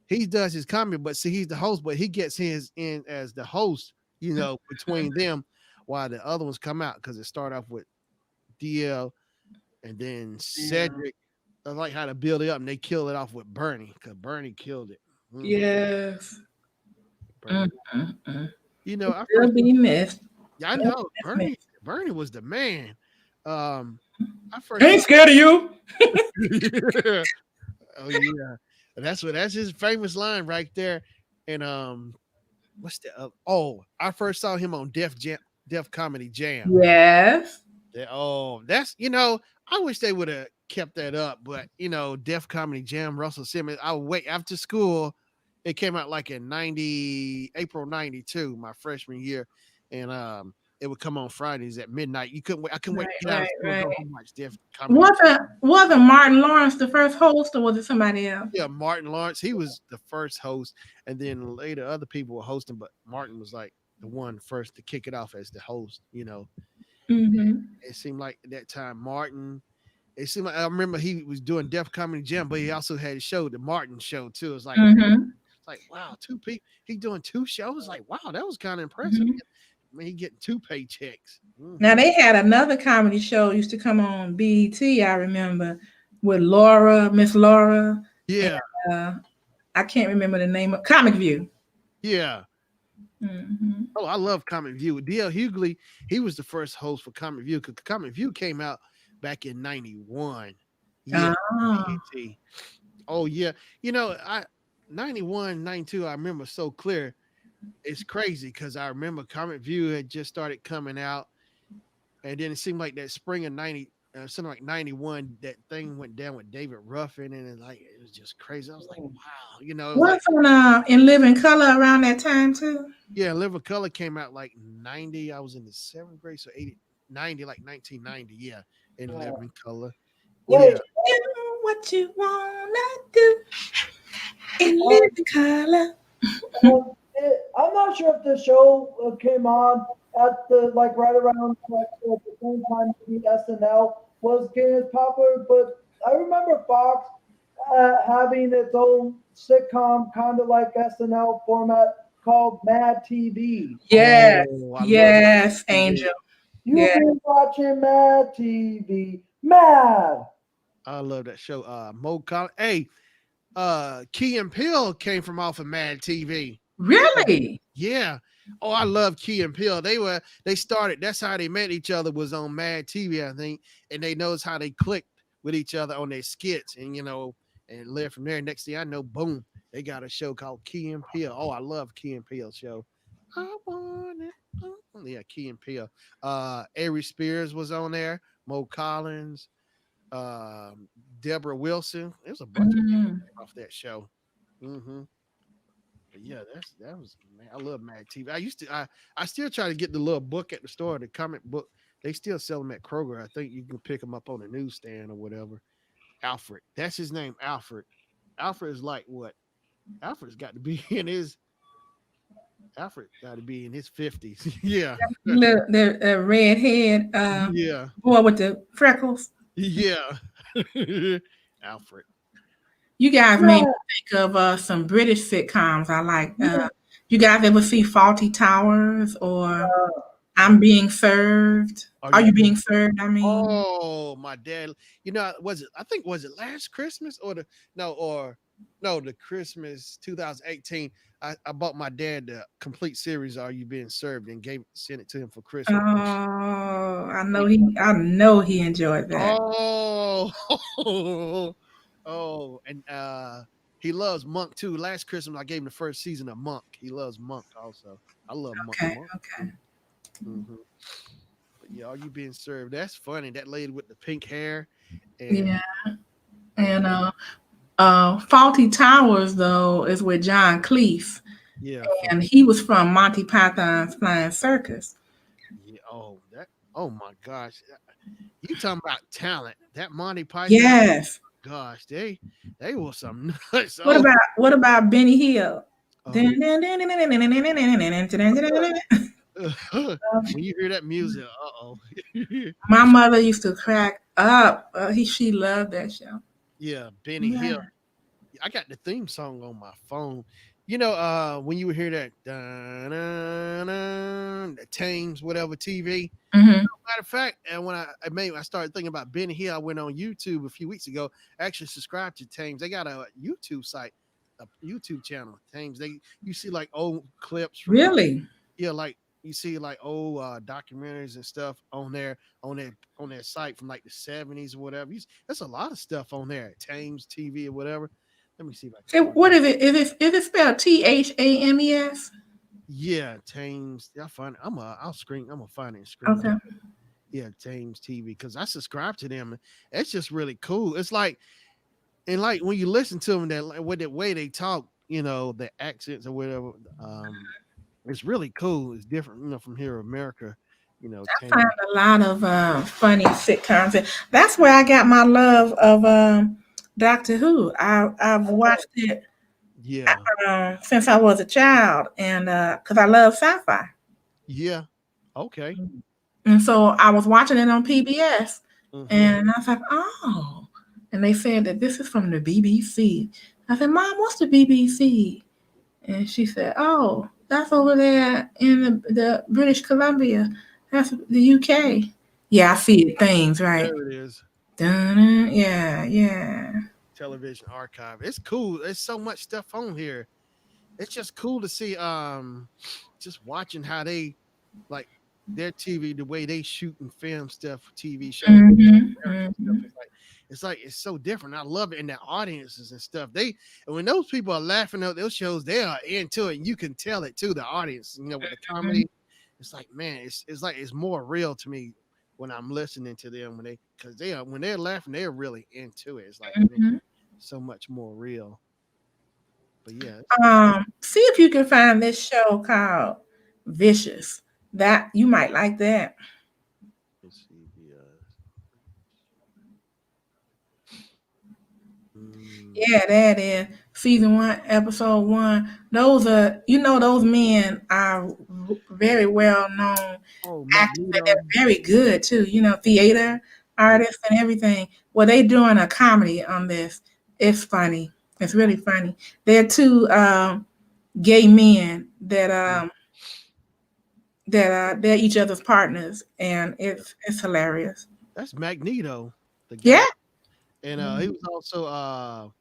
he does his comedy, but see, he's the host, but he gets his in as the host, between them, while the other ones come out because it start off with DL and then Cedric. I like how to build it up, and they kill it off with Bernie because Bernie killed it. Yes. Bernie. I Still be missed. yeah, I know Bernie was the man. I first I ain't scared of you. oh yeah, that's his famous line right there. And what's the I first saw him on Def Comedy Jam. Yes. That's I wish they would have kept that up, but Def Comedy Jam, Russell Simmons. I would wait after school. It came out like in April 92, my freshman year, and it would come on Fridays at midnight. You couldn't wait. I couldn't wait to get out of school and go home and watch Def Comedy. Wasn't Martin Lawrence the first host, or was it somebody else? Yeah, Martin Lawrence. He was the first host, and then later other people were hosting, but Martin was like the one first to kick it off as the host. Mm-hmm. It seemed like at that time Martin. It seemed like I remember he was doing Def Comedy Jam, but he also had a show, the Martin Show too. It's like, wow, two people. He doing two shows. Like, wow, that was kind of impressive. Mm-hmm. I mean, he getting two paychecks. Mm-hmm. Now they had another comedy show used to come on BET. I remember with Miss Laura. Yeah. And, I can't remember the name of Comic View. Yeah. Mm-hmm. Oh, I love Comic View. DL Hughley, he was the first host for Comic View because Comic View came out back in 91. Yeah. Oh, yeah. 91, 92, I remember so clear. It's crazy because I remember Comic View had just started coming out. And then it seemed like that spring of 90, something like 91, that thing went down with David Ruffin. And it was just crazy. I was like, wow. Wasn't In Living Color around that time too? Yeah, Living Color came out like 90. I was in the 7th grade, so 90, like 1990. Yeah, in Living Color. Wait. Yeah. What you wanna do in Living Color? I'm not sure if the show came on at the right around at the same time the SNL was getting as popular, but I remember Fox having its own sitcom, kind of like SNL format, called Mad TV. Yes, Angel. You've been watching Mad TV. Mad. I love that show. Mo Collins. Hey, Key and Peele came from off of Mad TV. Really? Yeah. Oh, I love Key and Peele. They started. That's how they met each other, was on Mad TV, I think, and they knows how they clicked with each other on their skits, and and lived from there. Next thing I know, boom, they got a show called Key and Peele. Oh, I love Key and Peele show. I want it. Oh, yeah, Key and Peele. Ari Spears was on there. Mo Collins. Deborah Wilson. There's a bunch of people off that show. Mm-hmm. But yeah, that was, man. I love Mad TV. I still try to get the little book at the store, the comic book. They still sell them at Kroger. I think you can pick them up on the newsstand or whatever. Alfred, that's his name, Alfred. Alfred is like what? Alfred's got to be in his. Alfred got to be in his 50s. Yeah. The red head Yeah. boy with the freckles. Yeah. Alfred. You guys made Yeah. me think of some British sitcoms I like. Yeah. You guys ever see Faulty Towers or I'm Being Served? Are you being served? I mean, Oh, my dad. You know, was it? I think was it last Christmas or the no or no the Christmas 2018. I bought my dad the complete series. Are you being served? And sent it to him for Christmas. oh, I know he enjoyed that. Oh, oh, and he loves Monk too. Last Christmas I gave him the first season of Monk. He loves Monk also. I love Monk. Okay, Monk okay. too. Mhm. But yeah, are you being served? That's funny. That lady with the pink hair and Yeah, and Faulty Towers though is with John Cleese, yeah, and he was from Monty Python's Flying Circus. yeah. Oh, that. Oh my gosh, you talking about talent? That Monty Python. Yes. Gosh, they were some nuts. What Oh, about what about Benny Hill? oh. My When you hear that music, oh. mother used to crack up. She loved that show. Yeah, Benny Hill. Yeah. I got the theme song on my phone. You know, when you would hear that, the Thames, whatever TV. Mm-hmm. Matter of fact, and when I started thinking about Benny Hill, I went on YouTube a few weeks ago. I actually subscribed to Thames. They got a YouTube site, a YouTube channel. Thames. You see like old clips from Really? yeah, like you see like old documentaries and stuff on their site from like the 70s or whatever. There's a lot of stuff on there. Thames TV or whatever. Let me see if I Say, can find what it. is it? Is it spelled THAMES? Yeah, Thames. I find it. I'm gonna find it and screen Okay. cap it. Yeah, Thames TV because I subscribe to them. It's just really cool. It's like and like when you listen to them, that with the way they talk, you know, the accents or whatever. It's really cool. It's different, you know, from here, America. You know, I find a lot of funny sitcoms. And that's where I got my love of Doctor Who. I've watched it yeah, since I was a child, and because I love sci-fi, yeah, okay. and so I was watching it on PBS, Hmm. and I was like, oh, and they said that this is from the BBC. I said, Mom, what's the BBC? And she said, oh, that's over there in the British Columbia. That's the UK. Yeah, I see it. Things, right? There it is. Dun, yeah, yeah. Television archive. It's cool. There's so much stuff on here. It's just cool to see. Just watching how they like their TV, the way they shoot and film stuff, TV shows, American stuff. Mm-hmm. It's like it's so different. I love it, and the audiences and stuff. And when those people are laughing at those shows, they are into it, and you can tell it too. The audience, you know, with the comedy, it's like man, it's like it's more real to me when I'm listening to them because when they're laughing, they're really into it. It's like man, Mm-hmm. so much more real. But yeah, See if you can find this show called Vicious. That you might like that. let's see. Mm, Yeah, that is season 1, episode 1. Those are, those men are very well known oh, actors, and Magneto. they're very good too. Theater artists and everything. Well, they doing a comedy on this. It's funny. It's really funny. They're two gay men that they're each other's partners, and it's hilarious. That's Magneto, the guy, Yeah. and he was also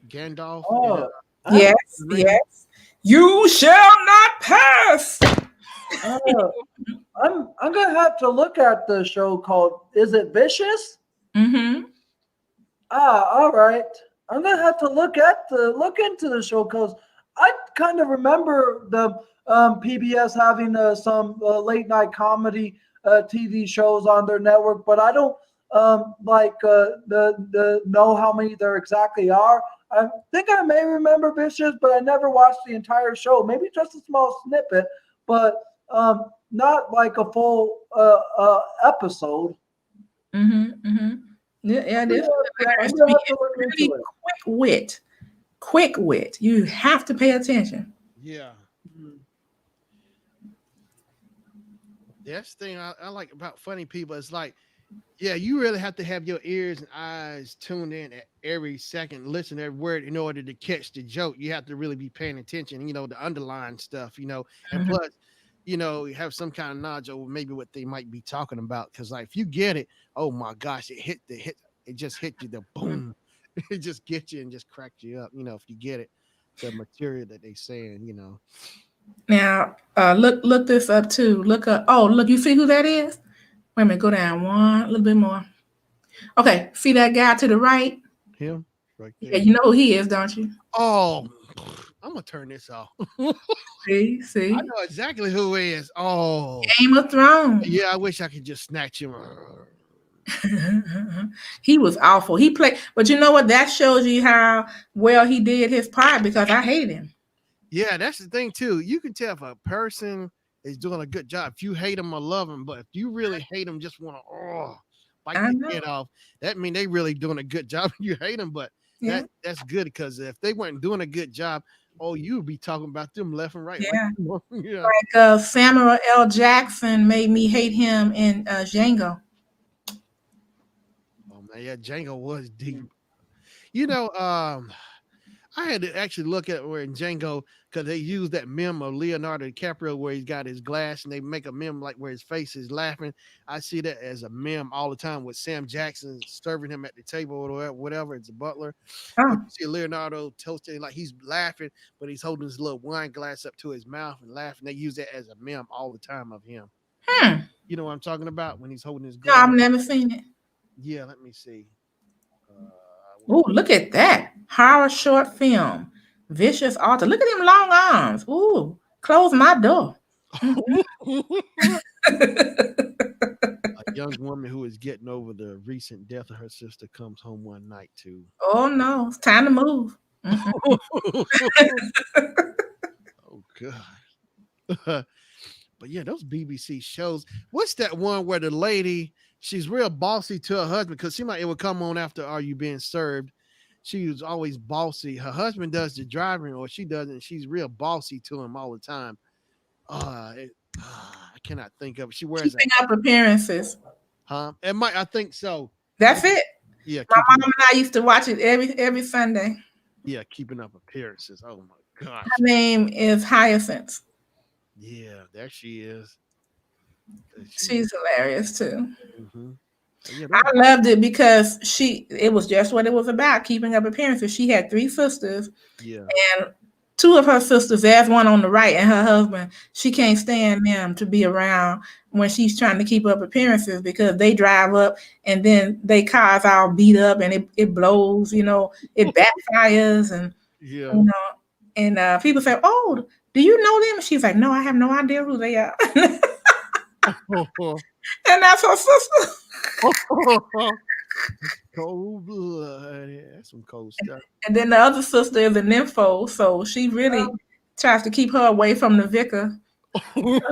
Gandalf in Oh, I, Yes. Ring. Yes. You shall not pass. uh, I'm gonna have to look at the show called Is It Vicious? Mm-hmm. All right. I'm gonna have to look into the show because I kind of remember the PBS having some late night comedy TV shows on their network, but I don't the know how many there exactly are. I think I may remember Vicious, but I never watched the entire show. Maybe just a small snippet, but not like a full episode. Mm-hmm. Mm-hmm. Yeah, this is hilarious I'm to gonna me. have to It's look really into it. quick wit. Quick wit. You have to pay attention. Yeah, Mhm. That's the thing I like about funny people. It's like, yeah, you really have to have your ears and eyes tuned in at every second, listen to every word in order to catch the joke. You have to really be paying attention, the underlying stuff, and Mhm. plus, you have some kind of knowledge over maybe what they might be talking about. Cause like if you get it, oh my gosh, it just hit you the boom. It just gets you and just cracks you up, if you get it, the material that they saying. Now, look this up too. Look up. Oh, look, you see who that is? Wait a minute. Go down one, a little bit more. Okay, see that guy to the right? Him right Yeah, there. you know who he is, don't you? Oh, I'm gonna turn this off. I See, know exactly who he is. Oh, Game of Thrones. yeah. I wish I could just snatch him. He was awful. He played, but you know what? That shows you how well he did his part because I hated him. Yeah, that's the thing too. You can tell if a person is doing a good job if you hate them or love them, but if you really hate them, just want to bite I the know. head off. That mean they really doing a good job. You hate them, but Yeah, that's good because if they weren't doing a good job, you'd be talking about them left and right. Like, yeah. yeah. Samuel L. Jackson made me hate him in Django. Oh man, yeah, Django was deep. You know, I had to actually look at where in Django because they use that meme of Leonardo DiCaprio where he's got his glass and they make a meme like where his face is laughing. I see that as a meme all the time with Sam Jackson serving him at the table or whatever. It's a butler, but Oh, you see Leonardo toasting like he's laughing, but he's holding his little wine glass up to his mouth and laughing. They use that as a meme all the time of him. hmm. You know what I'm talking about when he's holding his No, glass? I've never seen it. Yeah, let me see. Oh, look at that horror short film, Vicious Author. Look at him long arms. Ooh, close my door. Mhm. A young woman who is getting over the recent death of her sister comes home one night to Oh no, it's time to move. Mm-mm. oh god. But yeah, those BBC shows. What's that one where the lady she's real bossy to her husband because it would come on after Are You Being Served? She was always bossy. Her husband does the driving or she doesn't. She's real bossy to him all the time. I cannot think of it. She wears a Keeping up appearances. It might I think so. That's it. Yeah, My keeping mom and I used to watch it every Sunday. keeping up appearances. Oh my gosh. Her name is Hyacinth. Yeah, there she is. She's hilarious too. Mhm. Yeah, I loved it because it was just what it was about, keeping up appearances. She had three sisters, yeah. and two of her sisters, there's one on the right and her husband, she can't stand them to be around when she's trying to keep up appearances because they drive up and then they cars all beat up and it blows, it backfires and Yeah. you know, and people say, "Oh, do you know them?" She's like, "No, I have no idea who they are." And that's her sister. Cold blood. Yeah, that's some cold stuff. And then the other sister is a nympho, so she really tries to keep her away from the vicar. Another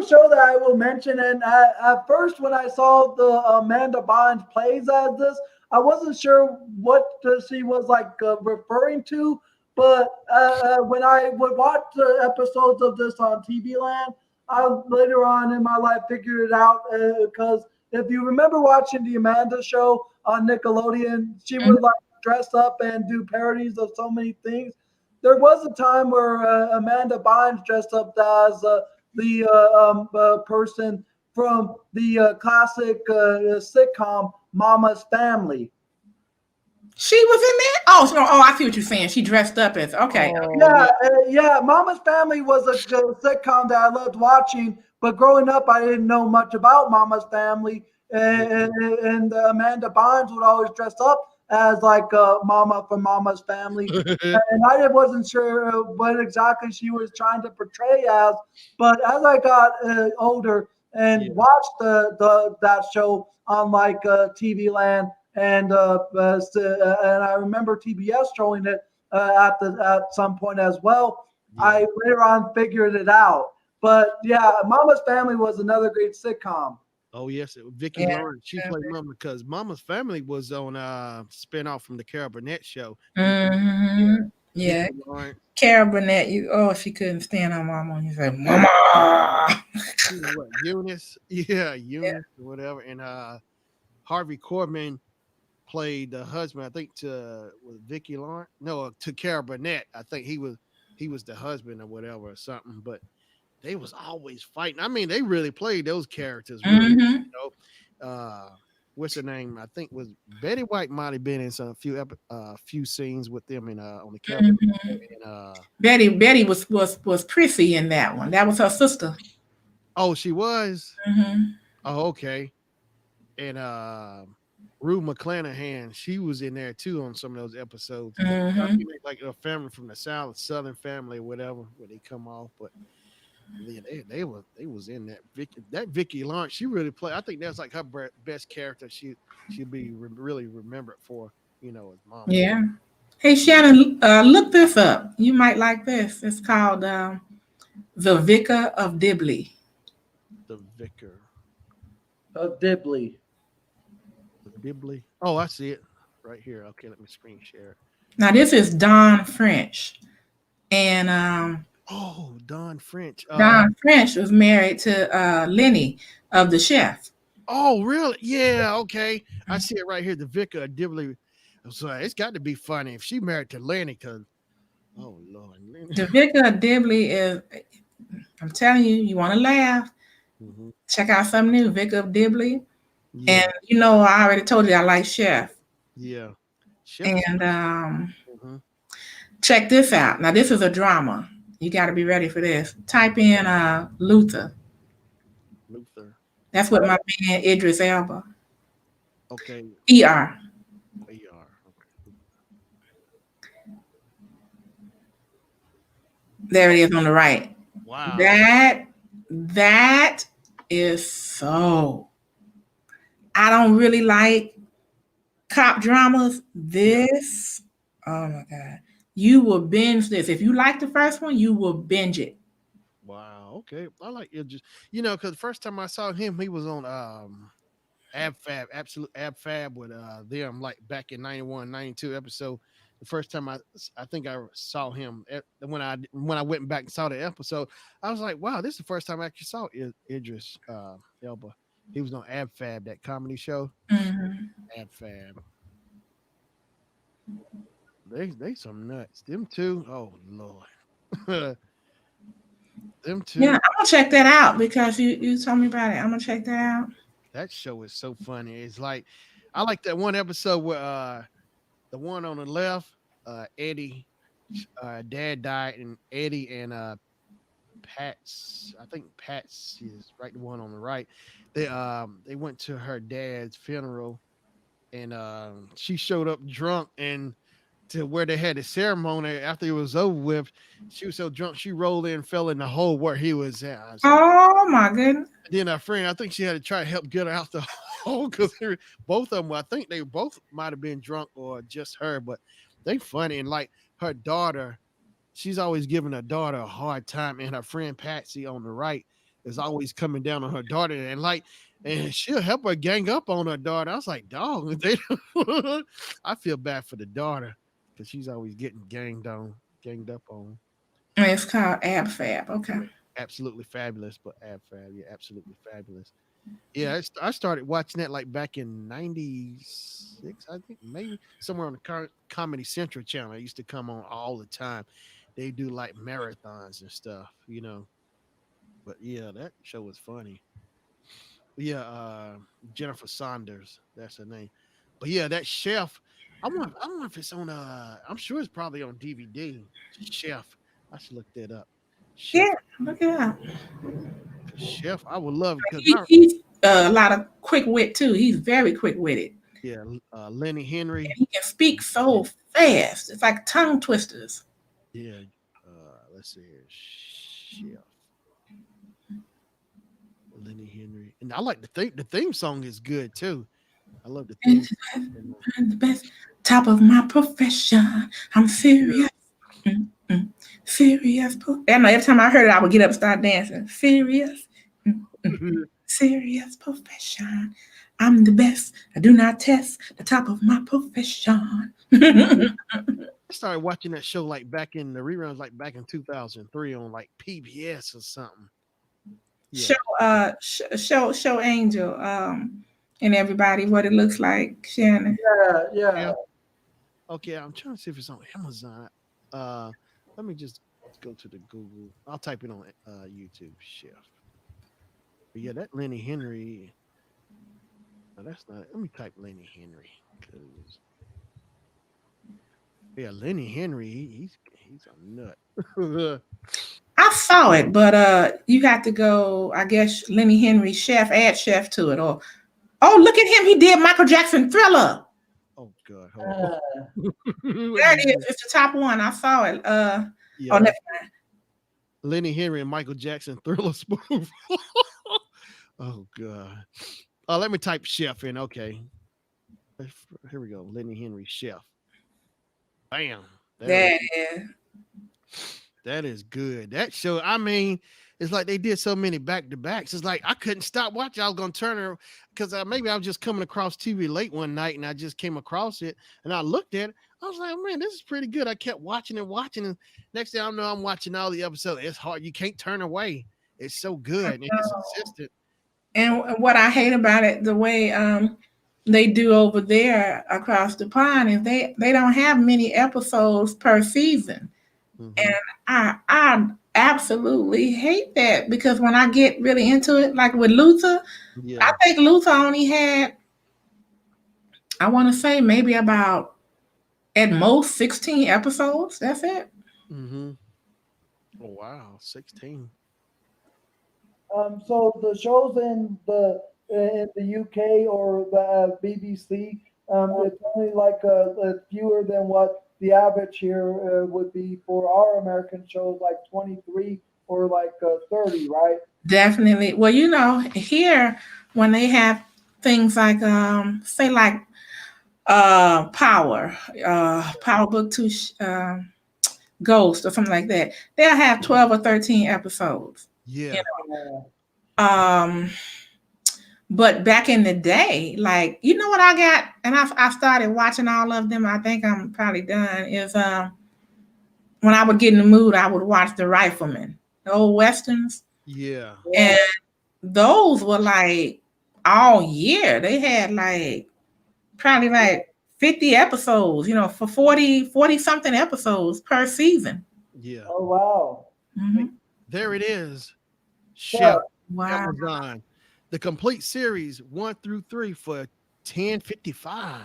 show that I will mention, and at first when I saw the Amanda Bynes plays as this, I wasn't sure what she was like referring to. But when I would watch episodes of this on TV Land, I later on in my life figured it out because if you remember watching the Amanda show on Nickelodeon, she would like dress up and do parodies of so many things. There was a time where Amanda Bynes dressed up as the person from the classic sitcom Mama's Family. She was in there. Oh, I see what you're saying. She dressed up as okay. Yeah. Mama's Family was a sitcom that I loved watching. But growing up, I didn't know much about Mama's Family, and Amanda Bynes would always dress up as like Mama from Mama's Family, and I wasn't sure what exactly she was trying to portray as. But as I got older and watched that show on like TV Land, and I remember TBS showing it at some point as well. I later on figured it out. But yeah, Mama's Family was another great sitcom. Oh yes, Vicki Lawrence. She played Mama because Mama's Family was on spinoff from the Carol Burnett show. Mm-hmm. Yeah. Vicky Lawrence. Carol Burnett, she couldn't stand her mama. And you say, Mama. She was what? Eunice. Yeah, Yeah. Eunice or whatever. And Harvey Korman played the husband. I think to was Vicky Lawrence. No, to Carol Burnett. I think he was the husband or whatever or something. But they was always fighting. I mean, they really played those characters really. Mm-hmm. What's her name? I think was Betty White might have been in some few scenes with them in on the Carol Burnett Mm-hmm. and Betty was Prissy in that one. That was her sister. oh, she was. Mm-hmm. Oh, okay. And Rue McClanahan, she was in there too on some of those episodes. I Mm-hmm. think they like a family from the South, Southern family, or whatever, where they come off. But yeah, they was in that Vicky Lawrence. She really played. I think that's like her best character. She'll be really remembered for. As mama. Yeah. Hey, Shannon, look this up. You might like this. It's called The Vicar of Dibley. The vicar Dibley. of Dibley. Oh, I see it right here. Okay, let me screen share it. Now, this is Don French. And Oh, Don French. Don French was married to Lenny of The Chef. Oh, really? Yeah. Okay, I see it right here. The vicar of Dibley. So it's got to be funny if she married to Lenny, because oh Lord, Lenny. The Vicar of Dibley is, I'm telling you, you want to laugh. Mm-hmm. Check out something new, Vicar of Dibley. Yeah, And I already told you I like Chef. yeah. Chef is- And Mhm. check this out. Now, this is a drama. You got to be ready for this. Type in Luther. Luther. That's what my man Idris Elba. Okay, ER. we are. Okay. There it is on the right. Wow. That is so. I don't really like cop dramas. This, oh my God. You will binge this. If you like the first one, you will binge it. Wow. Okay, I like it. Just because the first time I saw him, he was on Absolute Ab Fab with them like back in 91, 92 episode. The first time I think I saw him when I went back and saw the episode, I was like, wow, this is the first time I actually saw Idris Elba. He was on Ab Fab, that comedy show. Mhm. Ab Fab. They some nuts. Them two, oh Lord. Them two. Yeah, I'm gonna check that out because you told me about it. I'm gonna check that out. That show is so funny. It's like I like that one episode where the one on the left, Eddie, dad died, and Eddie and Pat's, I think Pat's is right, the one on the right. They went to her dad's funeral, and she showed up drunk, and to where they had the ceremony after it was over with, she was so drunk she rolled in, fell in the hole where he was at. I was like, Oh my goodness. then our friend, I think she had to try to help get her out the hole because both of them, I think they both might have been drunk or just her, but they funny. And like her daughter, she's always giving her daughter a hard time, and her friend Patsy on the right is always coming down on her daughter, and she'll help her gang up on her daughter. I was like, dog, I feel bad for the daughter because she's always getting ganged up on. And it's called Ab Fab. Okay. Absolutely fabulous, but Ab Fab, yeah, absolutely fabulous. Yeah, I started watching that like back in '96, I think, maybe somewhere on the Comedy Central channel. It used to come on all the time. They do like marathons and stuff. But yeah, that show was funny. But yeah, Jennifer Saunders, that's her name. But yeah, that chef. I wonder if it's on. I'm sure it's probably on DVD. Chef, I should look that up. Chef, Yeah, look it up. Chef, I would love it because He's a lot of quick wit too. He's very quick witted. yeah, Lenny Henry. He can speak so fast. It's like tongue twisters. Yeah, let's see here. Chef. Lenny Henry, and I like the theme song is good too. I love the theme. I'm the best, top of my profession. I'm serious. Serious. I know every time I heard it, I would get up and start dancing. Serious. Serious profession. I'm the best. I do not test. The top of my profession. I started watching that show like back in the reruns, like back in 2003 on like PBS or something. Show Yeah. show Angel and everybody what it looks like, Shannon. Yeah, yeah. Yeah. Okay, I'm trying to see if it's on Amazon. Uh, let me just go to the Google. I'll type it on YouTube. Chef. But yeah, that Lenny Henry. No, that's not. Let me type Lenny Henry because yeah, Lenny Henry. He's a nut. I saw it, but you got to go, I guess Lenny Henry chef, add chef to it. Or oh, look at him. He did Michael Jackson Thriller. Oh God, hold on. Uh, Let There me it is. It's the top one. I saw it. yeah, Oh, never that's Lenny Henry and Michael Jackson Thriller spoof. Oh God. Let me type chef in. Okay. Here we go. Lenny Henry chef. Bam. There it there is. it is. That is good. That show, I mean, it's like they did so many back to backs. It's like I couldn't stop watching. I was gonna turn her because maybe I was just coming across TV late one night and I just came across it and I looked at it. I was like, man, this is pretty good. I kept watching and watching, and next thing I know, I'm watching all the episodes. It's hard. You can't turn away. It's so good and it's consistent. And what I hate about it, the way they do over there across the pond, is they don't have many episodes per season. Mm-hmm. And I absolutely hate that because when I get really into it, like with Luther, I Yeah. think Luther only had, I want to say maybe about at most 16 episodes. That's it. Mm-hmm. Oh wow, 16. so the shows in the UK or the BBC, it's only like fewer than what the average here would be for our American shows, like 23 or like 30, right? Definitely. Well, here when they have things like say like Power Book 2 Ghost or something like that, they'll have 12 or 13 episodes. You Yeah. Uh, know. But back in the day, like what I got, and I started watching all of them. I think I'm probably done. Is when I would get in the mood, I would watch The Rifleman, the old westerns, Yeah. yeah. and those were like all year. They had like probably like 50 episodes, for 40 something episodes per season. Yeah. Oh wow. Mhm. There it is. Yeah. Chef Wow. Amazon. The complete series 1 through 3 for 10.55.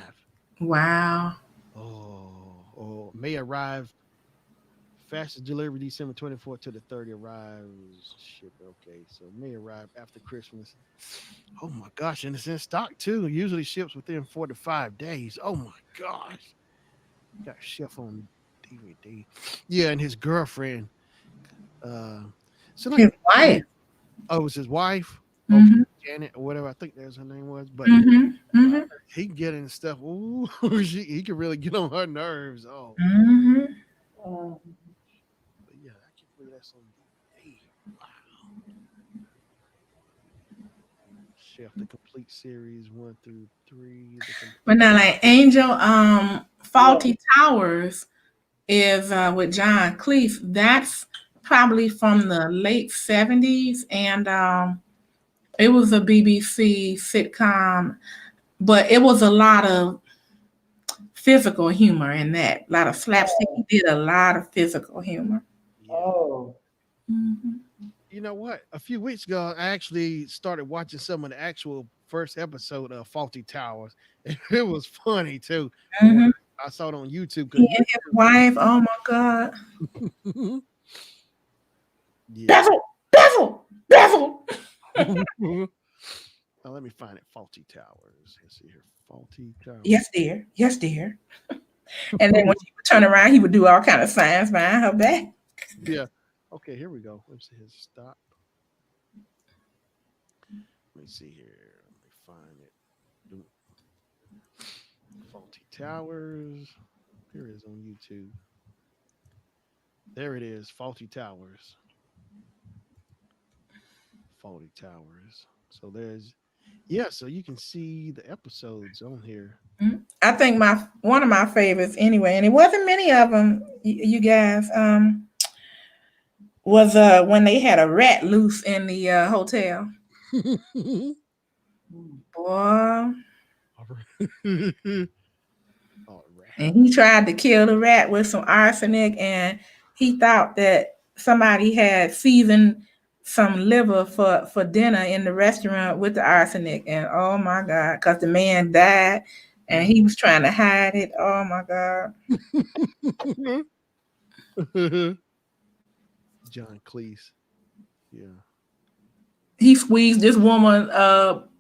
Wow. Oh, may arrive fastest delivery December 24th to the 30th arrives. Ship. Okay, so may arrive after Christmas. Oh my gosh, and it's in stock too. Usually ships within 4 to 5 days. Oh my gosh. Got Chef on DVD. Yeah, and his girlfriend. Uh so like His wife. oh, it was his wife. Okay, Mm-hmm. Janet or whatever I think that's her name was. But Mm-hmm. Mm-hmm. he getting stuff. Ooh, he can really get on her nerves. Oh, Mm-hmm. Uh, but yeah, I can't believe that's on DVD. Wow. Chef, the complete series 1 through 3. But now, like Angel, yeah. Faulty Towers is with John Cleese. That's probably from the late 70s, and it was a BBC sitcom, but it was a lot of physical humor in that. A lot of slapstick. He did a lot of physical humor. Yeah. Oh. Mm-hmm. You know what? A few weeks ago, I actually started watching some of the actual first episode of Faulty Towers. It was funny too. But when Mm-hmm. I saw it on YouTube, He because and his wife. Oh my God. YouTube. Yeah. Bevel, bevel, bevel. Now, let me find it. Faulty Towers. Let's see here. Faulty Towers. Yes, dear. Yes, dear. And then when she would turn around, he would do all kind of signs behind her back. Yeah. Okay, here we go. Let's see his stop. Let me see here. Let me find it. Faulty Towers. Here it is on YouTube. There it is. Faulty Towers. Faulty Towers. So there's Yeah, so you can see the episodes on here. I think my one of my favorites anyway, and it wasn't many of them. You guys, was when they had a rat loose in the hotel. Boy, All right. and he tried to kill the rat with some arsenic, and he thought that somebody had seasoned some liver for dinner in the restaurant with the arsenic, and oh my god, because the man died and he was trying to hide it. Oh my god. John Cleese. Yeah. He squeezed this woman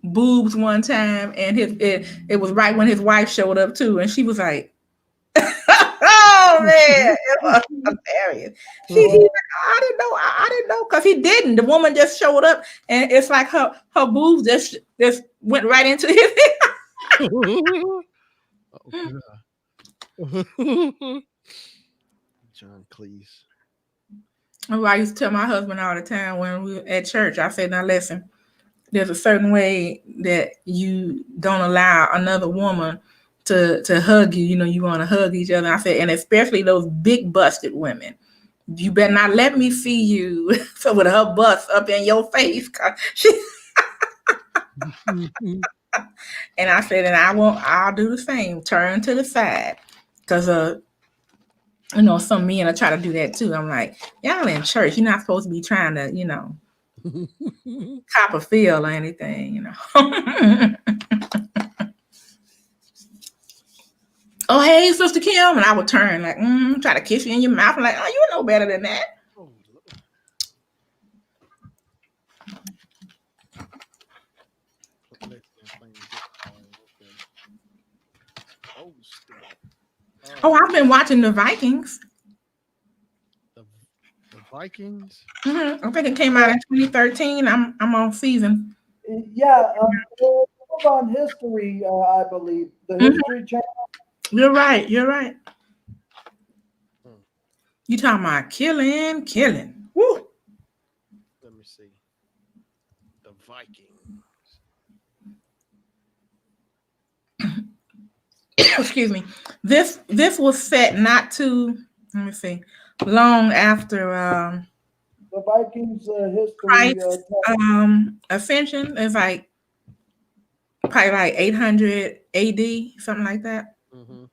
boobs one time, and it was right when his wife showed up too, and she was like, "Oh man, it was hilarious." He's like, "I didn't know, I didn't know," because he didn't. The woman just showed up, and it's like her boobs just went right into his. Oh, God. John Cleese. I used to tell my husband all the time when we were at church. I said, "Now listen, there's a certain way that you don't allow another woman to hug you. You know, you want to hug each other." I said, and especially those big busted women. You better not let me see you so with her bust up in your face. And I said, and I'll do the same. Turn to the side. Because some men will try to do that too. I'm like, y'all in church. You're not supposed to be trying to, cop a feel or anything, Oh, hey, Sister Kim. And I would turn like, try to kiss you in your mouth. I'm like, oh, you know better than that. Oh, Oh, I've been watching the Vikings. The Vikings. I think it came out in 2013. I'm on season. Yeah, on history, I believe the History Channel. You're right. You talking about killing? Woo. Let me see. The Vikings. Excuse me. This was set not too. Let me see. Long after The Vikings history. Christ ascension is like probably like 800 AD, something like that. Mm-hmm.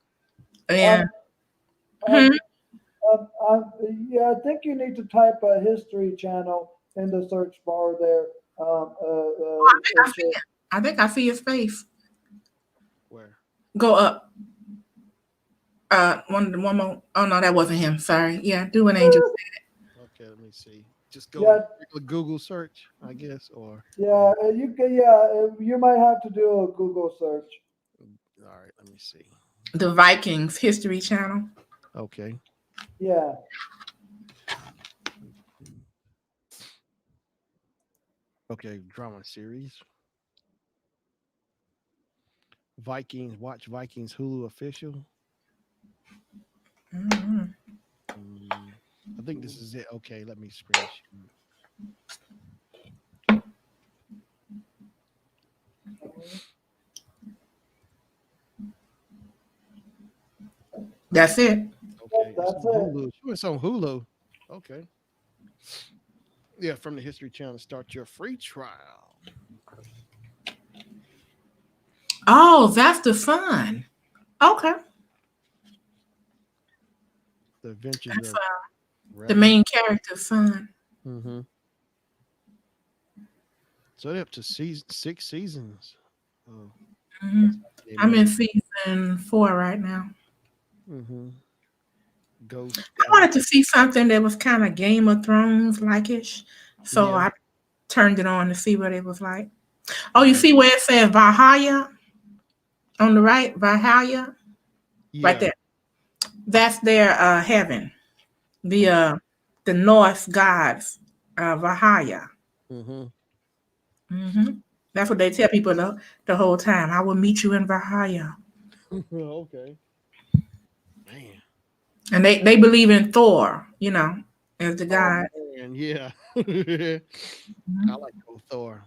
And yeah, I think you need to type a History Channel in the search bar there. I think I see his face. Where? Go up. One more. Oh no, that wasn't him. Sorry. Yeah, do an angel. Okay, let me see. Just go Google search, I guess, or you can. Yeah, you might have to do a Google search. all right. Let me see. The Vikings History Channel. Okay. Yeah. Okay, drama series. Vikings. Watch Vikings Hulu official. Mm-hmm. I think this is it. Okay, let me screenshot. That's it. Okay, That's it's on Hulu. It's on Hulu. Okay. Yeah, from the History Channel. Start your free trial. Oh, that's the son. Okay. The Adventures That's of the main character's son. Mm-hmm. So they're up to 6 seasons. Oh. I'm in season 4 right now. Mm-hmm. Ghost. I wanted to see something that was kind of Game of Thrones like-ish. So I turned it on to see what it was like. Oh, you see where it says Valhalla on the right? Valhalla? Yeah. Right there. That's their heaven. The Norse gods, Valhalla. That's what they tell people the whole time. I will meet you in Valhalla. Okay. Man. And they believe in Thor, as the god. Man, yeah. I like Thor.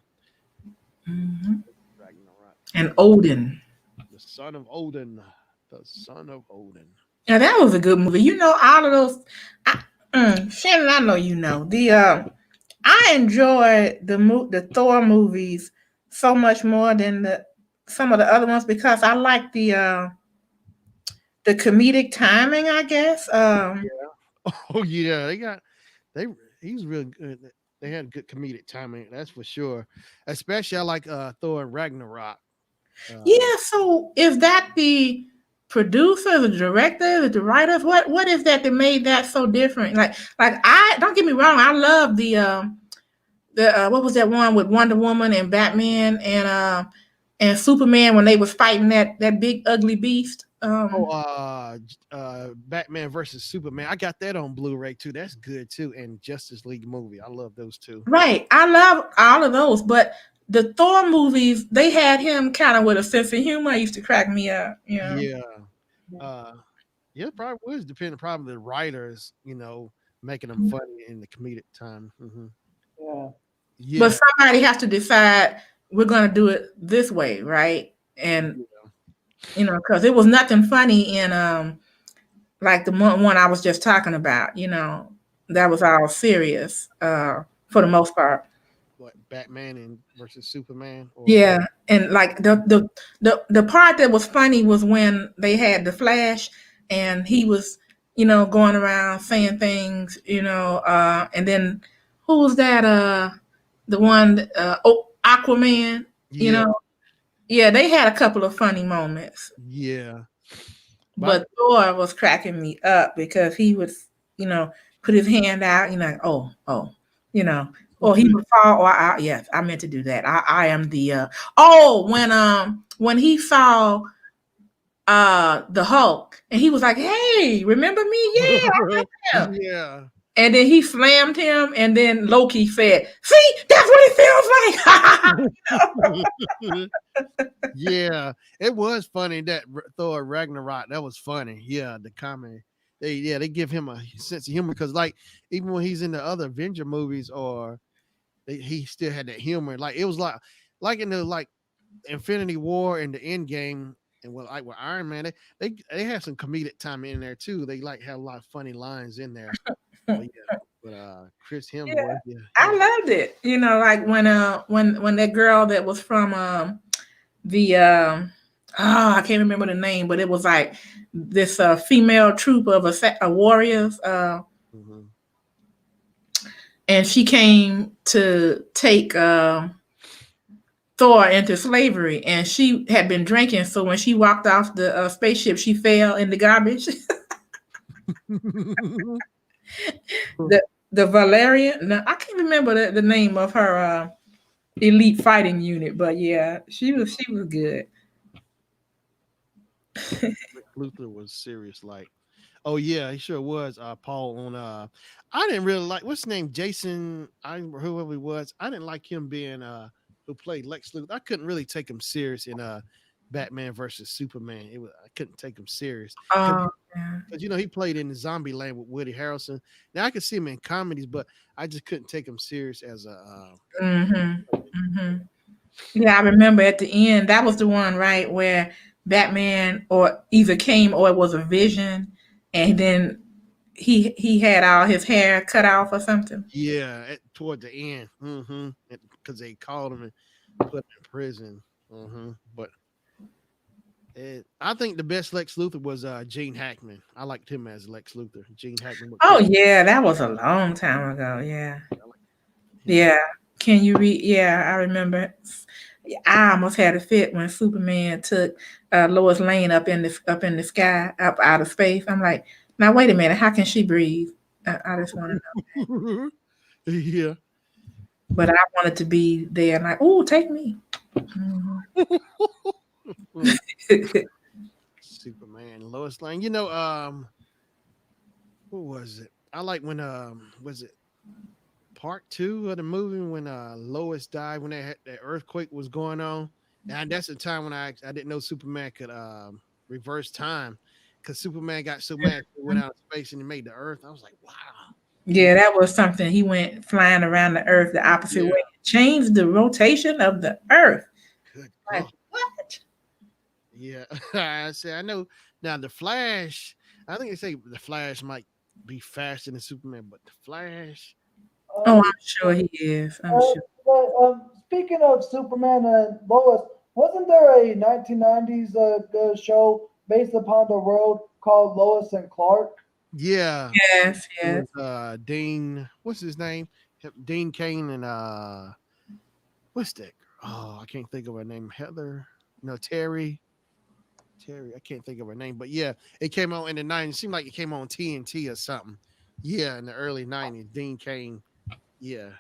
Mm-hmm. And Odin. The son of Odin. The son of Odin. Now that was a good movie. You know, all of those. Shannon, I know you know I enjoy the Thor movies so much more than some of the other ones because I like the comedic timing. I guess. Oh yeah, they he's really good. They had good comedic timing, that's for sure. Especially I like Thor and Ragnarok. Yeah. So is that the producer, the director, the writers? What is that made that so different? Like I don't get me wrong. I love the what was that one with Wonder Woman and Batman and Superman when they was fighting that big ugly beast. Batman versus Superman. I got that on Blu-ray too. That's good too. And Justice League movie. I love those two. Right. I love all of those, but the Thor movies, they had him kind of with a sense of humor. It used to crack me up, you know. Yeah. Uh yeah, probably was depending probably the writers, making them funny in the comedic time. Yeah. Yeah. But somebody has to decide we're going to do it this way, right? And because it was nothing funny in like the one I was just talking about. That was all serious for the most part. What, Batman and versus Superman? Yeah, and like the part that was funny was when they had the Flash, and he was going around saying things, and then who was that? The one Aquaman. Yeah. Yeah, they had a couple of funny moments, Yeah. but Thor was cracking me up because he would put his hand out, oh, or he would fall. Or yes, I meant to do that. I am the when he saw the Hulk and he was like, "Hey, remember me? Yeah, I remember him." Yeah. And then he slammed him, and then Loki said, "See, that's what it feels like." Yeah, it was funny that Thor Ragnarok. That was funny. Yeah, the comedy. They give him a sense of humor because even when he's in the other Avenger movies he still had that humor. Like it was like in the Infinity War and the End Game and with Iron Man, they have some comedic time in there too. They have a lot of funny lines in there. But Chris Hemsworth, I loved it. Like when that girl that was from the I can't remember the name, but it was like this female troop of warriors, and she came to take Thor into slavery, and she had been drinking. So when she walked off the spaceship, she fell in the garbage. the Valerian. No, I can't remember the name of her elite fighting unit, but yeah, she was good. Luthor was serious, oh yeah, he sure was. Paul on I didn't really like what's his name, Jason. Whoever he was, I didn't like him being who played Lex Luthor. I couldn't really take him serious in Batman versus Superman. I couldn't take him serious because he played in the Zombie Land with Woody Harrelson. Now I could see him in comedies, but I just couldn't take him serious as a. Yeah, I remember at the end that was the one right where Batman or either came or it was a vision, and then he had all his hair cut off or something. Yeah, toward the end, because they called him and put him in prison. But I think the best Lex Luthor was Gene Hackman. I liked him as Lex Luthor. Gene Hackman. Oh yeah, that was a long time ago. Yeah, yeah. Can you read? Yeah, I remember. I almost had a fit when Superman took Lois Lane up in the sky, up out of space. I'm like, now wait a minute, how can she breathe? I just want to know. Yeah. But I wanted to be there, like, oh, take me. Superman, Lois Lane. What was it? I like when was it part 2 of the movie when Lois died when that earthquake was going on, and that's the time when I didn't know Superman could reverse time because Superman got so mad he went out of space and he made the Earth. I was like, wow. Yeah, that was something. He went flying around the Earth the opposite way, changed the rotation of the Earth. Good like God. what? Yeah. I say I know now the Flash. I think they say the Flash might be faster than Superman, but the Flash. Oh, Uh, I'm sure he is. I'm uh, sure. Speaking of Superman and Lois, wasn't there a 1990s show based upon the world called Lois and Clark? Yeah. Yes, It was yes. Dean. What's his name? Dean Kane and what's that? Oh, I can't think of her name. Heather. No, Terry. Terry. I can't think of her name, but yeah, it came out in the '90s. It seemed like it came on TNT or something. Yeah, in the early '90s. Dean Kane. Yeah.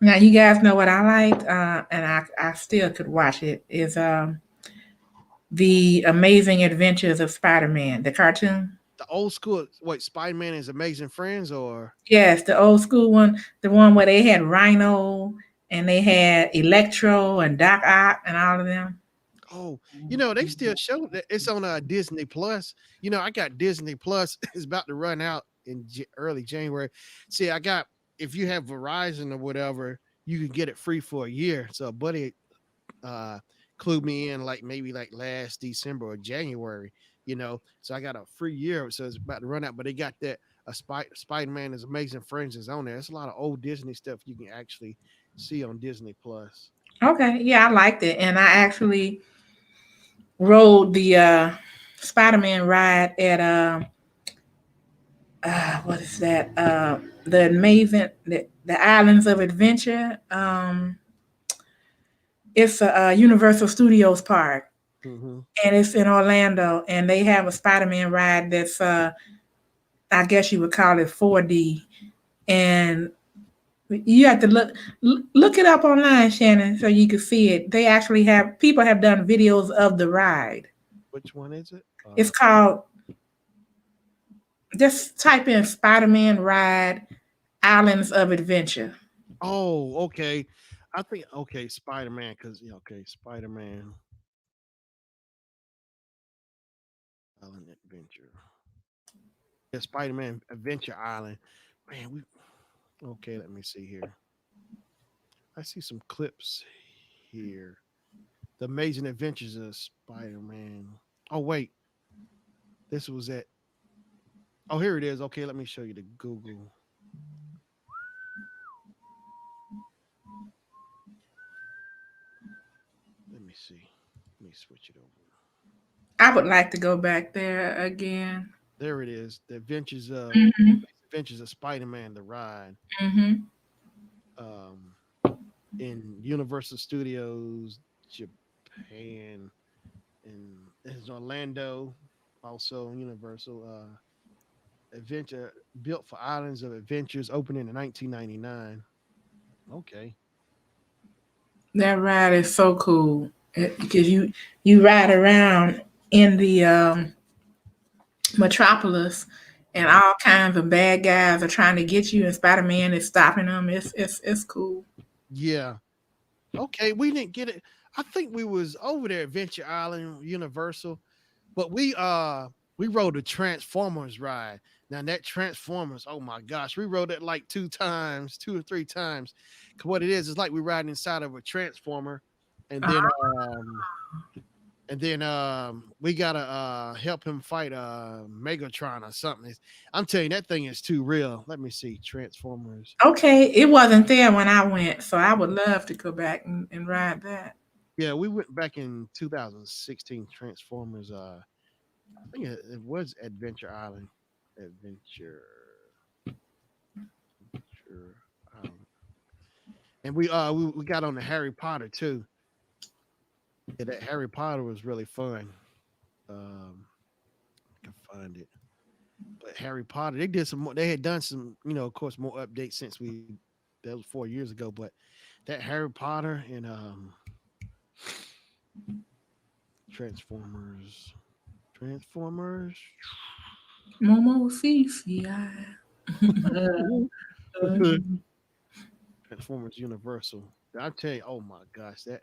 Now you guys know what I liked, and I still could watch it. Is the Amazing Adventures of Spider-Man, the cartoon. The old school. What Spider Man is Amazing Friends or Yes, the old school one, the one where they had Rhino and they had Electro and Doc Ock and all of them. oh, they still show that it's on Disney Plus. I got Disney Plus. It's about to run out in early January. See, I got if you have Verizon or whatever, you can get it free for a year. So a buddy uh clued me in like maybe like last December or January. So I got a free year, so it's about to run out. But they got that Spider-Man is Amazing Friends is on there. It's a lot of old Disney stuff you can actually see on Disney Plus. Okay, yeah, I liked it, and I actually rode the Spider-Man ride at what is that? The amazing the Islands of Adventure. It's a, Universal Studios park, Hmm. and it's in Orlando, and they have a Spider-Man ride that's I guess you would call it 4D, and you have to look it up online, Shannon, so you can see it. They actually have people have done videos of the ride. Which one is it? It's called just type in Spider-Man ride Islands of Adventure. Oh, okay. I think okay, Spider Man, because okay, Spider Man Island Adventure. Yeah, Spider Man Adventure Island. Man, we okay. Let me see here. I see some clips here. The Amazing Adventures of Spider Man. Oh wait, this was it. Oh, here it is. Okay, let me show you the Google. Let me see. Let me switch it over. I would like to go back there again. There it is. The Hmm. Adventures of Spider Man, the ride. Hmm. Um, in Universal Studios Japan, and it's Orlando, also Universal Adventure built for Islands of Adventures, opening in 1999. Okay. That ride is so cool because you ride around in the metropolis, and Mhm. all kinds of bad guys are trying to get you, and Spider-Man is stopping them. It's cool. Yeah. Okay, we didn't get it. I think we was over there, Adventure Island, Universal, but we rode the Transformers ride. Now that Transformers, oh my gosh, we rode it like two times, two or three times. 'Cause what it is like we riding inside of a Transformer, and then um we gotta help him fight Megatron or something. I'm telling you, that thing is too real. Let me see. Transformers. Okay, it wasn't there when I went, so I would love to go back and ride that. Yeah, we went back in 2016. Transformers. I think it was Adventure Island. Adventure. Adventure Island. And we got on the Harry Potter too. Yeah, that Harry Potter was really fun. I can find it. But Harry Potter, they did some more. They had done some, of course, more updates since we that was 4 years ago. But that Harry Potter and Transformers, Transformers, Momo CCI. Transformers Universal. I tell you, oh my gosh, that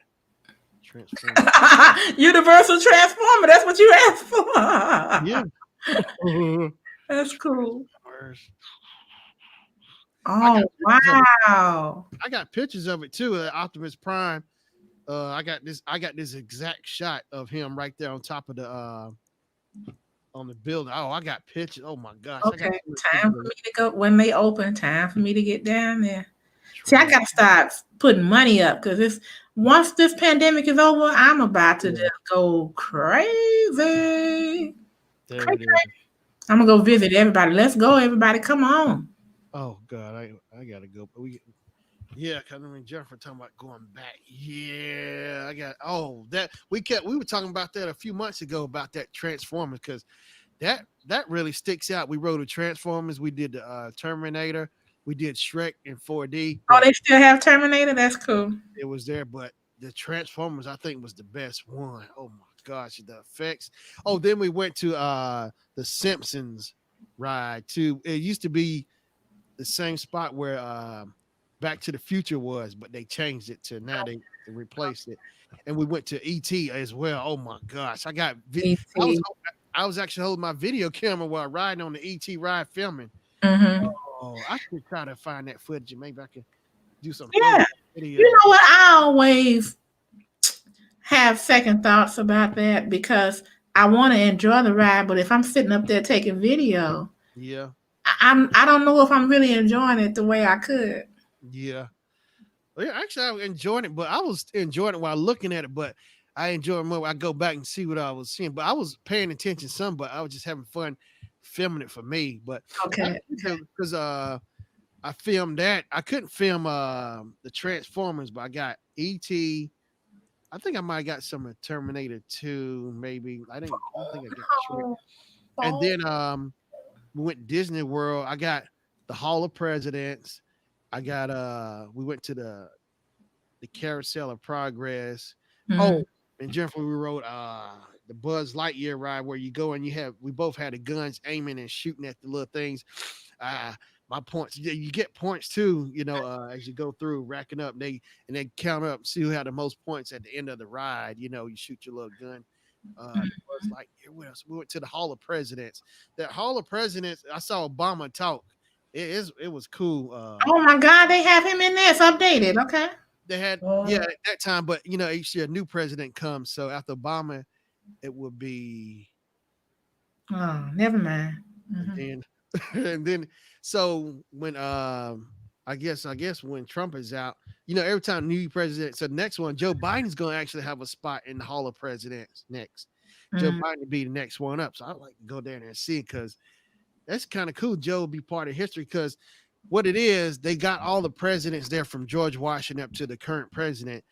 Transformers. Universal Transformer. That's what you asked Yeah. for. That's cool. Transformers. I got Oh pictures of it. wow. I got pictures of it too. Optimus Prime. I got this exact shot of him right there on top of the on the building. Oh, I got pictures. Oh my gosh, I got Okay, so many time for pictures. me to go when they open. Time for me to get down there. See, I True. gotta start putting money up because this once this pandemic is over, I'm about to Yeah, just go crazy. there it is. I'm gonna go visit everybody. Let's go, everybody. Come on. Oh God, I gotta go. But yeah, cause I mean Jennifer talking about going back. Yeah, I got. Oh, that we were talking about that a few months ago about that Transformers because that really sticks out. We wrote a Transformers. We did the Terminator. We did Shrek in 4D, Oh, but they still have Terminator? That's cool. it was there. But the Transformers, I think, was the best one. Oh my gosh, the effects. Oh, then we went to the Simpsons ride too. It used to be the same spot where Back to the Future was, but they changed it to now they replaced it. And we went to ET as well. Oh my gosh, ET. I was actually holding my video camera while riding on the ET ride filming. Mm-hmm. Oh, I should try to find that footage and maybe I can do some photo Yeah. You video. know what? I always have second thoughts about that because I want to enjoy the ride, but if I'm sitting up there taking video, Yeah, I don't know if I'm really enjoying it the way I could. yeah. Well, yeah, actually, I enjoyed it, but I was enjoying it while looking at it. But I enjoy it more. When I go back and see what I was seeing, but I was paying attention some. But I was just having fun filming it for me. But Okay. because I filmed that, I couldn't film the Transformers, but I got ET. I think I might have got some of Terminator 2, maybe. I don't think I got Shrek. And then we went to Disney World. I got the Hall of Presidents. I got we went to the Carousel of Progress. Mhm. Oh, and Jennifer, we rode the Buzz Lightyear ride where you go and we both had the guns aiming and shooting at the little things. Uh my points, you get points too, as you go through racking up. They count up, see who had the most points at the end of the ride. You shoot your little gun. Buzz Lightyear. What else? We went to the Hall of Presidents. That Hall of Presidents, I saw Obama talk. It was cool. Oh my God, they have him in there. It's updated. Okay. They had Uh, at that time, but each year a new president comes. So after Obama, it would be Oh, never mind. and Mhm. then and then so when I guess when Trump is out, every time new president, so the next one, Joe Biden's gonna actually have a spot in the Hall of Presidents next. Joe Mhm. Biden will be the next one up. So I'd like to go down there and see it because that's kind of cool. Joe will be part of history because what it is, they got all the presidents there from George Washington up to the current president,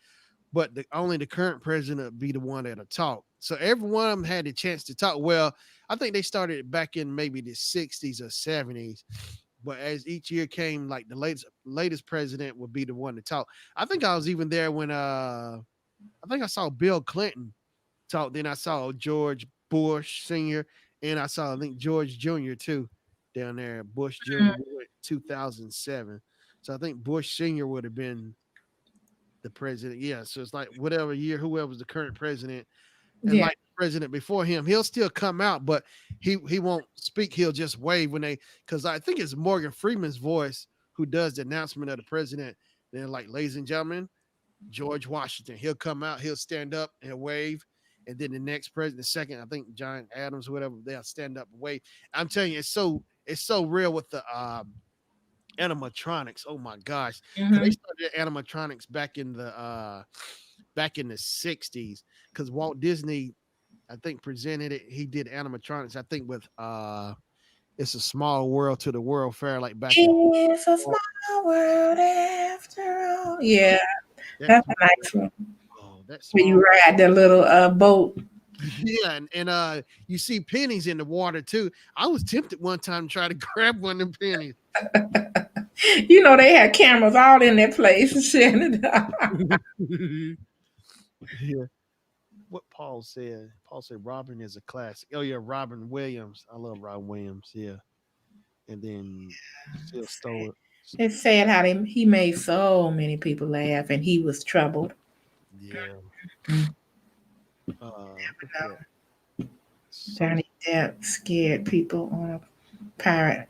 but only the current president would be the one that'll talk. So every one of them had the chance to talk. Well, I think they started back in maybe the 60s or 70s. But as each year came, like the latest president would be the one to talk. I think I was even there when I think I saw Bill Clinton talk. Then I saw George Bush Sr. and I saw I think George Jr. too down there. Bush Jr. We went 2007. So I think Bush Sr. would have been the president. Yeah. So it's like whatever year, whoever's the current president, and Yeah. like the president before him, he'll still come out, but he won't speak. He'll just wave when because I think it's Morgan Freeman's voice who does the announcement of the president. They're like, ladies and gentlemen, George Washington. He'll come out, he'll stand up and wave. And then the next president, the second, I think John Adams or whatever, they'll stand up and wave. I'm telling you, it's so real with the animatronics. Oh my gosh. Cause they Mhm. started animatronics back in the 60s. Because Walt Disney, I think, presented it. He did animatronics, I think, with It's a Small World to the World Fair, like back in It's a small world after all. Yeah, that that's small a nice one. that Where small you ride the little boat. yeah, and you see pennies in the water too. I was tempted one time to try to grab one of them pennies. They had cameras all in their place. Shannon. Yeah. What Paul said. Paul said Robin is a classic. Oh yeah, Robin Williams. I love Robin Williams. Yeah. And then still stole it. It's sad how he made so many people laugh, and he was troubled. Yeah. Mm. What's that? So Johnny Depp scared people on a pirate.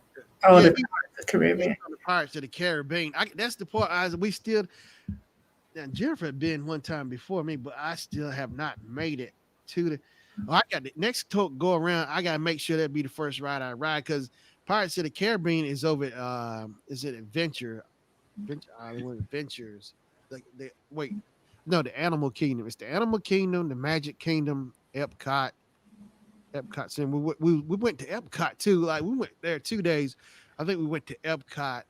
Oh, yeah, the Pirates of the Caribbean. on the Pirates of the Caribbean. That's the part. We still Now Jennifer had been one time before me, but I still have not made it to the. Oh, I got the next talk go around. I gotta make sure that be the first ride I ride because Pirates of the Caribbean is over. Is it Venture Island Adventures? Like the wait, no, the Animal Kingdom. It's the Animal Kingdom, the Magic Kingdom, Epcot. So we went to Epcot too. Like we went there 2 days. I think we went to Epcot.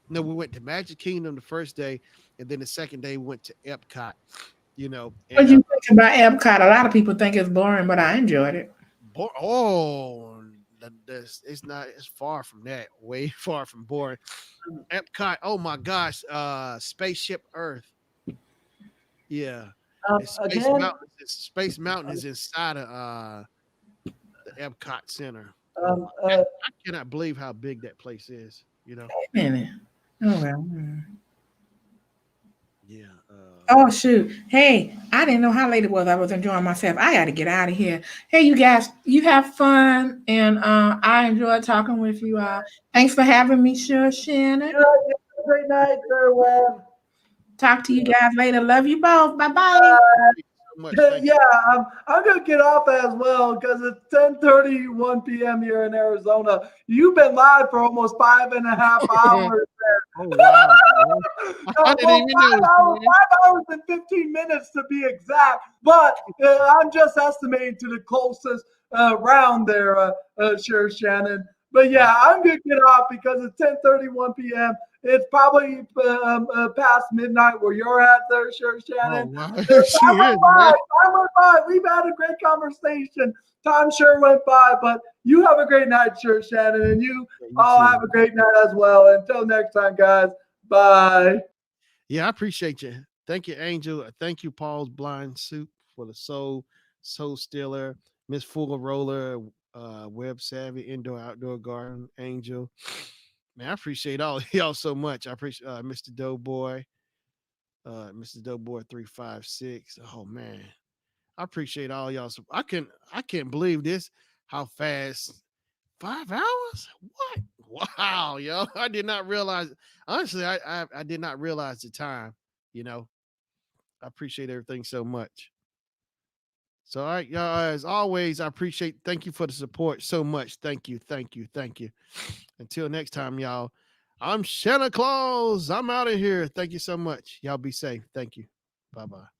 No, we went to Magic Kingdom the first day, and then the second day we went to Epcot. You know, What and you think about Epcot? A lot of people think it's boring, but I enjoyed it. oh, it's not. It's far from that. Way far from boring. Epcot. Oh my gosh. Spaceship Earth. Yeah. Again, Space Mountain is inside of the Epcot Center. um, I uh, cannot believe how big that place is. You know. Wait a minute. Oh well. Yeah. Oh shoot. Hey, I didn't know how late it was. I was enjoying myself. I gotta get out of here. Hey, you guys, you have fun, and I enjoyed talking with you. Thanks for having me, sure, Shannon. you have a great night, sir. Webb. Talk to you guys later. Love you both. Bye bye. Thank you so much. Thank you. Yeah, I'm gonna get off as well because it's 10:31 p.m. here in Arizona. You've been live for almost 5.5 hours. Oh wow. I didn't Well, even know. 5 hours, Man. 5 hours and 15 minutes to be exact. But I'm just estimating to the closest round there, sure, Shannon. But yeah, I'm gonna get off because it's 10:31 p.m. It's probably past midnight where you're at there, sure, Oh Shannon. wow. Time She is, went man. by. Time went by. We've had a great conversation. Time sure went by, but you have a great night, sure, Shannon, and you Yeah, you all too. have a great night as well. Until next time, guys. Bye. Yeah, I appreciate you. Thank you, Angel. Thank you, Paul's Blind Soup for the Soul Stealer, Miss Full Roller, Web Savvy, Indoor Outdoor Garden, Angel. Man, I appreciate all of y'all so much. I appreciate Mr. Doughboy 356. Oh man, I appreciate all y'all. So I can't believe this. How fast 5 hours? What? Wow, yo! I did not realize. Honestly, I did not realize the time. You know, I appreciate everything so much. So, all right, y'all. As always, I appreciate. Thank you for the support so much. Thank you, thank you, thank you. Until next time, y'all. I'm Shanna Claus. I'm out of here. Thank you so much. Y'all be safe. Thank you. Bye bye.